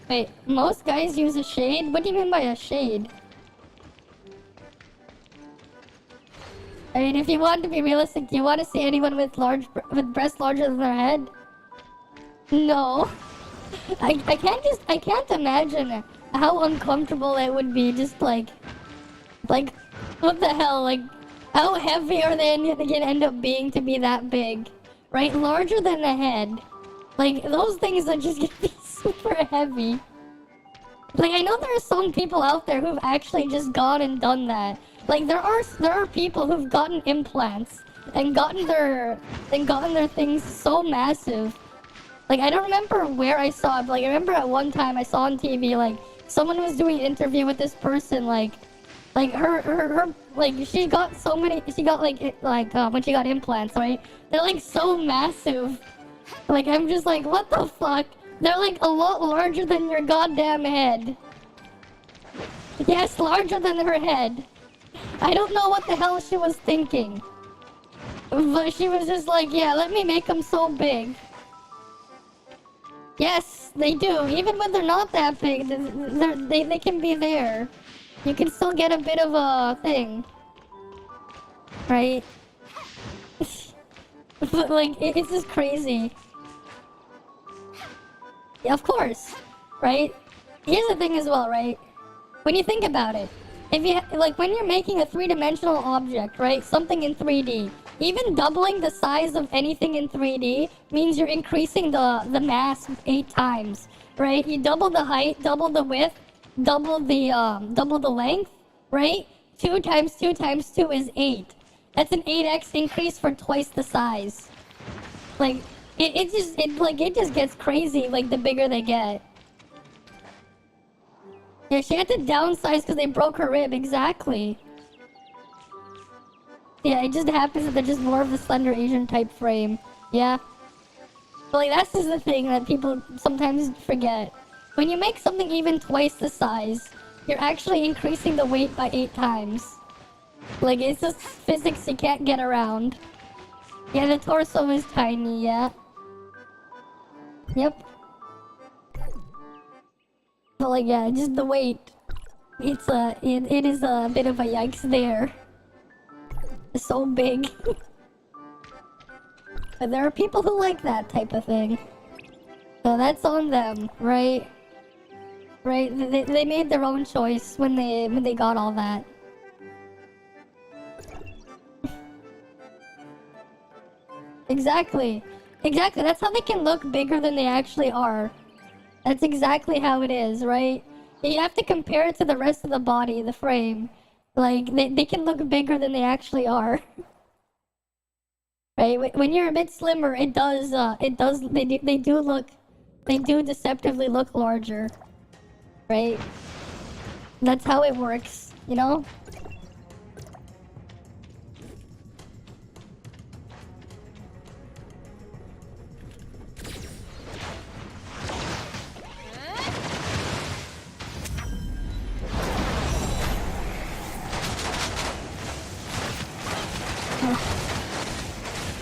Wait, most guys use a shade. What do you mean by a shade? I mean, if you want to be realistic, do you want to see anyone with breasts larger than their head? No. I can't imagine how uncomfortable it would be. Just like, what the hell? Like, how heavy are they gonna end up being to be that big? Right? Larger than the head. Like, those things are just gonna be super heavy. Like, I know there are some people out there who've actually just gone and done that. Like, there are people who've gotten implants and gotten their things so massive. Like, I don't remember where I saw it, but like, I remember at one time I saw on TV, like, someone was doing an interview with this person, like her, like, she got when she got implants, right? They're, like, so massive. Like, I'm just like, what the fuck? They're, like, a lot larger than your goddamn head. Yes, larger than her head. I don't know what the hell she was thinking. But she was just like, yeah, let me make them so big. Yes, they do. Even when they're not that big, they can be there. you can still get a bit of a thing, right? But like, it's just crazy. Yeah, of course, right? Here's the thing as well, right? When you think about it, if you like, when you're making a three-dimensional object, right? Something in 3D, even doubling the size of anything in 3D means you're increasing the mass 8 times, right? You double the height, double the width, double the length, right? 2 times 2 times 2 is 8. That's an 8x increase for twice the size. Like, it just gets crazy, like, the bigger they get. Yeah, she had to downsize because they broke her rib, exactly. Yeah, it just happens that they're just more of the slender Asian type frame. Yeah. But like, that's just the thing that people sometimes forget. When you make something even twice the size, you're actually increasing the weight by 8 times. Like, it's just physics you can't get around. Yeah, the torso is tiny, yeah. Yep. But like, yeah, just the weight. It is a bit of a yikes there. It's so big. But there are people who like that type of thing. So that's on them, right? Right? They made their own choice when they got all that. Exactly. Exactly. That's how they can look bigger than they actually are. That's exactly how it is, right? You have to compare it to the rest of the body, the frame. Like, they can look bigger than they actually are. Right? When you're a bit slimmer, they do deceptively look larger. Right? That's how it works, you know?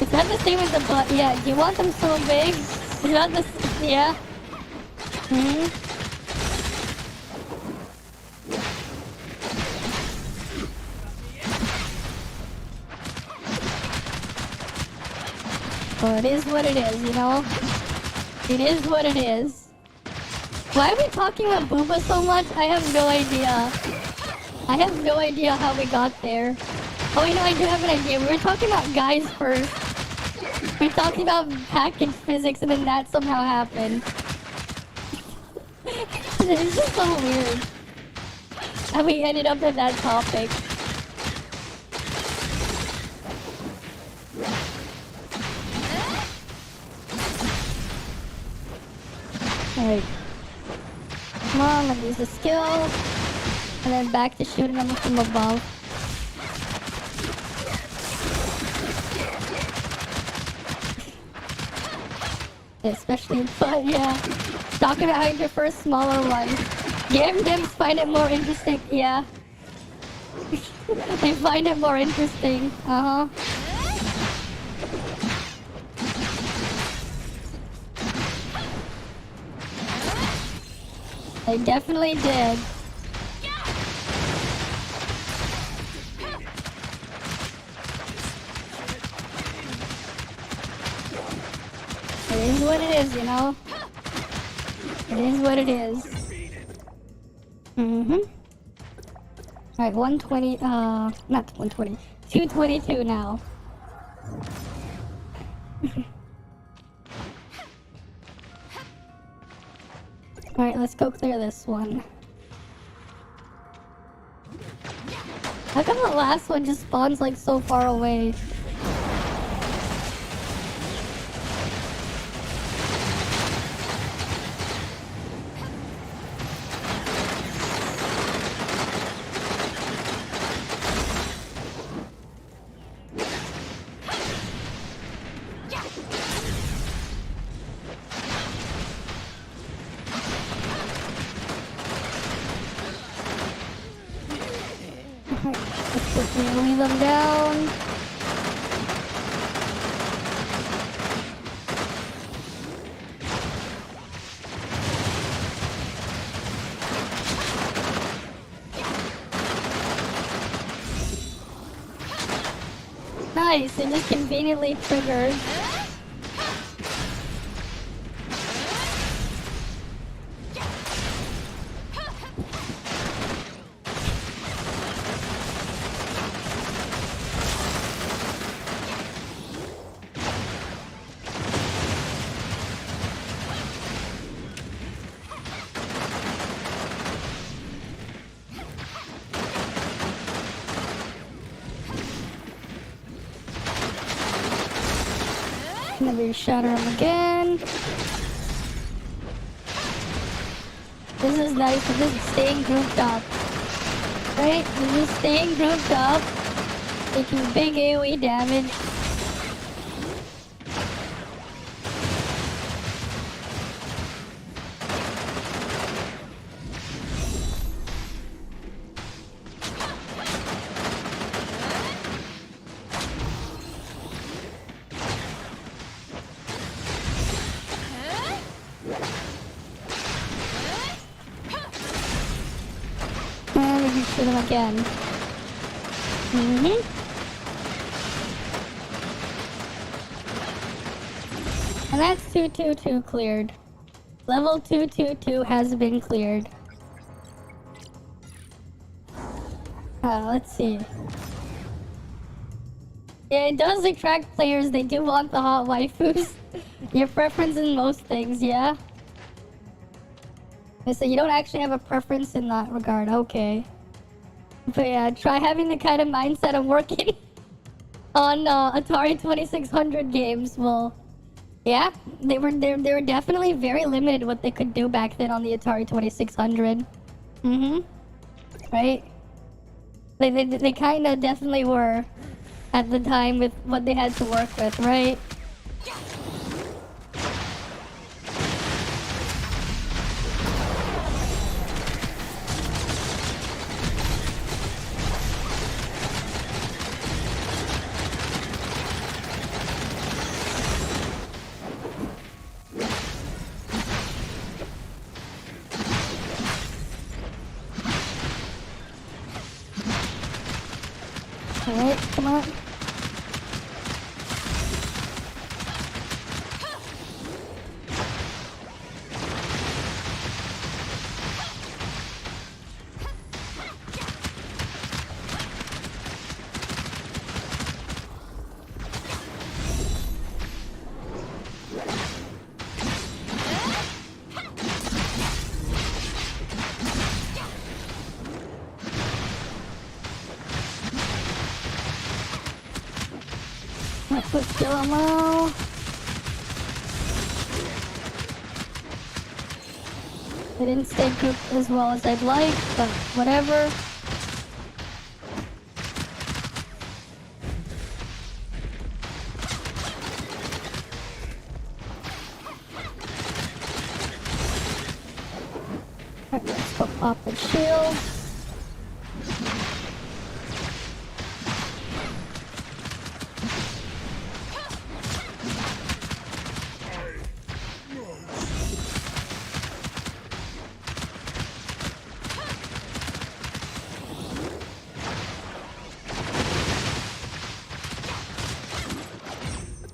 Is that the same as the butt? Yeah, do you want them so big? Is that the... yeah? Hmm? Well, it is what it is, you know? It is what it is. Why are we talking about Booba so much? I have no idea. I have no idea how we got there. Oh, you know, I do have an idea. We were talking about guys first. We were talking about package physics, and then that somehow happened. It's just so weird. And we ended up at that topic. Alright. Come on, let's use the skill. And then back to shooting them from above. Especially in fun, yeah. Talking about how you prefer smaller ones. Game devs find it more interesting, yeah. They find it more interesting, uh-huh. They definitely did. It is what it is, you know? It is what it is. Mm-hmm. Alright, 120, not 120. 222 now. Alright, let's go clear this one. How come the last one just spawns like so far away? Wheelie them down. Nice, it just conveniently triggered. Maybe shatter him again. This is nice, we're just staying grouped up. Right? We're just staying grouped up, taking big AoE damage. And we can shoot him again. And that's 222 cleared. Level 222 has been cleared. Let's see. Yeah, it does attract players. They do want the hot waifus. Your preference in most things, yeah? So you don't actually have a preference in that regard, okay. But yeah, try having the kind of mindset of working on Atari 2600 games. Well, yeah, they were definitely very limited what they could do back then on the Atari 2600. Right? They kind of definitely were at the time with what they had to work with, right? Alright, come on. Let's kill them all. They didn't stay grouped as well as I'd like, but whatever. Alright, let's go pop the shield.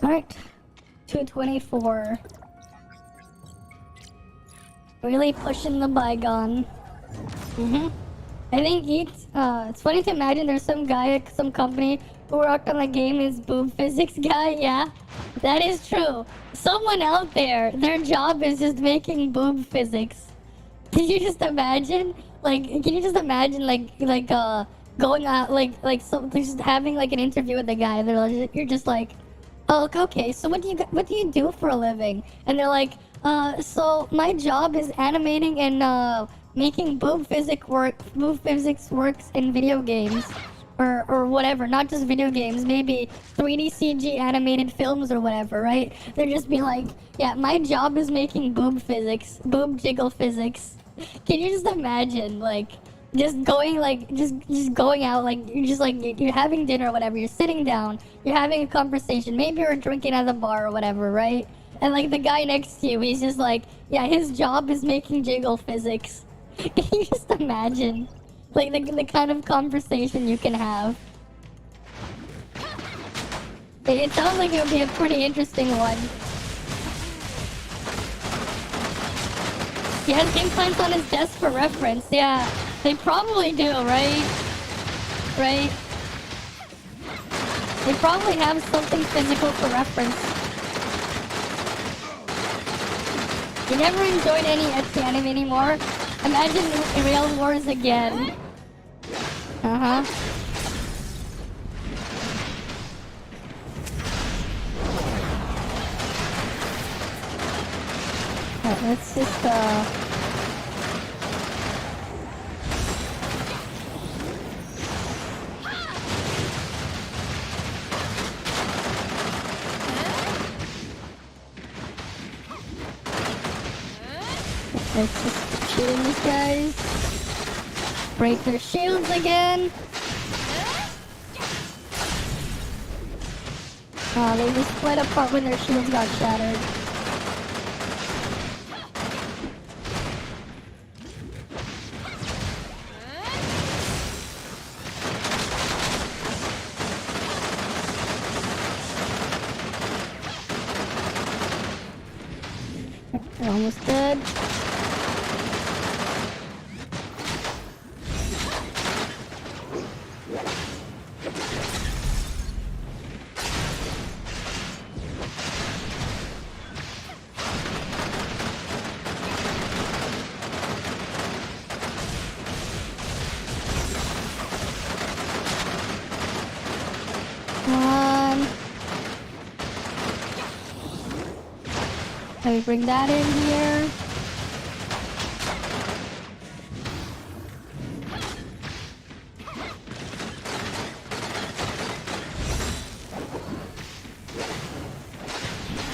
Alright, 224. Really pushing the bygone. I think it's funny to imagine there's some guy at some company who worked on the game is boob physics guy, yeah? That is true. Someone out there, their job is just making boob physics. Can you just imagine? Going out, just having like an interview with the guy, you're just like, oh, okay, so what do you do for a living? And they're like, so my job is animating and making boob physics works in video games. Or whatever, not just video games, maybe 3D CG animated films or whatever, right? They're just be like, yeah, my job is making boob jiggle physics. Can you just imagine, just going out, you're having dinner or whatever, you're sitting down, you're having a conversation, maybe you're drinking at the bar or whatever, right? And the guy next to you, he's just like, yeah, his job is making jiggle physics. Can you just imagine? The kind of conversation you can have. It sounds like it would be a pretty interesting one. He has implants on his desk for reference. Yeah, they probably do, right? Right? They probably have something physical for reference. You never enjoyed any etsy anime anymore? Imagine Real Wars again. Uh-huh. Alright, let's just, let's just shoot these guys. Break their shields again. Oh, they just split apart when their shields got shattered. They're almost dead. Let me bring that in here.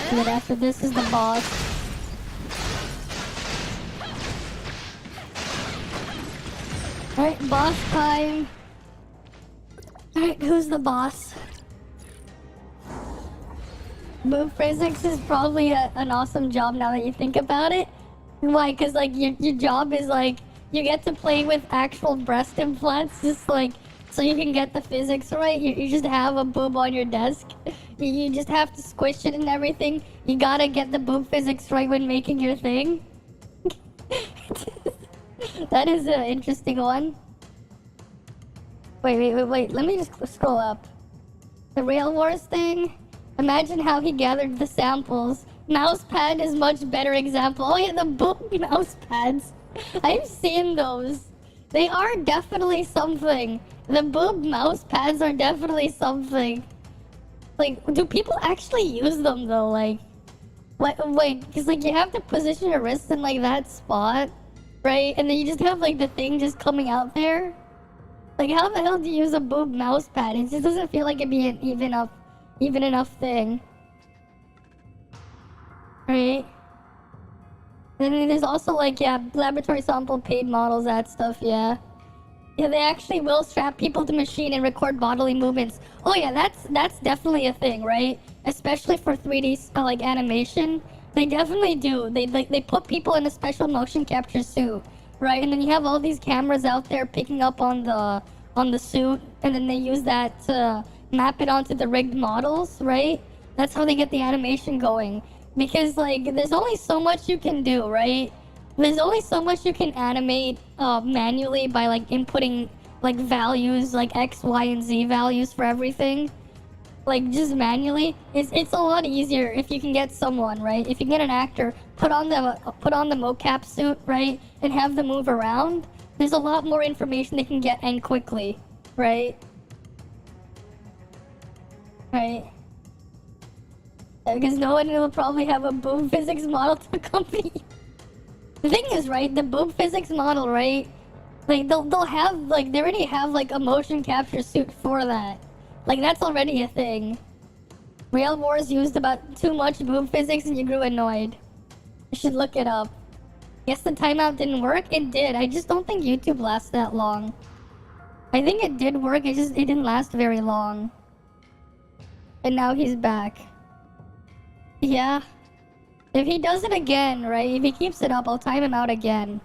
And then after this is the boss. Alright, boss time. Alright, who's the boss? Move physics is probably an awesome job now that you think about it. Why? Because like your job is like you get to play with actual breast implants, just like so you can get the physics right. You just have a boob on your desk. You just have to squish it and everything. You gotta get the boob physics right when making your thing. That is an interesting one. Wait. Let me just scroll up. The Rail Wars thing. Imagine how he gathered the samples. Mousepad is much better example. Oh yeah, the boob mousepads. I've seen those. They are definitely something. The boob mousepads are definitely something. Like, do people actually use them though? Like, wait, because like you have to position your wrist in like that spot, right? And then you just have like the thing just coming out there. Like, how the hell do you use a boob mousepad? It just doesn't feel like it'd be an even enough thing. Right? And then there's also like, yeah, laboratory sample paid models, that stuff, yeah. Yeah, they actually will strap people to machine and record bodily movements. Oh yeah, that's definitely a thing, right? Especially for 3D like animation. They definitely do. They put people in a special motion capture suit, right? And then you have all these cameras out there picking up on the suit, and then they use that to map it onto the rigged models, right? That's how they get the animation going. Because like there's only so much you can do, right? There's only so much you can animate manually by like inputting like values, like X, Y, and Z values for everything. Like just manually. It's a lot easier if you can get someone, right? If you get an actor, put on the mocap suit, right? And have them move around. There's a lot more information they can get and quickly, right? Right. Because no one will probably have a boob physics model to accompany. The thing is, right, the boob physics model, right? Like they'll have like they already have like a motion capture suit for that. Like that's already a thing. Rail Wars used about too much boob physics and you grew annoyed. You should look it up. Guess the timeout didn't work? It did. I just don't think YouTube lasts that long. I think it did work, it didn't last very long. And now he's back. Yeah. If he does it again, right? If he keeps it up, I'll time him out again.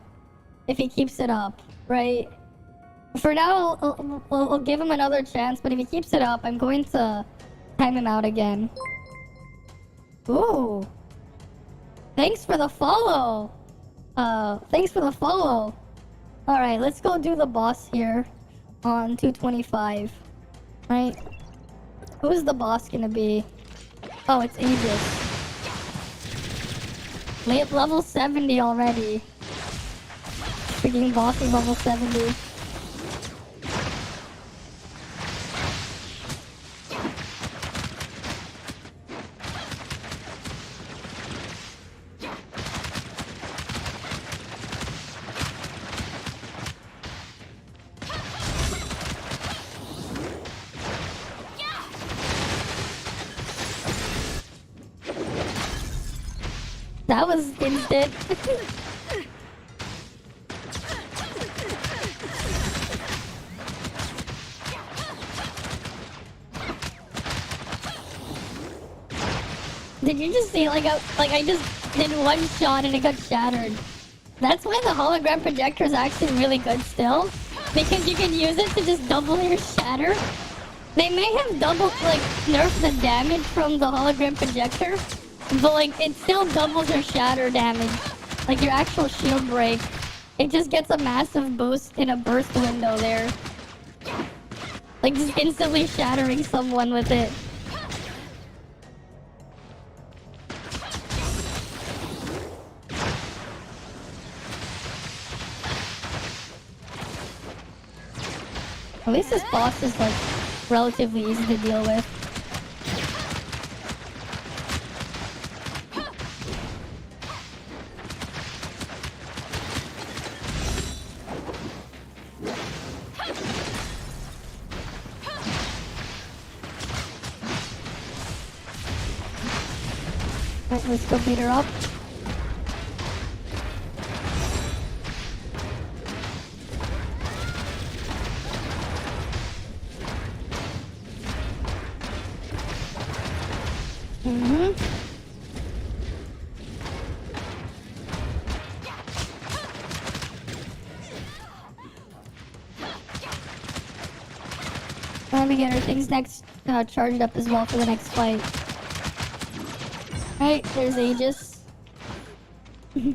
If he keeps it up, right? For now, I'll give him another chance, but if he keeps it up, I'm going to Time him out again. Ooh. Thanks for the follow. Thanks for the follow. Alright, let's go do the boss here on 225. Right? Who's the boss gonna be? Oh, it's Aegis. Late level 70 already. Freaking bossy level 70. That was instant. Did you just see like I just did one shot and it got shattered? That's why the hologram projector is actually really good still, because you can use it to just double your shatter. They may have nerfed the damage from the hologram projector, but like it still doubles your shatter damage, like your actual shield break. It just gets a massive boost in a burst window there, like just instantly shattering someone with it. At least this boss is like relatively easy to deal with. Alright, let's go beat her up. Let me get her things next charged up as well for the next fight. Right, there's Aegis. Yeah.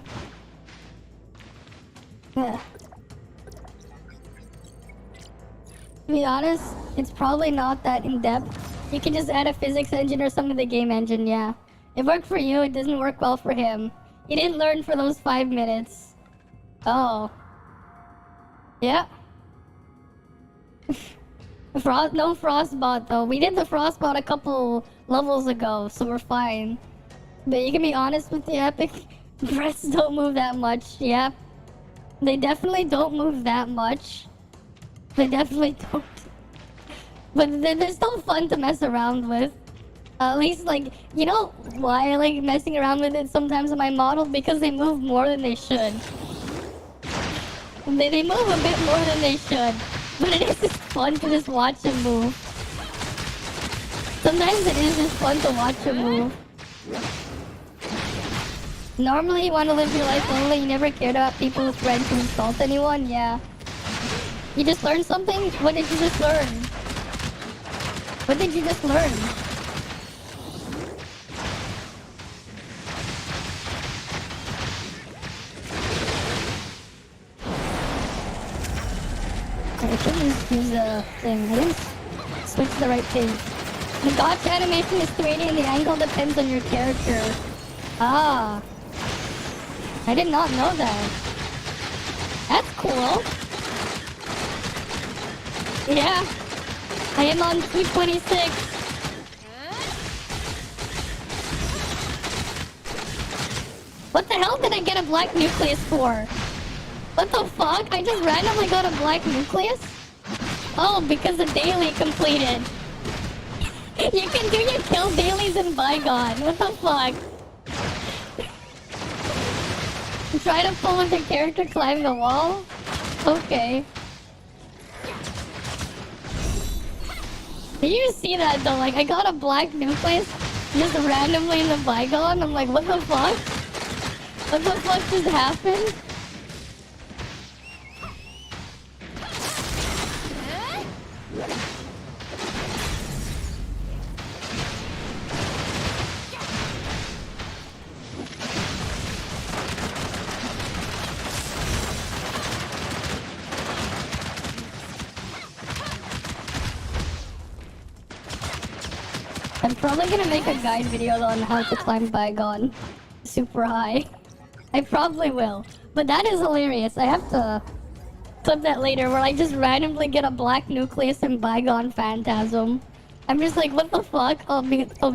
To be honest, it's probably not that in-depth. You can just add a physics engine or something to the game engine, yeah. It worked for you, it doesn't work well for him. He didn't learn for those 5 minutes. Oh. Yeah. No frostbot though. We did the frostbot a couple levels ago, so we're fine. But you can be honest with the epic. Breaths don't move that much, yeah. They definitely don't move that much. They definitely don't. But they're still fun to mess around with. At least, like, you know why I like messing around with it sometimes in my model? Because they move more than they should. They move a bit more than they should. But it is just fun to just watch them move. Sometimes it is just fun to watch them move. Normally you want to live your life lonely, you never cared about people who threaten to insult anyone, yeah. You just learned something? What did you just learn? What did you just learn? I think use the thing. I didn't switch to the right page. The gotcha animation is 3D and the angle depends on your character. Ah. I did not know that. That's cool. Yeah. I am on 226. What the hell did I get a black nucleus for? What the fuck? I just randomly got a black nucleus? Oh, because the daily completed. You can do your kill dailies in Bygone. What the fuck? Try to pull with your character climbing a wall? Okay. Did you see that though? Like, I got a black nucleus just randomly in the Bygone. I'm like, what the fuck? What the fuck just happened? probably gonna make a guide video on how to climb Bygone super high. I probably will. But that is hilarious. I have to clip that later where I just randomly get a black nucleus and Bygone Phantasm. I'm just like, what the fuck? Oh,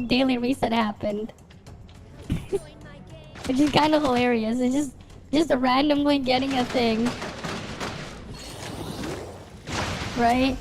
Daily Reset happened. Which is kind of hilarious. It's just randomly getting a thing. Right?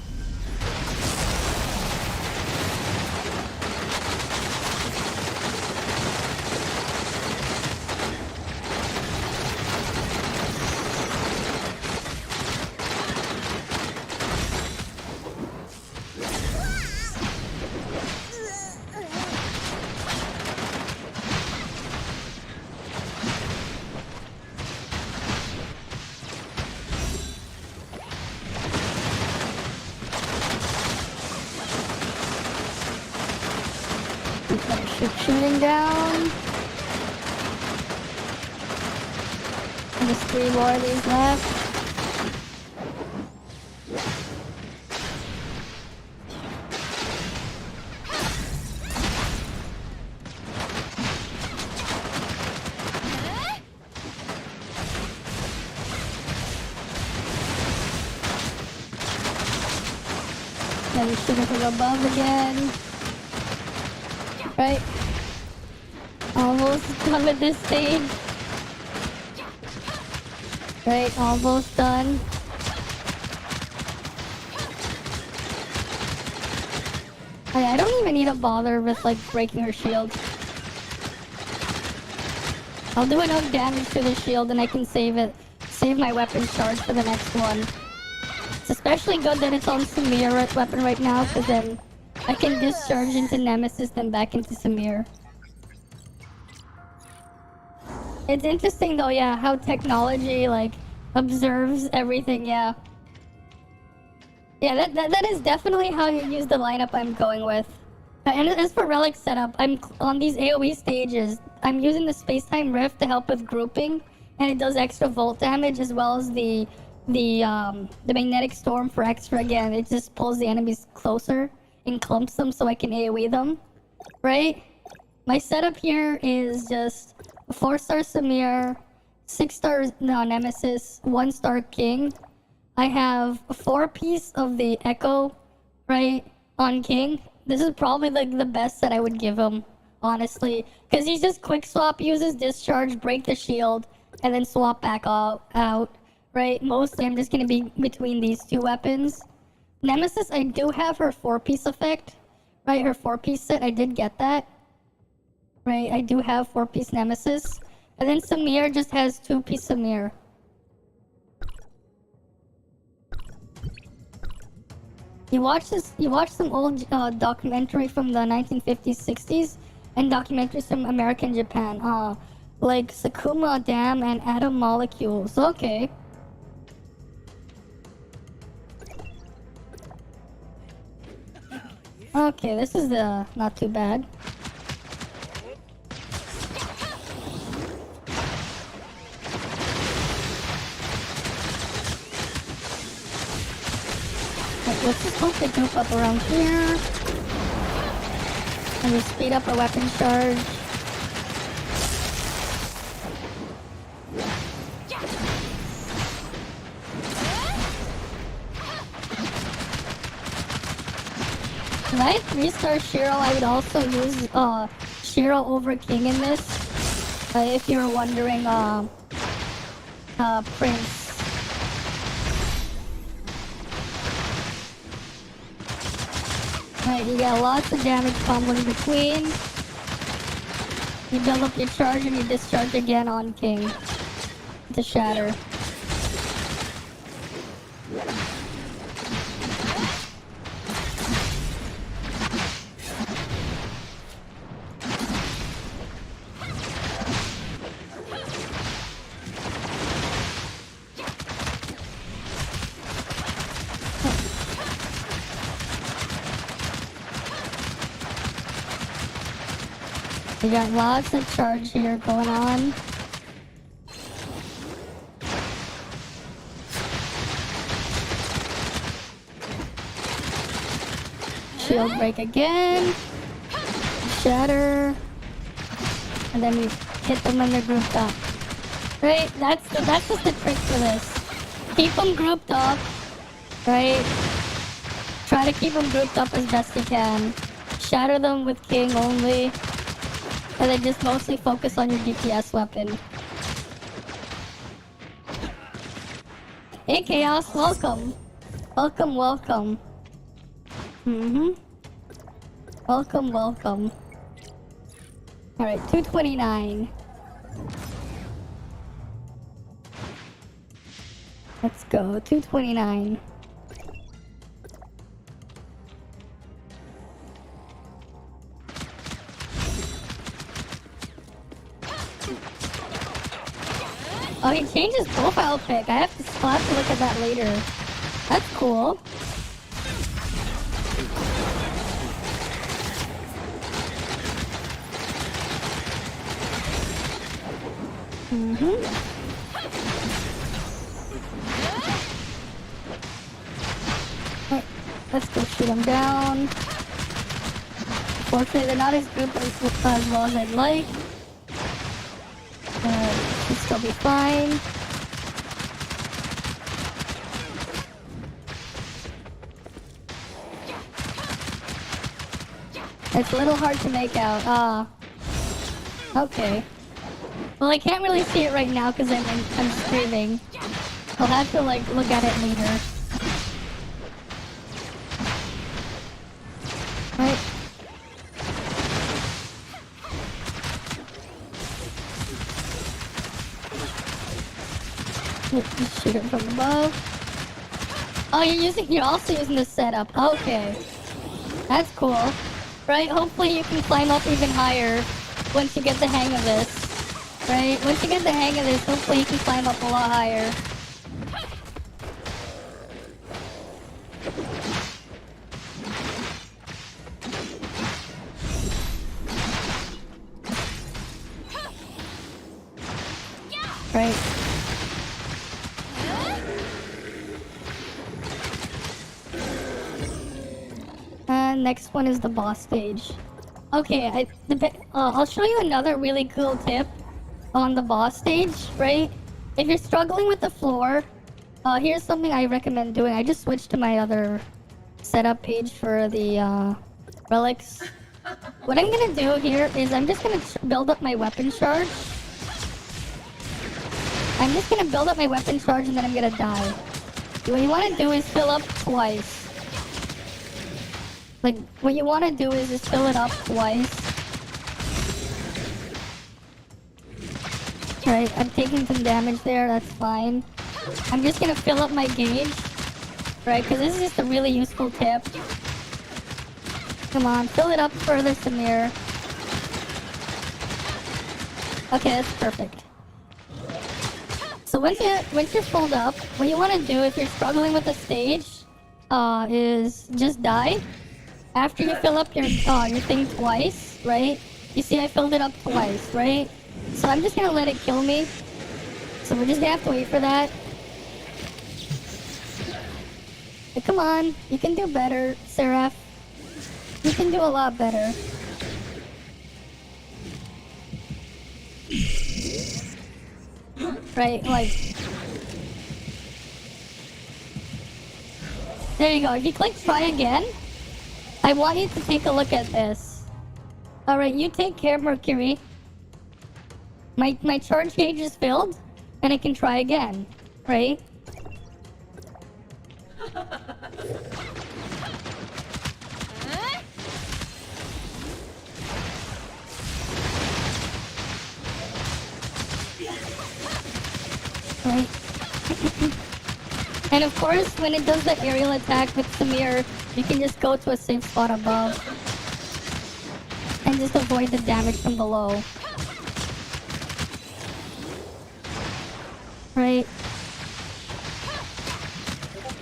Shooting down. And just 3 more of these left. Then shooting from above again. Right? Almost done with this stage. Right, almost done. I don't even need to bother with like breaking her shield. I'll do enough damage to the shield and I can save my weapon charge for the next one. It's especially good that it's on Samir weapon right now, because then I can discharge into Nemesis then back into Samir. It's interesting though, yeah, how technology like observes everything, yeah. Yeah, that is definitely how you use the lineup I'm going with. And as for relic setup, I'm on these AoE stages. I'm using the space-time rift to help with grouping, and it does extra volt damage as well as the magnetic storm for extra. Again, it just pulls the enemies closer and clumps them so I can AoE them, right? My setup here is just 4-star Samir, 6-star Nemesis, 1-star King. I have a 4-piece of the Echo, right, on King. This is probably like the best that I would give him, honestly. Because he's just quick swap, uses discharge, break the shield, and then swap back out, right? Mostly I'm just going to be between these 2 weapons. Nemesis, I do have her 4-piece effect, right? Her 4-piece set, I did get that. Right, I do have 4-piece Nemesis. And then Samir just has 2-piece Samir. You watch some old documentary from the 1950s, 60s, and documentaries from America and Japan. Like Sakuma Dam and Atom Molecules. Okay. Okay, this is not too bad. Let's just hope they group up around here. And we speed up our weapon charge. If I had 3-star Shiro, I would also use Shiro over King in this. If you were wondering, Prince. Right, you get lots of damage combo in between. You build up your charge and you discharge again on King to shatter. We got lots of charge here going on. Shield break again. Shatter. And then we hit them when they're grouped up. Right? That's just the trick for this. Keep them grouped up. Right? Try to keep them grouped up as best you can. Shatter them with King only. And then just mostly focus on your DPS weapon. Hey Chaos, welcome. Welcome, welcome. Welcome, welcome. Alright, 229. Let's go, 229. Oh, he changed his profile pic. I'll have to look at that later. That's cool. Right, let's go shoot him down. Fortunately, they're not as grouped as well as I'd like. Should still be fine. It's a little hard to make out. Okay. Well, I can't really see it right now because I'm streaming. I'll have to like look at it later. Right. Just shoot it from above. Oh, you're also using the setup. Okay. That's cool. Right? Hopefully you can climb up even higher once you get the hang of this. Right? Once you get the hang of this, hopefully you can climb up a lot higher. Right. And next one is the boss stage. Okay, I'll show you another really cool tip on the boss stage, right? If you're struggling with the floor, here's something I recommend doing. I just switched to my other setup page for the relics. What I'm gonna do here is I'm just gonna build up my weapon charge. I'm just gonna build up my weapon charge and then I'm gonna die. What you wanna do is fill up twice. Like, what you wanna do is just fill it up twice. Alright, I'm taking some damage there, that's fine. I'm just gonna fill up my gauge. Right, because this is just a really useful tip. Come on, fill it up further, Samir. Okay, that's perfect. So once you're filled up, what you want to do if you're struggling with the stage, is just die. After you fill up your thing twice, right? You see I filled it up twice, right? So I'm just gonna let it kill me. So we're just gonna have to wait for that. But come on, you can do better, Seraph. You can do a lot better. Right, like... There you go. If you click try again, I want you to take a look at this. Alright, you take care, Mercury. My charge gauge is filled, and I can try again, right? Right. And of course, when it does the aerial attack with Samir, you can just go to a safe spot above and just avoid the damage from below. Right.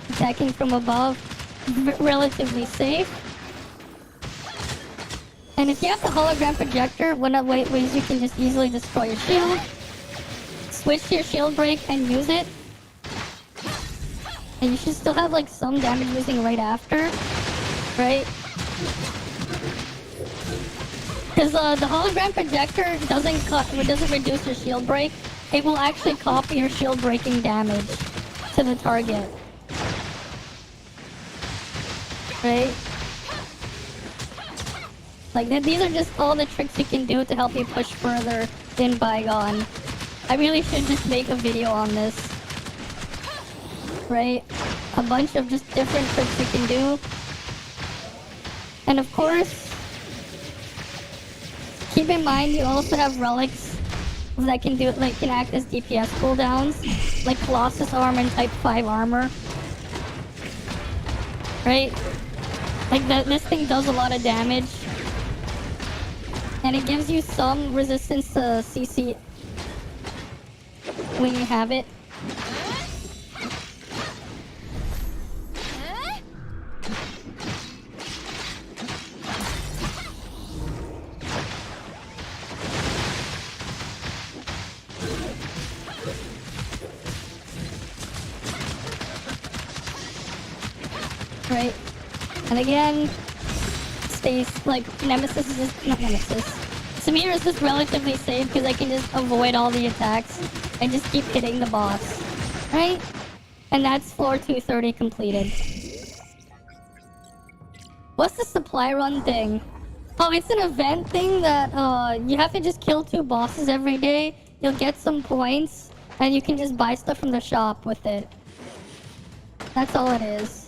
Attacking from above, relatively safe. And if you have the hologram projector, one of the ways you can just easily destroy your shield. Switch to your shield break and use it. And you should still have like some damage using right after. Right? Because the hologram projector doesn't reduce your shield break. It will actually copy your shield breaking damage to the target. Right? Like, these are just all the tricks you can do to help you push further in Bygone. I really should just make a video on this. Right? A bunch of just different tricks you can do. And of course, keep in mind you also have relics that can act as DPS cooldowns, like Colossus armor and Type 5 armor. Right? Like this thing does a lot of damage. And it gives you some resistance to CC when you have it. Right? And again, Nemesis is just, not Nemesis. Samir is just relatively safe because I can just avoid all the attacks and just keep hitting the boss. Right? And that's floor 230 completed. What's the supply run thing? Oh, it's an event thing that you have to just kill 2 bosses every day. You'll get some points and you can just buy stuff from the shop with it. That's all it is.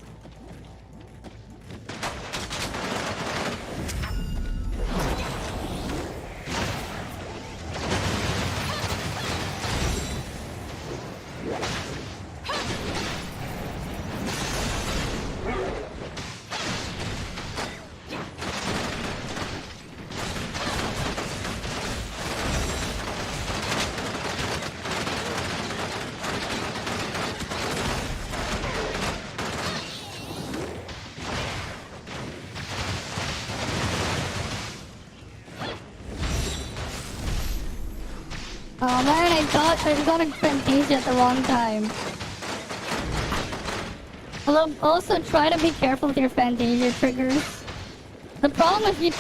Oh man, I got a Fantasia at the wrong time. Although, also try to be careful with your Fantasia triggers. The problem if you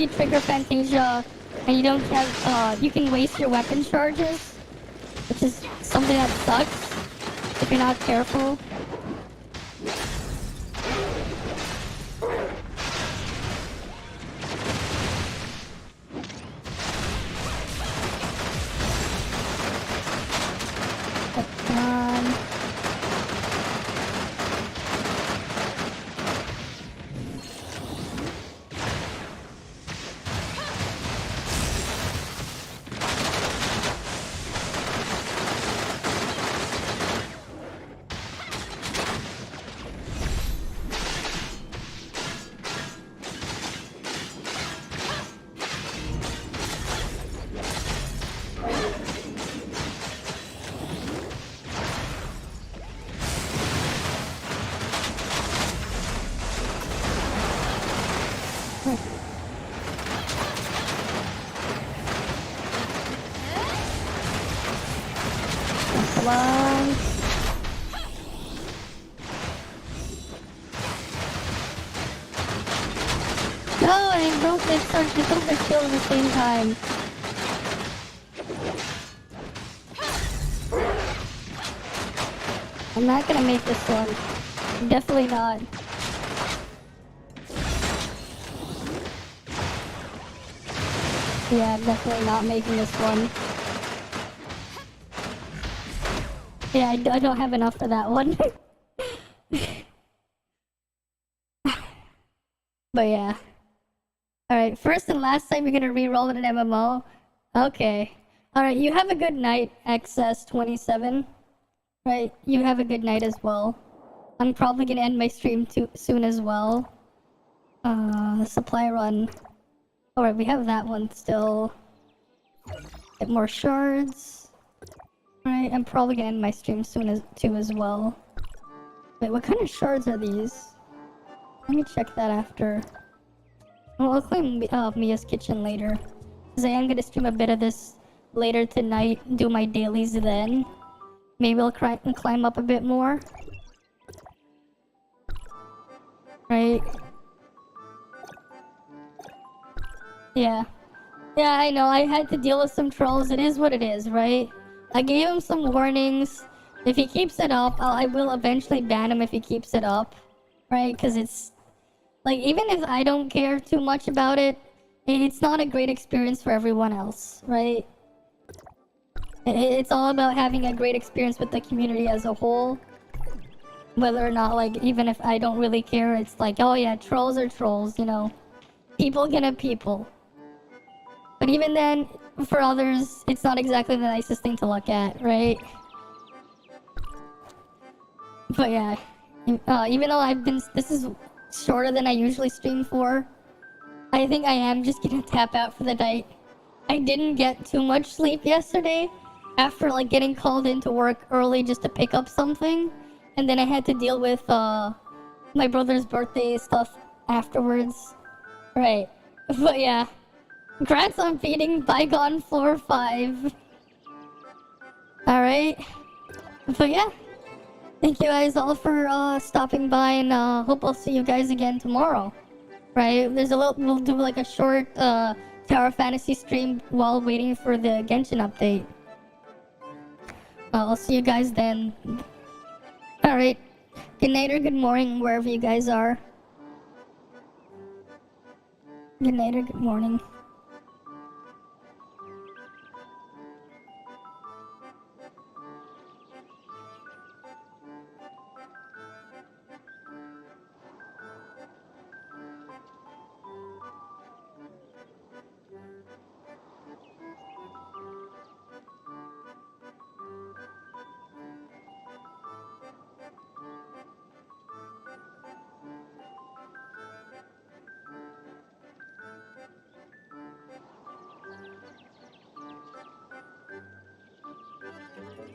trigger Fantasia and you don't have, you can waste your weapon charges, which is something that sucks if you're not careful. They broke their shield at the same time. I'm not gonna make this one. Definitely not. Yeah, I'm definitely not making this one. Yeah, I don't have enough for that one. But yeah. Alright, first and last time you're gonna re-roll in an MMO? Okay. Alright, you have a good night, XS27. Right, you have a good night as well. I'm probably gonna end my stream soon as well. Supply run. Alright, we have that one still. Get more shards. Alright, I'm probably gonna end my stream soon too as well. Wait, what kind of shards are these? Let me check that after. Well, I'll claim Mia's Kitchen later. Because I am gonna stream a bit of this later tonight, do my dailies then. Maybe I'll climb up a bit more. Right. Yeah. Yeah, I know. I had to deal with some trolls. It is what it is, right? I gave him some warnings. If he keeps it up, I will eventually ban him if he keeps it up. Right? Because it's... Like, even if I don't care too much about it, it's not a great experience for everyone else, right? It's all about having a great experience with the community as a whole. Whether or not, like, even if I don't really care, it's like, oh yeah, trolls are trolls, you know? People gonna people. But even then, for others, it's not exactly the nicest thing to look at, right? But yeah, even though this is shorter than I usually stream for, I think I am just gonna tap out for the night. I didn't get too much sleep yesterday after like getting called into work early just to pick up something, and then I had to deal with my brother's birthday stuff afterwards. Right. But yeah. Congrats on beating Bygone Floor 5. Alright. But yeah. Thank you guys all for stopping by, and hope I'll see you guys again tomorrow. Right? We'll do like a short Tower Fantasy stream while waiting for the Genshin update. I'll see you guys then. Alright. Good night or good morning wherever you guys are. Good night or good morning.